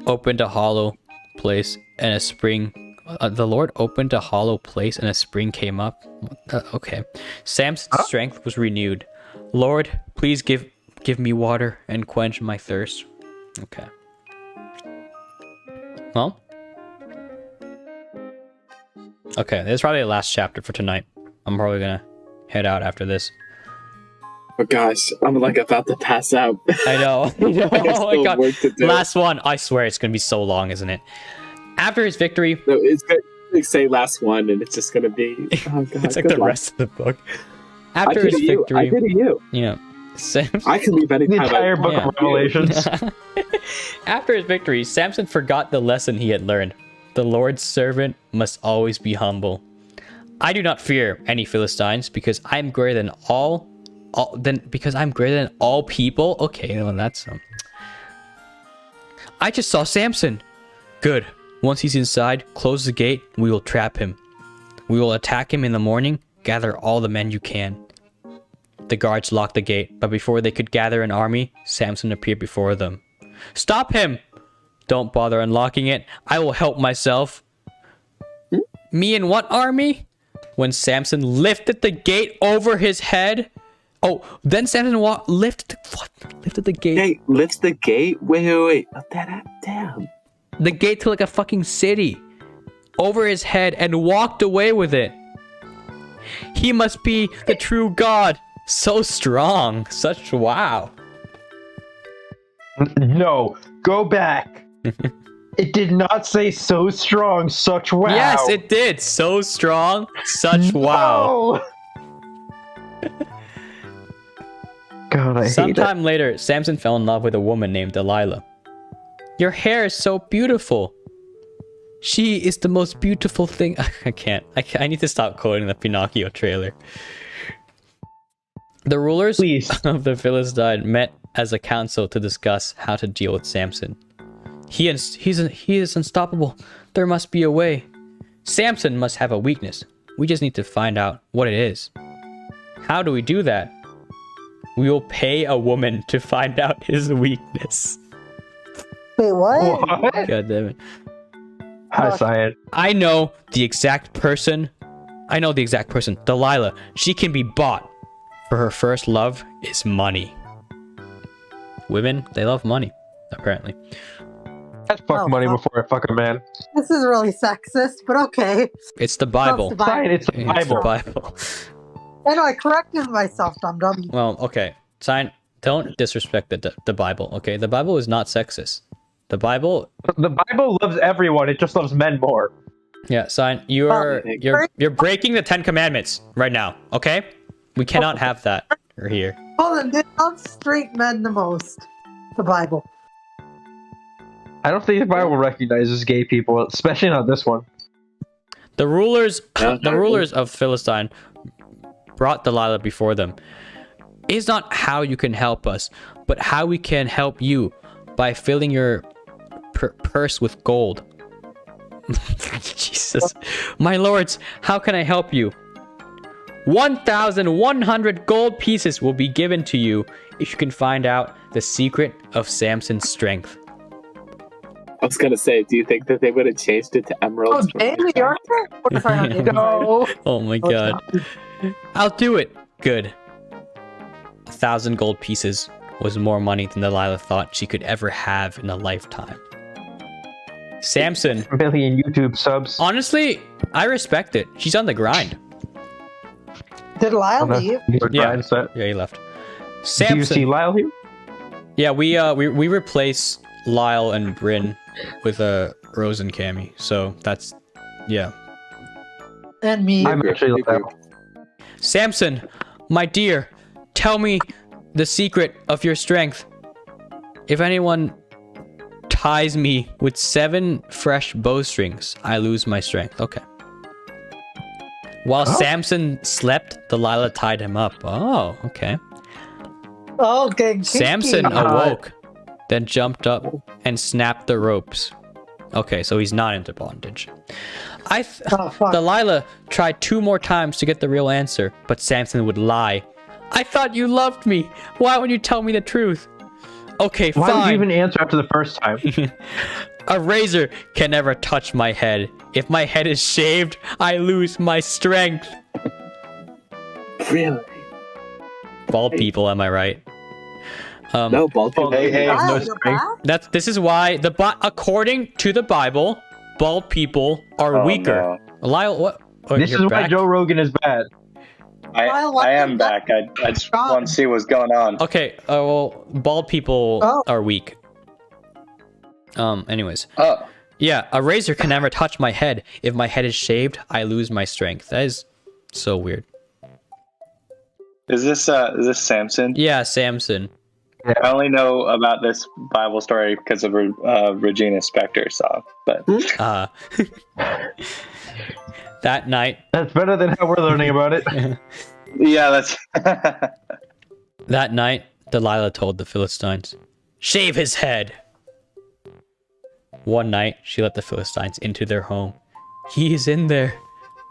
opened a hollow place and a spring. The Lord opened a hollow place and a spring came up. Okay. Samson's strength was renewed. Lord, please give me water and quench my thirst. Okay. Well. Okay, this is probably the last chapter for tonight. I'm probably gonna head out after this. Oh gosh, I'm like about to pass out. I know. Oh my god. Work to do. Last one. I swear it's gonna be so long, isn't it? After his victory, No, it's good. Like, say last one, and it's just gonna be. Oh god, it's like the rest of the book. After I his pity you. victory, I pity you. Yeah. I can leave anytime. The entire book of Revelations. After his victory, Samson forgot the lesson he had learned. The Lord's servant must always be humble. I do not fear any Philistines because I'm greater than all people. Okay, well that's I just saw Samson. Good. Once he's inside, close the gate. We will trap him. We will attack him in the morning. Gather all the men you can. The guards locked the gate, but before they could gather an army, Samson appeared before them. Stop him! Don't bother unlocking it. I will help myself. Me and what army? When Samson lifted the gate over his head. Oh, then Samson lifted the gate. Hey, lifts the gate? Wait. Damn. The gate to like a fucking city. Over his head and walked away with it. He must be the true God. So strong. Such wow. No, go back. It did not say so strong, such wow. Yes, it did. So strong, such wow. God, I hate it. Sometime later, Samson fell in love with a woman named Delilah. Your hair is so beautiful. She is the most beautiful thing. I can't. I need to stop quoting the Pinocchio trailer. The rulers of the Philistines met as a council to discuss how to deal with Samson. He is unstoppable. There must be a way. Samson must have a weakness. We just need to find out what it is. How do we do that? We will pay a woman to find out his weakness. Wait, what? God damn it. Hi, Syan. I know the exact person. Delilah. She can be bought. For her first love is money. Women, they love money, apparently. I'd fuck money before I fuck a man. This is really sexist, but okay. It's the Bible. It's the Bible. It's the Bible. It's the Bible. I know, I corrected myself, dum-dum. Well, okay. Sign. Don't disrespect the Bible, okay? The Bible is not sexist. The Bible loves everyone. It just loves men more. Yeah, Sign. You're breaking the 10 Commandments right now, okay? We cannot have that here. Hold on, dude. Not straight men the most. The Bible. I don't think the Bible recognizes gay people, especially not this one. The rulers of Philistine brought Delilah before them. It is not how you can help us, but how we can help you. by filling your purse with gold. Jesus. My lords, how can I help you? 1,100 gold pieces will be given to you if you can find out the secret of Samson's strength. I was gonna say, do you think that they would have changed it to emeralds? Oh, Daily Arthur? What if I don't know? Oh my god. I'll do it. Good. 1,000 gold pieces was more money than Delilah thought she could ever have in a lifetime. Samson. A million YouTube subs. Honestly, I respect it. She's on the grind. Did Lyle leave? Yeah, he left. Samson. Do you see Lyle here? Yeah, we replace Lyle and Bryn with Rose and Cammy. So that's yeah. And me. I'm actually Lyle. Samson, my dear, tell me the secret of your strength. If anyone ties me with 7 fresh bowstrings, I lose my strength. Okay. While Samson slept, Delilah tied him up. Oh, okay. Oh, okay. Samson awoke, then jumped up and snapped the ropes. Okay, so he's not into bondage. Delilah tried 2 more times to get the real answer, but Samson would lie. I thought you loved me. Why won't you tell me the truth? Okay, fine. Why would you even answer after the first time? A razor can never touch my head. If my head is shaved, I lose my strength. Really? Bald people, am I right? No, bald people. Hey, no strength. This is why according to the Bible, bald people are weaker. No. Lyle, what? Oh, This is why back? Joe Rogan is bad. I am back. I just want to see what's going on. Okay, well, bald people are weak. Anyways. Oh. Yeah, a razor can never touch my head. If my head is shaved, I lose my strength. That is so weird. Is this Samson? Yeah, Samson. Yeah. I only know about this Bible story because of Regina Spektor's song, but that night. That's better than how we're learning about it. Yeah, that's That night, Delilah told the Philistines, "Shave his head." One night, she let the Philistines into their home. He is in there.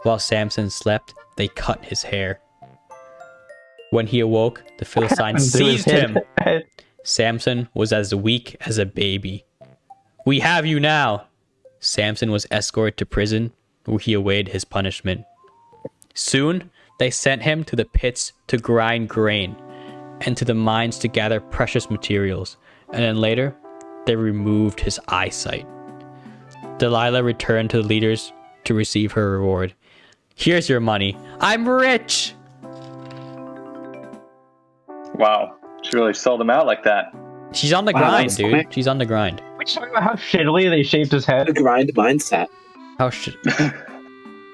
While Samson slept, they cut his hair. When he awoke, the Philistines seized him. Samson was as weak as a baby. "We have you now." Samson was escorted to prison, where he awaited his punishment. Soon, they sent him to the pits to grind grain, and to the mines to gather precious materials, and then later, they removed his eyesight. Delilah returned to the leaders to receive her reward. "Here's your money. I'm rich!" wow. She really sold him out like that. She's on the grind, dude. Quick. She's on the grind. We talking about how shittily they shaved his head. The grind mindset. How shit?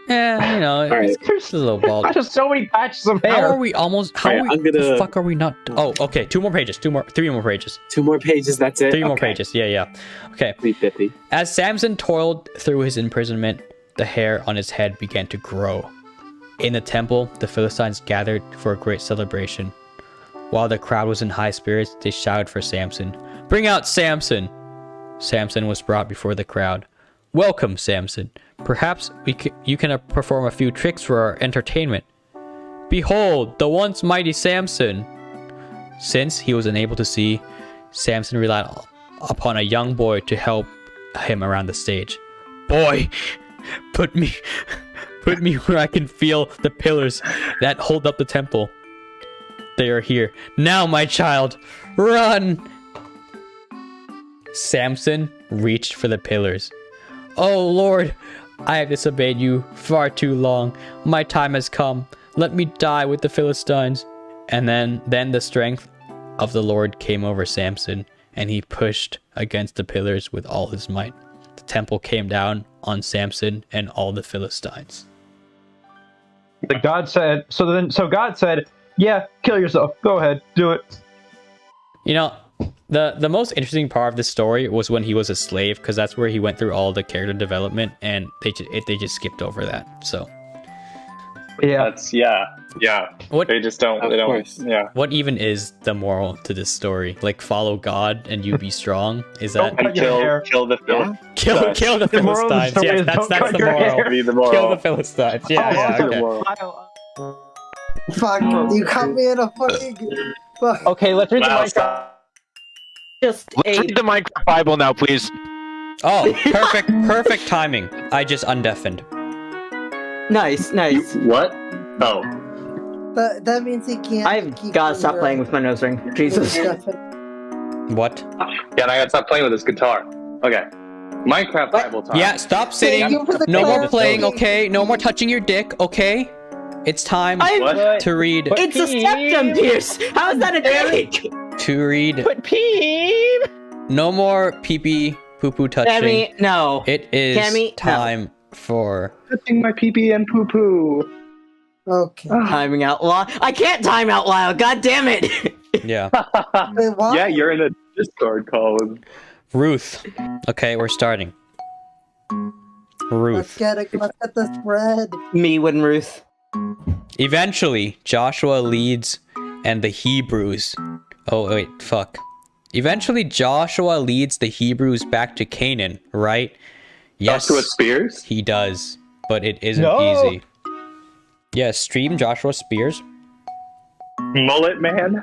Yeah, you know, right. It's a little bald. Just so many patches of hair. How are we almost? How right, are we? The fuck are we not? Oh, okay. 2 more pages. 3 more pages. 2 more pages. That's it. 3 more pages. Yeah. Okay. 350. As Samson toiled through his imprisonment, the hair on his head began to grow. In the temple, the Philistines gathered for a great celebration. While the crowd was in high spirits, they shouted for Samson. "Bring out Samson!" Samson was brought before the crowd. "Welcome, Samson. Perhaps you can perform a few tricks for our entertainment." "Behold, the once mighty Samson." Since he was unable to see, Samson relied upon a young boy to help him around the stage. "Boy, put me where I can feel the pillars that hold up the temple. They are here. Now, my child, run!" Samson reached for the pillars. "Oh, Lord, I have disobeyed you far too long. My time has come. Let me die with the Philistines." And then the strength of the Lord came over Samson, and he pushed against the pillars with all his might. The temple came down on Samson and all the Philistines. God said, so God said, "Yeah, kill yourself. Go ahead, do it." You know, the most interesting part of this story was when he was a slave, because that's where he went through all the character development, and they just skipped over that. So Yeah. That's yeah. What? They just don't. Of They don't. course. Yeah. What even is the moral to this story? Like, follow God and you be strong? Is that Don't cut your hair. Kill the Philistines. kill the The moral of the Philistines? story Yes, is that's don't cut the your moral. hair. Be the moral. Kill the Philistines. Yeah, okay. Fuck, you caught me in a fucking. Fuck. Okay, let's read the Wow, Minecraft. Just Let's read the Minecraft Bible now, please. Oh, perfect timing. I just undeafened. nice. What? Oh. That means he can't. I've keep gotta stop your- playing with my nose ring. Jesus. What? Yeah, and I gotta stop playing with this guitar. Okay. Minecraft Bible time. Yeah, stop sitting. Thank you for the No more clarification. playing, okay? No more touching your dick, okay? It's time What? to read. It's a septum pierce. How is that a dick? To read. Put peep. No more pee-pee, poo-poo touching. Cammy, no. It is Cammy, no. time for... Touching my pee and poo poo. Okay. Timing out loud. I can't time out loud. God damn it. Yeah. Wait, what? Yeah, you're in a Discord call with. Ruth. Okay, we're starting. Let's Ruth. get it. Let's get this bread. Me when Ruth. Eventually, Joshua leads and the Hebrews... Oh, wait, fuck. Eventually, Joshua leads the Hebrews back to Canaan, right? Yes, Joshua Spears? he does, but it isn't No. easy. Yeah, stream Joshua Spears. Mullet Man?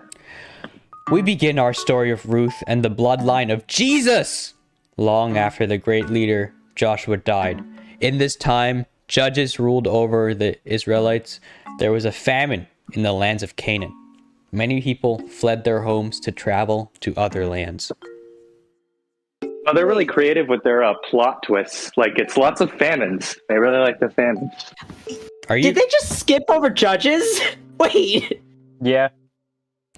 We begin our story of Ruth and the bloodline of Jesus! Long after the great leader Joshua died. In this time, judges ruled over the Israelites. There was a famine in the lands of Canaan. Many people fled their homes to travel to other lands. Oh, they're really creative with their plot twists. Like, it's lots of famines. They really like the famines. Are you? Did they just skip over judges? Wait. Yeah.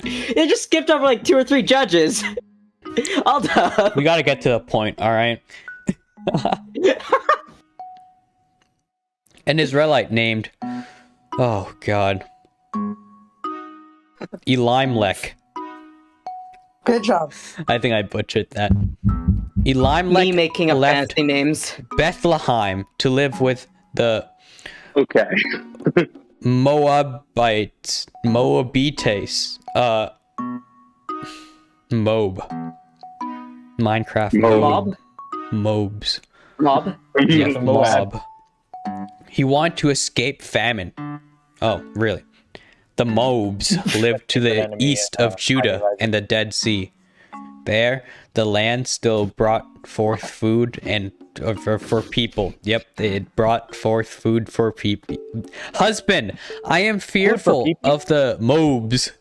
They just skipped over like 2 or 3 judges. Hold up. We gotta get to the point, alright? An Israelite named... Oh, God. Elimelech. Good job. I think I butchered that. Elimelech Me making up left fancy names. Bethlehem to live with the Okay. Moabites. Moab. Minecraft Mob? Mobs. Mob? Yeah, Moab. Moab. He wanted to escape famine. Oh, really? The Mobs lived to the east of Judah and the Dead Sea. There, the land still brought forth food and for people. Yep, it brought forth food for people. Husband, I am fearful of the Mobs.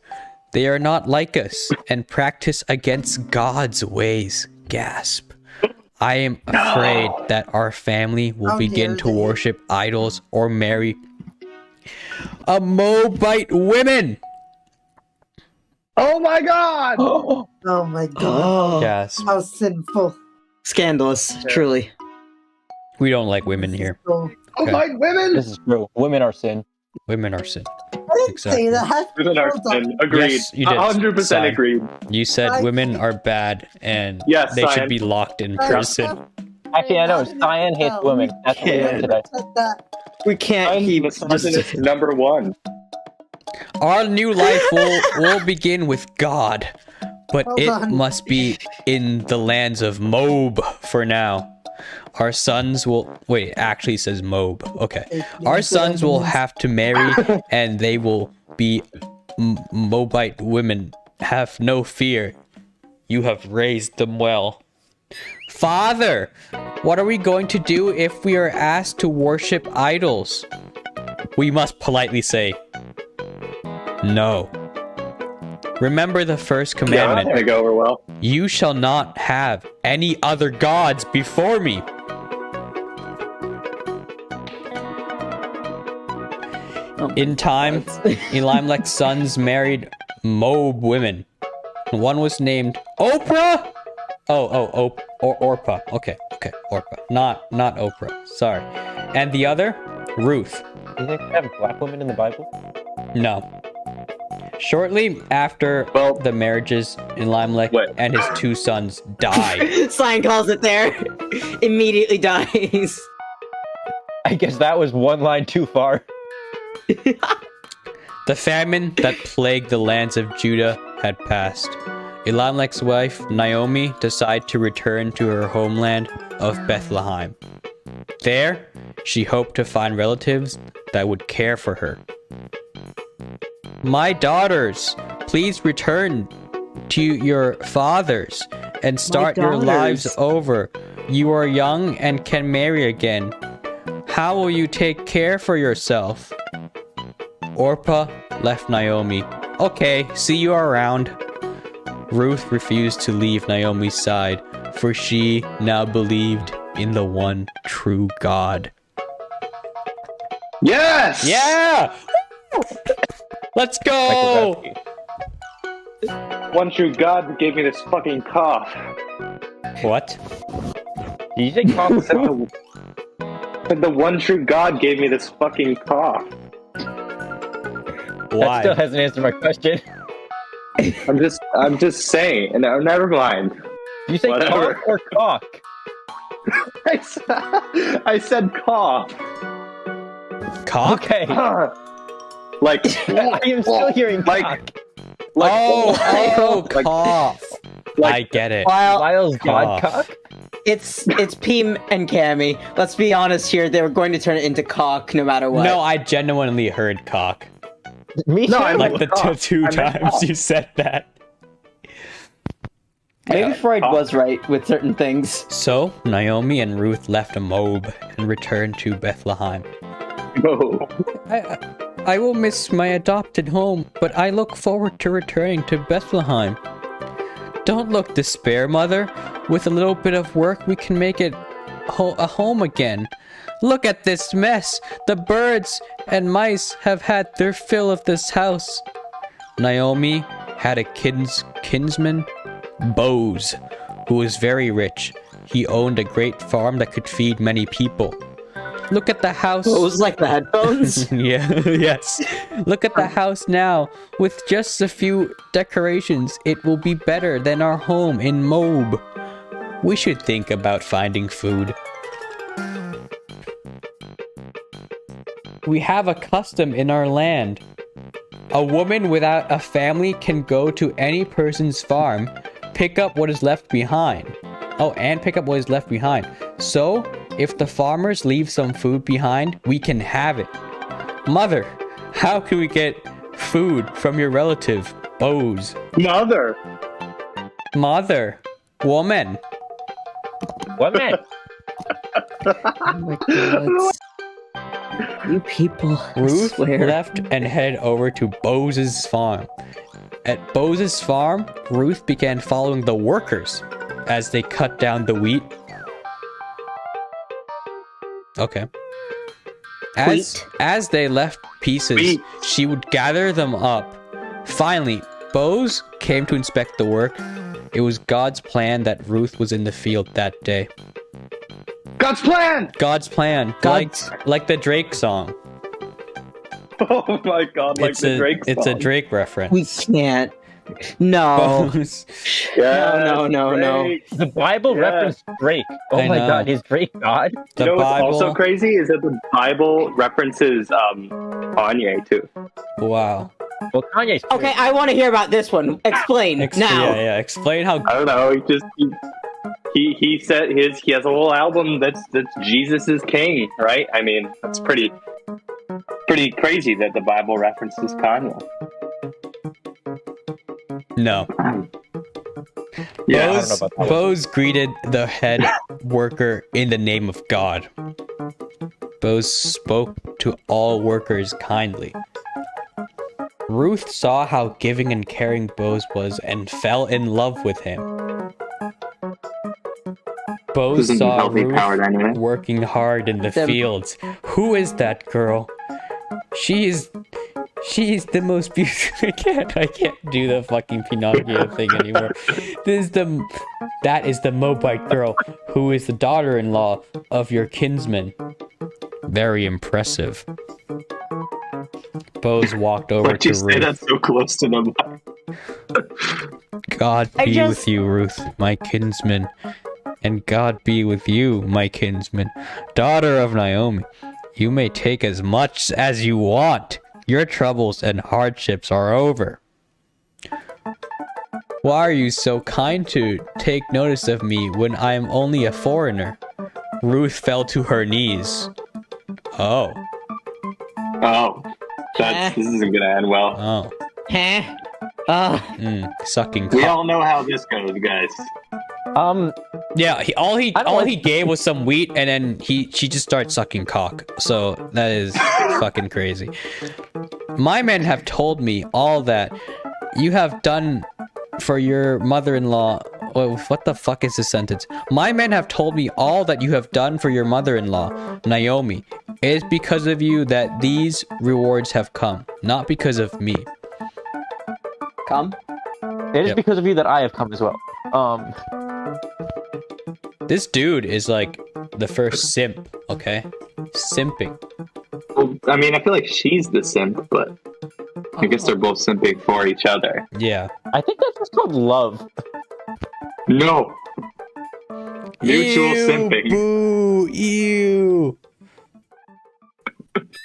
They are not like us and practice against God's ways. Gasp. I am afraid that our family will begin to worship idols or marry a Moabite women. Oh my god! Oh my god. Gasp. How sinful. Scandalous, truly. We don't like women here. So, Okay. like women! This is true. Women are sin. Women are sin. I didn't say that. Women are sin. Agreed. Yes, you did. 100% Cyan. agreed. You said women are bad and Yes, they should Cyan. be locked in prison. Actually, I know. Cyan hates women. That's what we learned today. We can't keep Misogynist number 1. Our new life will begin with God, but Hold it on. must be in the lands of Moab for now. Our sons will... Wait, it actually says Moab. Okay. Our sons will have to marry and they will be Moabite women. Have no fear. You have raised them well. Father, what are we going to do if we are asked to worship idols? We must politely say, no. Remember the first Yeah, that's commandment. gonna go over well. You shall not have any other gods before me. In time, Elimelech's sons married Moab women. One was named Oprah. Orpah. Okay, Orpah. Not Oprah. Sorry. And the other, Ruth. Do you think they have black women in the Bible? No. Shortly after the marriages, Elimelech and his 2 sons died. Sign calls it there. Immediately dies. I guess that was one line too far. The famine that plagued the lands of Judah had passed. Elimelech's wife, Naomi, decided to return to her homeland of Bethlehem. There, she hoped to find relatives that would care for her. My daughters, please return to your fathers and start your lives over. You are young and can marry again. How will you take care for yourself? Orpah left Naomi. Okay, see you around. Ruth refused to leave Naomi's side, for she now believed in the one true God. Yes! Yeah! Let's go! One true God gave me this fucking cough. What? Did you say cough? The one true God gave me this fucking cough. Why? That still hasn't answered my question. I'm just saying. And never mind. You say cough or cock? I said cough. Cock? Okay. Like I am still hearing cock. Like cough. I get it. Lyle's God cock? It's Peem and Cammy. Let's be honest here. They were going to turn it into cock no matter what. No, I genuinely heard cock. Me too. No, I Like the two times you said that. Maybe Freud was right with certain things. So, Naomi and Ruth left Moab and returned to Bethlehem. No. I will miss my adopted home, but I look forward to returning to Bethlehem. Don't look despair, Mother. With a little bit of work, we can make it a home again. Look at this mess. The birds and mice have had their fill of this house. Naomi had a kinsman, Boaz, who was very rich. He owned a great farm that could feed many people. Look at the house. It was like the headphones? Yes. Look at the house now. With just a few decorations, it will be better than our home in Moab. We should think about finding food. We have a custom in our land. A woman without a family can go to any person's farm, pick up what is left behind. And pick up what is left behind. So, if the farmers leave some food behind, we can have it. Mother, how can we get food from your relative, Boaz? Mother. Woman. Woman. Oh my god. You people. Ruth left and headed over to Boaz's farm. At Boaz's farm, Ruth began following the workers as they cut down the wheat. Okay. As they left pieces, she would gather them up. Finally, Boaz came to inspect the work. It was God's plan that Ruth was in the field that day. God's plan! God's plan. Like the Drake song. Oh my god, like the Drake song. It's a Drake reference. We can't. No. No. The Bible referenced Drake. Oh my god, is Drake God? You know what's also crazy is that the Bible references Kanye too. Wow. Well, Kanye's okay, I want to hear about this one. Explain now. Yeah. Explain how. I don't know. He said he has a whole album that's Jesus is King, right? I mean, that's pretty crazy that the Bible references Kanye. No. Yeah, Boaz greeted the head worker in the name of God. Boaz spoke to all workers kindly. Ruth saw how giving and caring Boaz was and fell in love with him. Boaz saw Ruth working hard in the fields. Who is that girl? She is the most beautiful. I can't do the fucking Pinocchio thing anymore. That is the Moabite girl who is the daughter-in-law of your kinsman. Very impressive. Boaz walked over to Ruth. Why'd you say that so close to the mic? God be with you, Ruth, my kinsman. And God be with you, my kinsman, daughter of Naomi. You may take as much as you want. Your troubles and hardships are over. Why are you so kind to take notice of me when I am only a foreigner? Ruth fell to her knees. Oh. Oh. This isn't gonna end well. Oh. Sucking cock. We all know how this goes, guys. Yeah, all he gave was some wheat, and then she just started sucking cock. So that is fucking crazy. My men have told me all that you have done for your mother-in-law. What the fuck is this sentence? My men have told me all that you have done for your mother-in-law, Naomi. It is because of you that these rewards have come, not because of me. Come? It is because of you that I have come as well. This dude is like the first simp, okay? Simping. Well, I mean, I feel like she's the simp, but I guess they're both simping for each other. Yeah. I think that's just called love. No. Mutual simping. Boo, ew.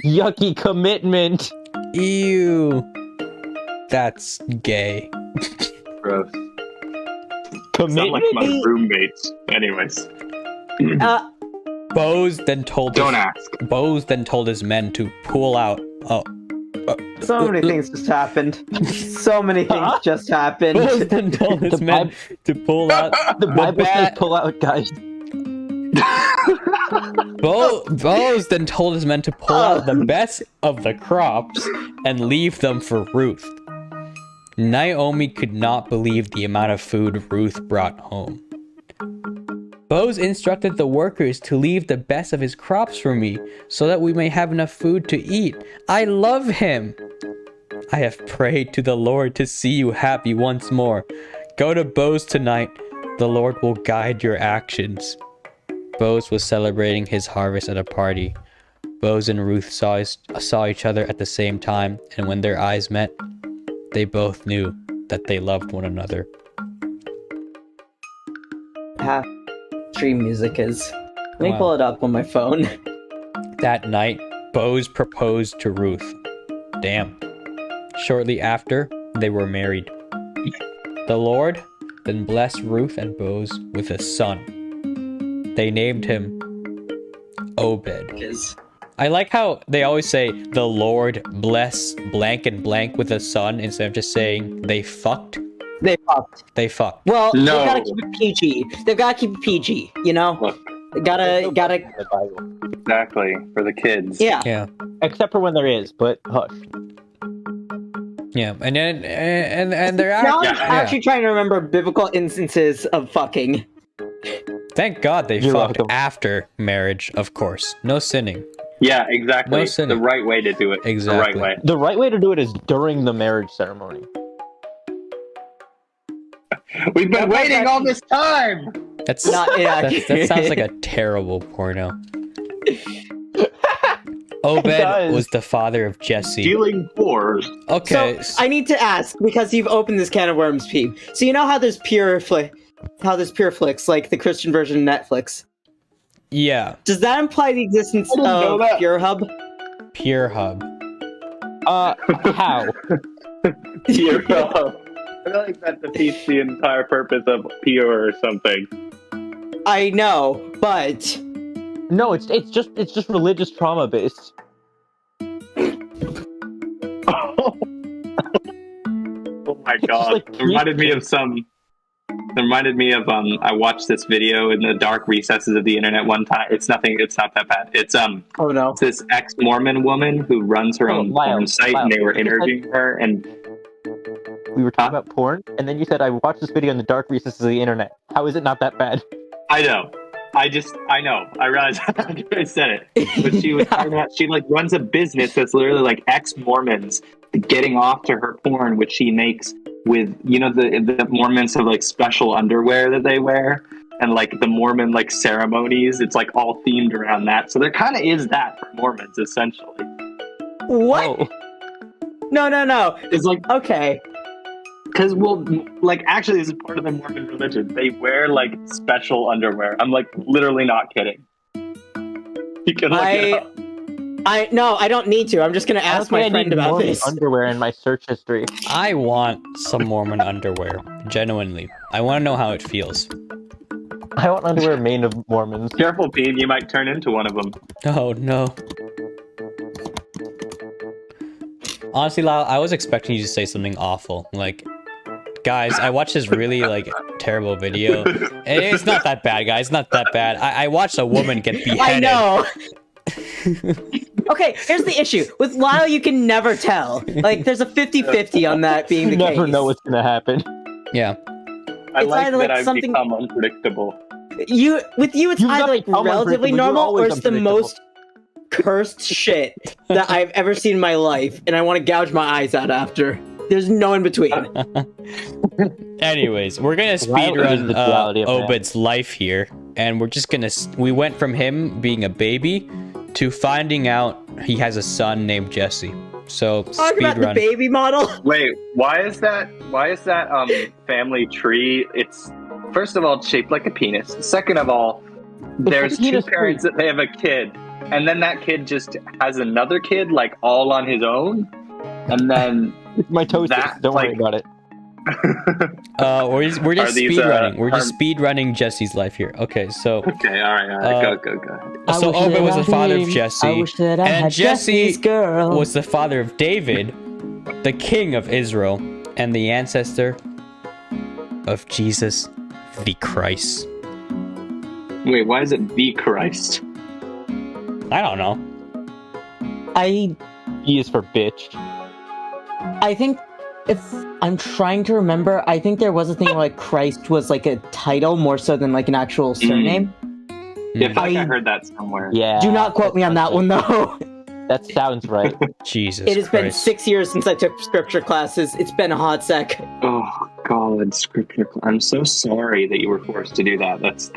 Yucky commitment. Ew. That's gay. Gross. Commitment? Sound like my roommates. Anyways. Bose then told Don't his men to pull out. So many things just happened. So many things just happened. Bose then told his men to pull out the Bible says pull out, guys. Bose then told his men to pull out the best of the crops and leave them for Ruth. Naomi could not believe the amount of food Ruth brought home. Bose instructed the workers to leave the best of his crops for me so that we may have enough food to eat. I love him. I have prayed to the Lord to see you happy once more. Go to Bose tonight. The Lord will guide your actions. Bose was celebrating his harvest at a party. Bose and Ruth saw each other at the same time, and when their eyes met, they both knew that they loved one another. Half stream music is. Let me pull it up on my phone. That night, Bose proposed to Ruth. Damn. Shortly after, they were married. The Lord then blessed Ruth and Bose with a son. They named him Obed. I like how they always say the Lord bless blank and blank with a son instead of just saying they fucked. They fucked. They fucked. Well, No. they've got to keep it PG. They've got to keep it PG, you know? Look. Gotta. Exactly. For the kids. Yeah. Yeah. Except for when there is, but hush. Yeah, and then and they're Now I'm yeah. actually trying to remember biblical instances of fucking. Thank God they You're fucked welcome. after marriage, of course. No sinning. Yeah, exactly. No sinning. The right way to do it. Exactly. The right way. The right way to do it is during the marriage ceremony. We've been waiting all this time! That sounds like a terrible porno. Obed was the father of Jesse. Stealing whores. Okay. So I need to ask because you've opened this can of worms, Pete. So you know how there's pure flicks, like the Christian version of Netflix. Yeah. Does that imply the existence of Pure Hub? Pure Hub. How? Pure Hub. I feel like that defeats the entire purpose of pure or something. I know, but no, it's just religious trauma based. Oh my god! Like, it reminded me of I watched this video in the dark recesses of the internet one time. It's not that bad. It's it's this ex-Mormon woman who runs her own porn site, and they were interviewing her, and we were talking about porn, and then you said I watched this video in the dark recesses of the internet. How is it not that bad? I know. I know. I realized after I said it. But she was talking about, she like runs a business that's literally like ex-Mormons getting off to her porn, which she makes with, you know, the Mormons have like special underwear that they wear, and like the Mormon like ceremonies, it's like all themed around that. So there kind of is that for Mormons, essentially. What? Oh. No. It's like, okay. because, well, like, actually, this is part of the Mormon religion. They wear, like, special underwear. I'm, like, literally not kidding. You can look it up. No, I don't need to. I'm just gonna ask my friend about this. Underwear in my search history. I want some Mormon underwear. Genuinely. I want to know how it feels. I want underwear made of Mormons. Careful, Pete. You might turn into one of them. Oh, no. Honestly, Lyle, I was expecting you to say something awful. Like, guys, I watched this really, like, terrible video. It's not that bad, guys. It's not that bad. I watched a woman get beheaded. I know. Okay, here's the issue. With Lyle, you can never tell. Like, there's a 50-50 on that being the You case. never know what's gonna happen. Yeah. I It's like either, that like, I've something- become unpredictable. With you, it's You've either not like become relatively unpredictable, you're normal or always it's the unpredictable. most cursed shit that I've ever seen in my life, and I want to gouge my eyes out after. There's no in between. Anyways, we're gonna Lyle is speedrun the duality of man. Obed's life here, and we're just gonna. We went from him being a baby to finding out he has a son named Jesse. So Talk about the speedrun. baby model. Wait, why is that family tree? It's first of all it's shaped like a penis. Second of all, there's two penis parents that they have a kid, and then that kid just has another kid like all on his own, and then My toes. That, Don't worry like- about it. We're just Are these, speedrunning. We're are- just speedrunning Jesse's life here. Okay, so okay, all right, go. so Obed was the father of Jesse, I wish that I and had Jesse Jesse's girl. was the father of David, the king of Israel, and the ancestor of Jesus the Christ. Wait, why is it the Christ? I don't know. I E is for bitch. think if I'm trying to remember, I think there was a thing where like Christ was like a title more so than like an actual surname. Yeah, I feel like I I- heard that somewhere. Yeah. Do not quote me on that one though. That sounds right. Jesus It has been Christ. 6 years since I took scripture classes. It's been a hot sec. Oh God, scripture. I'm so sorry that you were forced to do that. That's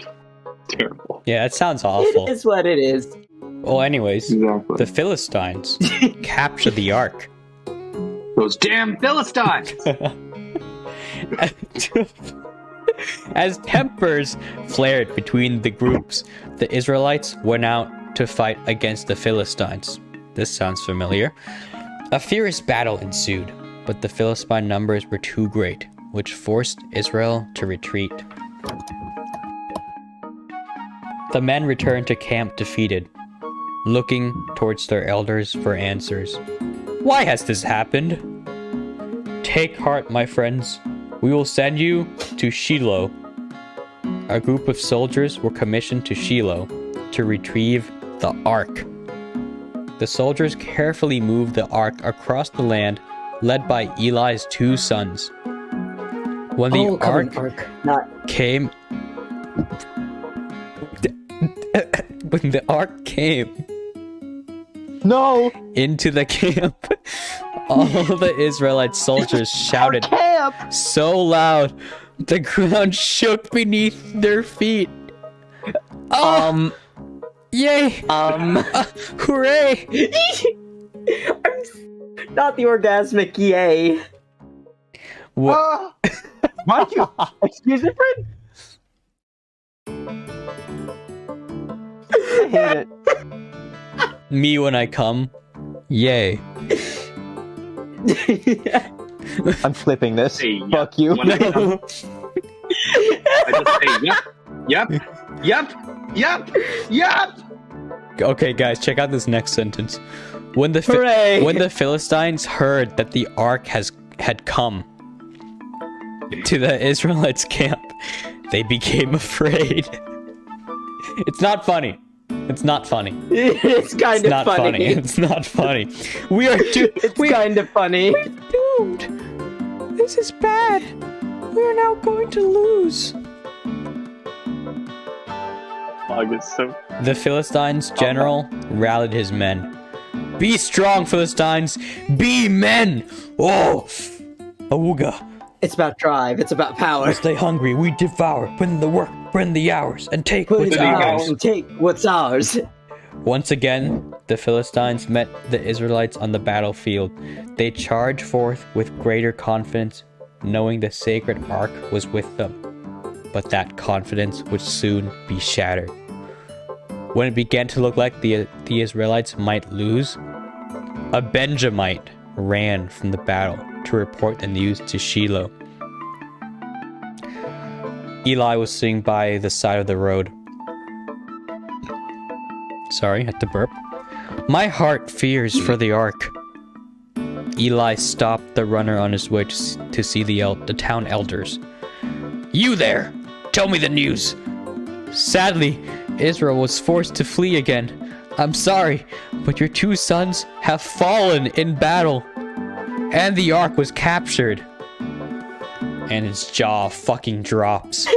terrible. Yeah, it sounds awful. It is what it is. Well, anyways, Exactly. the Philistines captured the ark. Those damn Philistines. As tempers flared between the groups, the Israelites went out to fight against the Philistines. This sounds familiar. A fierce battle ensued, but the Philistine numbers were too great, which forced Israel to retreat. The men returned to camp defeated, looking towards their elders for answers. Why has this happened? Take heart, my friends. We will send you to Shiloh. A group of soldiers were commissioned to Shiloh to retrieve the ark. The soldiers carefully moved the ark across the land, led by Eli's two sons. When the ark came... when the ark came into the camp, all the Israelite soldiers shouted so loud the ground shook beneath their feet. Yay! Hooray! Not the orgasmic yay. What? Why'd you? Excuse me, friend? I hate it. Me when I come. Yay. I'm flipping this. Hey, Fuck you. when I come- I just say yep. Okay, guys, check out this next sentence. When the Hooray! when the Philistines heard that the ark had come to the Israelites' camp, they became afraid. It's not funny. It's not funny. It's kind It's of not funny. It's not funny. We are It's kind of funny. doomed. This is bad. We are now going to lose. The Philistines' general rallied his men. Be strong, Philistines! Be men! Oh! Awooga! It's about drive. It's about power. Stay hungry, we devour. Put in the work, put in the hours, and take Put what's it out ours. and take what's ours. Once again, the Philistines met the Israelites on the battlefield. They charged forth with greater confidence, knowing the sacred ark was with them. But that confidence would soon be shattered. When it began to look like the Israelites might lose, a Benjamite ran from the battle to report the news to Shiloh. Eli was sitting by the side of the road. Sorry, I had to burp. My heart fears for the ark. Eli stopped the runner on his way to see the town elders. You there! Tell me the news! Sadly, Israel was forced to flee again. I'm sorry, but your 2 sons have fallen in battle. And the ark was captured. And his jaw fucking drops.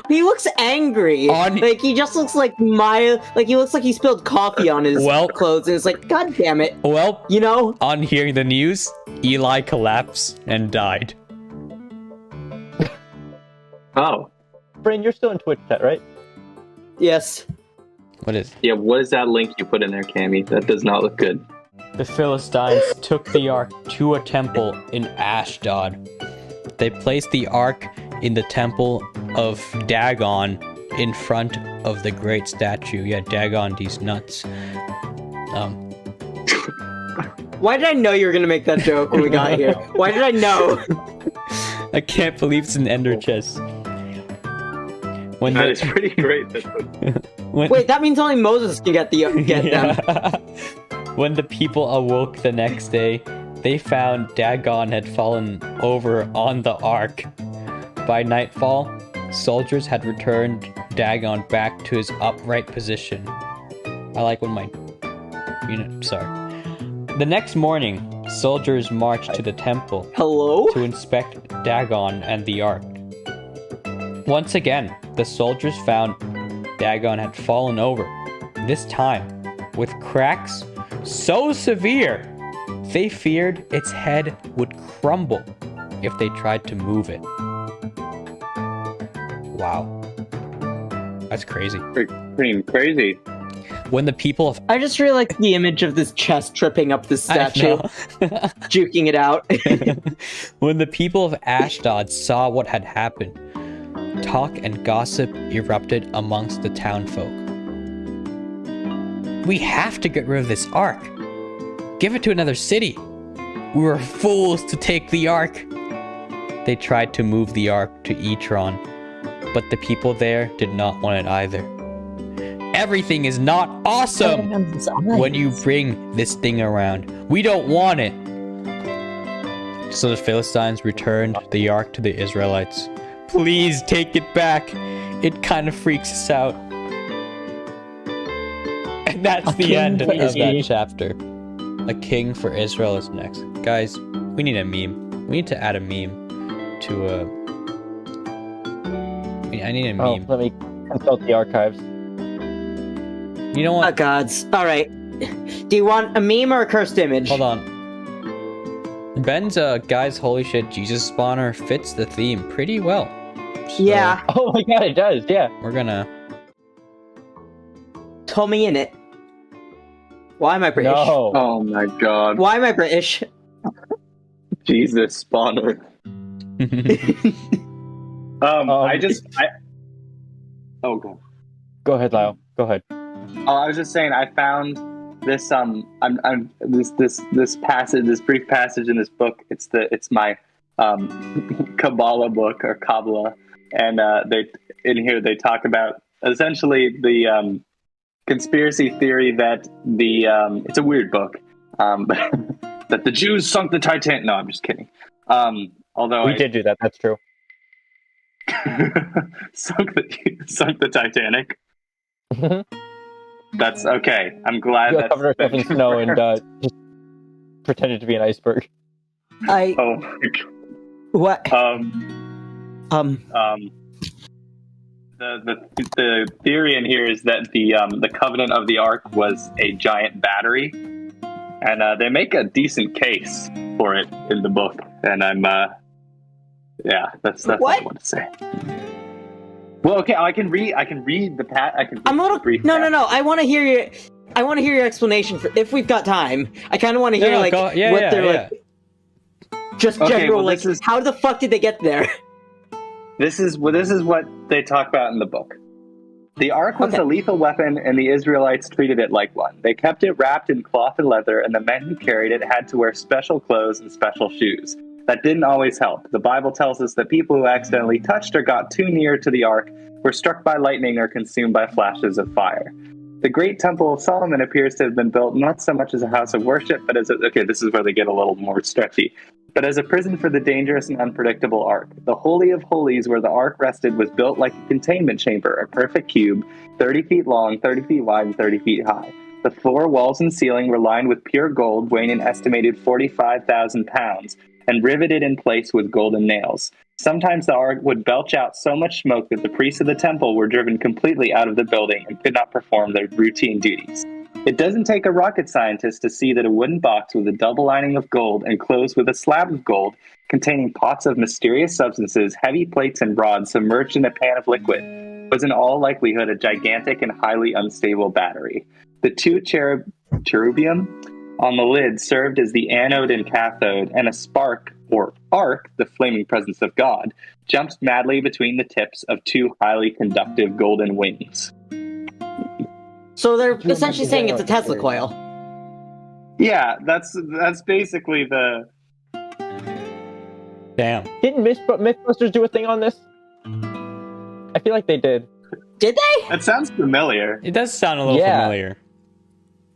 He looks angry. Like, he just looks like he looks like he spilled coffee on his clothes, and it's like, God damn it. Well, you know? On hearing the news, Eli collapsed and died. Oh. Bryn, you're still in Twitch chat, right? Yes. What is? Yeah, what is that link you put in there, Cammy? That does not look good. The Philistines took the ark to a temple in Ashdod. They placed the ark in the temple of Dagon in front of the great statue. Yeah, Dagon, these nuts. Why did I know you were gonna make that joke when we got here? Why did I know? I can't believe it's an ender chest. That is pretty great. Wait, that means only Moses can get them. When the people awoke the next day, they found Dagon had fallen over on the ark. By nightfall, soldiers had returned Dagon back to his upright position. I like when sorry. The next morning, soldiers marched to the temple. To inspect Dagon and the ark. Once again, the soldiers found Dagon had fallen over. This time, with cracks so severe, they feared its head would crumble if they tried to move it. Wow. That's crazy. Pretty crazy. When the people of... I just really like the image of this chest tripping up the statue. Juking it out. When the people of Ashdod saw what had happened, talk and gossip erupted amongst the townfolk. We have to get rid of this ark. Give it to another city. We were fools to take the ark. They tried to move the ark to Etron, but the people there did not want it either. Everything is not awesome when you bring this thing around. We don't want it. So the Philistines returned the ark to the Israelites. Please take it back. It kind of freaks us out. And that's the end of that chapter. A king for Israel is next. Guys, we need a meme. We need to add a meme to a... I need a meme. Let me consult the archives. You know what? Oh, gods. Alright. Do you want a meme or a cursed image? Hold on. Ben's guys, holy shit, Jesus spawner fits the theme pretty well. So, yeah. Oh my god, it does, yeah. We're gonna... Throw me in it. Why am I British? No. Oh my god. Why am I British? Jesus spawner. Oh, god. Go ahead, Lyle. Go ahead. Oh, I was just saying, I found this this passage, this brief passage in this book. It's my Kabbalah book, or Kabbalah, and they talk about essentially the conspiracy theory that it's a weird book, that the Jews sunk the Titanic. No, I'm just kidding. Although we did do that. That's true. sunk the Titanic. That's okay. I'm glad that covered ourselves in snow and just pretended to be an iceberg. Oh my god. What? The theory in here is that the covenant of the ark was a giant battery, and they make a decent case for it in the book. And I'm that's what I want to say. Well, okay, I can read the I'm a little brief. No. I want to hear your explanation for if we've got time. I kind of want to hear like just general how the fuck did they get there? This is what they talk about in the book. The ark was a lethal weapon, and the Israelites treated it like one. They kept it wrapped in cloth and leather, and the men who carried it had to wear special clothes and special shoes. That didn't always help. The Bible tells us that people who accidentally touched or got too near to the ark were struck by lightning or consumed by flashes of fire. The great Temple of Solomon appears to have been built not so much as a house of worship, but as this is where they get a little more stretchy, but as a prison for the dangerous and unpredictable ark. The Holy of Holies, where the ark rested, was built like a containment chamber, a perfect cube, 30 feet long, 30 feet wide, and 30 feet high. The floor, walls, and ceiling were lined with pure gold, weighing an estimated 45,000 pounds, and riveted in place with golden nails. Sometimes the ark would belch out so much smoke that the priests of the temple were driven completely out of the building and could not perform their routine duties. It doesn't take a rocket scientist to see that a wooden box with a double lining of gold and closed with a slab of gold, containing pots of mysterious substances, heavy plates, and rods submerged in a pan of liquid, was in all likelihood a gigantic and highly unstable battery. The two cherubim on the lid served as the anode and cathode, and a spark, or arc, the flaming presence of God, jumped madly between the tips of two highly conductive golden wings. So they're essentially saying it's a Tesla coil. Yeah, that's basically the... Damn. Didn't Mythbusters do a thing on this? I feel like they did. Did they? That sounds familiar. It does sound a little familiar.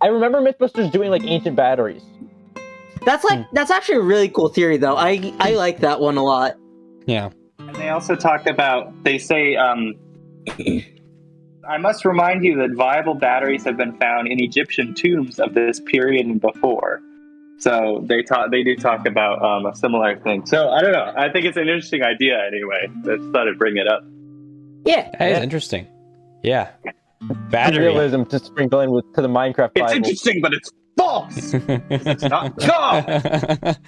I remember Mythbusters doing like ancient batteries. That's actually a really cool theory, though. I like that one a lot. Yeah. And they also talk about, they say, I must remind you that viable batteries have been found in Egyptian tombs of this period and before. So they do talk about a similar thing. So I don't know. I think it's an interesting idea anyway. I just thought I'd bring it up. Yeah. That is interesting. Yeah. Battery. Realism to sprinkle in to the Minecraft Bible. It's interesting, but it's false! It's not God!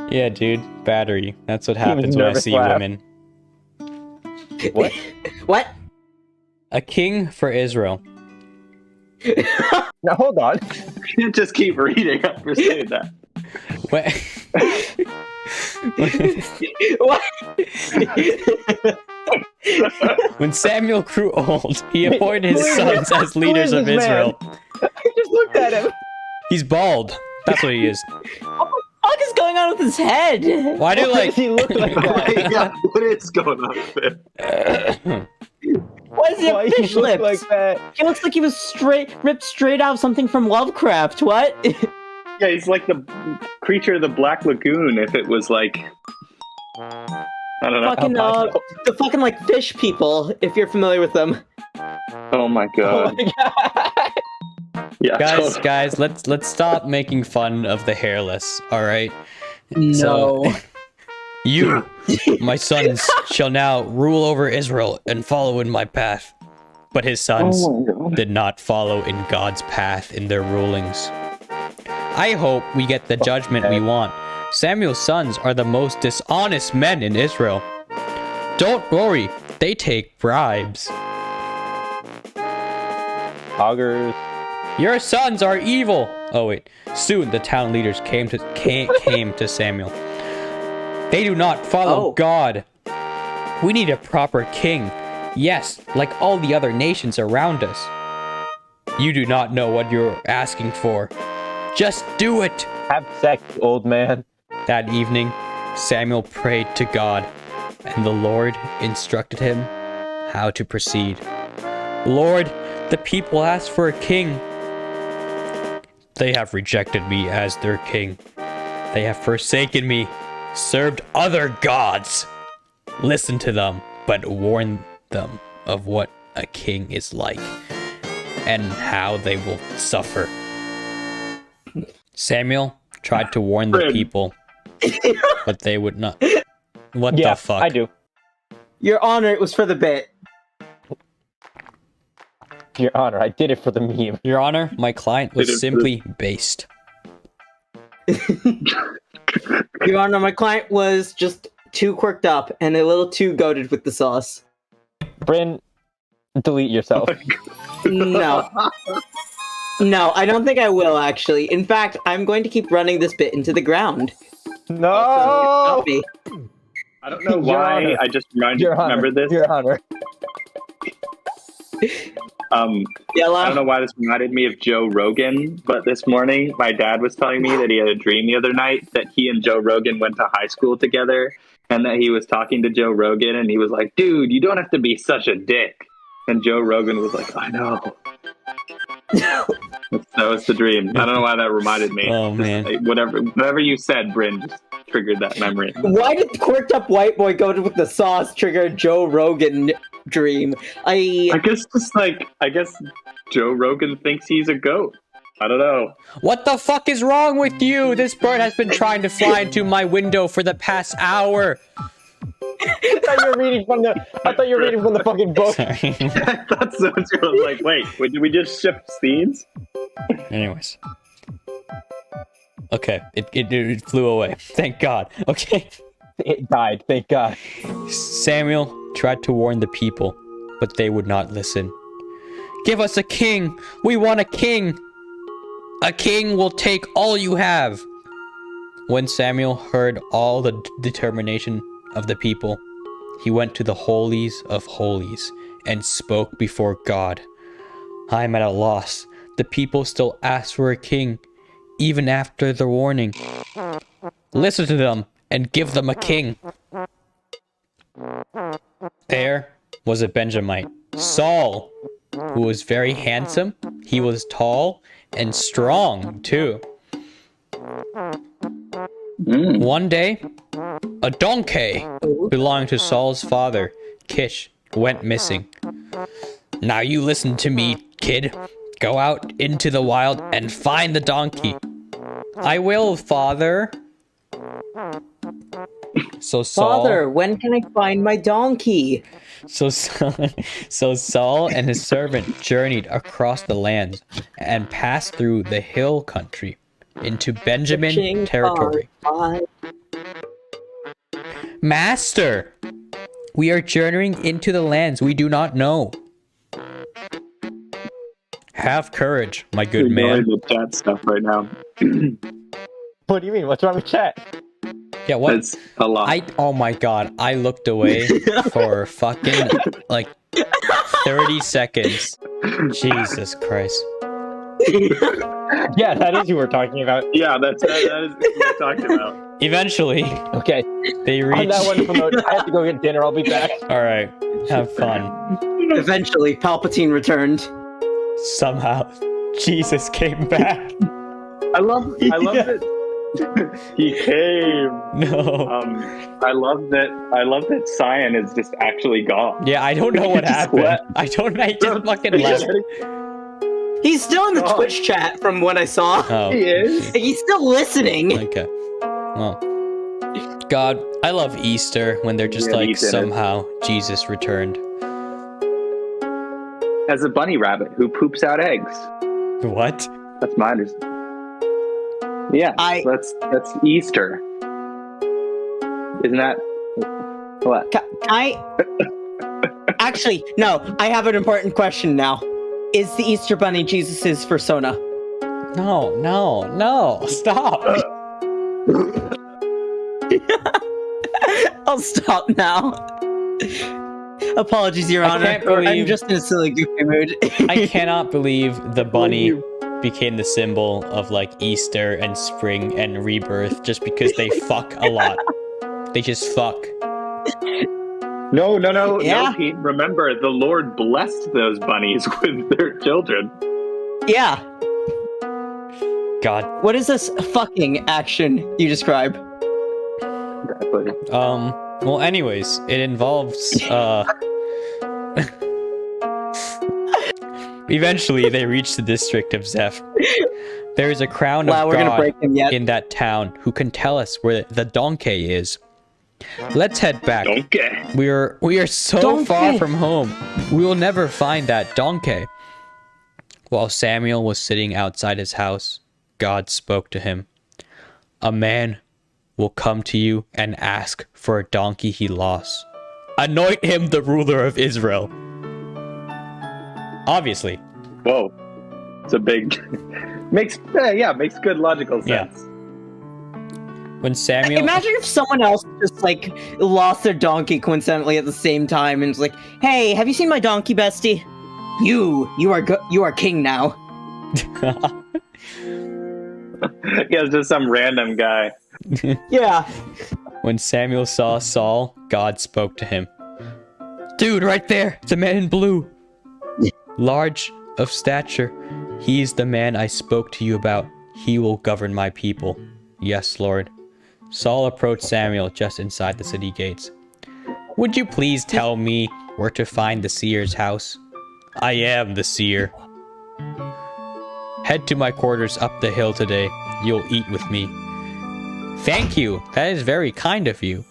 Yeah, dude. Battery. That's what happens when I see women. What? What? A king for Israel. Now hold on. You can't just keep reading after saying that. What? When Samuel grew old, he appointed his sons as leaders of Israel. I just looked at him. He's bald. That's what he is. What the fuck is going on with his head? Why do Does he look like that? What is going on with it? Why does he have fish look lips? like that? He looks like he was ripped straight out of something from Lovecraft. What? Yeah, he's like the creature of the Black Lagoon if it was like... I don't know. Fucking, the fucking, like, fish people, if you're familiar with them. Oh my god. Oh my god. Yeah, guys, let's stop making fun of the hairless, alright? No. So, you, my sons, shall now rule over Israel and follow in my path. But his sons did not follow in God's path in their rulings. I hope we get the judgment we want. Samuel's sons are the most dishonest men in Israel. Don't worry, they take bribes. Augers. Your sons are evil. Oh wait. Soon the town leaders came to Samuel. They do not follow God. We need a proper king. Yes, like all the other nations around us. You do not know what you're asking for. Just do it. Have sex, old man. That evening, Samuel prayed to God, and the Lord instructed him how to proceed. Lord, the people asked for a king. They have rejected me as their king. They have forsaken me, served other gods. Listen to them, but warn them of what a king is like, and how they will suffer. Samuel tried to warn the people, but they would not. What the fuck? I do. Your Honor, it was for the bit. Your Honor, I did it for the meme. Your Honor, my client was simply based. Your Honor, my client was just too quirked up and a little too goated with the sauce. Bryn, delete yourself. No. No, I don't think I will, actually. In fact, I'm going to keep running this bit into the ground. No! I don't know why I just remember this. Your Honor. I don't know why this reminded me of Joe Rogan, but this morning my dad was telling me that he had a dream the other night that he and Joe Rogan went to high school together, and that he was talking to Joe Rogan, and he was like, "Dude, you don't have to be such a dick." And Joe Rogan was like, "I know." That was the dream. I don't know why that reminded me. Oh man! Like, whatever you said, Bryn, just triggered that memory. Why did Quirked Up White Boy go with the sauce trigger a Joe Rogan dream? I guess Joe Rogan thinks he's a goat. I don't know. What the fuck is wrong with you? This bird has been trying to fly into my window for the past hour. I thought you were reading from the fucking book. Sorry. I thought so too. I was like, wait, did we just shift scenes? Anyways. Okay, it flew away. Thank God. Okay. It died, thank God. Samuel tried to warn the people, but they would not listen. Give us a king! We want a king! A king will take all you have! When Samuel heard all the determination of the people, he went to the holies of holies and spoke before God. I am at a loss. The people still ask for a king, even after the warning. Listen to them and give them a king. There was a Benjamite, Saul, who was very handsome. He was tall and strong too. One day, a donkey belonging to Saul's father, Kish, went missing. Now you listen to me, kid. Go out into the wild and find the donkey. I will, father. So Saul... Father, when can I find my donkey? So Saul and his servant journeyed across the lands and passed through the hill country into Benjamin territory. Master, we are journeying into the lands we do not know. Have courage, my good man. The chat stuff right now. What do you mean? What's wrong with chat? Yeah, what? That's a lot. Oh my god, I looked away for fucking like 30 seconds. Jesus Christ. Yeah, that is who we're talking about. Yeah, that is who we're talking about. Eventually. Okay. They reached... On that one promote, I have to go get dinner, I'll be back. Alright, have fun. Eventually, Palpatine returned. Somehow, Jesus came back. I love that he came. No. I love that Syan is just actually gone. Yeah, I don't know what happened. I don't know. He just fucking left. He's still in the Twitch chat from what I saw. Oh. He is. He's still listening. Okay. Well, God, I love Easter when they're just like somehow Jesus returned. As a bunny rabbit who poops out eggs. What? That's my understanding. Yeah, that's Easter. Isn't that what? Actually, no. I have an important question now. Is the Easter Bunny Jesus's persona? No! Stop! I'll stop now. Apologies, Your Honor. I'm just in a silly, goofy mood. I cannot believe the bunny became the symbol of like Easter and spring and rebirth just because they fuck a lot. They just fuck. No, Yeah. no, Pete. Remember, the Lord blessed those bunnies with their children. Yeah. God. What is this fucking action you describe? Well, anyways, it involves, eventually, they reach the district of Zeph. There is a crown of God in that town who can tell us where the donkey is. Let's head back. Donkey. We are so far from home. We will never find that donkey. While Samuel was sitting outside his house, God spoke to him. A man will come to you and ask for a donkey he lost. Anoint him the ruler of Israel. Obviously. Whoa. It's a big... makes good logical sense. Yeah. When Samuel... Imagine if someone else just, like, lost their donkey coincidentally at the same time and was like, hey, have you seen my donkey, bestie? You are king now. Yeah, it's just some random guy. Yeah. When Samuel saw Saul, God spoke to him. Dude, right there, the man in blue. Large of stature, he's the man I spoke to you about. He will govern my people. Yes, Lord. Saul approached Samuel just inside the city gates. Would you please tell me where to find the seer's house? I am the seer. Head to my quarters up the hill today. You'll eat with me. Thank you. That is very kind of you.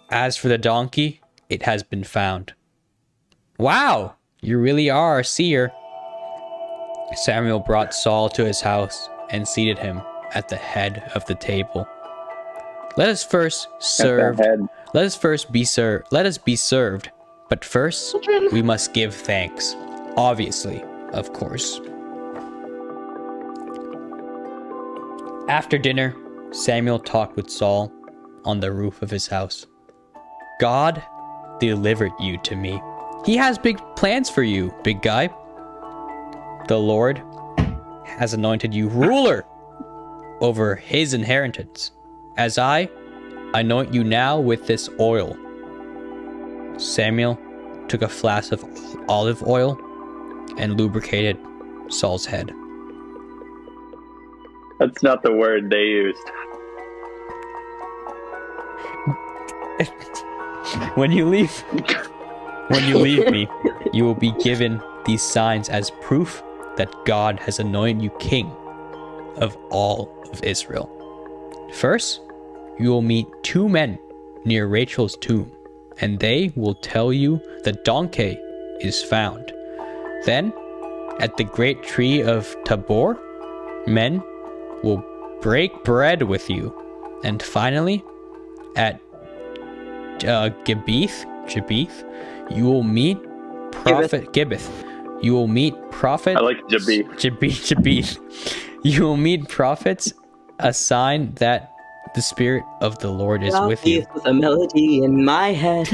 As for the donkey, it has been found. Wow, you really are a seer. Samuel brought Saul to his house and seated him at the head of the table. Let us be served. But first, we must give thanks. Obviously, of course. After dinner, Samuel talked with Saul on the roof of his house. God delivered you to me. He has big plans for you, big guy. The Lord has anointed you ruler over his inheritance, as I anoint you now with this oil. Samuel took a flask of olive oil and lubricated Saul's head. That's not the word they used. When you leave me, you will be given these signs as proof that God has anointed you king of all of Israel. First, you will meet two men near Rachel's tomb, and they will tell you the donkey is found. Then, at the great tree of Tabor, men will break bread with you. And finally, at Gibeath, you will meet prophet Gibbeth. You will meet prophets. I like Gibeath. Gibeath. You will meet prophets, a sign that the Spirit of the Lord is with you. With a melody in my head.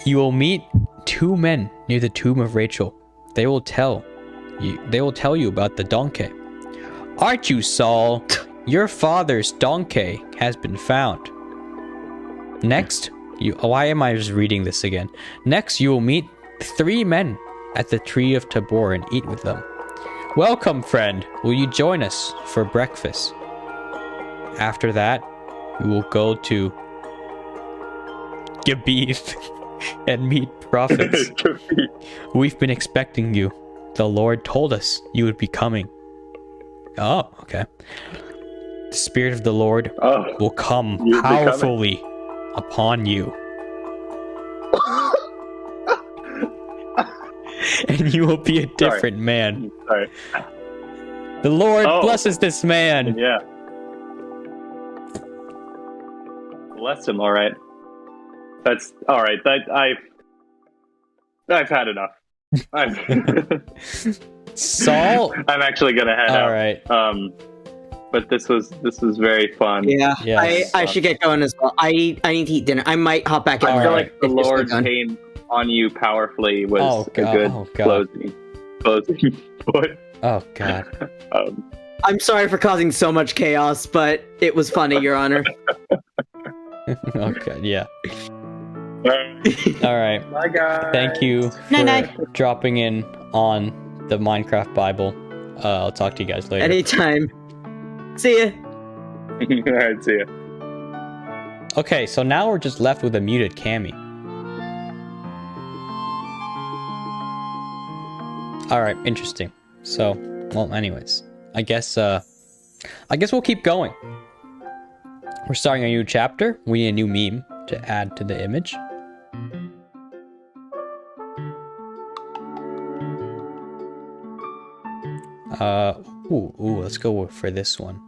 You will meet two men near the tomb of Rachel. They will tell you about the donkey. Aren't you, Saul? Your father's donkey has been found. Next, why am I just reading this again? Next, you will meet three men at the tree of Tabor and eat with them. Welcome, friend. Will you join us for breakfast? After that, we will go to Gibeath and meet prophets. We've been expecting you. The Lord told us you would be coming. Oh, okay. The Spirit of the Lord will come powerfully upon you. And you will be a different man. Sorry. The Lord blesses this man. Yeah. Bless him, all right. That's all right. I've had enough. Saul, I'm actually gonna head out. All right. But this was very fun. Yeah. I should get going as well. I need to eat dinner. I might hop back in. I feel like the Lord came on you powerfully was a good closing point. Oh God. I'm sorry for causing so much chaos, but it was funny, Your Honor. Okay, yeah. All right. Bye, guys. Thank you for dropping in on the Minecraft Bible. I'll talk to you guys later. Anytime. See ya. All right, see ya. Okay, so now we're just left with a muted Cammy. All right, interesting. So, well, anyways, I guess we'll keep going. We're starting a new chapter. We need a new meme to add to the image. Let's go for this one.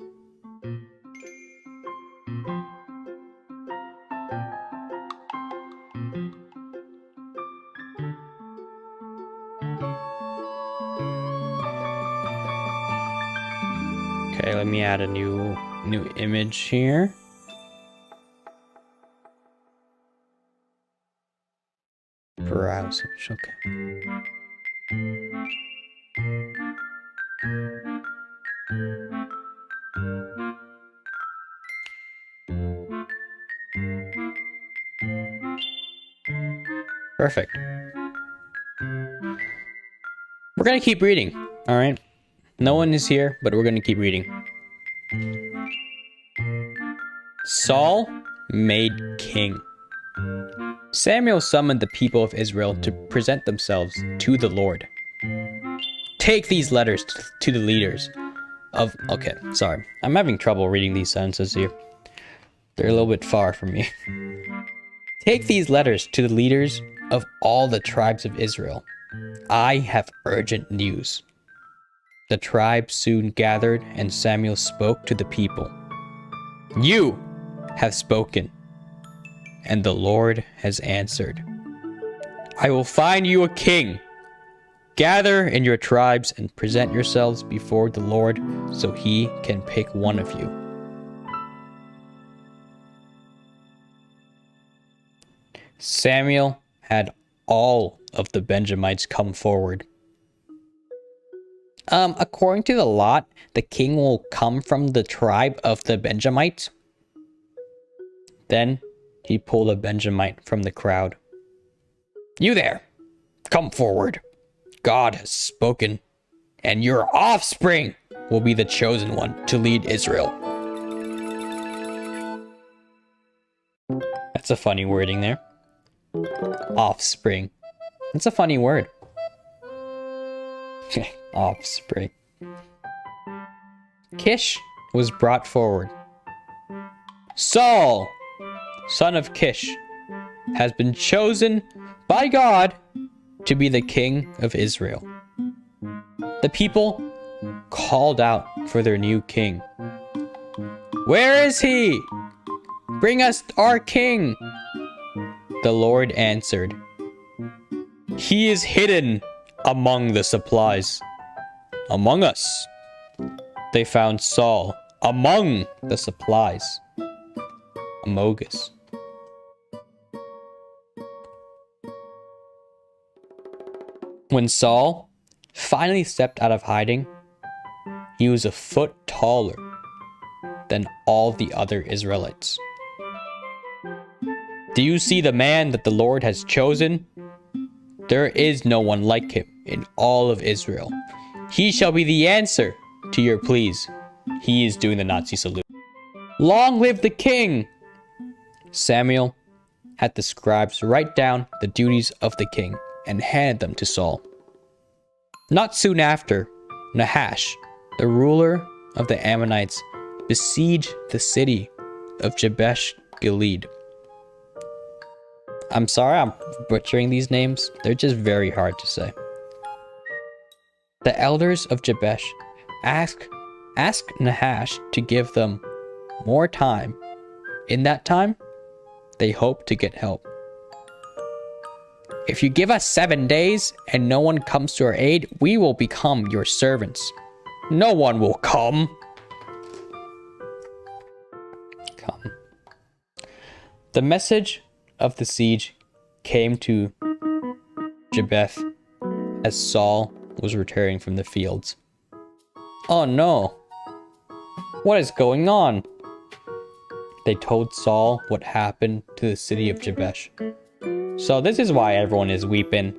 Okay, let me add a new image here. Browsers, okay. Perfect. We're gonna keep reading, all right? No one is here, but we're gonna keep reading. Saul made king. Samuel summoned the people of Israel to present themselves to the Lord. Take these letters to the leaders of... Okay, sorry. I'm having trouble reading these sentences here. They're a little bit far from me. Take these letters to the leaders of all the tribes of Israel. I have urgent news. The tribes soon gathered, and Samuel spoke to the people. You have spoken, and the Lord has answered. I will find you a king. Gather in your tribes and present yourselves before the Lord so he can pick one of you. Samuel had all of the Benjamites come forward. According to the lot, the king will come from the tribe of the Benjamites. Then he pulled a Benjamite from the crowd. You there, come forward. God has spoken, and your offspring will be the chosen one to lead Israel. That's a funny wording there. Offspring. That's a funny word. Offspring. Kish was brought forward. Saul, son of Kish, has been chosen by God to be the king of Israel. The people called out for their new king. Where is he? Bring us our king. The Lord answered, he is hidden among the supplies. Among us. They found Saul among the supplies. Amogus. When Saul finally stepped out of hiding, he was a foot taller than all the other Israelites. Do you see the man that the Lord has chosen? There is no one like him in all of Israel. He shall be the answer to your pleas. He is doing the Nazi salute. Long live the king! Samuel had the scribes write down the duties of the king and handed them to Saul. Not soon after, Nahash, the ruler of the Ammonites, besieged the city of Jabesh Gilead. I'm sorry I'm butchering these names. They're just very hard to say. The elders of Jabesh asked Nahash to give them more time. In that time, they hoped to get help. If you give us 7 days and no one comes to our aid, we will become your servants. No one will come. The message of the siege came to Jabesh as Saul was returning from the fields. Oh no! What is going on? They told Saul what happened to the city of Jabesh. So this is why everyone is weeping.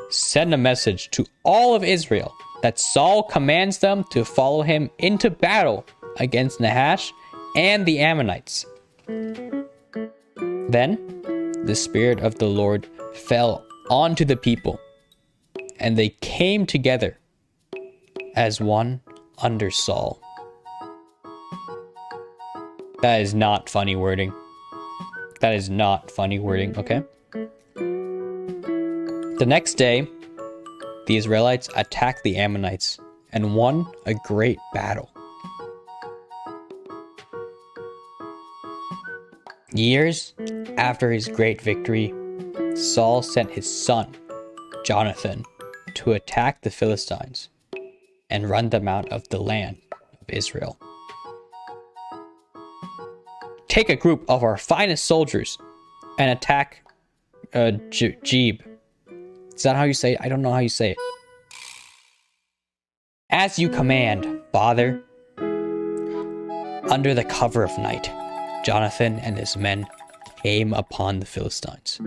Send a message to all of Israel that Saul commands them to follow him into battle against Nahash and the Ammonites. Then the Spirit of the Lord fell onto the people, and they came together as one under Saul. That is not funny wording. That is not funny wording, okay? The next day, the Israelites attacked the Ammonites and won a great battle. Years after his great victory, Saul sent his son, Jonathan, to attack the Philistines and run them out of the land of Israel. Take a group of our finest soldiers and attack Jeeb. Is that how you say it? I don't know how you say it. As you command, Father. Under the cover of night, Jonathan and his men came upon the Philistines.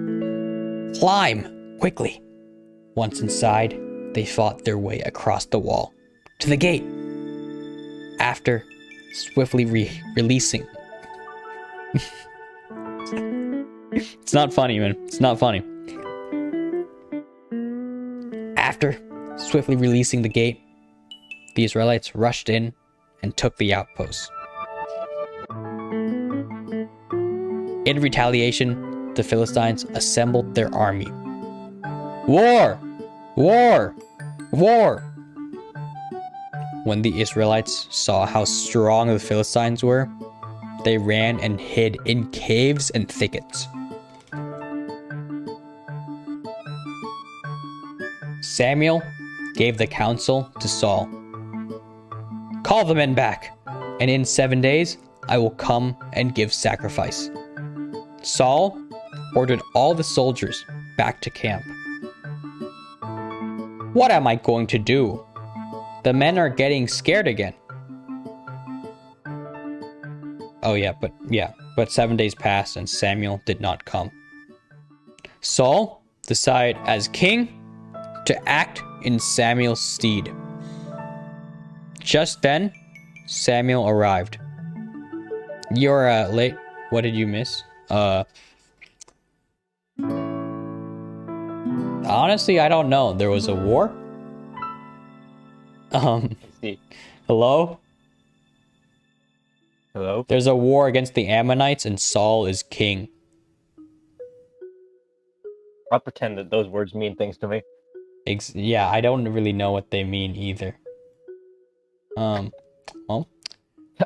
Climb, quickly. Once inside, they fought their way across the wall to the gate. After swiftly releasing... It's not funny, man. It's not funny. After swiftly releasing the gate, the Israelites rushed in and took the outpost. In retaliation, the Philistines assembled their army. War! War! War! When the Israelites saw how strong the Philistines were, they ran and hid in caves and thickets. Samuel gave the counsel to Saul. Call the men back, and in 7 days I will come and give sacrifice. Saul ordered all the soldiers back to camp. What am I going to do? The men are getting scared again. Oh but 7 days passed and Samuel did not come. Saul decided as king to act in Samuel's stead. Just then, Samuel arrived. You're late. What did you miss? Honestly, I don't know. There was a war? Hello? Hello? There's a war against the Ammonites and Saul is king. I'll pretend that those words mean things to me. Yeah, I don't really know what they mean either. Well,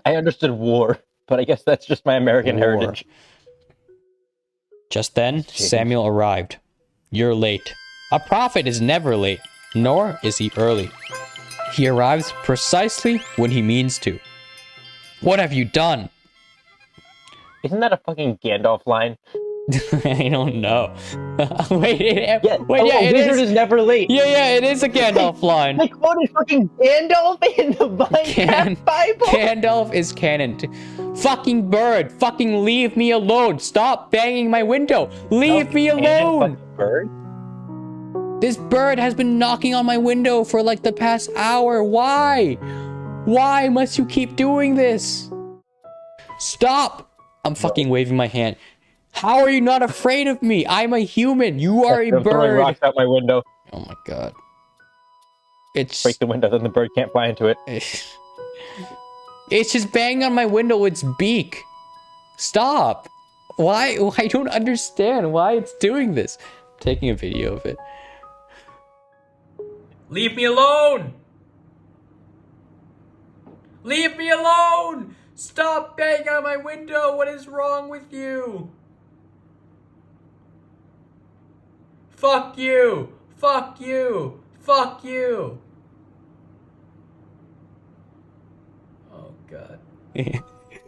I understood war, but I guess that's just my American heritage. Just then, Samuel arrived. You're late. A prophet is never late, nor is he early. He arrives precisely when he means to. What have you done? Isn't that a fucking Gandalf line? I don't know. Wait, Wizard is never late. Yeah, it is a Gandalf line. Like, what is fucking Gandalf in the Minecraft Bible? Gandalf is canon. Fucking bird, fucking leave me alone. Stop banging my window. Leave me alone. Bird? This bird has been knocking on my window for like the past hour. Why? Why must you keep doing this? Stop. I'm fucking waving my hand. How are you not afraid of me? I'm a human. You are a I'm throwing bird. rocks out my window. Oh my god. It's break the window, then the bird can't fly into it. It's just banging on my window with its beak. Stop. Why? I don't understand why it's doing this. I'm taking a video of it. Leave me alone! Leave me alone! Stop banging on my window! What is wrong with you? Fuck you! Fuck you! Fuck you! Oh god.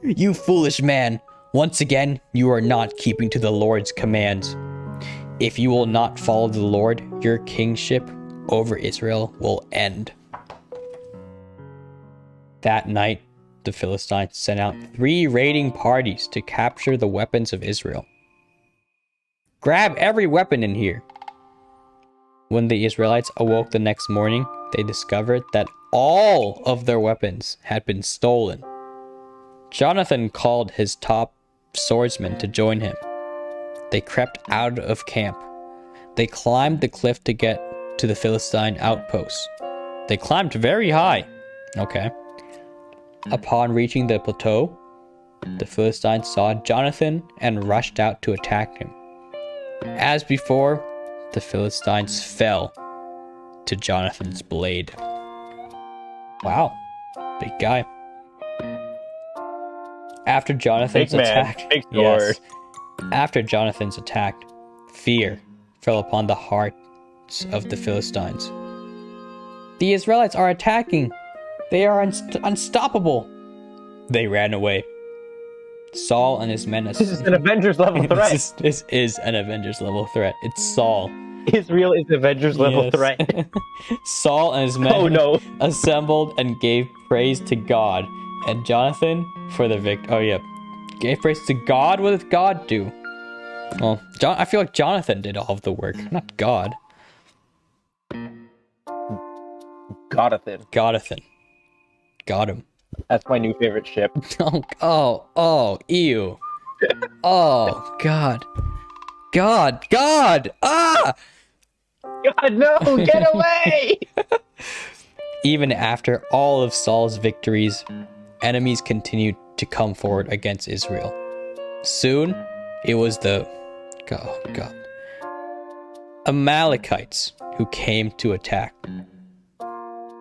You foolish man! Once again, you are not keeping to the Lord's commands. If you will not follow the Lord, your kingship over Israel will end. That night, the Philistines sent out 3 raiding parties to capture the weapons of Israel. Grab every weapon in here. When the Israelites awoke the next morning, they discovered that all of their weapons had been stolen. Jonathan called his top swordsmen to join him. They crept out of camp. They climbed the cliff to get to the Philistine outposts. They climbed very high. Okay. Upon reaching the plateau, the Philistines saw Jonathan and rushed out to attack him. As before, the Philistines fell to Jonathan's blade. Wow. Big guy. After Jonathan's attack, big sword. Yes, after Jonathan's attack, fear fell upon the hearts of the Philistines. The Israelites are attacking. They are unstoppable. They ran away. Saul and his men. This is an Avengers level threat. This is an Avengers level threat. It's Saul. Israel is an Avengers level Yes. threat. Saul and his men Oh, no. assembled and gave praise to God. And Jonathan for the victory. Oh, yeah. Gave praise to God. What did God do? Well, I feel like Jonathan did all of the work, not God. Godathan. Got him. That's my new favorite ship. Oh, ew. Oh, God. Ah! God, no, get away! Even after all of Saul's victories, enemies continued to come forward against Israel. Soon, it was the Amalekites who came to attack.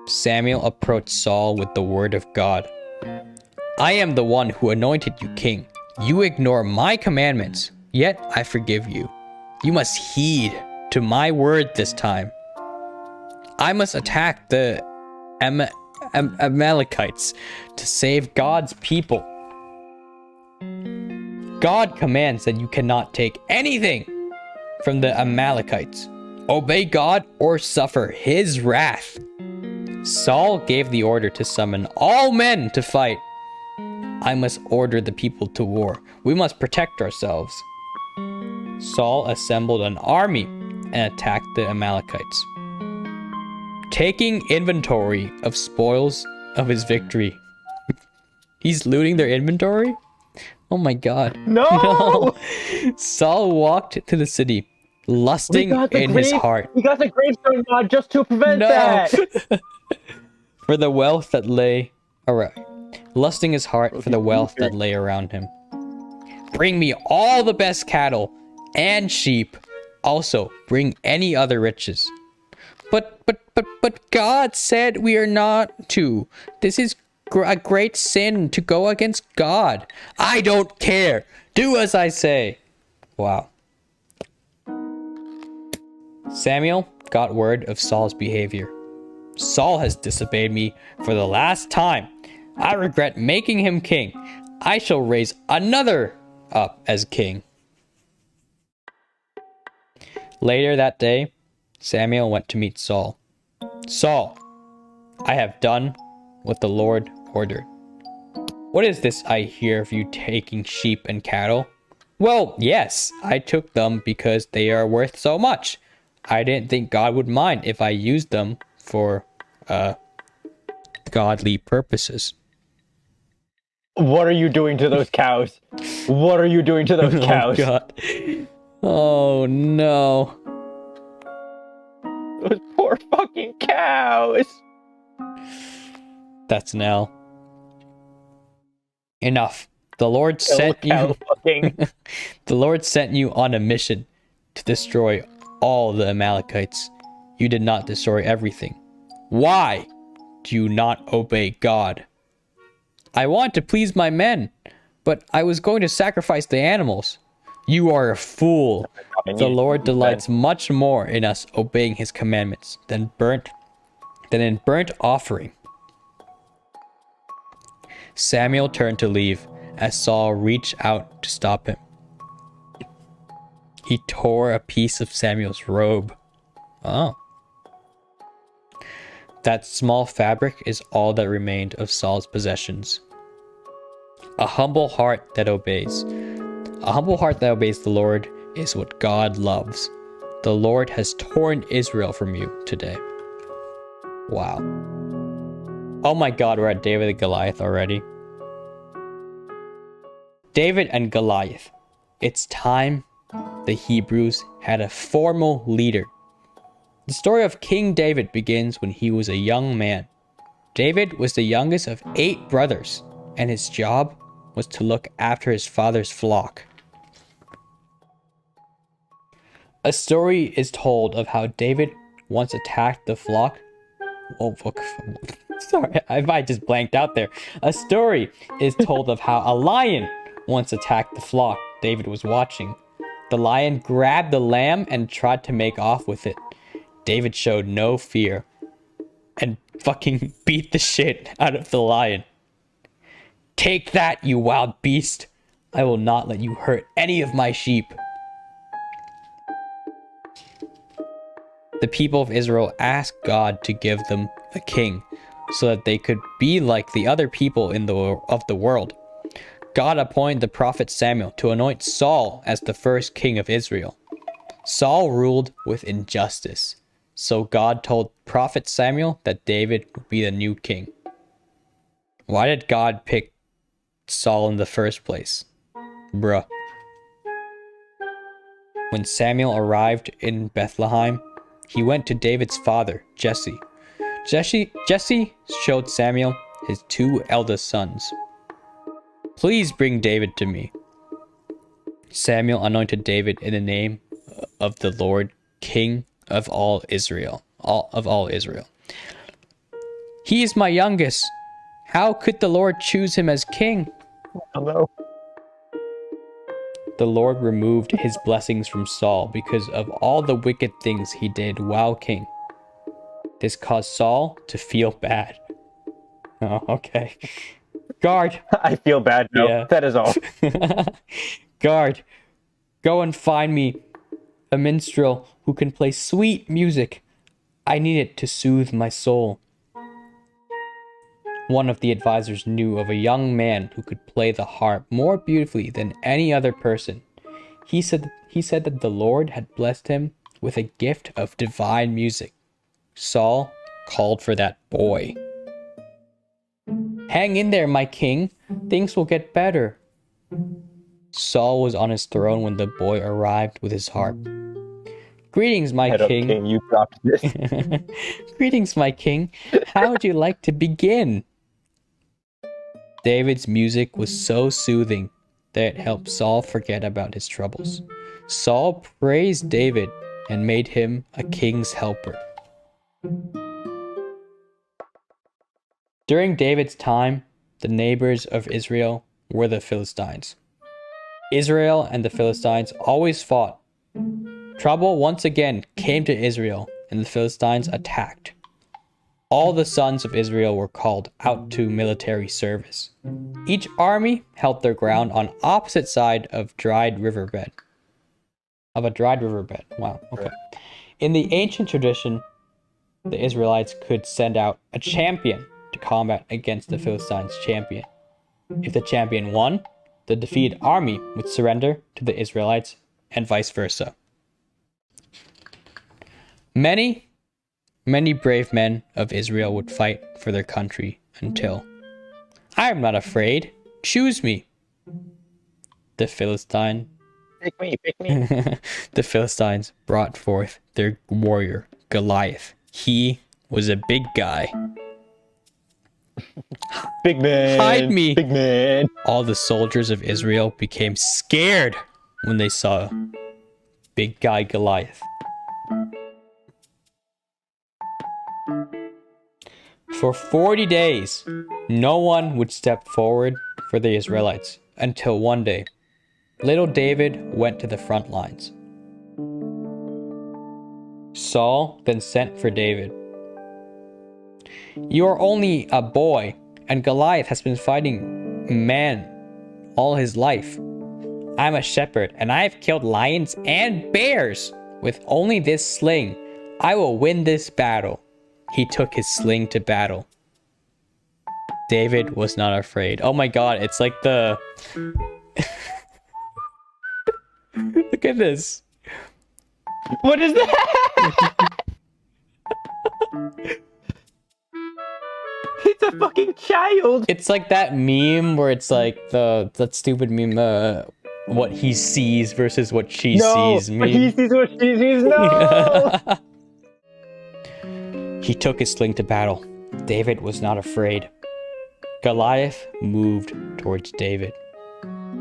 Samuel approached Saul with the word of God. I am the one who anointed you king. You ignore my commandments, yet I forgive you. You must heed to my word this time. I must attack the Amalekites to save God's people. God commands that you cannot take anything from the Amalekites. Obey God or suffer his wrath. Saul gave the order to summon all men to fight. I must order the people to war. We must protect ourselves. Saul assembled an army and attacked the Amalekites, taking inventory of spoils of his victory. He's looting their inventory? Oh my god. No! Saul walked to the city, lusting in his heart. We got the gravestone mod just to prevent that! For the wealth that lay around. Lusting his heart for the wealth that lay around him. Bring me all the best cattle and sheep. Also, bring any other riches. But God said we are not to. This is a great sin to go against God. I don't care. Do as I say. Wow. Samuel got word of Saul's behavior. Saul has disobeyed me for the last time. I regret making him king. I shall raise another up as king. Later that day, Samuel went to meet Saul. Saul, I have done what the Lord ordered. What is this I hear of you taking sheep and cattle? Well, yes, I took them because they are worth so much. I didn't think God would mind if I used them for, godly purposes. What are you doing to those cows? What are you doing to those cows? Oh, God. Oh, no. Those poor fucking cows. That's an L. Enough. The Lord sent you. The Lord sent you on a mission to destroy all the Amalekites. You did not destroy everything. Why do you not obey God? I want to please my men, but I was going to sacrifice the animals. You are a fool. The Lord delights much more in us obeying his commandments than in burnt offering. Samuel turned to leave as Saul reached out to stop him. He tore a piece of Samuel's robe. Oh. That small fabric is all that remained of Saul's possessions. A humble heart that obeys. A humble heart that obeys the Lord is what God loves. The Lord has torn Israel from you today. Wow. Oh my God, we're at David and Goliath already. David and Goliath. It's time the Hebrews had a formal leader. The story of King David begins when he was a young man. David was the youngest of 8 brothers, and his job was to look after his father's flock. A story is told of how David once attacked the flock. Oh, sorry, I might just blanked out there. A story is told of how a lion once attacked the flock David was watching. The lion grabbed the lamb and tried to make off with it. David showed no fear and fucking beat the shit out of the lion. Take that, you wild beast. I will not let you hurt any of my sheep. The people of Israel asked God to give them a king so that they could be like the other people of the world. God appointed the prophet Samuel to anoint Saul as the first king of Israel. Saul ruled with injustice, so God told prophet Samuel that David would be the new king. Why did God pick Saul in the first place? Bruh. When Samuel arrived in Bethlehem, he went to David's father, Jesse. Jesse showed Samuel his 2 eldest sons. Please bring David to me. Samuel anointed David in the name of the Lord, King of all Israel. All Israel. He is my youngest. How could the Lord choose him as king? Hello. The Lord removed his blessings from Saul because of all the wicked things he did while king. This caused Saul to feel bad. Oh, okay. Guard. I feel bad now. Yeah. That is all. Guard, go and find me a minstrel who can play sweet music. I need it to soothe my soul. One of the advisors knew of a young man who could play the harp more beautifully than any other person. He said that the Lord had blessed him with a gift of divine music. Saul called for that boy. Hang in there, my king. Things will get better. Saul was on his throne when the boy arrived with his harp. Greetings, my king. King. You dropped this. Greetings, my king. How would you like to begin? David's music was so soothing that it helped Saul forget about his troubles. Saul praised David and made him a king's helper. During David's time, the neighbors of Israel were the Philistines. Israel and the Philistines always fought. Trouble once again came to Israel, and the Philistines attacked. All the sons of Israel were called out to military service. Each army held their ground on opposite side of a dried riverbed. Wow, okay. In the ancient tradition, the Israelites could send out a champion to combat against the Philistines' champion. If the champion won, the defeated army would surrender to the Israelites and vice versa. Many brave men of Israel would fight for their country until, I am not afraid, choose me. The Philistine. Pick me. The Philistines brought forth their warrior, Goliath. He was a big guy. Big man. Hide me. Big man. All the soldiers of Israel became scared when they saw big guy Goliath. For 40 days, no one would step forward for the Israelites until one day, little David went to the front lines. Saul then sent for David. You are only a boy, and Goliath has been fighting man all his life. I'm a shepherd, and I have killed lions and bears. With only this sling, I will win this battle. He took his sling to battle. David was not afraid. Oh my god, it's like the... Look at this. What is that? It's a fucking child. It's like that meme where it's like that stupid meme, what he sees versus what she sees meme. What he sees what she sees, no! He took his sling to battle. David was not afraid. Goliath moved towards David.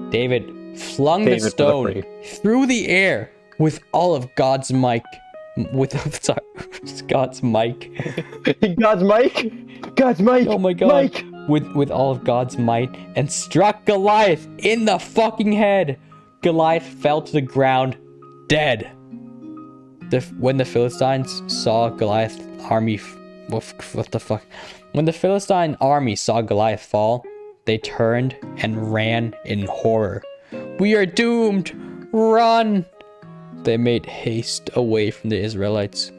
David flung the stone through the air with all of God's might. God's mic. God's mic? God's mic! Oh my god. Mike. With all of God's might and struck Goliath in the fucking head. Goliath fell to the ground dead. When the Philistines saw Goliath's army... What the fuck? When the Philistine army saw Goliath fall, they turned and ran in horror. We are doomed! Run! They made haste away from the Israelites.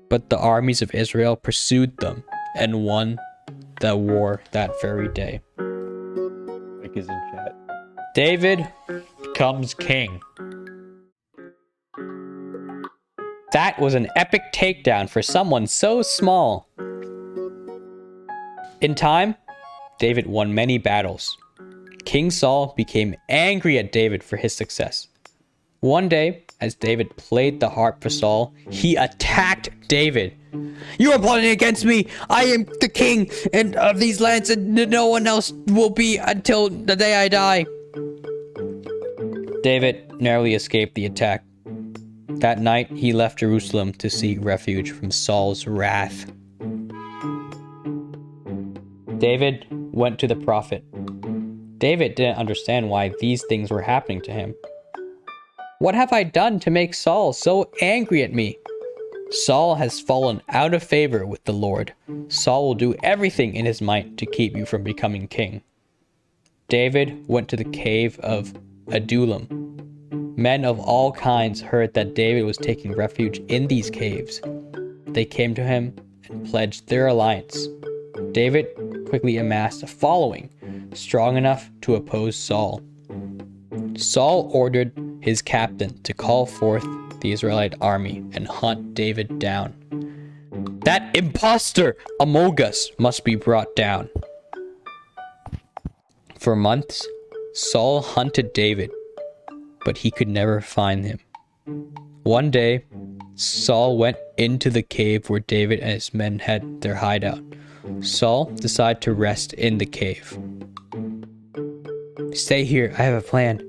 But the armies of Israel pursued them and won the war that very day. Rick is in chat. David becomes king. That was an epic takedown for someone so small. In time, David won many battles. King Saul became angry at David for his success. One day, as David played the harp for Saul, he attacked David. You are plotting against me! I am the king and of these lands, and no one else will be until the day I die. David narrowly escaped the attack. That night, he left Jerusalem to seek refuge from Saul's wrath. David went to the prophet. David didn't understand why these things were happening to him. What have I done to make Saul so angry at me? Saul has fallen out of favor with the Lord. Saul will do everything in his might to keep you from becoming king. David went to the cave of Adullam. Men of all kinds heard that David was taking refuge in these caves. They came to him and pledged their alliance. David quickly amassed a following strong enough to oppose Saul. Saul ordered his captain to call forth the Israelite army and hunt David down. That impostor among us must be brought down. For months, Saul hunted David, but he could never find him. One day, Saul went into the cave where David and his men had their hideout. Saul decided to rest in the cave. Stay here, I have a plan.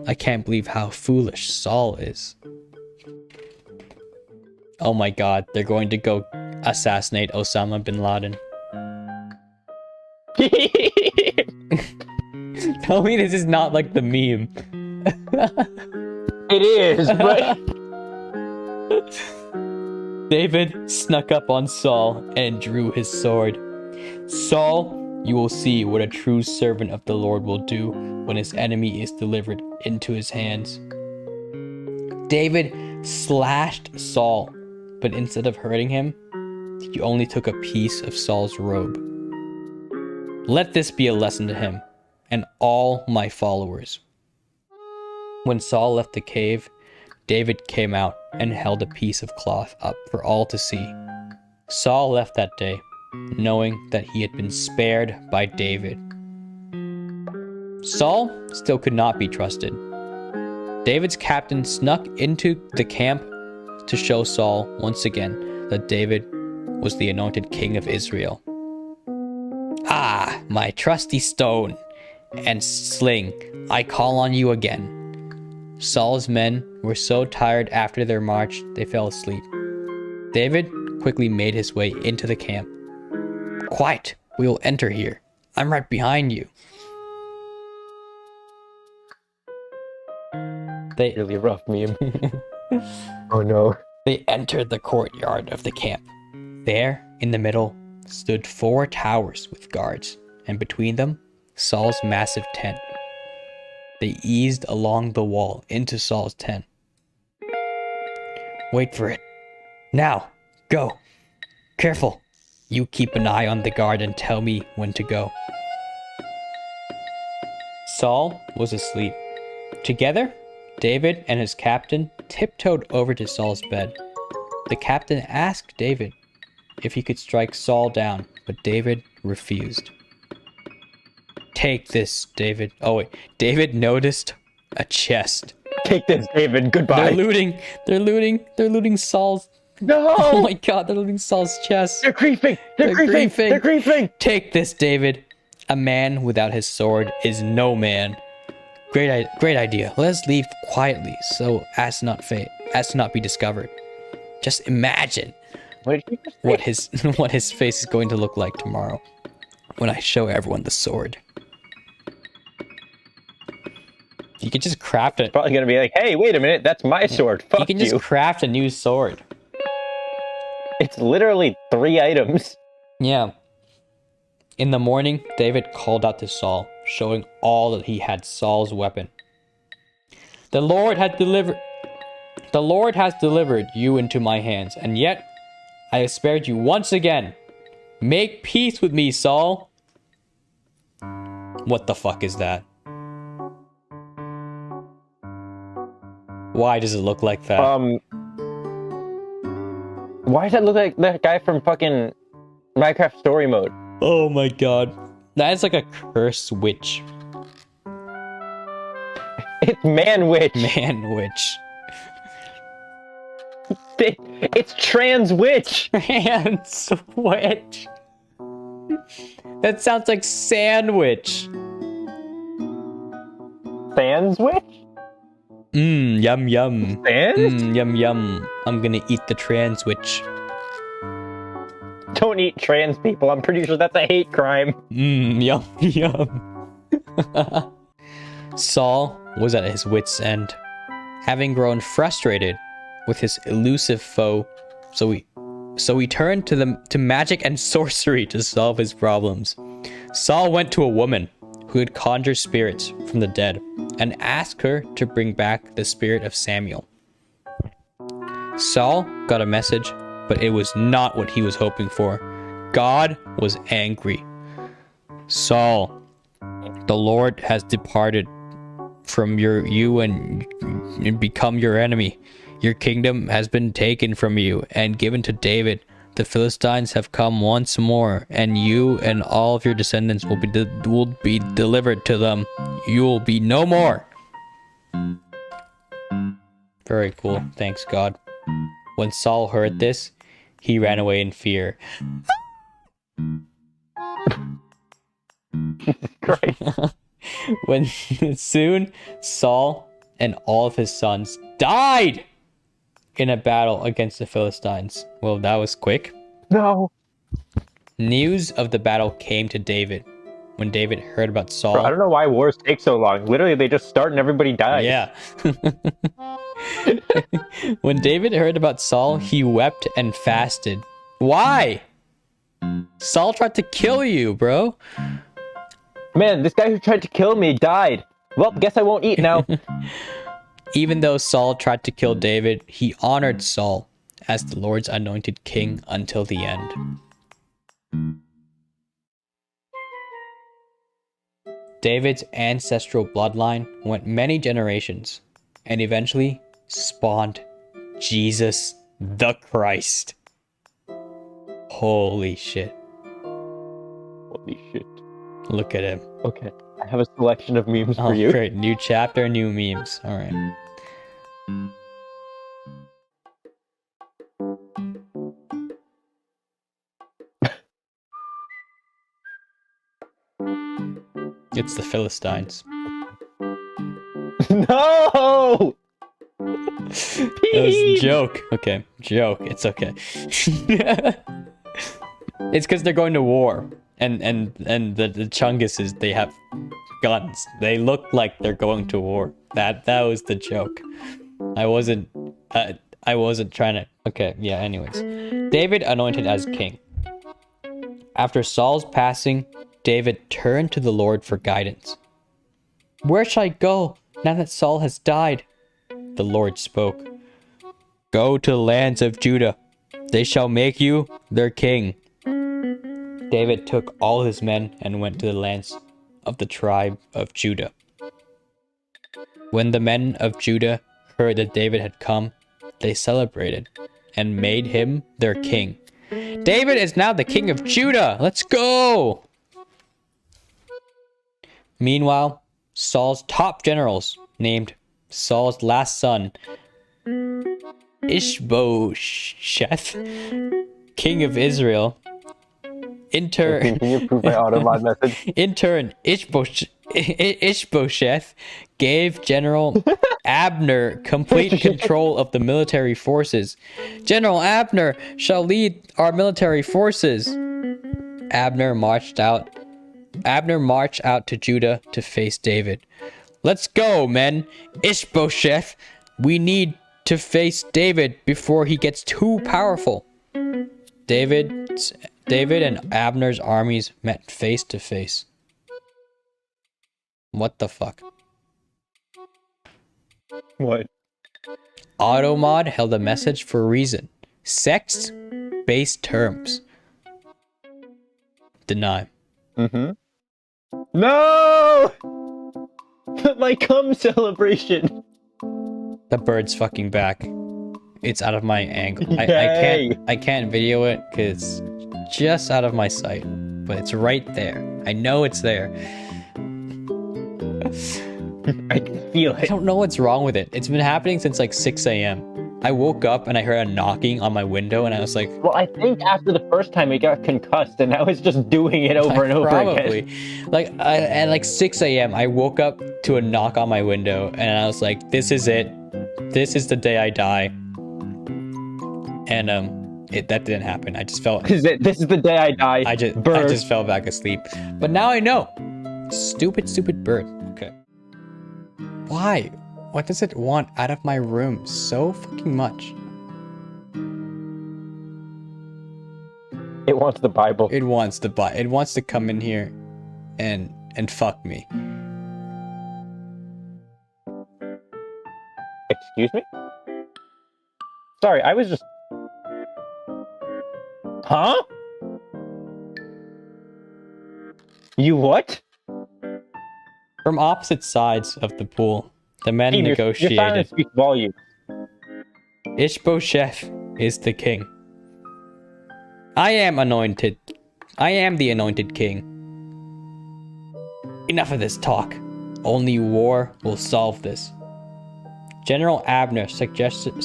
I can't believe how foolish Saul is. Oh my god, they're going to go assassinate Osama bin Laden. Tell me this is not like the meme. It is, but... David snuck up on Saul and drew his sword. Saul, you will see what a true servant of the Lord will do when his enemy is delivered into his hands. David slashed Saul, but instead of hurting him, he only took a piece of Saul's robe. Let this be a lesson to him and all my followers. When Saul left the cave, David came out and held a piece of cloth up for all to see. Saul left that day, knowing that he had been spared by David. Saul still could not be trusted. David's captain snuck into the camp to show Saul once again that David was the anointed king of Israel. Ah, my trusty stone and sling, I call on you again. Saul's men were so tired after their march, they fell asleep. David quickly made his way into the camp. Quiet, we will enter here. I'm right behind you. They really rough meme. Oh no. They entered the courtyard of the camp. There, in the middle, stood 4 towers with guards, and between them, Saul's massive tent. They eased along the wall into Saul's tent. Wait for it. Now, go. Careful. You keep an eye on the guard and tell me when to go. Saul was asleep. Together, David and his captain tiptoed over to Saul's bed. The captain asked David if he could strike Saul down, but David refused. Take this, David. Oh wait, David noticed a chest. Take this, David. Goodbye. They're looting Saul's... No! Oh my god, they're looting Saul's chest. They're griefing! They're griefing! Take this, David. A man without his sword is no man. Great idea. Let us leave quietly so as to not be discovered. Just imagine what his face is going to look like tomorrow when I show everyone the sword. You could just craft it. Probably gonna be like, hey, wait a minute, that's my sword. Fuck you. You can just craft a new sword. It's literally 3 items. Yeah. In the morning, David called out to Saul, showing all that he had Saul's weapon. The Lord has delivered you into my hands, and yet I have spared you once again. Make peace with me, Saul. What the fuck is that? Why does it look like that? Why does that look like that guy from fucking Minecraft story mode? Oh my god. That is like a curse witch. It's man witch. Man witch. It's trans witch. Trans witch. That sounds like sandwich. Sans witch? Yum yum. Sans? Yum yum. I'm gonna eat the trans witch. Don't eat trans people. I'm pretty sure that's a hate crime. Yum yum. Saul was at his wit's end, having grown frustrated with his elusive foe, so he turned to magic and sorcery to solve his problems. Saul went to a woman who could conjure spirits from the dead and asked her to bring back the spirit of Samuel. Saul got a message, but it was not what he was hoping for. God was angry. Saul, the Lord has departed from you and become your enemy. Your kingdom has been taken from you and given to David. The Philistines have come once more, and you and all of your descendants will be delivered to them. You will be no more. Very cool. Thanks, God. When Saul heard this, he ran away in fear. Great. When soon Saul and all of his sons died in a battle against the Philistines. Well, that was quick. No. News of the battle came to David. When David heard about Saul... Bro, I don't know why wars take so long. Literally, they just start and everybody dies. Yeah. When David heard about Saul, he wept and fasted. Why? Saul tried to kill you, bro. Man, this guy who tried to kill me died. Well, guess I won't eat now. Even though Saul tried to kill David, he honored Saul as the Lord's anointed king until the end. David's ancestral bloodline went many generations and eventually spawned Jesus the Christ. Holy shit. Holy shit. Look at him. Okay, I have a selection of memes for you. Great. New chapter, new memes. All right. It's the Philistines. No! That was a joke. Okay, joke. It's okay. It's because they're going to war, and the Chunguses, they have guns. They look like they're going to war. That was the joke. I wasn't trying to. Okay, yeah. Anyways, David anointed as king. After Saul's passing, David turned to the Lord for guidance. Where shall I go now that Saul has died? The Lord spoke. Go to the lands of Judah. They shall make you their king. David took all his men and went to the lands of the tribe of Judah. When the men of Judah heard that David had come, they celebrated and made him their king. David is now the king of Judah. Let's go! Meanwhile, Saul's top generals, named Saul's last son, Ishbosheth, king of Israel, in turn, Ishbosheth gave General Abner complete control of the military forces. General Abner shall lead our military forces. Abner marched out to Judah to face David. Let's go, men. Ishbosheth, we need to face David before he gets too powerful. David and Abner's armies met face to face. What the fuck? What? Automod held a message for a reason. Sex-based terms. Deny. Mm-hmm. No! My cum celebration. The bird's fucking back. It's out of my angle. Yay. I can't video it because it's just out of my sight. But it's right there. I know it's there. I can feel it. I don't know what's wrong with it. It's been happening since like 6 a.m. I woke up and I heard a knocking on my window and I was like... Well, I think after the first time it got concussed and now it's just doing it over and over probably. again. Like, at like 6 a.m. I woke up to a knock on my window and I was like, this is it. This is the day I die. And that didn't happen. I just felt... This is the day I die. I just fell back asleep. But now I know. Stupid bird. Okay. Why? What does it want out of my room so fucking much? It wants the Bible. It wants to come in here and fuck me. Excuse me? Sorry, I was just... Huh? You what? From opposite sides of the pool, the men Team, negotiated. Your silence speaks volumes. Ishbosheth is the king. I am anointed. I am the anointed king. Enough of this talk. Only war will solve this. General Abner suggested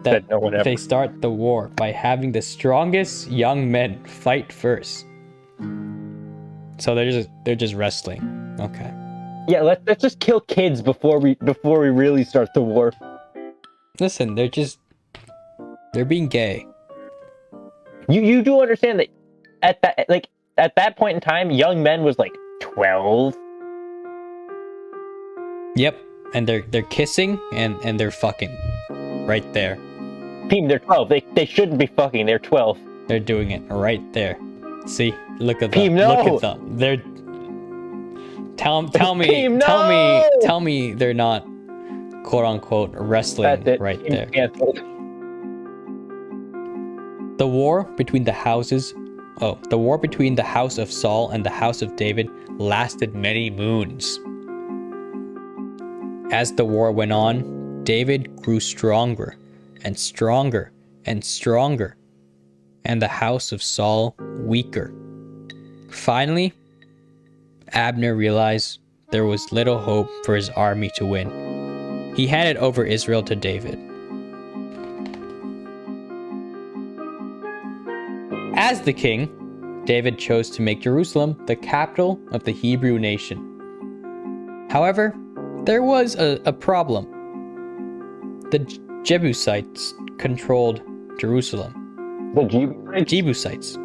that they start the war by having the strongest young men fight first. So they're just wrestling. Okay. Yeah, let's just kill kids before we really start the war. Listen, they're being gay. You do understand that at that point in time, young men was like 12. Yep, and they're kissing and they're fucking right there. Team, they're 12. They shouldn't be fucking. They're 12. They're doing it right there. See, look at Team, them. no. Look at them. They're tell me Team, no. tell me they're not quote unquote wrestling right there. Canceled. The war between the house of Saul and the house of David lasted many moons. As the war went on, David grew stronger and stronger and stronger, and the house of Saul weaker. Finally, Abner realized there was little hope for his army to win. He handed over Israel to David. As the king, David chose to make Jerusalem the capital of the Hebrew nation. However, there was a problem. The Jebusites controlled Jerusalem. The Jebusites.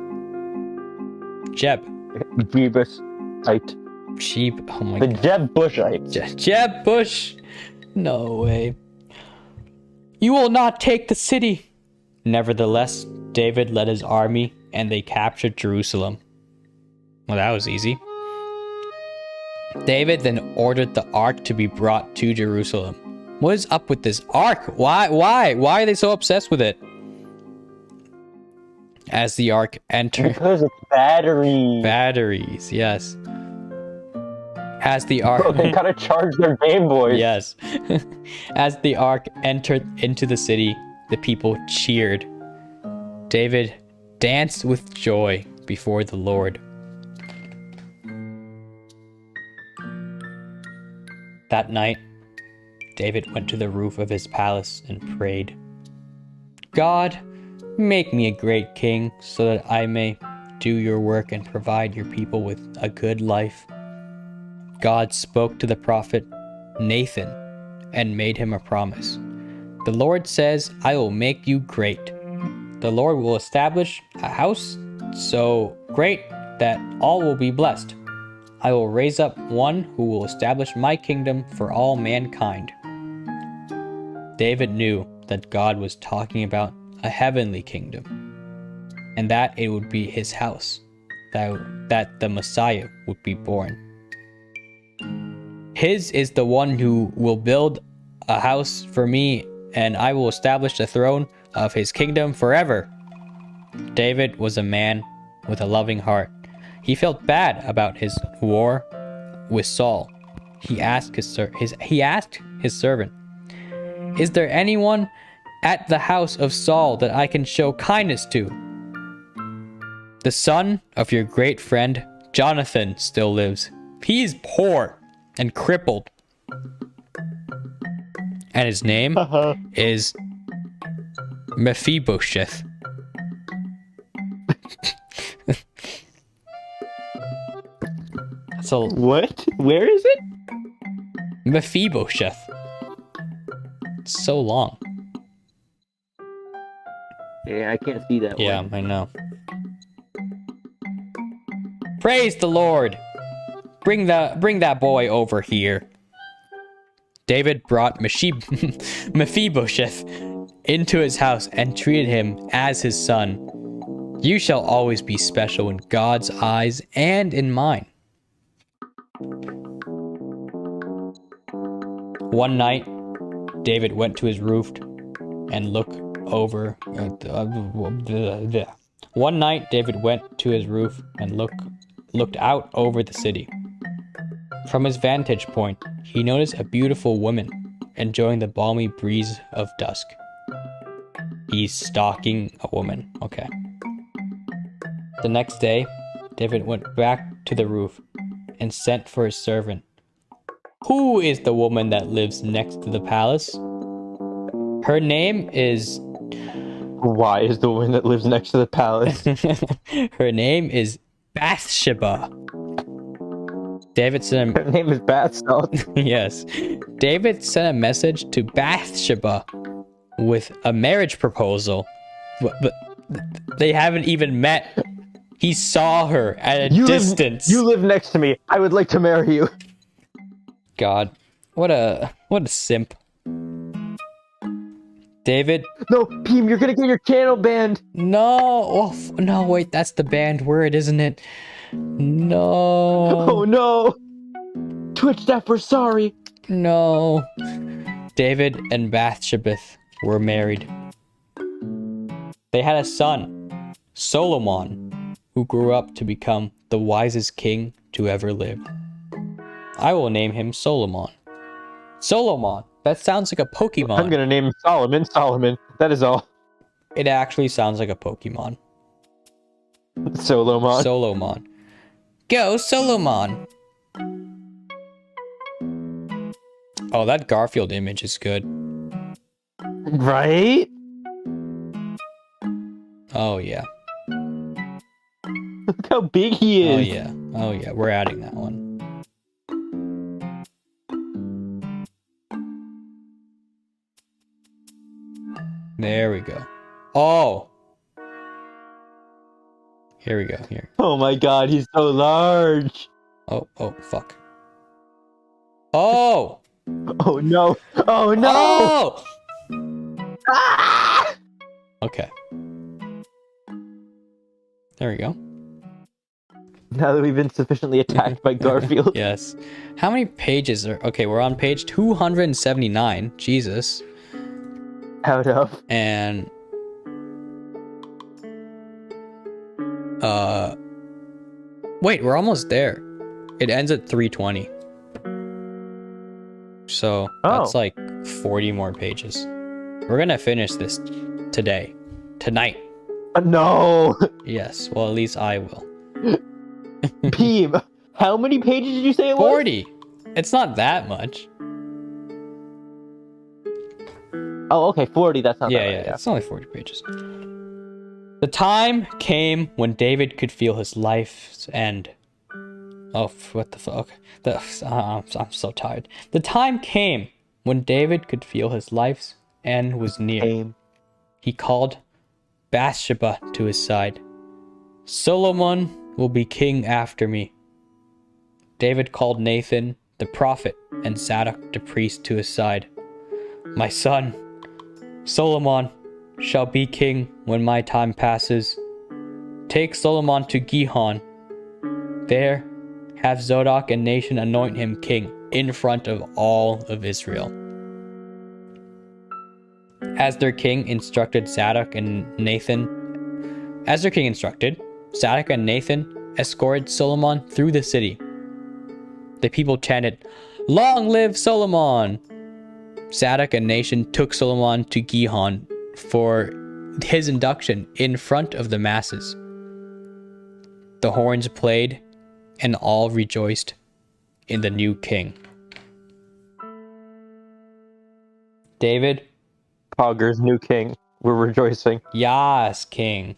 Jebusite. Oh my the god. Jebusites. Jebush. No way. You will not take the city. Nevertheless, David led his army and they captured Jerusalem. Well, that was easy. David then ordered the ark to be brought to Jerusalem. What is up with this ark? Why are they so obsessed with it? As the ark entered... Because it's batteries. Batteries, yes. As the ark... Bro, they gotta charge their Game Boys. Yes. As the ark entered into the city, the people cheered. David danced with joy before the Lord. That night, David went to the roof of his palace and prayed, God, make me a great king so that I may do your work and provide your people with a good life. God spoke to the prophet Nathan and made him a promise. The Lord says, I will make you great. The Lord will establish a house so great that all will be blessed. I will raise up one who will establish my kingdom for all mankind. David knew that God was talking about a heavenly kingdom, and that it would be his house, that the Messiah would be born. his is the one who will build a house for me, and I will establish the throne of his kingdom forever. David was a man with a loving heart. He felt bad about his war with Saul. He asked his servant, "Is there anyone at the house of Saul that I can show kindness to?" "The son of your great friend Jonathan still lives. He is poor and crippled. And his name is Mephibosheth." So what? Where is it? Mephibosheth. It's so long. Yeah, I can't see that. Yeah, I know. Praise the Lord. Bring that boy over here. David brought Mephibosheth into his house and treated him as his son. You shall always be special in God's eyes and in mine. One night, David went to his roof and looked over. One night, David went to his roof and looked out over the city. From his vantage point, he noticed a beautiful woman enjoying the balmy breeze of dusk. He's stalking a woman. Okay. The next day, David went back to the roof and sent for his servant. "Who is the woman that lives next to the palace?" "Her name is..." Why is the woman that lives next to the palace? "Her name is Bathsheba." David sent Her name is Bath Salt. Yes. David sent a message to Bathsheba with a marriage proposal. But they haven't even met. He saw her at a distance. You live next to me. I would like to marry you. God, what a simp. David. No, Peem, you're gonna get your channel banned. No. No, wait, that's the banned word, isn't it? No. Oh no. Twitch that for sorry. No. David and Bathsheba were married. They had a son, Solomon, who grew up to become the wisest king to ever live. I will name him Solomon. Solomon. That sounds like a Pokemon. I'm gonna name him Solomon. Solomon. That is all. It actually sounds like a Pokemon. Solomon. Solomon. Go, Solomon. Oh, that Garfield image is good. Right? Oh, yeah. Look how big he is. Oh, yeah. Oh, yeah. We're adding that one. There we go. Oh! Here we go. Here. Oh my god, he's so large. Oh, fuck. Oh! Oh no. Oh no! Oh! Ah! Okay. There we go. Now that we've been sufficiently attacked by Garfield. Yes. How many pages are... Okay, we're on page 279. Jesus. Out of. And... Wait, we're almost there. It ends at 320. So, that's like 40 more pages. We're gonna finish this today. Tonight. No! Yes, well, at least I will. Peem, how many pages did you say it was? 40! It's not that much. Oh, okay, 40, that's not that Yeah, right, it's only 40 pages. The time came when David could feel his life's end. Oh, what the fuck? I'm so tired. The time came when David could feel his life's end was near. He called Bathsheba to his side. Solomon will be king after me. David called Nathan, the prophet, and Zadok, the priest, to his side. My son, Solomon, shall be king when my time passes. Take Solomon to Gihon. There, have Zadok and Nathan anoint him king in front of all of Israel. As their king instructed, Zadok and Nathan escorted Solomon through the city. The people chanted, "Long live Solomon!" Zadok and Nathan took Solomon to Gihon for his induction in front of the masses. The horns played, and all rejoiced in the new king. David? Cogger's new king. We're rejoicing. Yas, king.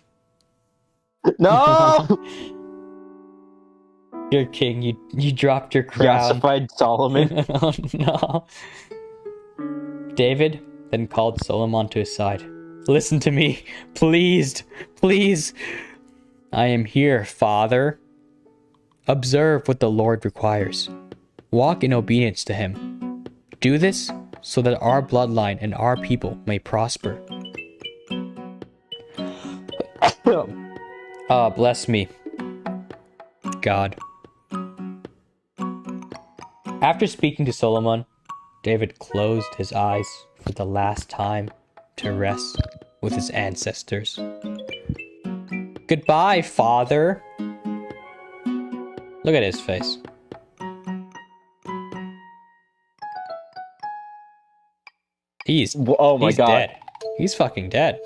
No! Your king, you dropped your crown. Yassified Solomon. Oh no. David then called Solomon to his side. "Listen to me, please. I am here, father. Observe what the Lord requires. Walk in obedience to him. Do this so that our bloodline and our people may prosper. Bless me, God." After speaking to Solomon, David closed his eyes for the last time to rest with his ancestors. "Goodbye, father." Look at his face. Oh my he's God. Dead. He's fucking dead.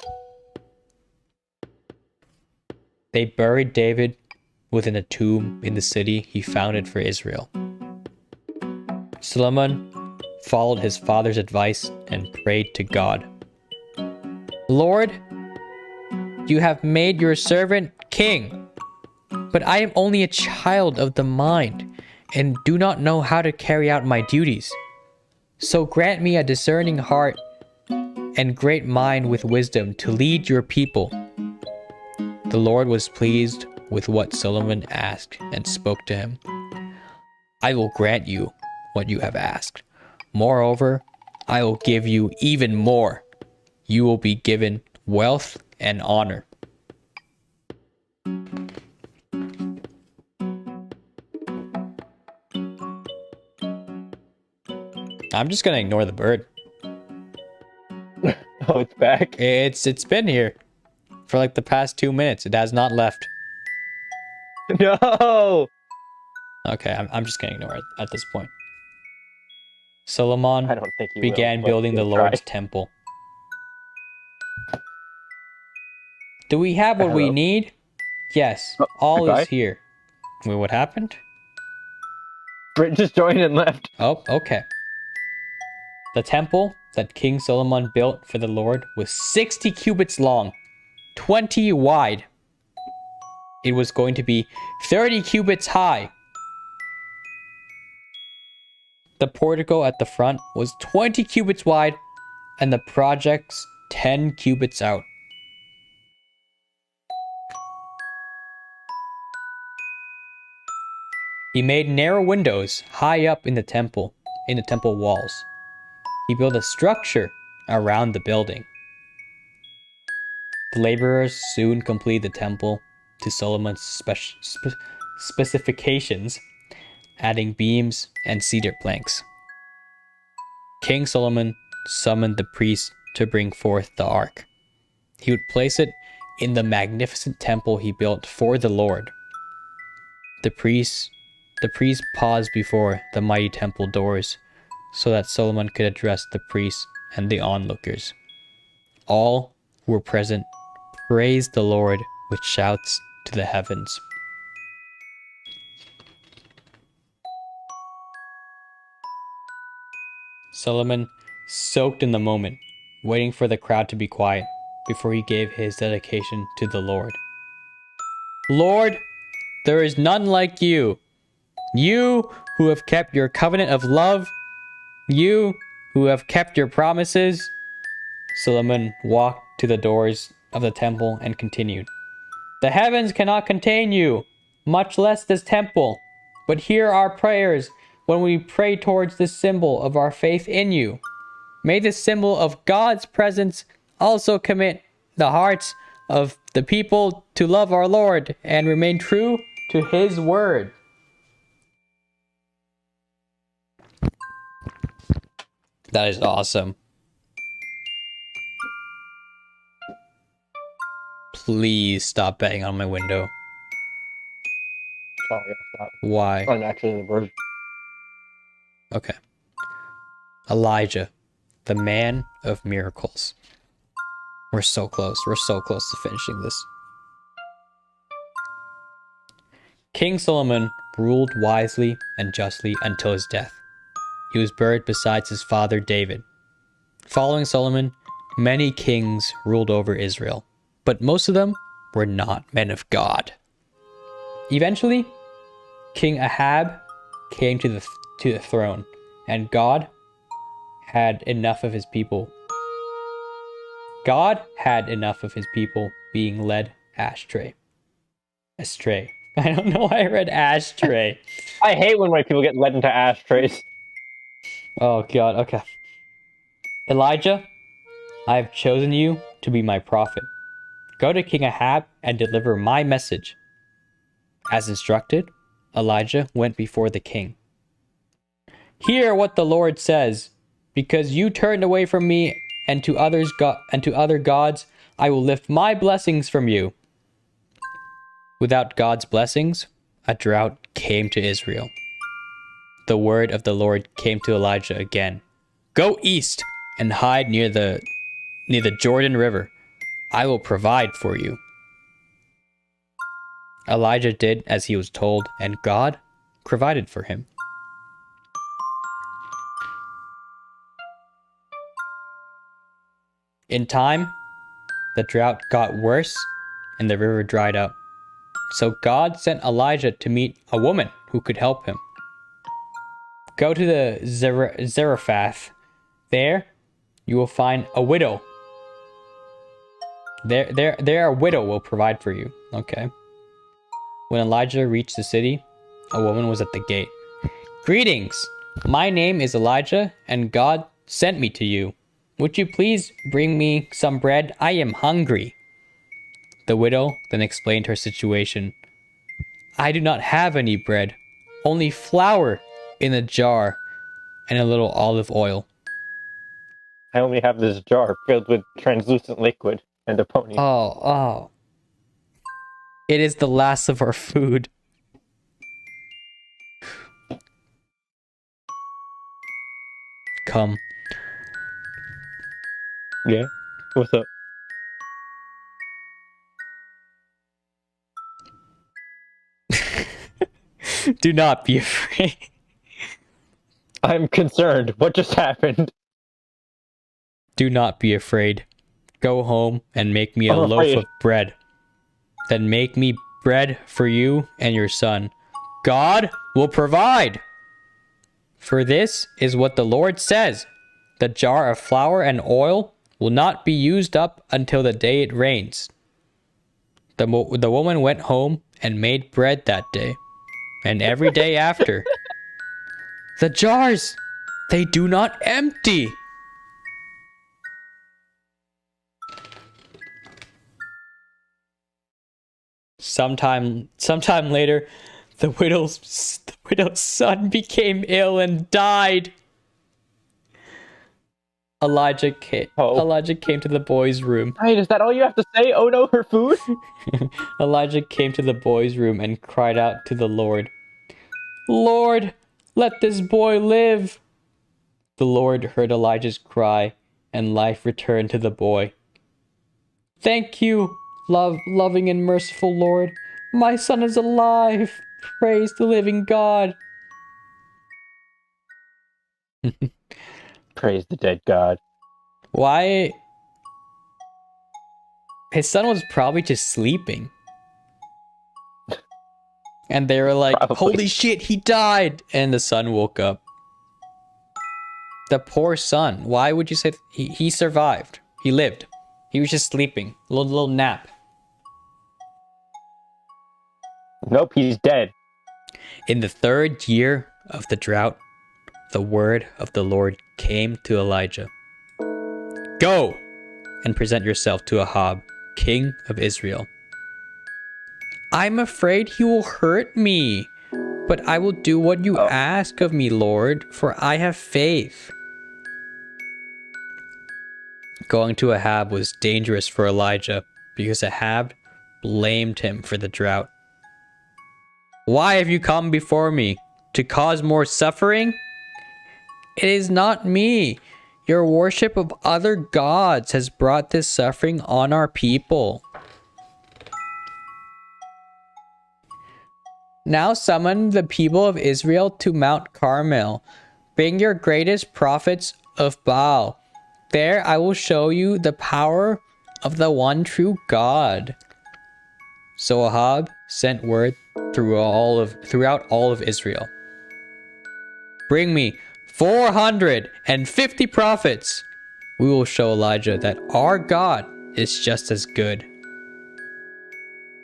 They buried David within a tomb in the city he founded for Israel. Solomon followed his father's advice and prayed to God. "Lord, you have made your servant king, but I am only a child of the mind and do not know how to carry out my duties. So grant me a discerning heart and great mind with wisdom to lead your people." The Lord was pleased with what Solomon asked and spoke to him. "I will grant you what you have asked. Moreover, I will give you even more. You will be given wealth and honor." I'm just gonna ignore the bird. Oh, it's back. It's been here for like the past 2 minutes. It has not left. No. Okay, I'm just gonna ignore it at this point. Solomon I don't think he began will, building the he'll try. Lord's temple. "Do we have what we Hello. need?" "Yes, all goodbye. is here." Wait, what happened? Brit just joined and left. Oh, okay. The temple that King Solomon built for the Lord was 60 cubits long, 20 wide. It was going to be 30 cubits high. The portico at the front was 20 cubits wide, and the projects 10 cubits out. He made narrow windows high up in the temple walls. He built a structure around the building. The laborers soon completed the temple to Solomon's specifications, adding beams and cedar planks. King Solomon summoned the priests to bring forth the ark. He would place it in the magnificent temple he built for the Lord. The priests paused before the mighty temple doors so that Solomon could address the priests and the onlookers. All who were present praised the Lord with shouts to the heavens. Solomon soaked in the moment, waiting for the crowd to be quiet before he gave his dedication to the Lord. "Lord, there is none like you. You who have kept your covenant of love, you who have kept your promises." Solomon walked to the doors of the temple and continued, "The heavens cannot contain you, much less this temple. But hear our prayers when we pray towards this symbol of our faith in you. May this symbol of God's presence also commit the hearts of the people to love our Lord and remain true to his word." That is awesome. Please stop banging on my window. Sorry, I stopped. Why? I'm actually the bird. Okay. Elijah, the man of miracles. We're so close. We're so close to finishing this. King Solomon ruled wisely and justly until his death. He was buried beside his father David. Following Solomon, many kings ruled over Israel, but most of them were not men of God. Eventually, King Ahab came to the throne, and God had enough of his people. God had enough of his people being led astray. I don't know why I read ashtray. I hate when white people get led into ashtrays. Oh god, okay. Elijah, I have chosen you to be my prophet. Go to King Ahab and deliver my message. As instructed, Elijah went before the king. Hear what the Lord says, because you turned away from me and to other gods, I will lift my blessings from you. Without God's blessings, a drought came to Israel. The word of the Lord came to Elijah again. Go east and hide near the Jordan River. I will provide for you. Elijah did as he was told, and God provided for him. In time, the drought got worse and the river dried up. So God sent Elijah to meet a woman who could help him. Go to the Zarephath. There, you will find a widow. There a widow will provide for you. Okay. When Elijah reached the city, a woman was at the gate. Greetings! My name is Elijah, and God sent me to you. Would you please bring me some bread? I am hungry. The widow then explained her situation. I do not have any bread, only flour in a jar and a little olive oil. I only have this jar filled with translucent liquid and a pony. Oh. It is the last of our food. Come. Yeah? What's up? Do not be afraid. I'm concerned. What just happened? Do not be afraid. Go home and make me a I'm loaf afraid. of bread. Then make me bread for you and your son. God will provide. For this is what the Lord says. The jar of flour and oil will not be used up until the day it rains. The woman went home and made bread that day, and every day after. The jars, they do not empty. Sometime later, the widow's son became ill and died. Elijah came to the boy's room. Wait, is that all you have to say? Oh no, her food? Elijah came to the boy's room and cried out to the Lord. Lord, let this boy live. The Lord heard Elijah's cry, and life returned to the boy. Thank you, loving and merciful Lord. My son is alive. Praise the living God. Praise the dead God. Why? His son was probably just sleeping. And they were like, Probably. Holy shit, he died. And the son woke up. The poor son. Why would you say he survived? He lived. He was just sleeping. A little nap. Nope, he's dead. In the 3rd year of the drought, the word of the Lord came to Elijah. Go and present yourself to Ahab, king of Israel. I'm afraid he will hurt me, but I will do what you ask of me, Lord, for I have faith. Going to Ahab was dangerous for Elijah because Ahab blamed him for the drought. Why have you come before me? To cause more suffering? It is not me. Your worship of other gods has brought this suffering on our people. Now summon the people of Israel to Mount Carmel. Bring your greatest prophets of Baal. There I will show you the power of the one true God. So Ahab sent word throughout all of Israel. Bring me 450 prophets. We will show Elijah that our God is just as good.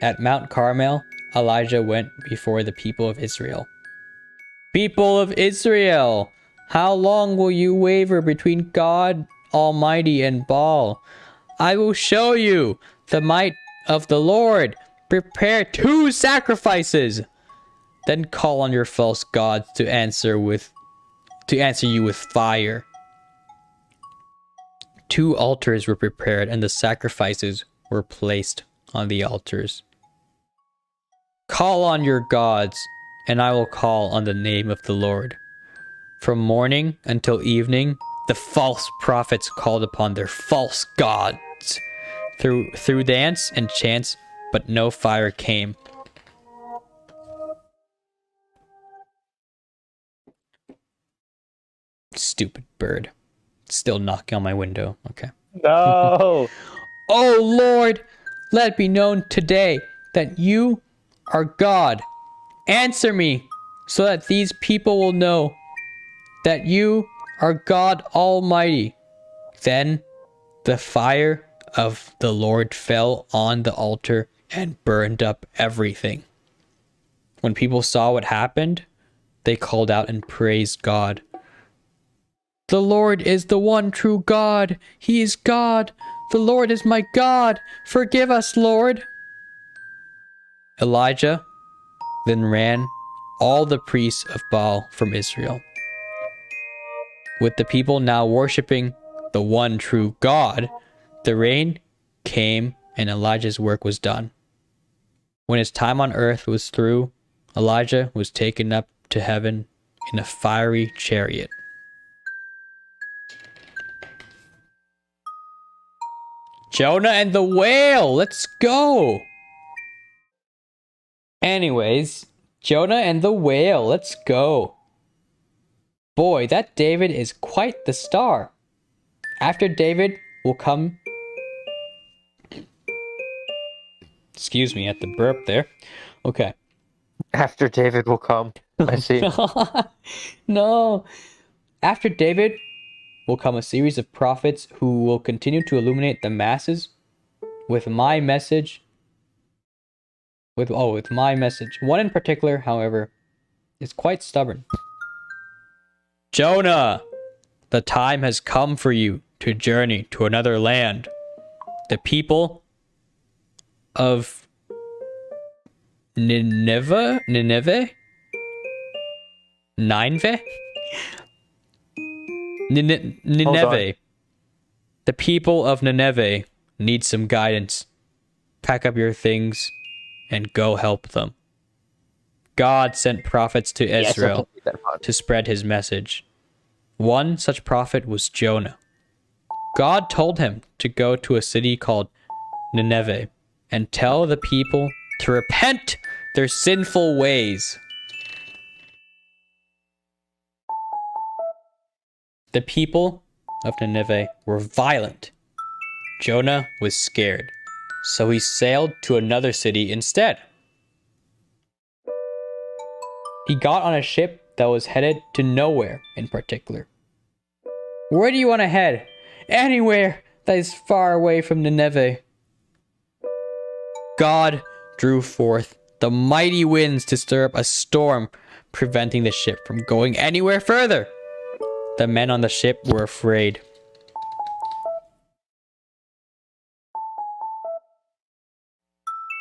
At Mount Carmel, Elijah went before the people of Israel. People of Israel, how long will you waver between God Almighty and Baal? I will show you the might of the Lord. Prepare 2 sacrifices. Then call on your false gods to answer you with fire. 2 altars were prepared, and the sacrifices were placed on the altars. Call on your gods, and I will call on the name of the Lord. From morning until evening, the false prophets called upon their false gods through dance and chants, but no fire came. Stupid bird. Still knocking on my window. Okay. No! Oh Lord, let it be known today that you are God. Answer me so that these people will know that you are God Almighty. Then the fire of the Lord fell on the altar and burned up everything. When people saw what happened, they called out and praised God. The Lord is the one true God. He is God. The Lord is my God. Forgive us, Lord. Elijah then ran all the priests of Baal from Israel. With the people now worshiping the one true God, the rain came and Elijah's work was done. When his time on earth was through, Elijah was taken up to heaven in a fiery chariot. Jonah and the whale! Let's go! Anyways, Jonah and the whale, let's go. Boy, that David is quite the star. After David will come... Excuse me, at the burp there. Okay. After David will come. I see. No. After David will come a series of prophets who will continue to illuminate the masses with my message. With my message. One in particular, however, is quite stubborn. Jonah, the time has come for you to journey to another land. The people of Nineveh? Nineveh? The people of Nineveh need some guidance. Pack up your things and go help them. God sent prophets to Israel to spread his message. One such prophet was Jonah. God told him to go to a city called Nineveh and tell the people to repent their sinful ways. The people of Nineveh were violent. Jonah was scared, so he sailed to another city instead. He got on a ship that was headed to nowhere in particular. Where do you want to head? Anywhere that is far away from Nineveh. God drew forth the mighty winds to stir up a storm, preventing the ship from going anywhere further. The men on the ship were afraid.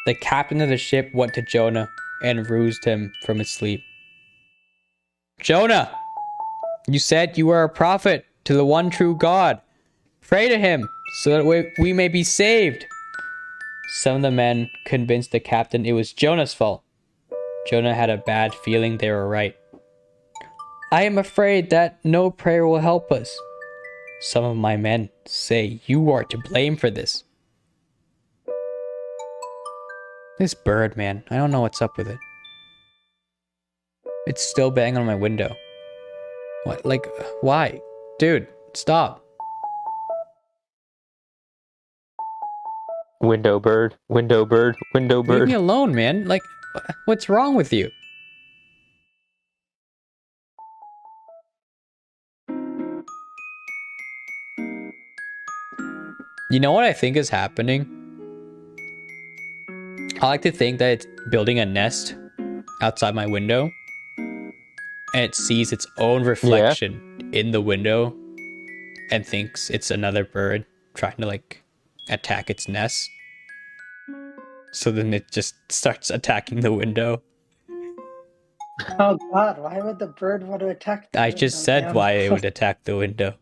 The captain of the ship went to Jonah and roused him from his sleep. Jonah, you said you were a prophet to the one true God. Pray to him so that we may be saved. Some of the men convinced the captain it was Jonah's fault. Jonah had a bad feeling they were right. I am afraid that no prayer will help us. Some of my men say you are to blame for this. This bird, man, I don't know what's up with it. It's still banging on my window. What? Like, why? Dude, stop. Window bird, window bird, window bird. Leave me alone, man. Like, what's wrong with you? You know what I think is happening? I like to think that it's building a nest outside my window. And it sees its own reflection in the window. And thinks it's another bird trying to, like, attack its nest. So then it just starts attacking the window. Oh God, why would the bird want to attack the I window, just said man? why it would attack the window.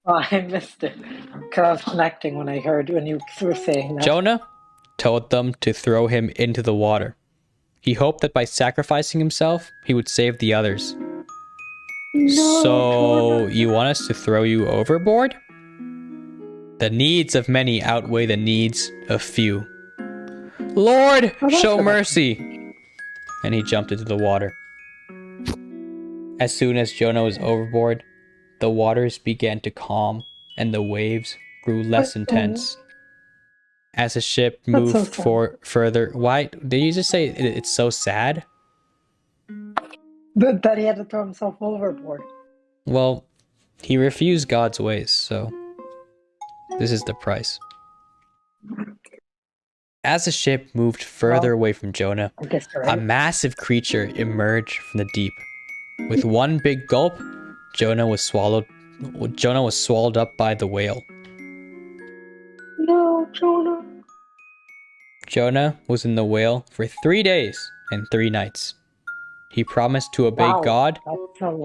Oh, I missed it. Because I was connecting when you were saying that. Jonah told them to throw him into the water. He hoped that by sacrificing himself, he would save the others. No, So, Jonah. you want us to throw you overboard? The needs of many outweigh the needs of few. Lord, show mercy! And he jumped into the water. As soon as Jonah was overboard, the waters began to calm and the waves grew less intense. As the ship moved further... Why? Did you just say it's so sad? That he had to throw himself overboard. Well, he refused God's ways, so this is the price. As the ship moved further away from Jonah, a massive creature emerged from the deep. With one big gulp, Jonah was swallowed up by the whale. No, Jonah. Jonah was in the whale for 3 days and 3 nights. He promised to obey God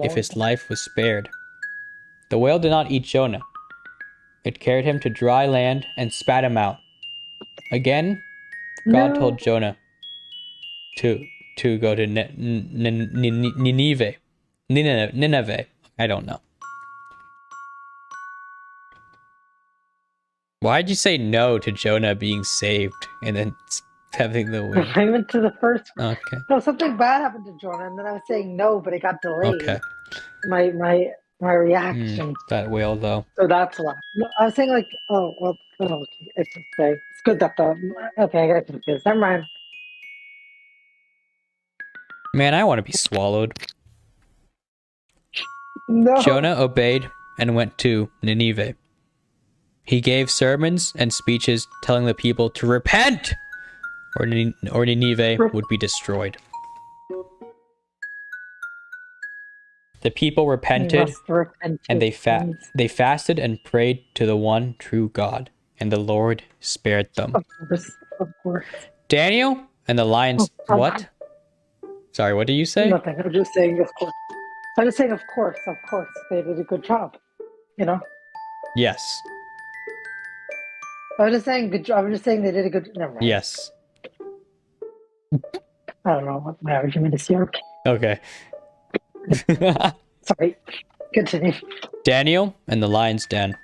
if his life was spared. The whale did not eat Jonah. It carried him to dry land and spat him out. Again, God told Jonah to go to Nineveh. Nineveh. I don't know. Why'd you say no to Jonah being saved and then having the whale? I went to the first one. Okay. No, something bad happened to Jonah, and then I was saying no, but it got delayed. Okay. My reaction. That whale, though. So that's why. No, I was saying like, oh well, okay. It's okay. It's good that okay, I got confused. Never mind. Man, I want to be swallowed. No. Jonah obeyed and went to Nineveh. He gave sermons and speeches telling the people to repent, or Nineveh would be destroyed. The people repented, and they fasted and prayed to the one true God, and the Lord spared them. Of course. Daniel and the lions... What? Sorry, what did you say? Nothing. I'm just saying, of course. I'm just saying, of course. They did a good job. You know? Yes. I was just saying good job. I'm just saying they did a good... Never mind. Yes. I don't know what my argument is here. Okay. Sorry. Continue. Daniel and the lion's den.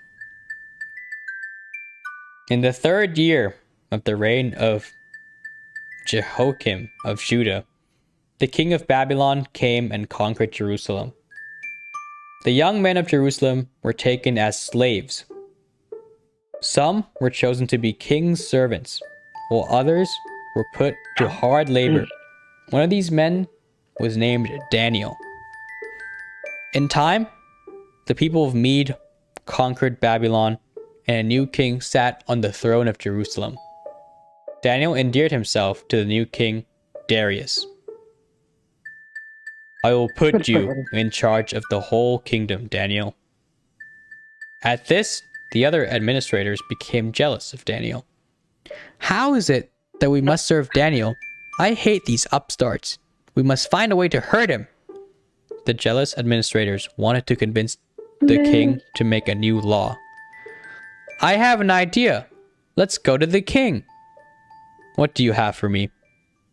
In the 3rd year of the reign of Jehoiakim of Judah, the king of Babylon came and conquered Jerusalem. The young men of Jerusalem were taken as slaves. Some were chosen to be king's servants, while others were put to hard labor. One of these men was named Daniel. In time, the people of Mede conquered Babylon, and a new king sat on the throne of Jerusalem. Daniel endeared himself to the new king, Darius. I will put you in charge of the whole kingdom, Daniel. At this, the other administrators became jealous of Daniel. How is it that we must serve Daniel? I hate these upstarts. We must find a way to hurt him. The jealous administrators wanted to convince the king to make a new law. I have an idea. Let's go to the king. What do you have for me?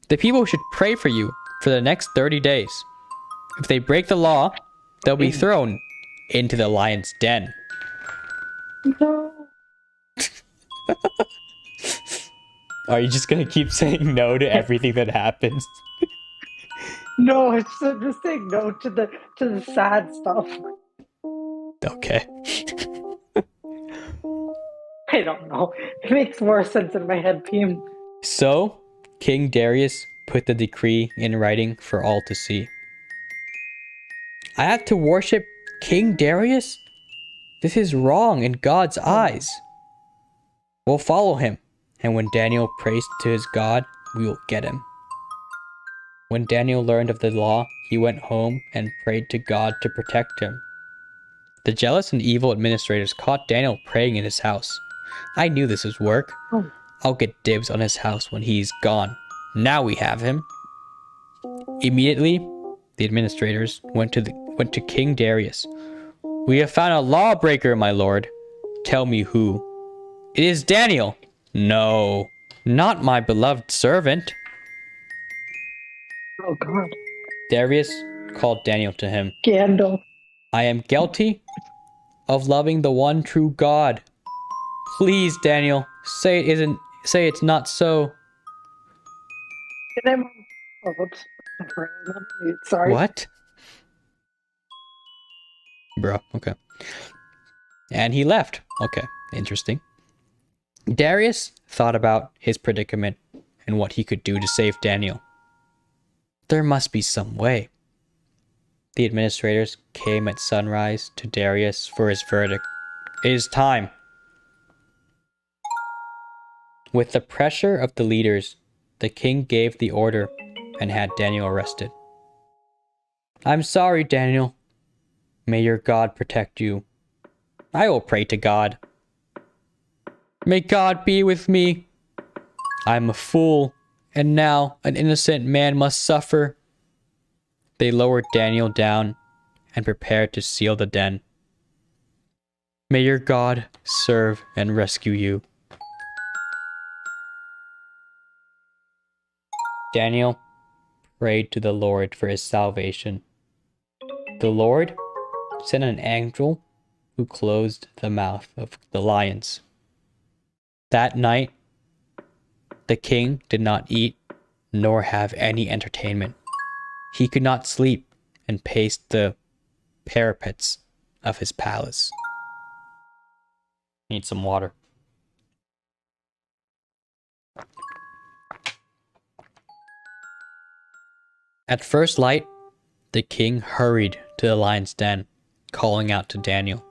The people should pray for you for the next 30 days. If they break the law, they'll be thrown into the lion's den. No. Are you just gonna keep saying no to everything that happens? No, it's just saying no to the sad stuff. Okay. I don't know. It makes more sense in my head, Peem. So, King Darius put the decree in writing for all to see. I have to worship King Darius? This is wrong in God's eyes. We'll follow him, and when Daniel prays to his God, we will get him. When Daniel learned of the law, he went home and prayed to God to protect him. The jealous and evil administrators caught Daniel praying in his house. I knew this would work. I'll get dibs on his house when he's gone. Now we have him. Immediately, the administrators went to King Darius. We have found a lawbreaker, my lord. Tell me who. It is Daniel. No, not my beloved servant. Oh God. Darius called Daniel to him. Scandal. I am guilty of loving the one true God. Please, Daniel, say it's not so. Can I? Oh, whoops. Sorry. What? Bro, okay. And he left. Okay, interesting. Darius thought about his predicament and what he could do to save Daniel. There must be some way. The administrators came at sunrise to Darius for his verdict. It is time. With the pressure of the leaders, the king gave the order and had Daniel arrested. I'm sorry, Daniel. May your God protect you. I will pray to God. May God be with me. I'm a fool, and now an innocent man must suffer. They lowered Daniel down and prepared to seal the den. May your God serve and rescue you. Daniel prayed to the Lord for his salvation. The Lord sent an angel who closed the mouth of the lions. That night, the king did not eat nor have any entertainment. He could not sleep and paced the parapets of his palace. Need some water. At first light, the king hurried to the lion's den, calling out to Daniel.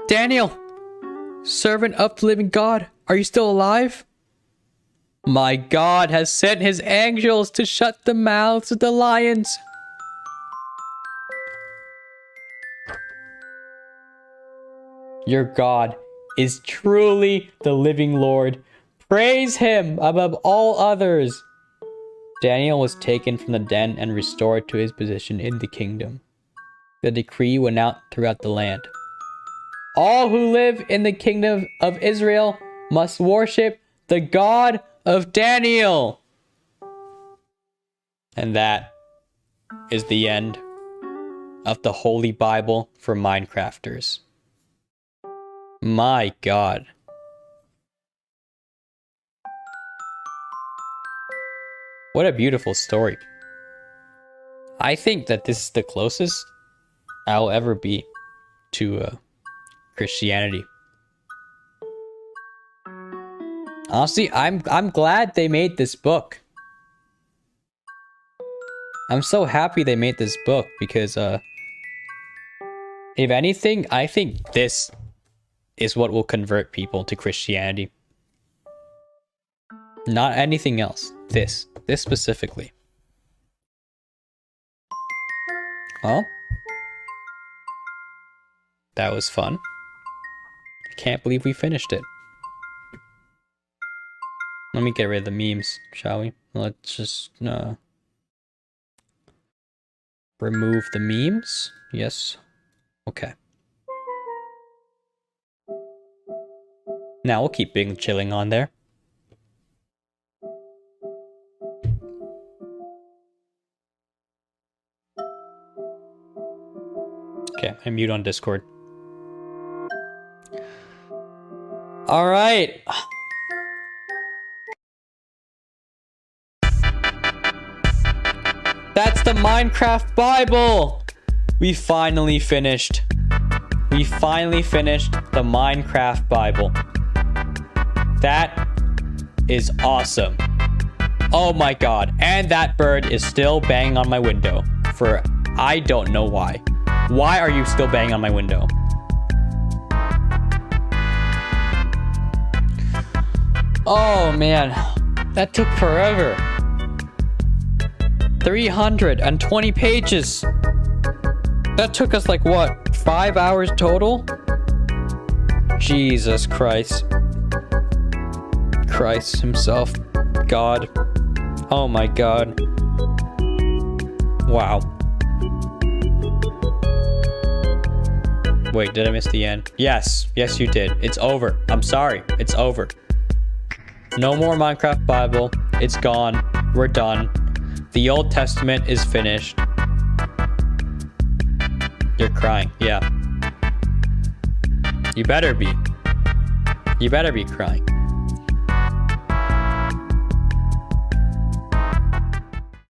Daniel! Servant of the living God, are you still alive? My God has sent his angels to shut the mouths of the lions. Your God is truly the living Lord. Praise him above all others. Daniel was taken from the den and restored to his position in the kingdom. The decree went out throughout the land. All who live in the kingdom of Israel must worship the God of Daniel. And that is the end of the Holy Bible for Minecrafters. My God. What a beautiful story. I think that this is the closest I'll ever be to Christianity. Honestly, I'm glad they made this book. I'm so happy they made this book because if anything, I think this is what will convert people to Christianity. Not anything else. This specifically. Well, that was fun. I can't believe we finished it. Let me get rid of the memes, shall we? Let's just remove the memes. Yes. Okay. Now we'll keep being chilling on there. Okay, I mute on Discord. All right. That's the Minecraft Bible. We finally finished. We finally finished the Minecraft Bible. That is awesome. Oh my god. And that bird is still banging on my window. For I don't know why. Why are you still banging on my window? Oh man. That took forever. 320 pages. That took us like what? 5 hours total? Jesus Christ. Christ himself. God. Oh my god. Wow. Wait, did I miss the end? Yes. Yes, you did. It's over. I'm sorry. It's over. No more Minecraft Bible. It's gone. We're done. The Old Testament is finished. You're crying. Yeah. You better be. You better be crying.